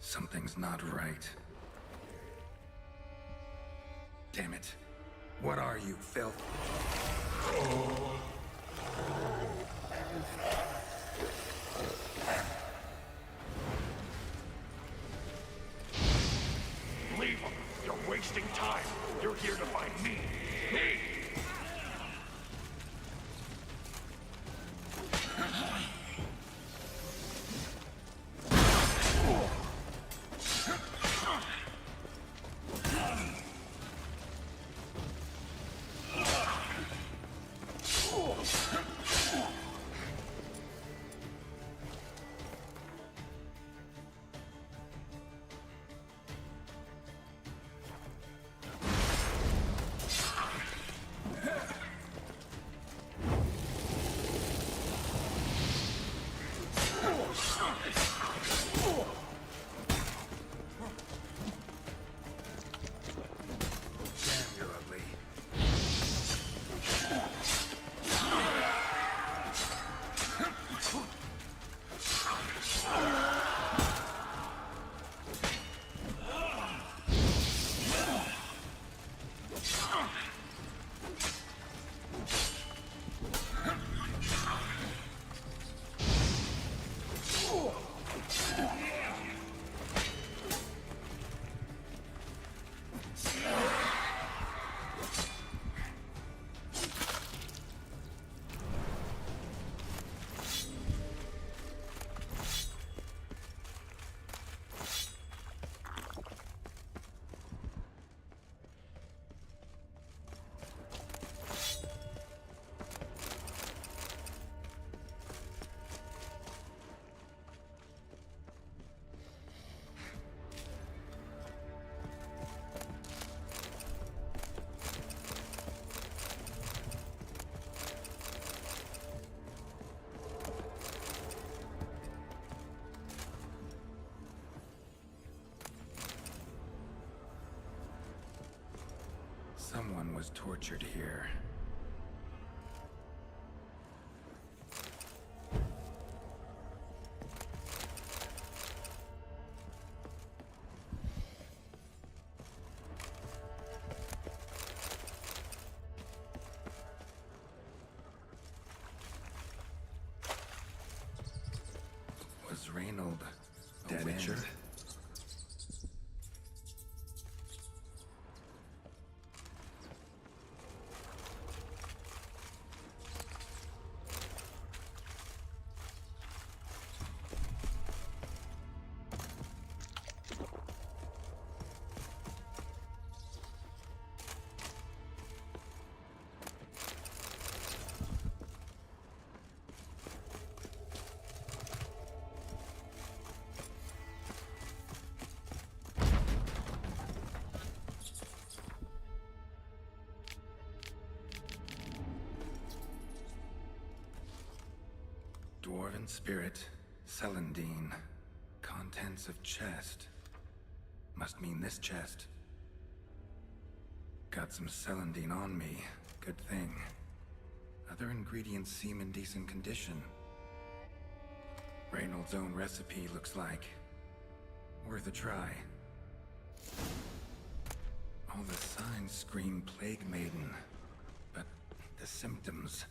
Something's not right. Damn it. What are you, filth? Leave him. You're wasting time. You're here to find me. Me! Someone was tortured here. Was Reynold dead end? Dwarven spirit, Celandine. Contents of chest. Must mean this chest. Got some Celandine on me. Good thing. Other ingredients seem in decent condition. Reynold's own recipe looks like. Worth a try. All the signs scream Plague Maiden. But the symptoms...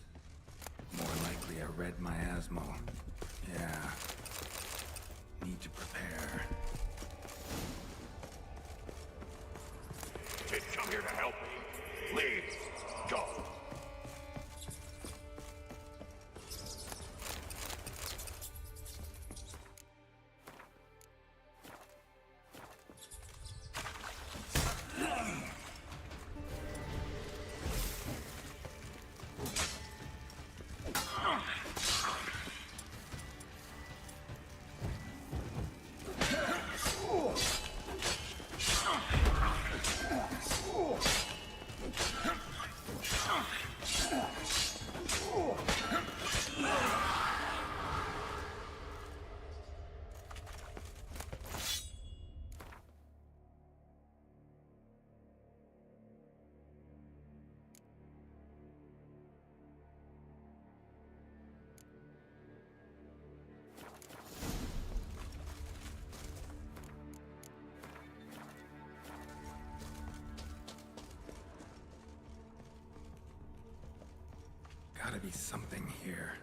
more likely a red miasmal. Yeah. Need to prepare. Didn't come here to help me. Leave. Go. Gotta be something here.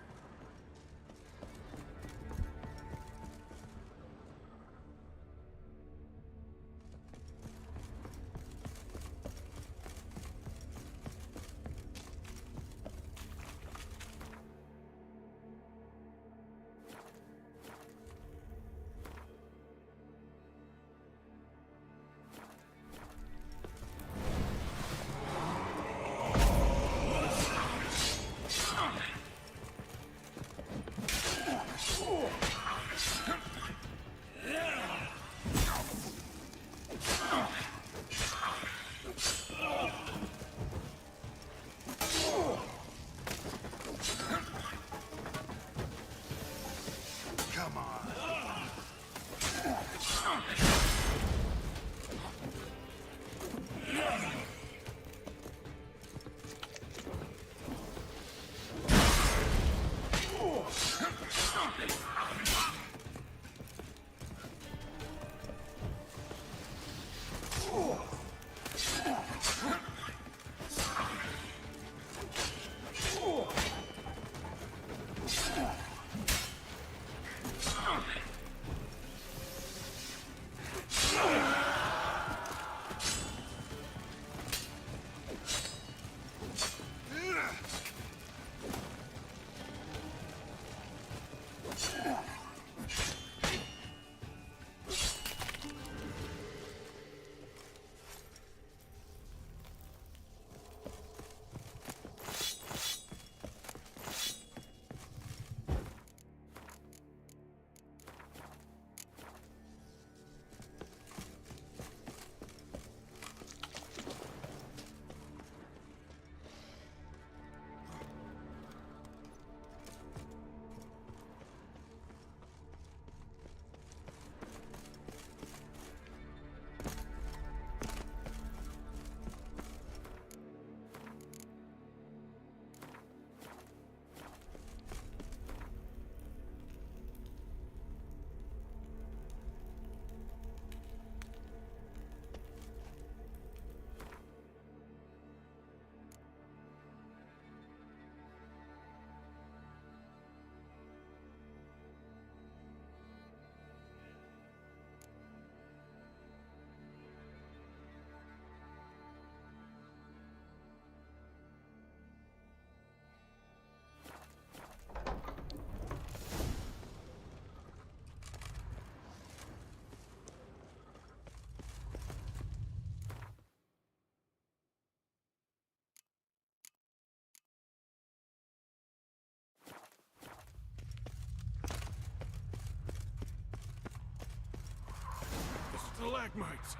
Stalagmites!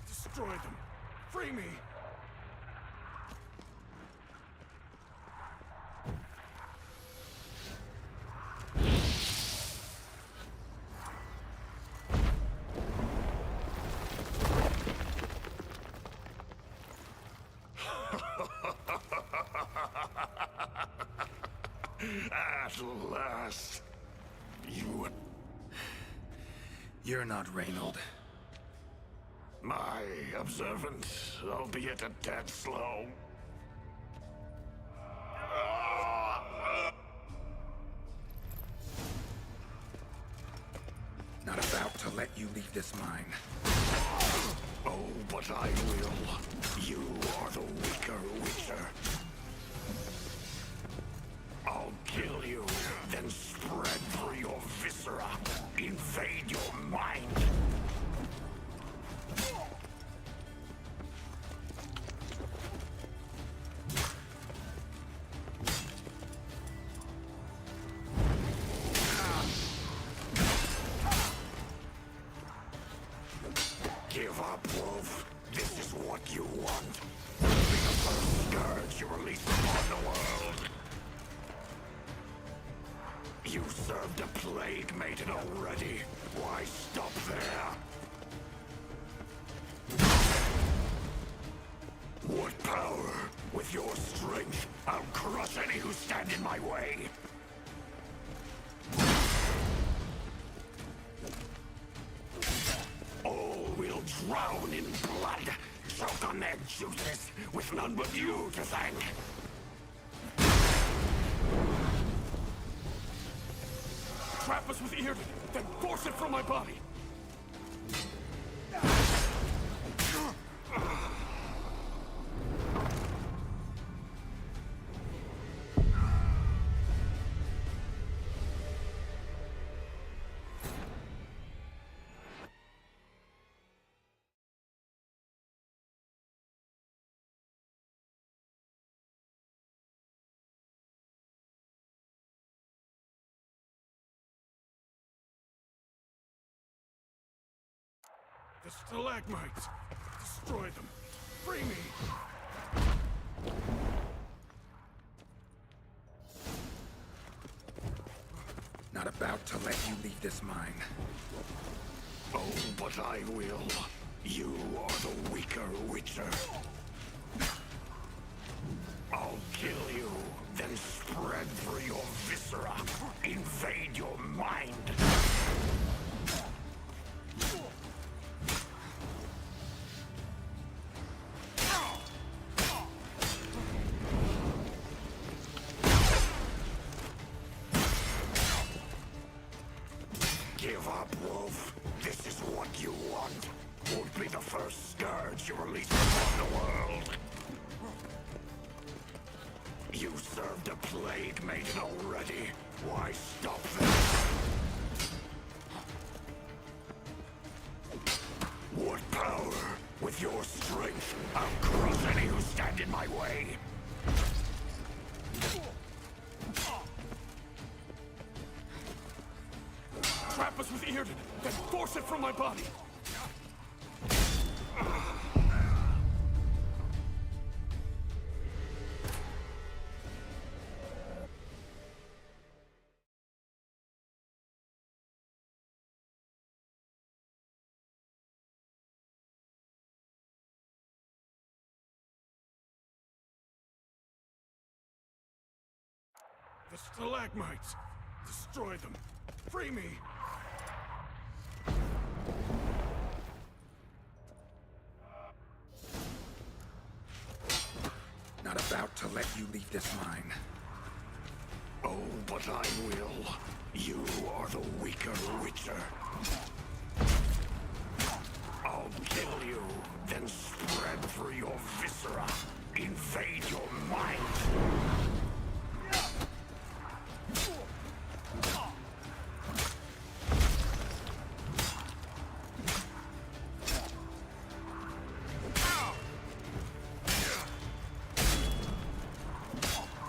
Destroy them! Free me! At last! You're not Reynold. My observant, albeit a tad slow. Not about to let you leave this mine. Oh, but I will. You are the weaker Witcher. I'll kill you, then spread through your viscera. Invade your mind. Give up, Wolf. This is what you want. Be the first scourge you release upon the world. You served a plague maiden already. Why stop there? What power? With your strength, I'll crush any who stand in my way. All will drown in blood, choke on their juices, with none but you to thank. with Earded, then force it from my body! The stalagmites! Destroy them! Free me! Not about to let you leave this mine. Oh, but I will. You are the weaker Witcher. I'll kill you, then spread through your viscera. Invade your mind. Give up, Wolf. This is what you want. Won't be the first scourge you release upon the world. You served a plague maiden already. Why stop this? What power? With your strength, I'll crush any who stand in my way. Trap us with Earded, then force it from my body! The stalagmites! Destroy them! Free me! Not about to let you leave this mine. Oh, but I will. You are the weaker Witcher. I'll kill you, then spread through your viscera. Invade your mind.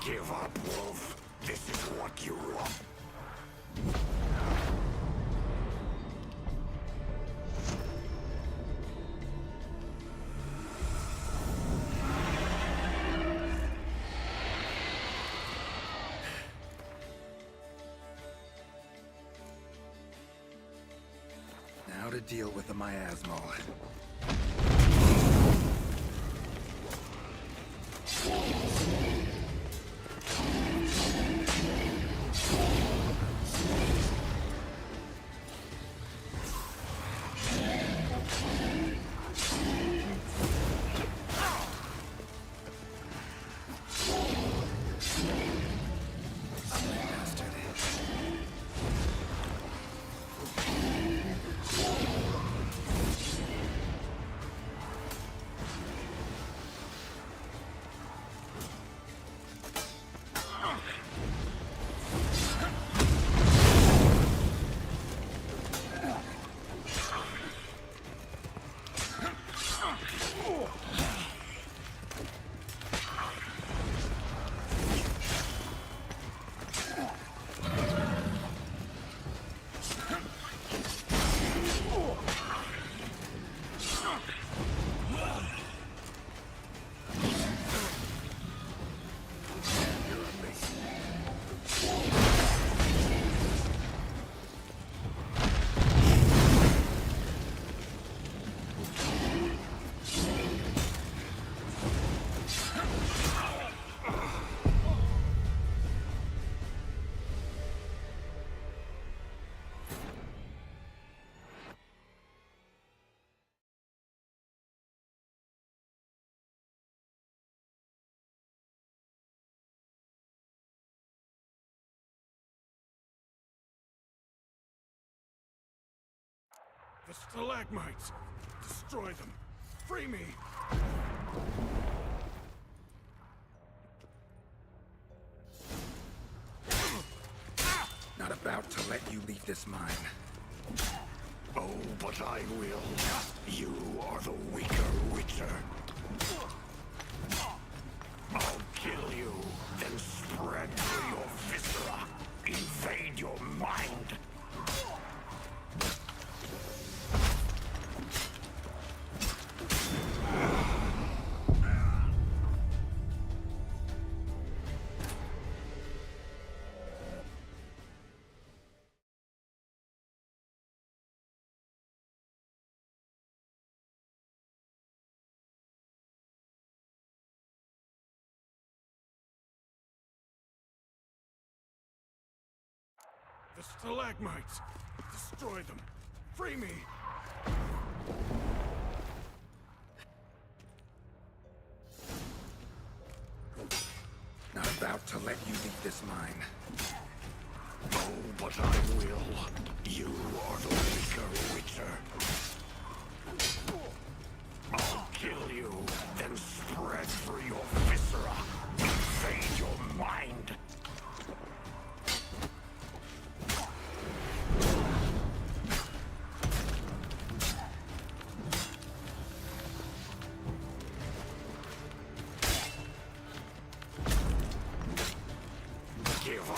Give up, Wolf. This is what you want. Now to deal with the miasmal. The stalagmites! Destroy them! Free me! Not about to let you leave this mine. Oh, but I will. You are the weaker Witcher. I'll kill you, then spread through your viscera. Invade your mind. The stalagmites! Destroy them! Free me! Not about to let you leave this mine. Oh, but I will. You are the weaker Witcher. I'll kill you, then spread through your viscera. Invade your mind. Give up.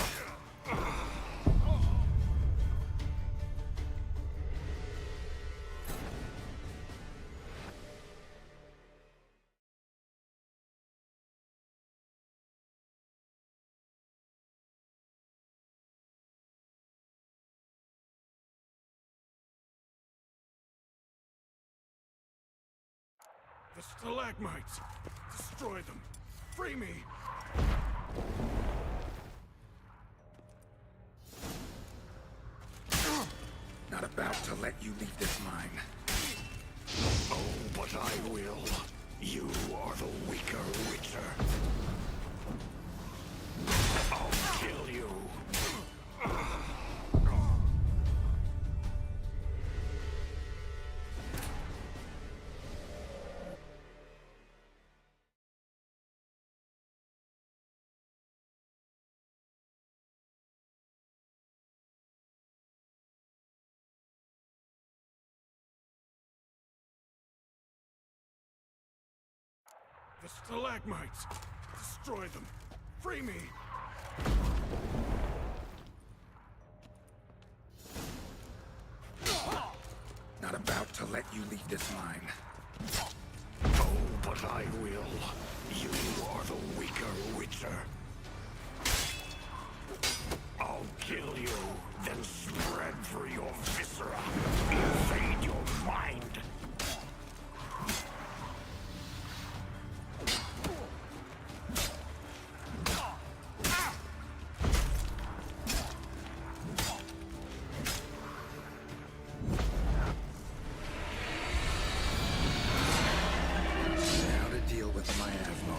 The stalagmites! Destroy them! Free me! Not about to let you leave this mine. Oh, but I will. You are the weaker Witcher. I'll kill you. The stalagmites! Destroy them! Free me! Not about to let you leave this mine. Oh, but I will. You are the weaker Witcher. I'll kill you, then spread through your viscera. Invade your mind. Now to deal with my asthma.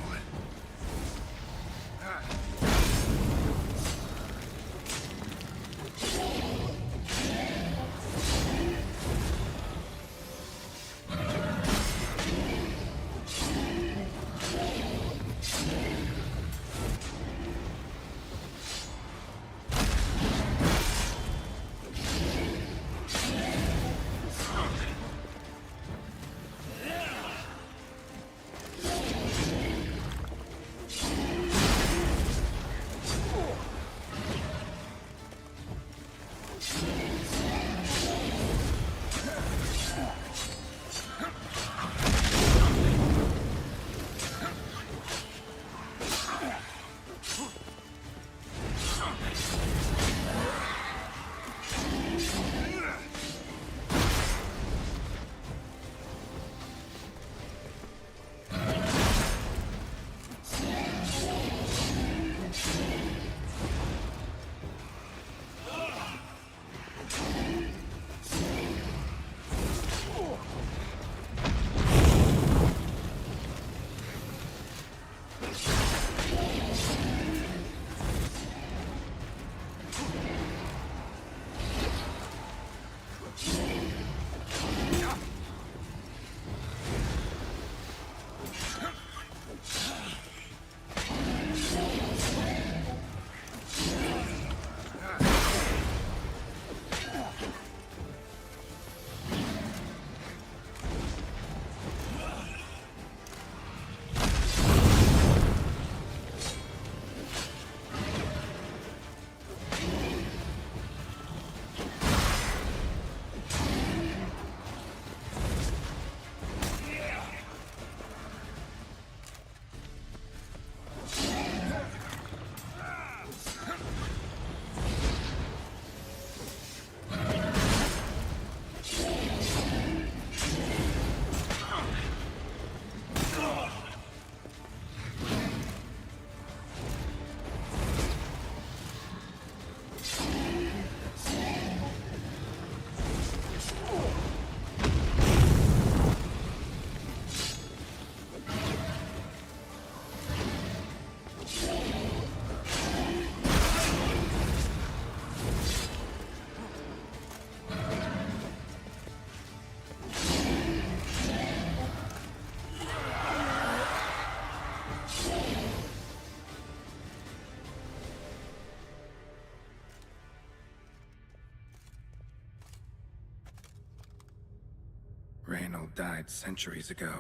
Reynold died centuries ago.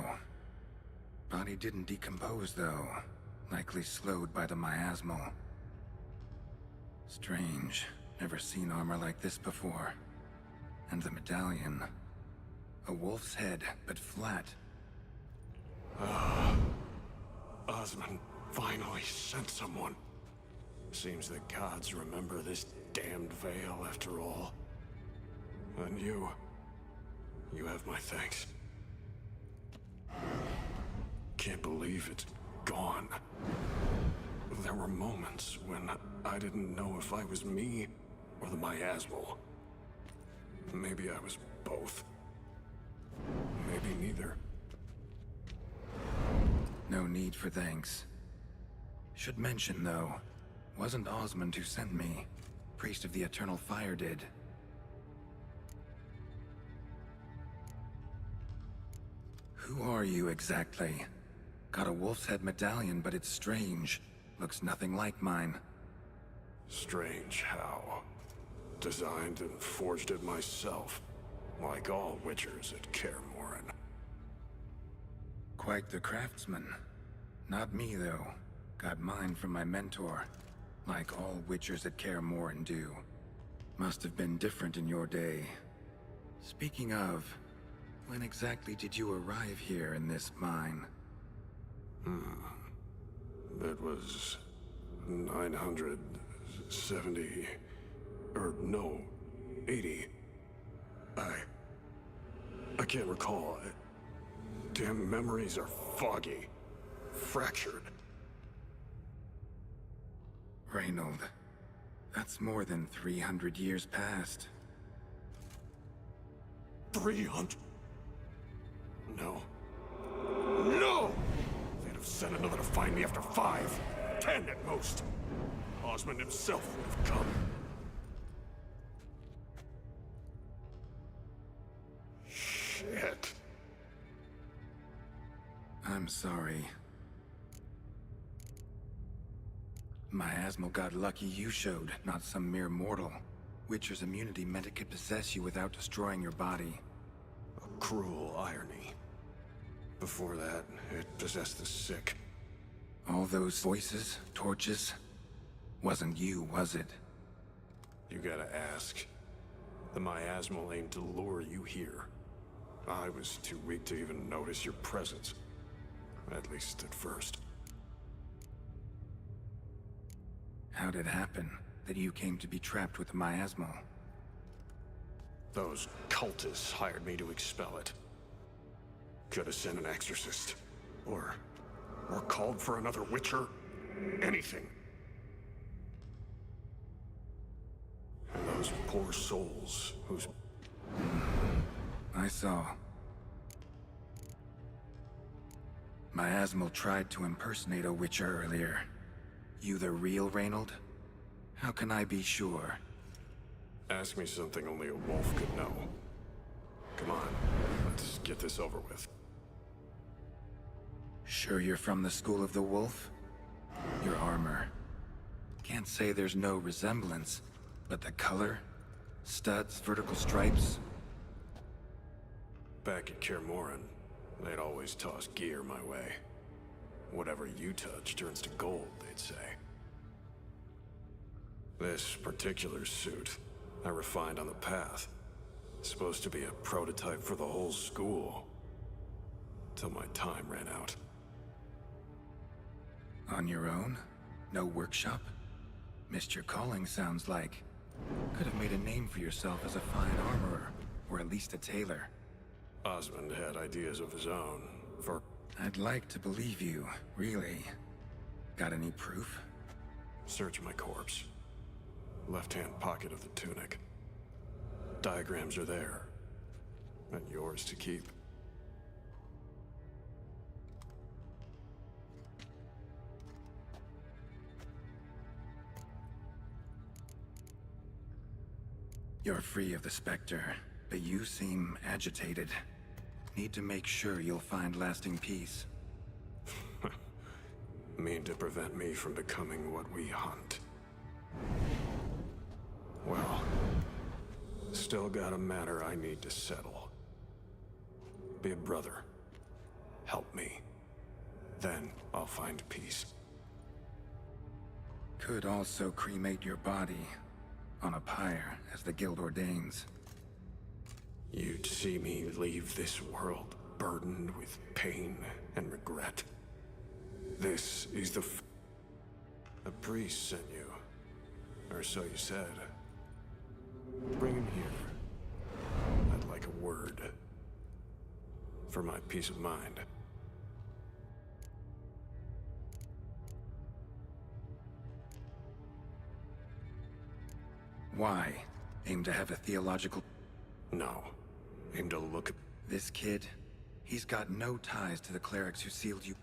Body didn't decompose, though. Likely slowed by the miasmal. Strange. Never seen armor like this before. And the medallion. A wolf's head, but flat. Osmond finally sent someone. Seems the gods remember this damned veil after all. And you have my thanks. Can't believe it's gone. There were moments when I didn't know if I was me or the miasmal. Maybe I was both. Maybe neither. No need for thanks. Should mention, though, wasn't Osmond who sent me. Priest of the Eternal Fire did. Who are you exactly? Got a wolf's head medallion, but it's strange. Looks nothing like mine. Strange how? Designed and forged it myself, like all witchers at Kaer Morhen. Quite the craftsman. Not me, though. Got mine from my mentor. Like all witchers at Kaer Morhen do. Must have been different in your day. Speaking of, when exactly did you arrive here in this mine? It was 970... or no, 80. I can't recall. Damn memories are foggy. Fractured. Reynold, that's more than 300 years past. 300? No. No! They'd have sent another to find me after 5, 10 at most. Osmond himself would have come. Shit. I'm sorry. Miasmal got lucky you showed, not some mere mortal. Witcher's immunity meant it could possess you without destroying your body. A cruel irony. Before that, it possessed the sick. All those voices, torches, wasn't you, was it? You gotta ask. The miasmal aimed to lure you here. I was too weak to even notice your presence. At least at first. How'd it happen that you came to be trapped with the miasmal? Those cultists hired me to expel it. Could have sent an exorcist. Or called for another witcher. Anything. And those poor souls whose... I saw. Miasmal tried to impersonate a witcher earlier. You the real Reynold? How can I be sure? Ask me something only a wolf could know. Come on, let's get this over with. Sure you're from the School of the Wolf? Your armor. Can't say there's no resemblance, but the color? Studs, vertical stripes? Back at Kaer Morhen, they'd always toss gear my way. Whatever you touch turns to gold, they'd say. This particular suit, I refined on the path. Supposed to be a prototype for the whole school. Till my time ran out. On your own? No workshop? Missed your calling, sounds like. Could have made a name for yourself as a fine armorer, or at least a tailor. Osmond had ideas of his own, for... I'd like to believe you, really. Got any proof? Search my corpse. Left-hand pocket of the tunic. Diagrams are there. And yours to keep. You're free of the Spectre, but you seem agitated. Need to make sure you'll find lasting peace. Mean to prevent me from becoming what we hunt. Well, still got a matter I need to settle. Be a brother. Help me. Then I'll find peace. Could also cremate your body on a pyre, as the guild ordains. You'd see me leave this world burdened with pain and regret. This is the a priest sent you. Or so you said. Bring him here. I'd like a word. For my peace of mind. Why? Aim to have a theological... No. Aim to look at... This kid, he's got no ties to the clerics who sealed you.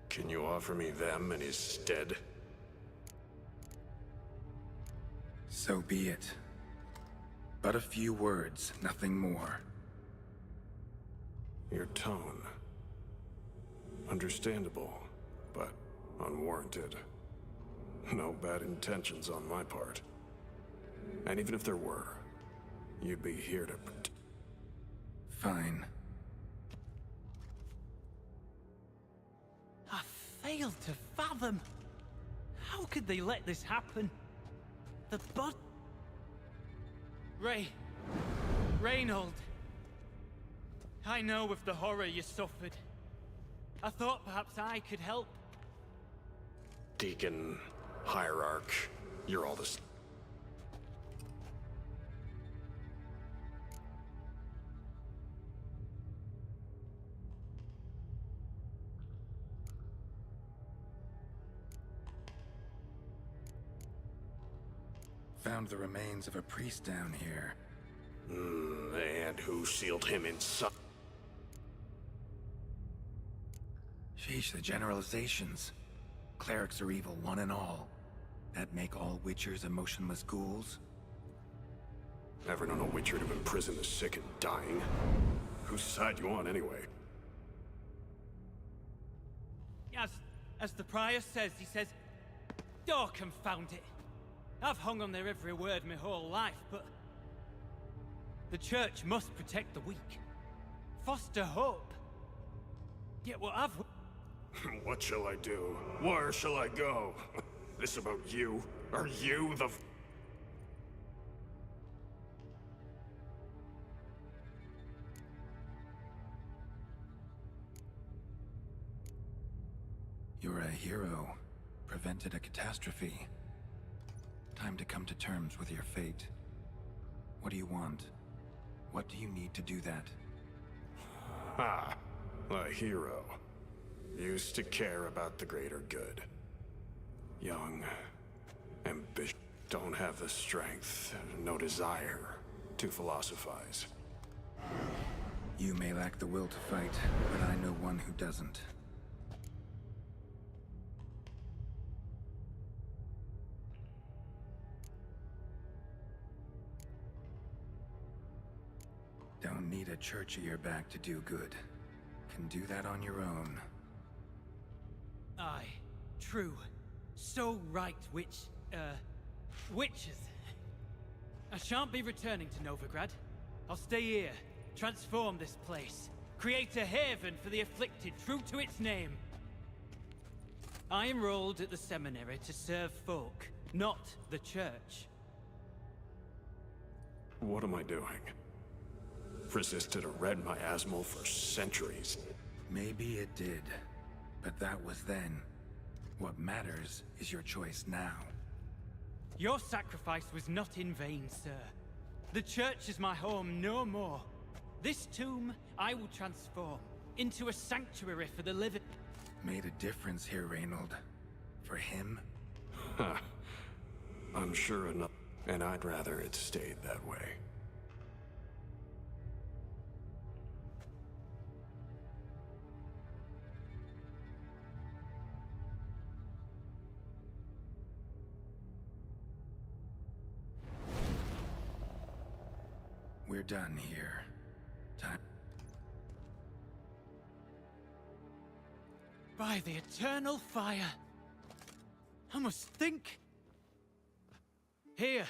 Can you offer me them in his stead? So be it. But a few words, nothing more. Your tone. Understandable, but unwarranted. No bad intentions on my part. And even if there were, you'd be here to... Fine. I failed to fathom. How could they let this happen? The Reynold. I know of the horror you suffered. I thought perhaps I could help. Deacon, Hierarch, you're all this... Found the remains of a priest down here. And who sealed him inside? Sheesh, the generalizations. Clerics are evil, one and all. That make all witchers emotionless ghouls? Ever known a witcher to imprison the sick and dying? Whose side you on, anyway? As the prior says, he says... Oh, confound it. I've hung on their every word my whole life, but... The church must protect the weak. Foster hope. Yet what I've... What shall I do? Where shall I go? This about you? Are you the... You're a hero. Prevented a catastrophe. Time to come to terms with your fate. What do you want? What do you need to do that? Ha! A hero. Used to care about the greater good. Young, ambitious, don't have the strength, no desire to philosophize. You may lack the will to fight, but I know one who doesn't. Don't need a church at your back to do good. Can do that on your own. Aye, true. So right, witches. I shan't be returning to Novigrad. I'll stay here, transform this place, create a haven for the afflicted, true to its name. I enrolled at the seminary to serve folk, not the church. What am I doing? Resisted a red miasmal for centuries. Maybe it did, but that was then. What matters is your choice now. Your sacrifice was not in vain, sir. The church is my home no more. This tomb I will transform into a sanctuary for the living. Made a difference here, Reynold. For him? Huh. I'm sure enough, and I'd rather it stayed that way. We're done here. Time. By the eternal fire. I must think. Here.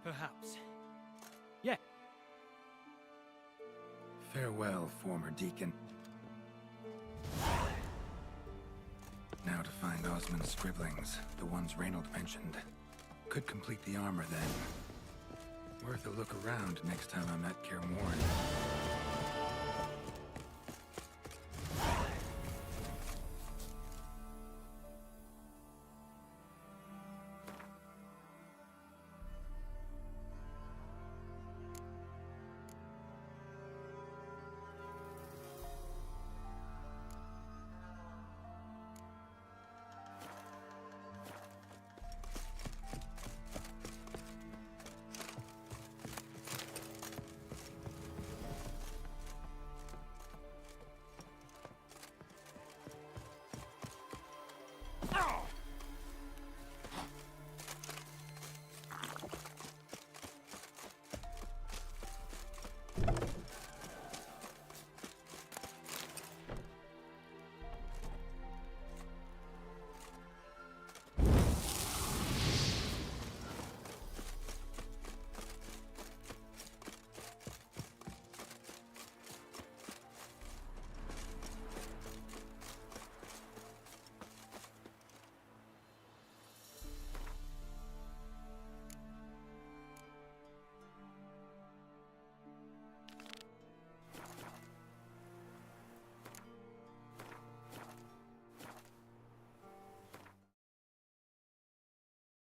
Perhaps. Yeah. Farewell, former deacon. Now to find Osmond's scribblings, the ones Reynold mentioned. Could complete the armor then. Worth a look around next time I'm at Care